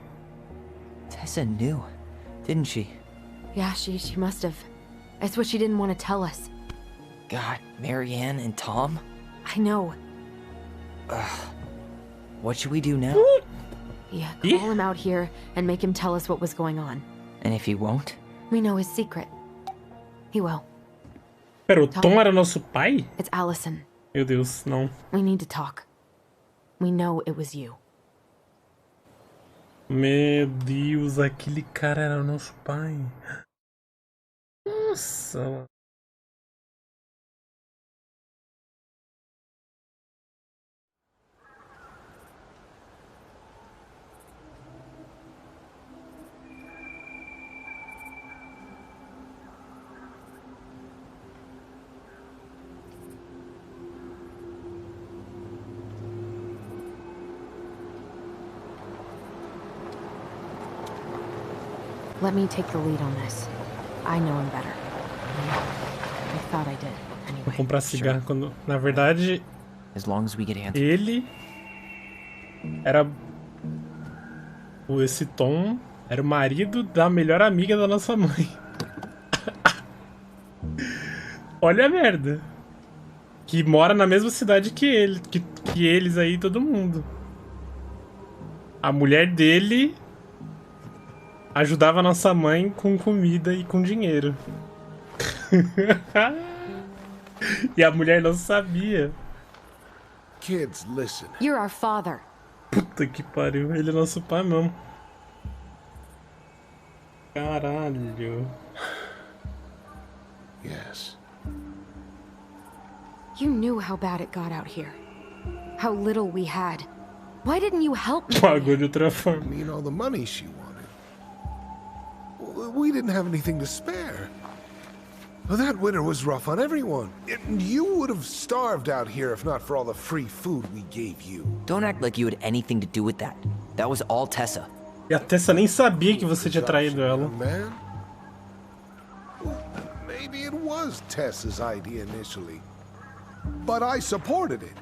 Tessa knew, didn't she? Yeah, she must have. It's what she didn't want to tell us. God, Marianne and Tom? I know. What should we do now? Yeah, call him out here and make him tell us what was going on. And if he won't? We know his secret. He will. Pera, o Tom era nosso pai? It's Allison. Meu Deus, não. We need to talk. We know it was you. Meu Deus, aquele cara era o nosso pai. Nossa. Let me take the lead on this. I know him better. I thought I did, anyway. Vou comprar cigarro quando... Na verdade... As long as we get answers. Ele... Era... Esse Tom... Era o marido da melhor amiga da nossa mãe. Olha a merda. Que mora na mesma cidade que ele. Que eles aí, todo mundo. A mulher dele... Ajudava a nossa mãe com comida e com dinheiro. E a mulher não sabia. Kids, listen. You're our father. Puta que pariu. Ele é nosso pai mesmo. Caralho. Yes. You knew how bad it got out here. How little we had. Why didn't you help me? Pagou de outra forma. I mean, all the money she wanted. We didn't have anything to spare. Well, that winter was rough on everyone. You would have starved out here if not for all the free food we gave you. Don't act like you had anything to do with that. That was all Tessa. E a Tessa nem sabia que você tinha traído ela. Man. Well, maybe it was Tessa's idea initially. But I supported it.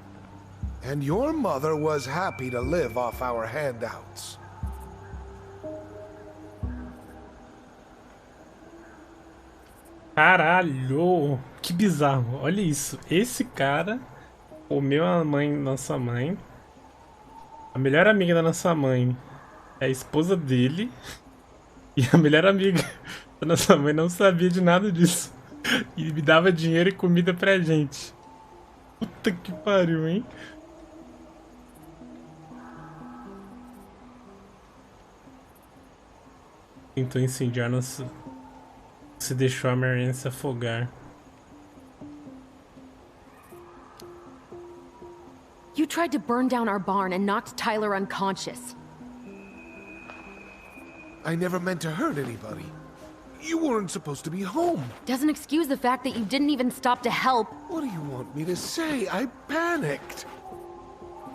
And your mother was happy to live off our handouts. Caralho, que bizarro. Olha isso. Esse cara comeu a mãe, nossa mãe. A melhor amiga da nossa mãe é a esposa dele. E a melhor amiga da nossa mãe não sabia de nada disso. E me dava dinheiro e comida pra gente. Puta que pariu, hein? Tentou incendiar nosso... Se deixou a Marianne se afogar. You tried to burn down our barn and knocked Tyler unconscious. I never meant to hurt anybody. You weren't supposed to be home. Doesn't excuse the fact that you didn't even stop to help. What do you want me to say? I panicked.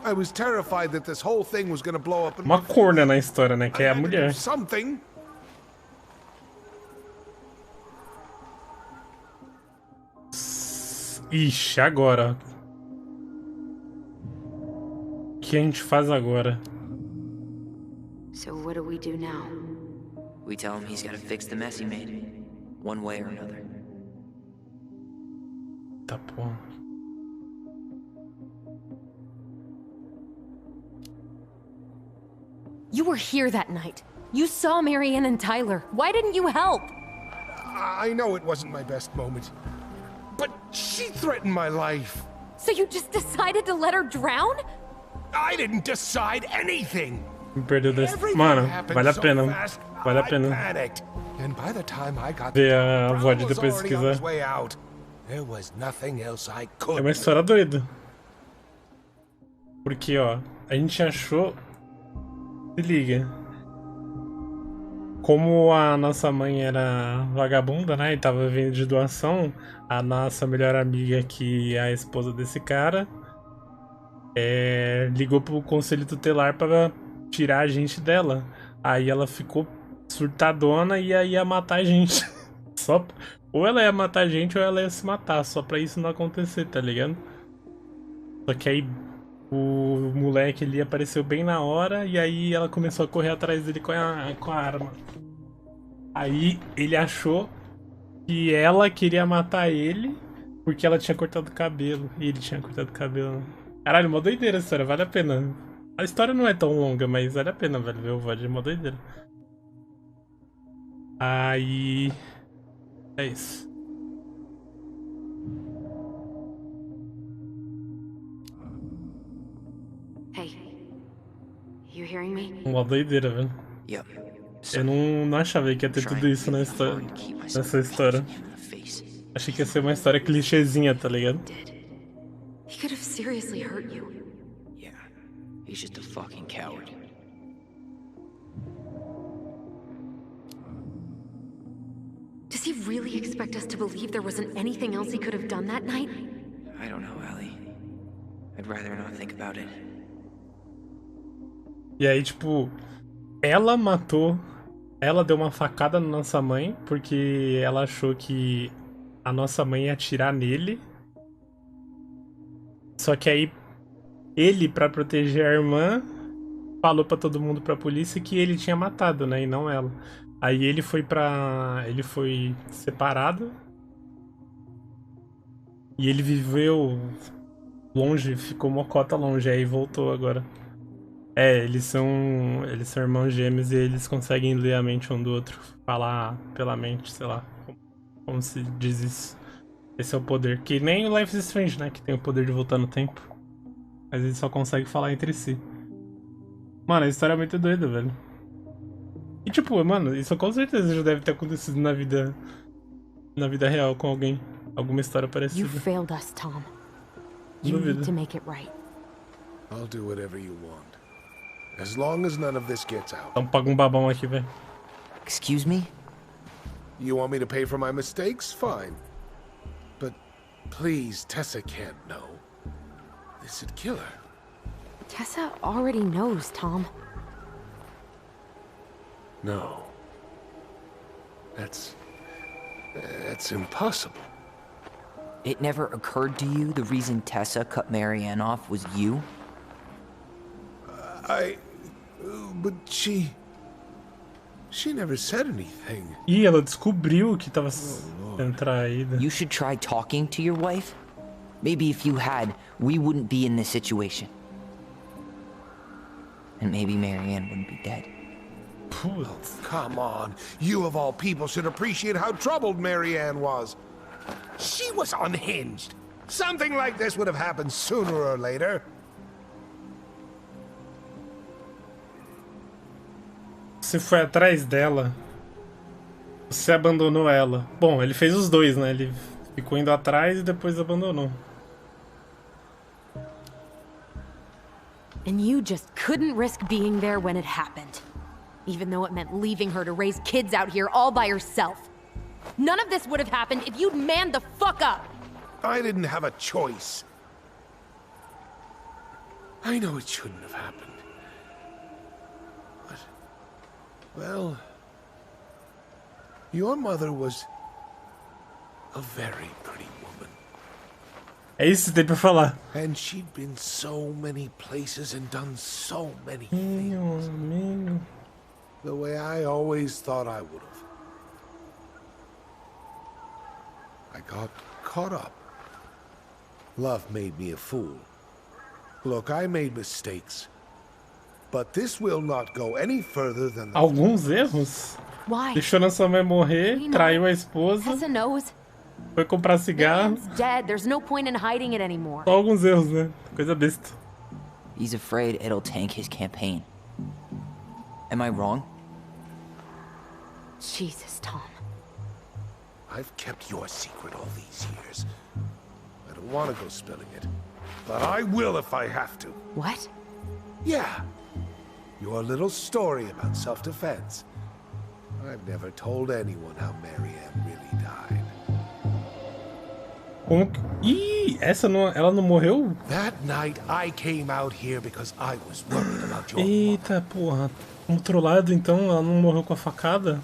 I was terrified that this whole thing was gonna blow up. Uma corna na história, né? Que é a mulher. Something. Ixi, agora. O que a gente faz agora? So what do we do now? We tell him he's gotta fix the mess he made, one way or another. Tá bom. You were here that night. You saw Marianne and Tyler. Why didn't you help? I know it wasn't my best moment, but she threatened my life. So you just decided to let her drown? I didn't decide anything. Perdeu desse. Mano, vale a pena. Vale a pena. And by the time I got ver a VOD depois se quiser. There was nothing else I É could. uma história doida. Porque, ó, a gente achou. Se liga. Como a nossa mãe era vagabunda, né? E tava vivendo de doação, a nossa melhor amiga, que é a esposa desse cara, ligou pro conselho tutelar para tirar a gente dela. Aí ela ficou surtadona e aí ia matar a gente. Só... Ou ela ia matar a gente ou ela ia se matar, só pra isso não acontecer, tá ligado? Só que aí o moleque ali apareceu bem na hora e aí ela começou a correr atrás dele com a arma. Aí ele achou que ela queria matar ele porque ela tinha cortado o cabelo. E ele tinha cortado o cabelo. Caralho, mó doideira a história, vale a pena. A história não é tão longa, mas vale a pena, velho, ver o VOD, é mó doideira. Aí... é isso. Hey, you hearing me? Uma doideira, velho. Eu não achava que ia ter tudo isso nessa história. Achei que ia ser uma história clichêzinha, tá ligado? He could have seriously hurt you. Yeah, he's just a fucking coward. Does he really expect us to believe there wasn't anything else he could have done that night? I don't know, Ellie. I'd rather not think about it. E aí, tipo, ela matou... Ela deu uma facada na nossa mãe porque ela achou que a nossa mãe ia atirar nele. Só que aí, ele, pra proteger a irmã, falou pra todo mundo, pra polícia, que ele tinha matado, né? E não ela. Aí ele foi separado. E ele viveu longe, ficou mocota longe, aí voltou agora. Eles são irmãos gêmeos e eles conseguem ler a mente um do outro. Falar pela mente, sei lá. Como se diz isso. Esse é o poder. Que nem o Life is Strange, né? Que tem o poder de voltar no tempo. Mas eles só conseguem falar entre si. Mano, a história é muito doida, velho. E tipo, mano, isso com certeza já deve ter acontecido na vida real com alguém. Alguma história parecida. You failed us, Tom. You Duvido. need to make it right. I'll do whatever you want. As long as none of this gets out. Então paga babão aqui, velho. Excuse me? You want me to pay for my mistakes? Fine. But please, Tessa can't know. This would kill her. Tessa already knows, Tom. No. That's impossible. It never occurred to you the reason Tessa cut Marianne off was you? But she never said anything. Ih, ela descobriu que tava sendo traída. You should try talking to your wife. Maybe if you had, we wouldn't be in this situation. And maybe Marianne wouldn't be dead. Oh, come on. You of all people should appreciate how troubled Marianne was. She was unhinged. Something like this would have happened sooner or later. Você foi atrás dela. Você abandonou ela. Bom, ele fez os dois, né? Ele ficou indo atrás e depois abandonou. And you just couldn't risk being there when it happened. Even though it meant leaving her to raise kids out here all by herself. None of this would have happened if you'd manned the fuck up! I didn't have a choice. I know it shouldn't have happened. But, well, your mother was a very pretty woman. É isso que tem pra falar. And she'd been so many places and done so many things. The way I always thought I would have. I got caught up. Love made me a fool. Look, I made mistakes. But this will not go any further than the... Alguns erros? Why? Deixou nossa mãe morrer, traiu a esposa, Tessa knows. foi comprar cigarro. Man's dead. There's no point in hiding it anymore. Só alguns erros, né? Coisa besta. He's afraid it'll tank his campaign. Am I wrong? Jesus, Tom. I've kept your secret all these years. I don't want to go spilling it. But I will if I have to. What? Yeah. Your little story about self-defense. I've never told anyone how Marianne really died. Como que... Ih, essa não... Ela não morreu? That night I came out here because I was worried about your... Eita, porra. Controlado, então? Ela não morreu com a facada?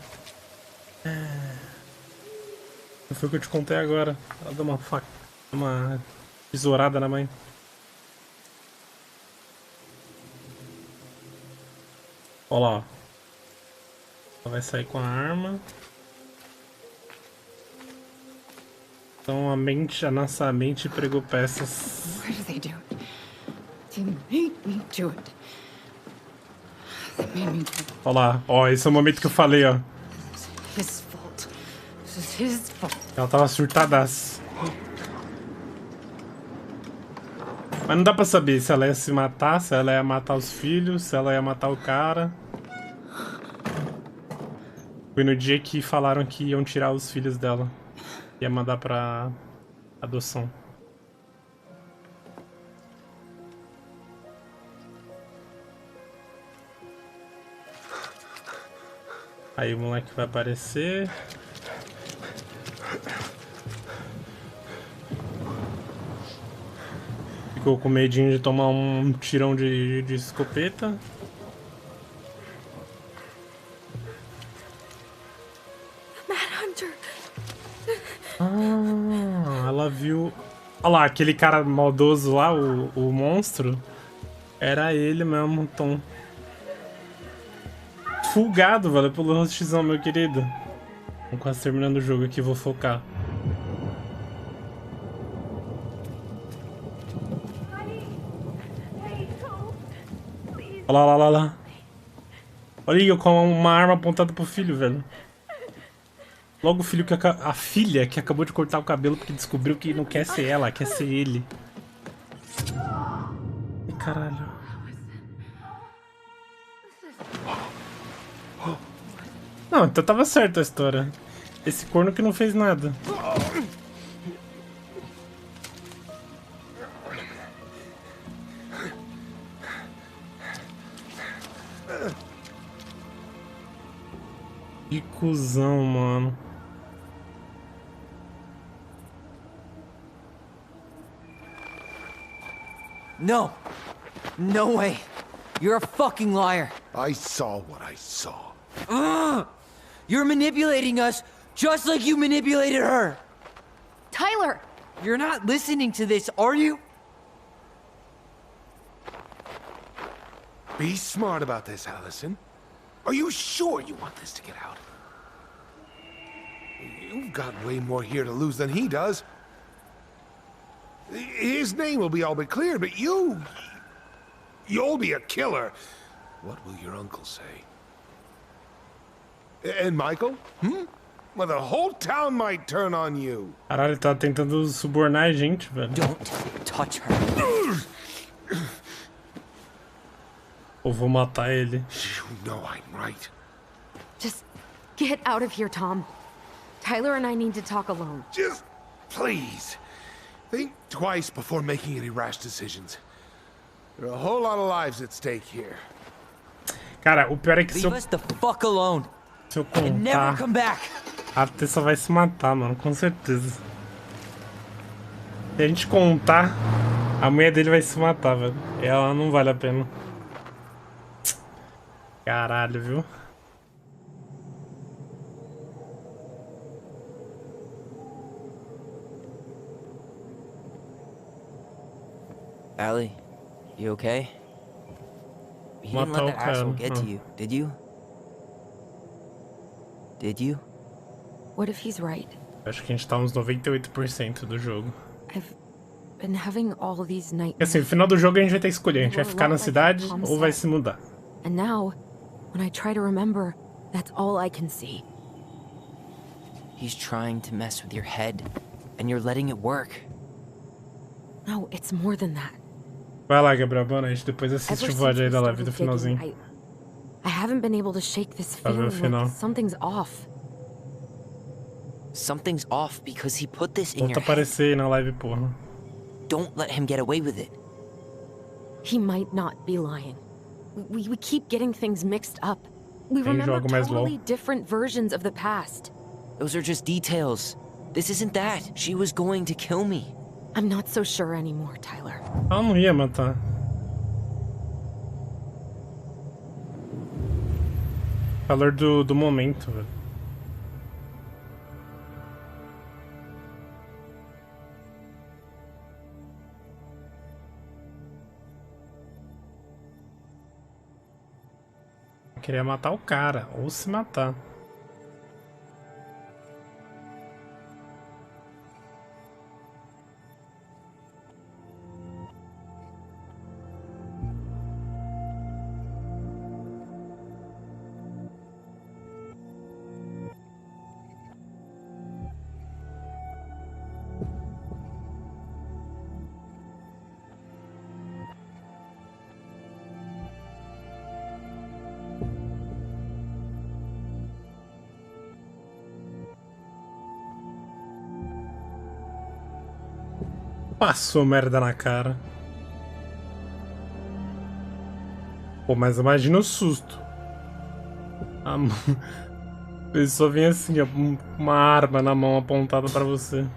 Não foi o que eu te contei agora. Ela deu uma tesourada na mãe. Olha lá. Ela vai sair com a arma. Então a nossa mente pregou peças. Why do they do it? They made me do it. They made me do it. Olha lá. Ó, esse é o momento que eu falei, ó. His fault. This is his fault. Ela tava surtadaça. Mas não dá pra saber se ela ia se matar, se ela ia matar os filhos, se ela ia matar o cara. Foi no dia que falaram que iam tirar os filhos dela. Ia mandar pra adoção. Aí o moleque vai aparecer. Ficou com medinho de tomar um tirão de escopeta. Ah, ela viu... Olha lá, aquele cara maldoso lá, o monstro. Era ele mesmo, Tom. Fulgado, valeu pelo hostzão, meu querido. Tô quase terminando o jogo aqui, vou focar. Olha lá, olha lá. Olha aí, com uma arma apontada pro filho, velho. Logo o filho que a filha que acabou de cortar o cabelo porque descobriu que não quer ser ela, quer ser ele. Ai, caralho. Não, então tava certa a história. Esse corno que não fez nada. Que cuzão, mano. No! No way! You're a fucking liar! I saw what I saw. You're manipulating us just like you manipulated her! Tyler! You're not listening to this, are you? Be smart about this, Allison. Are you sure you want this to get out? You've got way more here to lose than he does. His name will be all but clear, but you'll be a killer. What will your uncle say? And Michael? Well, the whole town might turn on you. Caralho, ele tá tentando subornar a gente, velho. Don't touch her. Ou vou matar ele. You know I'm right. Just get out of here, Tom. Tyler and I need to talk alone. Just please. Think twice before making any rash decisions. There are a whole lot of lives at stake here. Cara, o pior é que se eu... Leave us the fuck alone. Se eu And never contar... come back. A Tessa vai se matar, mano, com certeza. Se a gente contar, a mulher dele vai se matar, velho. Ela não vale a pena. Caralho, viu? Allie, you okay? He didn't let that asshole get to you, did you? Did you? What if he's right? Acho que a gente tá uns 98% do jogo. I've been having all these nightmares. Porque assim, no final do jogo a gente vai ter que escolher, a gente vai ficar na cidade ou vai se mudar. And now, when I try to remember, that's all I can see. He's trying to mess with your head, and you're letting it work. No, it's more than that. Vai lá, Gabriel, boa noite. Depois assiste o VOD aí da live do finalzinho. I haven't been able to shake this feeling like something's off. Something's off because he put this in your Volta head. aparecer aí na live, porra. Don't let him get away with it. He might not be lying. We keep getting things mixed up. We remember totally different versions of the past. Those are just details. This isn't that. She was going to kill me. I'm not so sure anymore, Tyler. Ela não ia matar. Calor do momento, velho. Queria matar o cara, ou se matar. Passou merda na cara. Pô, mas imagina o susto. A pessoa vem assim, ó, uma arma na mão apontada pra você.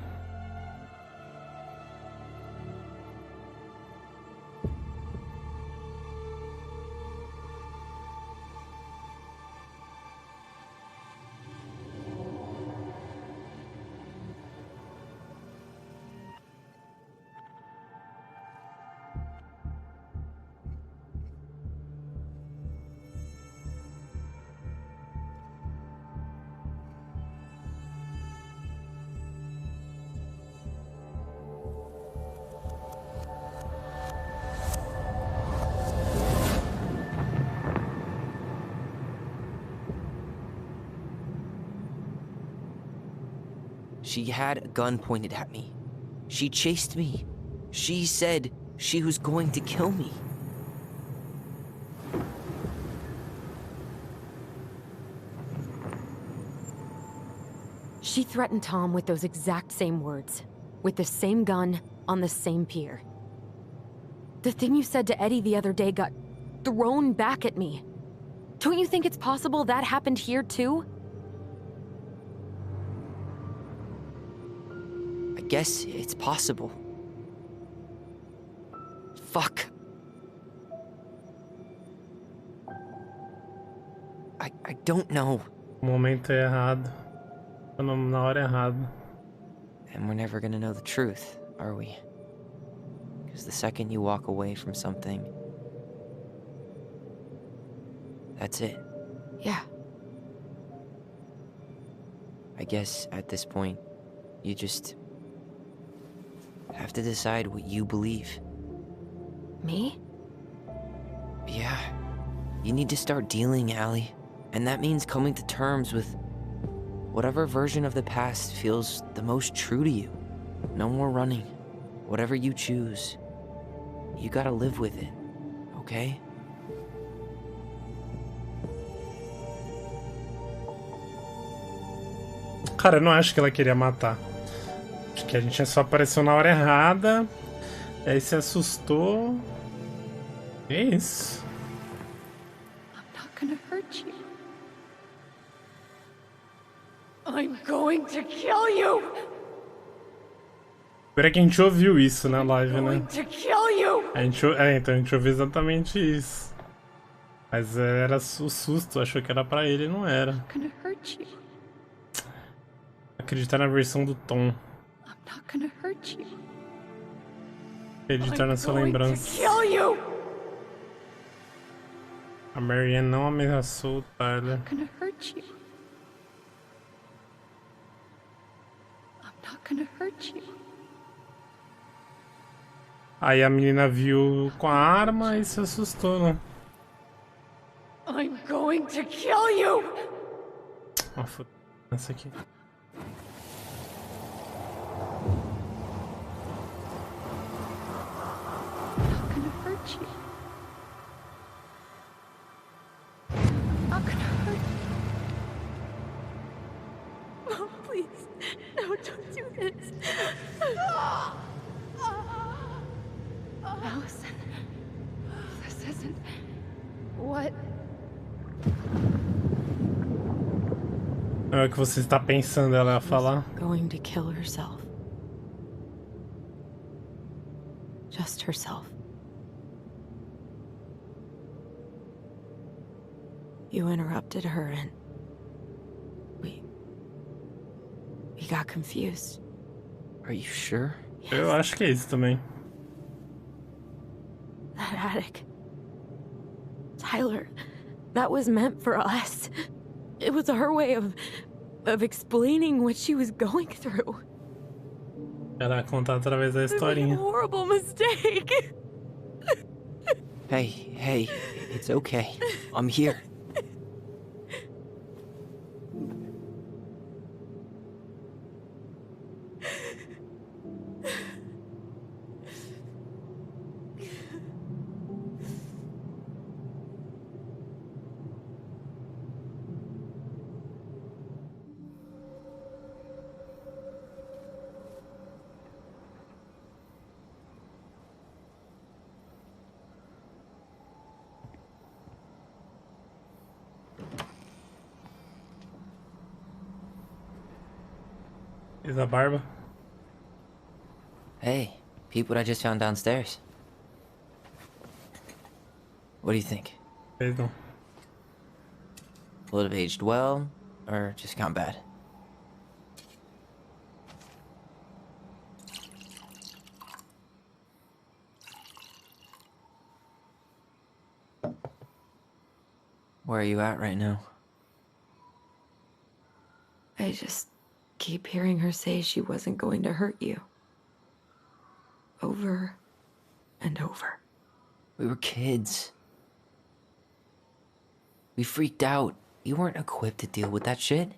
She had a gun pointed at me. She chased me. She said she was going to kill me. She threatened Tom with those exact same words. With the same gun, on the same pier. The thing you said to Eddie the other day got thrown back at me. Don't you think it's possible that happened here too? I guess it's possible. Fuck. I don't know. Momento errado. Na hora errada. And we're never gonna know the truth, are we? Because the second you walk away from something, that's it. Yeah. I guess at this point, you just have to decide what you believe. Me? Yeah. You need to start dealing, Allie. And that means coming to terms with whatever version of the past feels the most true to you. No more running. Whatever you choose, you gotta live with it, okay? Cara, eu não acho que ela queria matar. Acho que a gente só apareceu na hora errada. E aí se assustou. E é isso. I'm not gonna hurt you. I'm going to kill you. Espera que a gente ouviu isso na live, né? I'm going to kill you. Então a gente ouviu exatamente isso. Mas era o susto, achou que era pra ele, não era. I'm gonna hurt you. Acreditar na versão do Tom. I'm not gonna hurt you. Acreditar na sua lembrança. A Marianne não ameaçou o Tyler. I'm gonna hurt you. I'm not gonna hurt you. Aí a menina viu com a arma e se assustou, né? I'm going to kill you. Ó, foda essa aqui. I'm not gonna hurt you. I'm not gonna hurt you. Mom, please. No, don't do this. Allison, this isn't what... É o que você está pensando, ela ia falar. Going to kill herself. Just herself. You interrupted her and we got confused. Are you sure? Eu acho que é isso também. That attic. Tyler, that was meant for us. It was her way of explaining what she was going through. Ela conta através da historinha. It was a horrible mistake. Hey, it's okay. I'm here. Is that Barba? Hey, peep what I just found downstairs. What do you think? Perdão. Will it have aged well, or just gone bad? Where are you at right now? I just keep hearing her say she wasn't going to hurt you. Over and over. We were kids. We freaked out. You weren't equipped to deal with that shit.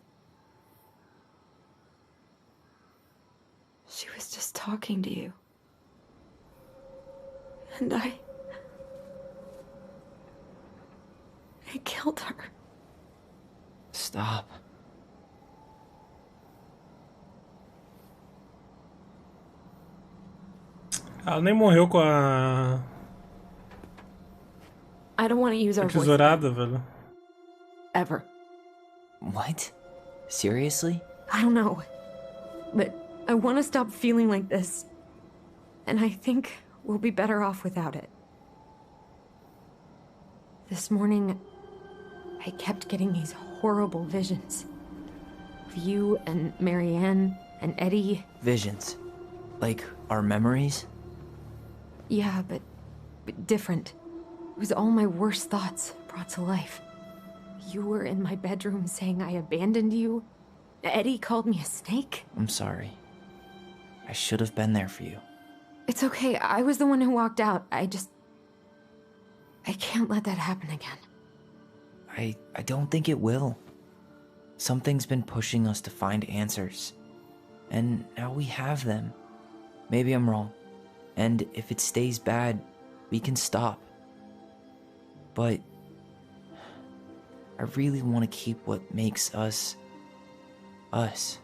She was just talking to you. And I killed her. Stop. Ela nem morreu com a... I don't want to use our voice. Tesourada, velho. Ever. What? Seriously? I don't know. But I want to stop feeling like this. And I think we'll be better off without it. This morning, I kept getting these horrible visions. Of you and Marianne and Eddie. Visions? Like our memories? Yeah, but different. It was all my worst thoughts brought to life. You were in my bedroom saying I abandoned you. Eddie called me a snake. I'm sorry. I should have been there for you. It's okay. I was the one who walked out. I can't let that happen again. I don't think it will. Something's been pushing us to find answers. And now we have them. Maybe I'm wrong. And if it stays bad, we can stop. But I really want to keep what makes us, us.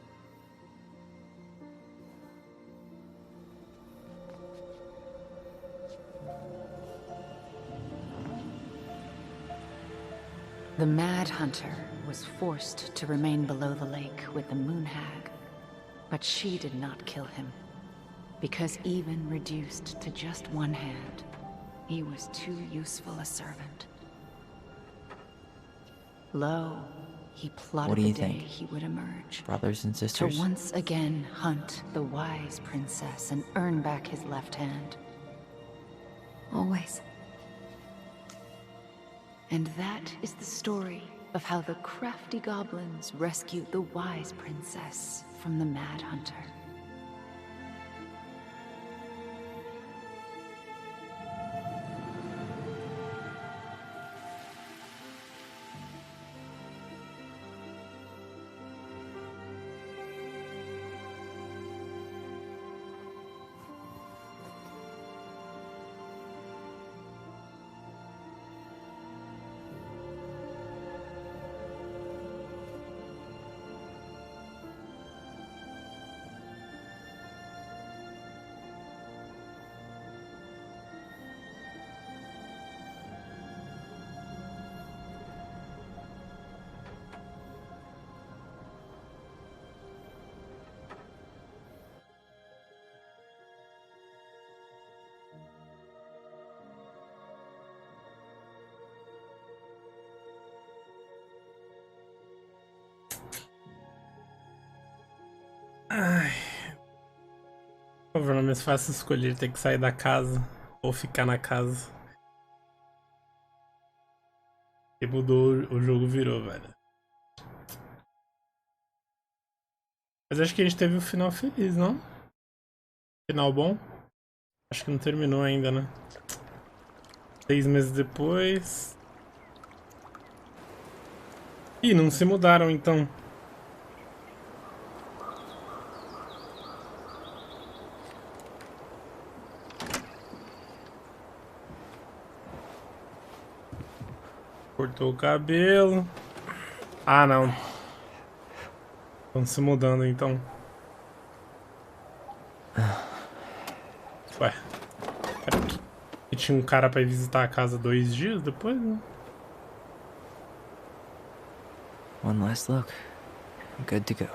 The Mad Hunter was forced to remain below the lake with the Moon Hag, but she did not kill him, because even reduced to just one hand, he was too useful a servant. Lo, he plotted the day he would emerge. Brothers and sisters? To once again hunt the wise princess and earn back his left hand. Always. And that is the story of how the crafty goblins rescued the wise princess from the Mad Hunter. Ai. Por favor, não é mais fácil escolher ter que sair da casa ou ficar na casa. E mudou, o jogo virou, velho. Mas acho que a gente teve um final feliz, não? Final bom? Acho que não terminou ainda, né? 6 meses depois. Ih, não se mudaram então. Cortou o cabelo. Ah, não. Estão se mudando, então. Ué. E tinha um cara pra ir visitar a casa 2 dias depois, né? One last look. Good to go.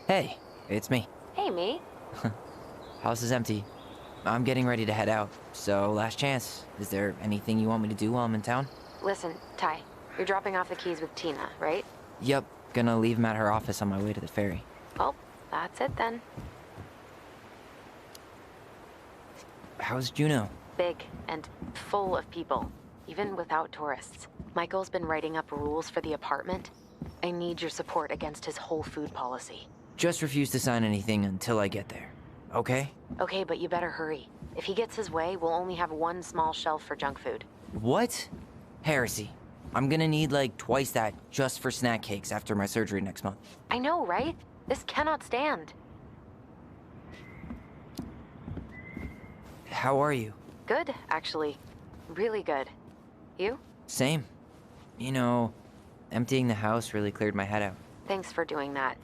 Hey, it's me. Hey, me. House is empty. I'm getting ready to head out, so last chance. Is there anything you want me to do while I'm in town? Listen, Ty, you're dropping off the keys with Tina, right? Yep, gonna leave them at her office on my way to the ferry. Well, that's it then. How's Juno? Big and full of people, even without tourists. Michael's been writing up rules for the apartment. I need your support against his whole food policy. Just refuse to sign anything until I get there, okay? Okay, but you better hurry. If he gets his way, we'll only have one small shelf for junk food. What? Heresy. I'm gonna need like twice that just for snack cakes after my surgery next month. I know, right? This cannot stand. How are you? Good, actually. Really good. You? Same. You know, emptying the house really cleared my head out. Thanks for doing that.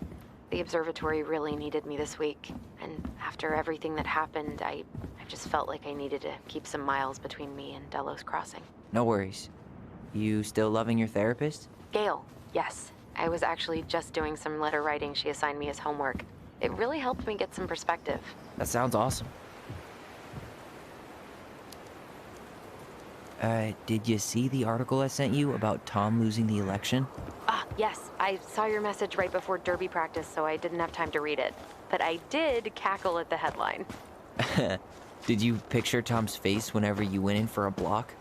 The observatory really needed me this week, and after everything that happened, I just felt like I needed to keep some miles between me and Delos Crossing. No worries. You still loving your therapist? Gail, yes. I was actually just doing some letter writing she assigned me as homework. It really helped me get some perspective. That sounds awesome. Did you see the article I sent you about Tom losing the election? Ah, yes. I saw your message right before derby practice, so I didn't have time to read it. But I did cackle at the headline. Did you picture Tom's face whenever you went in for a block?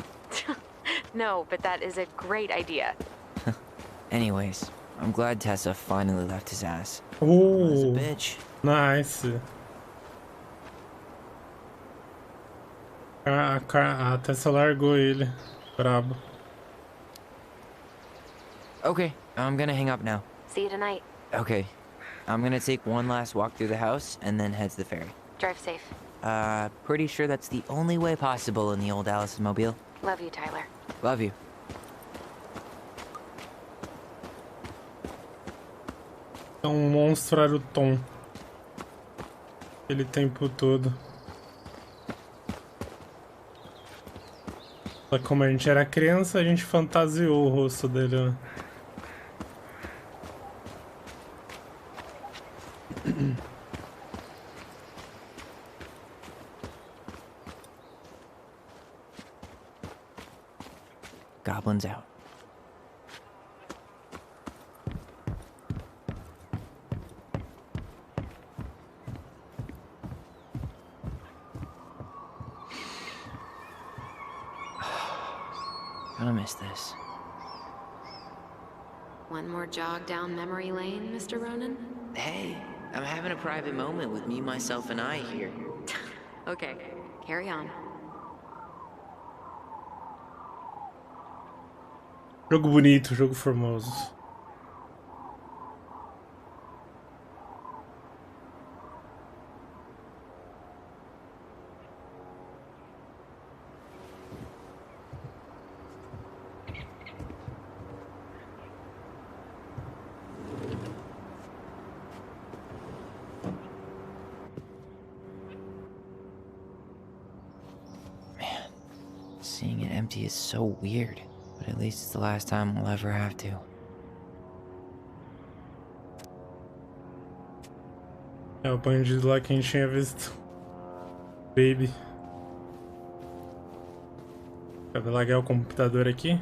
No, but that is a great idea. Anyways, I'm glad Tessa finally left his ass. Oh, a bitch. Nice. A Tessa largou ele. Brabo. Okay, I'm gonna hang up now. See you tonight. Okay. I'm gonna take one last walk through the house and then head to the ferry. Drive safe. Pretty sure that's the only way possible in the old Alice's mobile. Love you, Tyler. Love you. É um monstro era o Tom. Ele tempo todo. Só que como a gente era criança, a gente fantasiou o rosto dele, né? Goblins out. Gonna miss this. One more jog down memory lane, Mr. Ronan? Hey, I'm having a private moment with me, myself, and I here. Okay, carry on. Jogo bonito, jogo formoso. Seeing it empty is so weird, but at least it's the last time we'll ever have to. É o bandido lá que a gente tinha visto. Baby. Vai largar o computador aqui.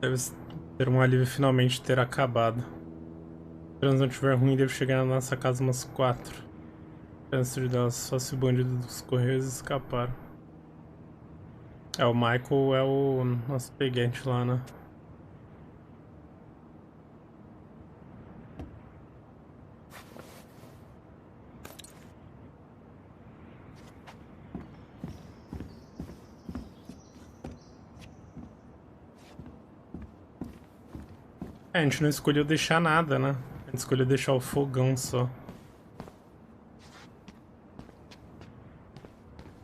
Deve ter um alívio finalmente ter acabado. Se o trânsito não estiver ruim, devo chegar na nossa casa umas 4. Trânsito dela só se o bandido dos Correios escapar. É, o Michael é o nosso peguete lá, né? É, a gente não escolheu deixar nada, né? A gente escolheu deixar o fogão só.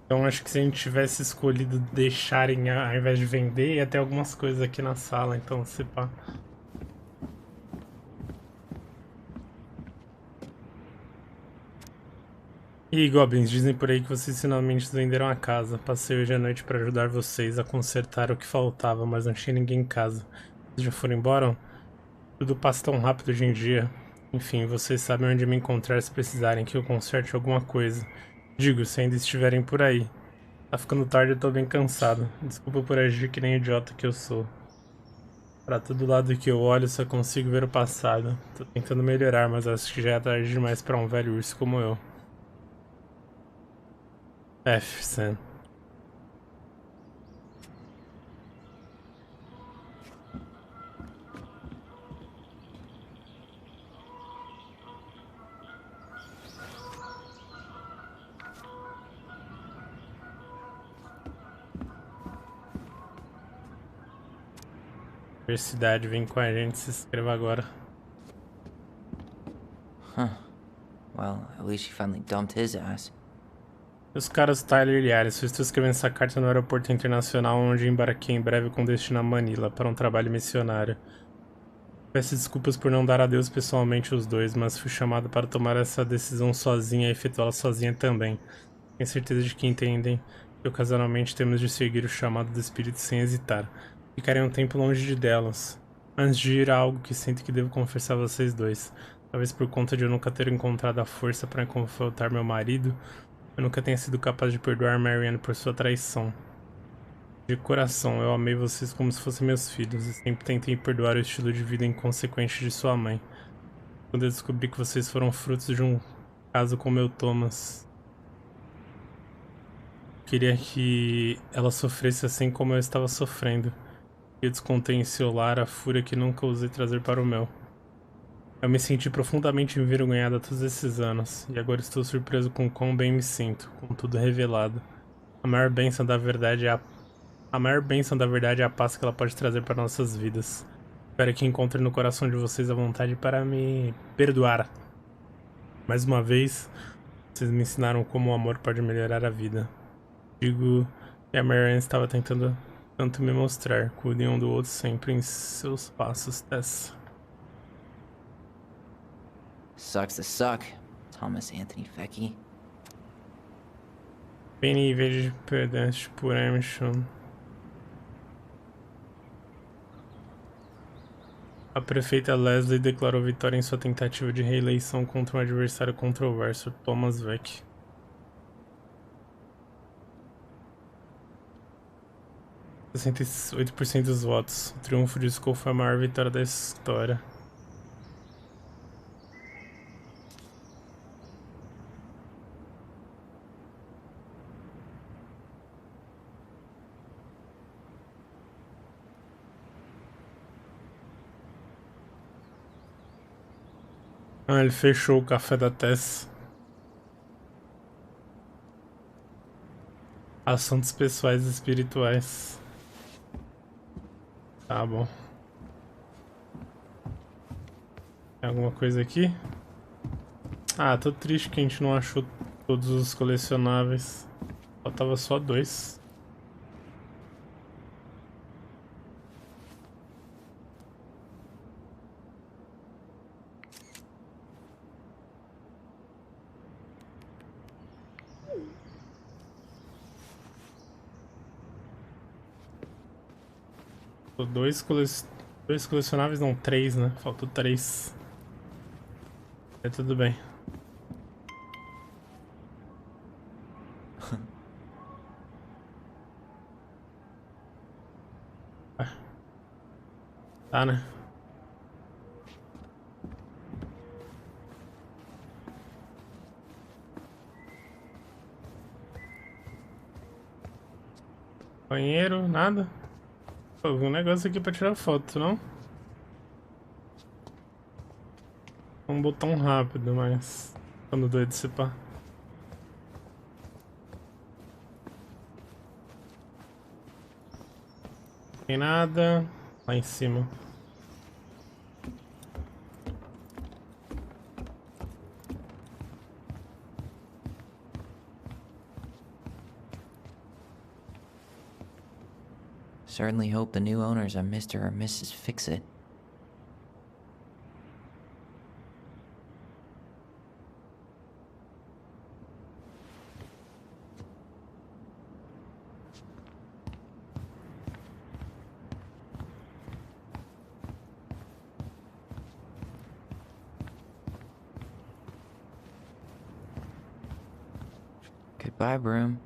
Então acho que se a gente tivesse escolhido deixarem ao invés de vender, ia ter algumas coisas aqui na sala, então se pá. E Goblins, dizem por aí que vocês finalmente venderam a casa. Passei hoje à noite para ajudar vocês a consertar o que faltava, mas não tinha ninguém em casa. Vocês já foram embora? Tudo passa tão rápido hoje em dia. Enfim, vocês sabem onde me encontrar se precisarem que eu conserte alguma coisa. Digo, se ainda estiverem por aí. Tá ficando tarde e eu tô bem cansado. Desculpa por agir que nem idiota que eu sou. Pra todo lado que eu olho, só consigo ver o passado. Tô tentando melhorar, mas acho que já é tarde demais pra um velho urso como eu. F, Sam. Universidade, vem com a gente, se inscreva agora. Huh. Well, at least she finally dumped his ass. Meus caros Tyler e Alice, estou escrevendo essa carta no aeroporto internacional onde embarquei em breve com destino a Manila para um trabalho missionário. Peço desculpas por não dar adeus pessoalmente aos dois, mas fui chamado para tomar essa decisão sozinha e efetuá-la sozinha também. Tenho certeza de que entendem que ocasionalmente temos de seguir o chamado do espírito sem hesitar. Ficarei um tempo longe de delas. Antes de ir a algo que sinto que devo confessar a vocês dois. Talvez por conta de eu nunca ter encontrado a força para confrontar meu marido, eu nunca tenha sido capaz de perdoar Marianne por sua traição. De coração, eu amei vocês como se fossem meus filhos e sempre tentei perdoar o estilo de vida inconsequente de sua mãe. Quando eu descobri que vocês foram frutos de um caso com meu Thomas, queria que ela sofresse assim como eu estava sofrendo. Eu descontei em seu lar a fúria que nunca ousei trazer para o meu. Eu me senti profundamente envergonhado todos esses anos, e agora estou surpreso com quão bem me sinto, com tudo revelado. A maior bênção da verdade é a paz que ela pode trazer para nossas vidas. Espero que encontre no coração de vocês a vontade para me perdoar. Mais uma vez, vocês me ensinaram como o amor pode melhorar a vida. Digo que a Marianne estava tentando tanto me mostrar. Cuidem um do outro sempre em seus passos, Tess. Sucks to suck, Thomas Anthony Fecky. Penny em vez de pedestre por Armstrong. A prefeita Leslie declarou vitória em sua tentativa de reeleição contra um adversário controverso, Thomas Veck. – 68% dos votos. O triunfo de Skull foi a maior vitória da história. Ah, ele fechou o café da Tess. Assuntos pessoais e espirituais. Tá bom. Tem alguma coisa aqui? Ah, tô triste que a gente não achou todos os colecionáveis. Faltava só 2. Dois colecionáveis, não, 3, né? Faltou 3. É, tudo bem. Tá, né? Banheiro, nada. Pô, vi um negócio aqui pra tirar foto, não? Um botão rápido, mas... Ficando doido se pá. Tem nada. Lá em cima. Certainly hope the new owners are Mr. or Mrs. Fix-It. Goodbye, room.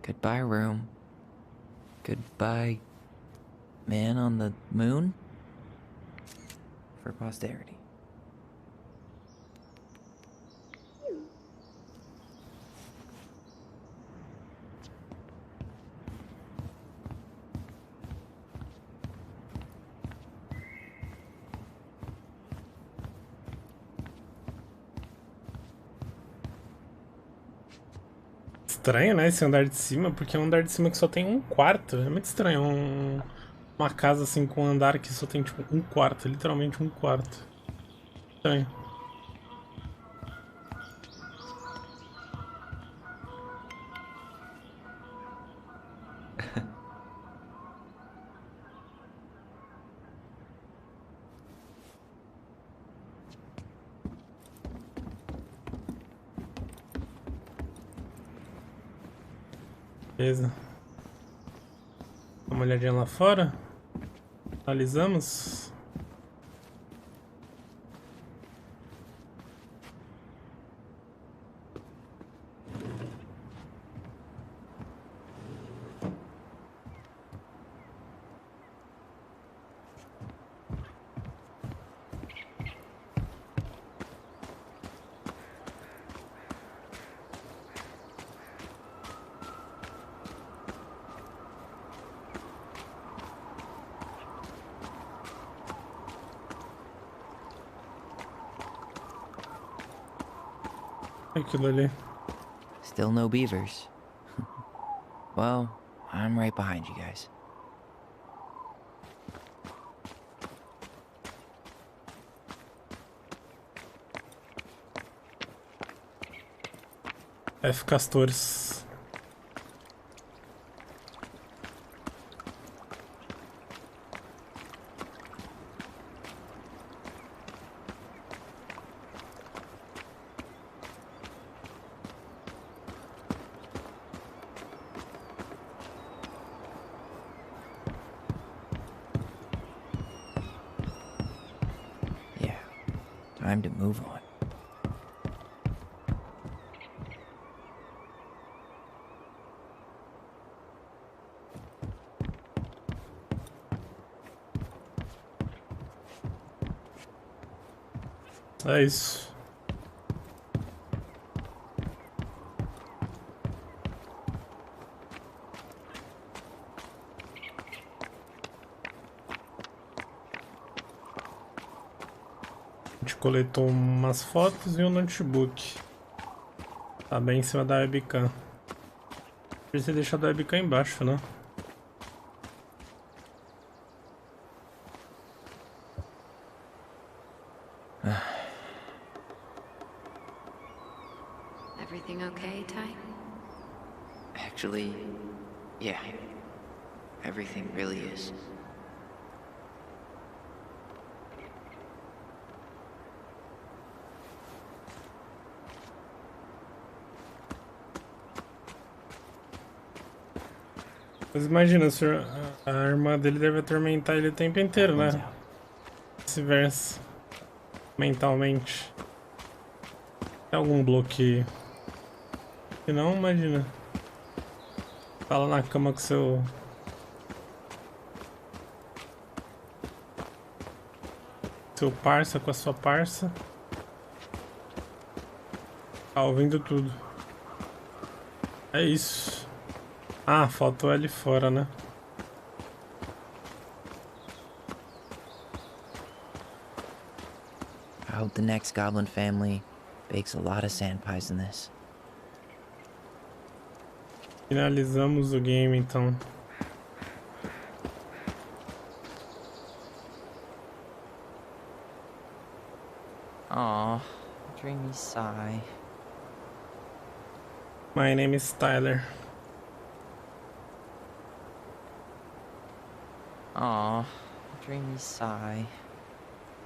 Goodbye, room. Goodbye, man on the moon? For posterity. Estranho, né, esse andar de cima, porque é um andar de cima que só tem um quarto. É muito estranho, uma casa assim com um andar que só tem tipo um quarto, literalmente um quarto. Estranho. Beleza. Dá uma olhadinha lá fora. Analisamos. Aquilo ali. Still no beavers. Well, I'm right behind you guys. F. Castores. Time to move on. É isso. A gente coletou umas fotos e um notebook. Tá bem em cima da webcam. Precisa deixar a webcam embaixo, né? Everything okay, Ty? Actually, yeah. Everything really is. Mas imagina, a irmã dele deve atormentar ele o tempo inteiro, né? Vice-versa. Mentalmente. Tem algum bloqueio. Se não, imagina. Fala na cama com seu... Seu parça, com a sua parça. Tá ouvindo tudo. É isso. Ah, faltou ali fora, né? I hope the next goblin family bakes a lot of sand pies in this. Finalizamos o game, então. Aw, dreamy sigh. My name is Tyler. Aw, dreamy sigh.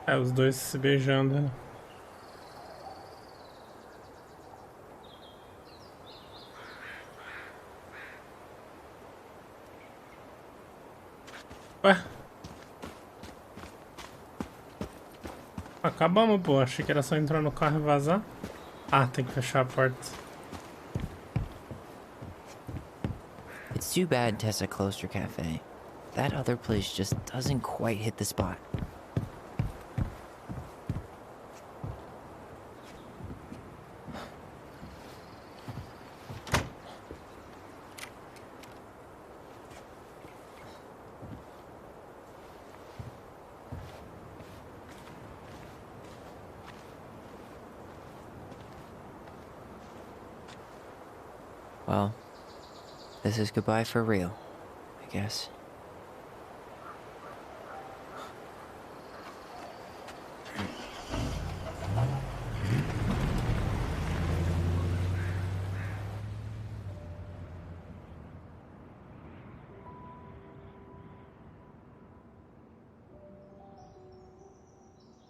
É, os dois se beijando, né? Ué? Acabamos, pô. Achei que era só entrar no carro e vazar. Ah, tem que fechar a porta. It's too bad Tessa closed her cafe. That other place just doesn't quite hit the spot. Well, this is goodbye for real, I guess.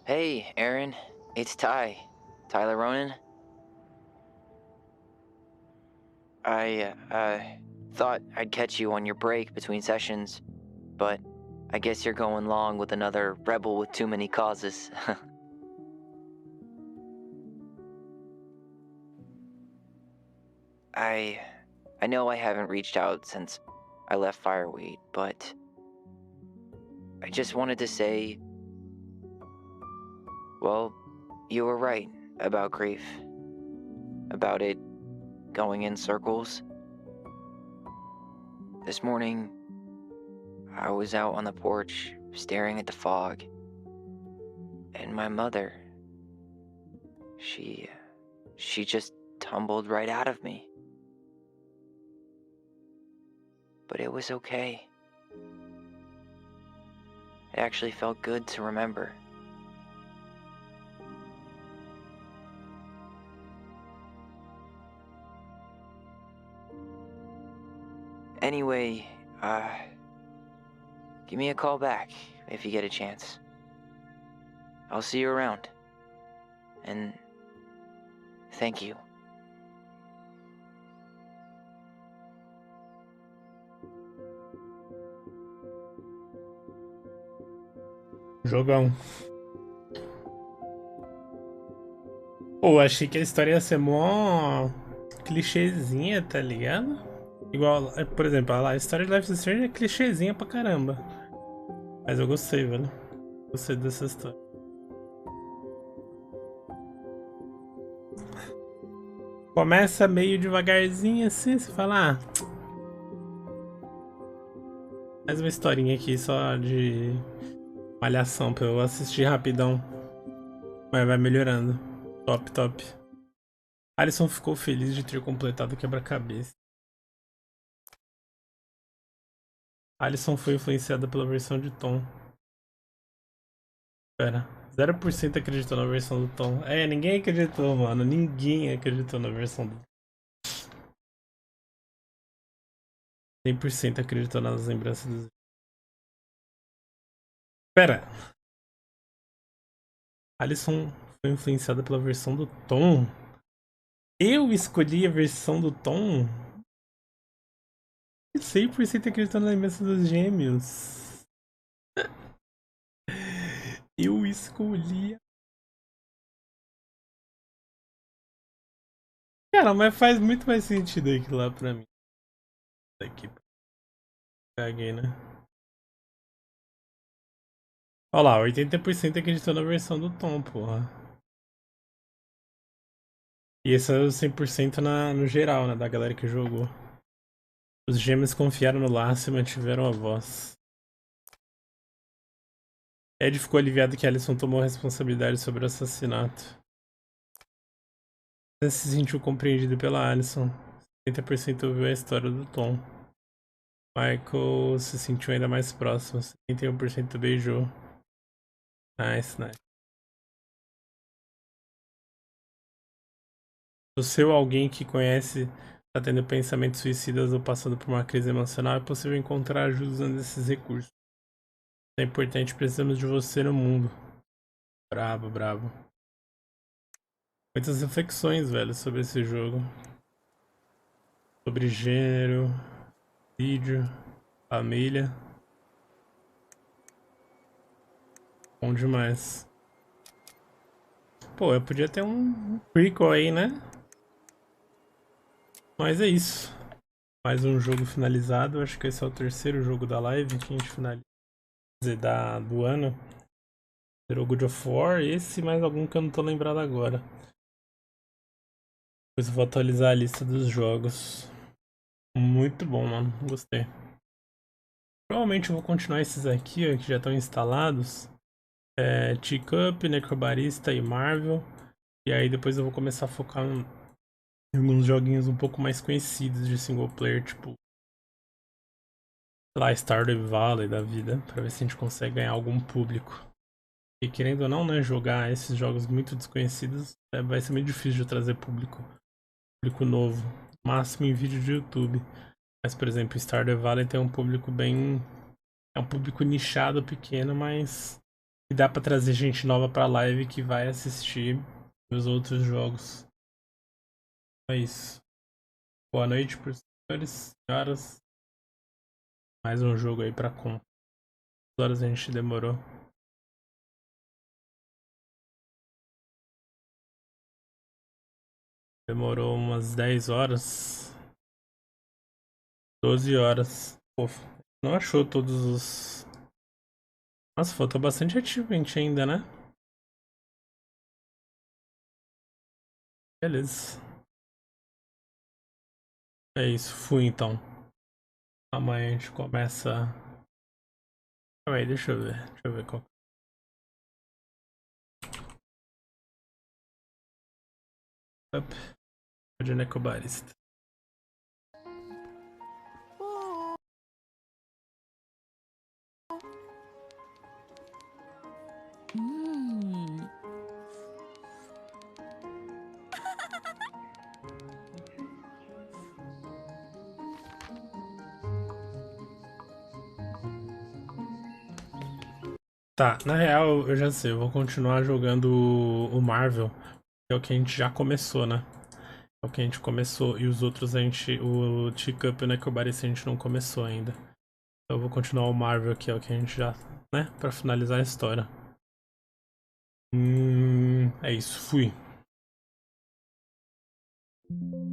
Hey, Aaron. It's Ty. Tyler Ronan. I thought I'd catch you on your break between sessions, but I guess you're going long with another rebel with too many causes. I know I haven't reached out since I left Fireweed, but I just wanted to say, well, you were right about grief. About it going in circles. This morning, I was out on the porch staring at the fog, and my mother, she just tumbled right out of me. But it was okay. It actually felt good to remember. Anyway, give me a call back if you get a chance. I'll see you around. And thank you. Jogão. Pô, achei que a história ia ser mó clichêzinha, tá ligado? Igual, por exemplo, a história de Life is Strange é clichêzinha pra caramba. Mas eu gostei, velho. Gostei dessa história. Começa meio devagarzinho assim, você fala, mais uma historinha aqui só de malhação pra eu assistir rapidão. Mas vai melhorando. Top, top. Alisson ficou feliz de ter completado o quebra-cabeça. Alisson foi influenciada pela versão de Tom. Pera, 0% acreditou na versão do Tom. É, ninguém acreditou, mano. Ninguém acreditou na versão do Tom. 100% acreditou nas lembranças dos... Pera. Alisson foi influenciada pela versão do Tom. Eu escolhi a versão do Tom. 100% acreditou na lembrança dos gêmeos. Eu escolhi. Cara, mas faz muito mais sentido aquilo lá pra mim. Aqui. Caguei, né? Olha lá, 80% acreditou na versão do Tom, porra. E esse é o 100% no geral, né? Da galera que jogou. Os gêmeos confiaram no laço e mantiveram a voz. Ed ficou aliviado que Alison tomou responsabilidade sobre o assassinato. Você se sentiu compreendido pela Alison. 70% ouviu a história do Tom. Michael se sentiu ainda mais próximo. 71% beijou. Nice, nice. O seu alguém que conhece está tendo pensamentos suicidas ou passando por uma crise emocional, é possível encontrar ajuda usando esses recursos. É importante, precisamos de você no mundo. Brabo, brabo. Muitas reflexões, velho, sobre esse jogo. Sobre gênero, vídeo, família. Bom demais. Pô, eu podia ter um prequel aí, né? Mas é isso. Mais um jogo finalizado. Acho que esse é o terceiro jogo da live que a gente finaliza do ano. Zerou God of War, esse e mais algum que eu não tô lembrado agora. Depois eu vou atualizar a lista dos jogos. Muito bom, mano. Gostei. Provavelmente eu vou continuar esses aqui, ó, que já estão instalados. Teacup, Necrobarista e Marvel. E aí depois eu vou começar a focar em alguns joguinhos um pouco mais conhecidos de single player, tipo, sei lá, Stardew Valley da vida, pra ver se a gente consegue ganhar algum público. E querendo ou não, né, jogar esses jogos muito desconhecidos vai ser muito difícil de trazer público novo, máximo em vídeo de YouTube. Mas, por exemplo, Stardew Valley tem um público bem... é um público nichado, pequeno, mas que dá pra trazer gente nova pra live que vai assistir os outros jogos. É isso. Boa noite, professores, senhoras. Mais um jogo aí pra conta. Quantas horas a gente demorou? Demorou umas 10 horas. 12 horas. Pô, não achou todos os... Nossa, faltou bastante achievement ainda, né? Beleza. É isso, fui então. Amanhã a gente começa... Calma aí, deixa eu ver. Deixa eu ver qual... Up. De Necobarista. Tá, na real eu já sei, eu vou continuar jogando o Marvel, que é o que a gente já começou, né? É o que a gente começou e os outros a gente, o Teacup e o Necrobarista a gente não começou ainda. Então eu vou continuar o Marvel, que é o que a gente já, né? Pra finalizar a história. É isso, fui. you.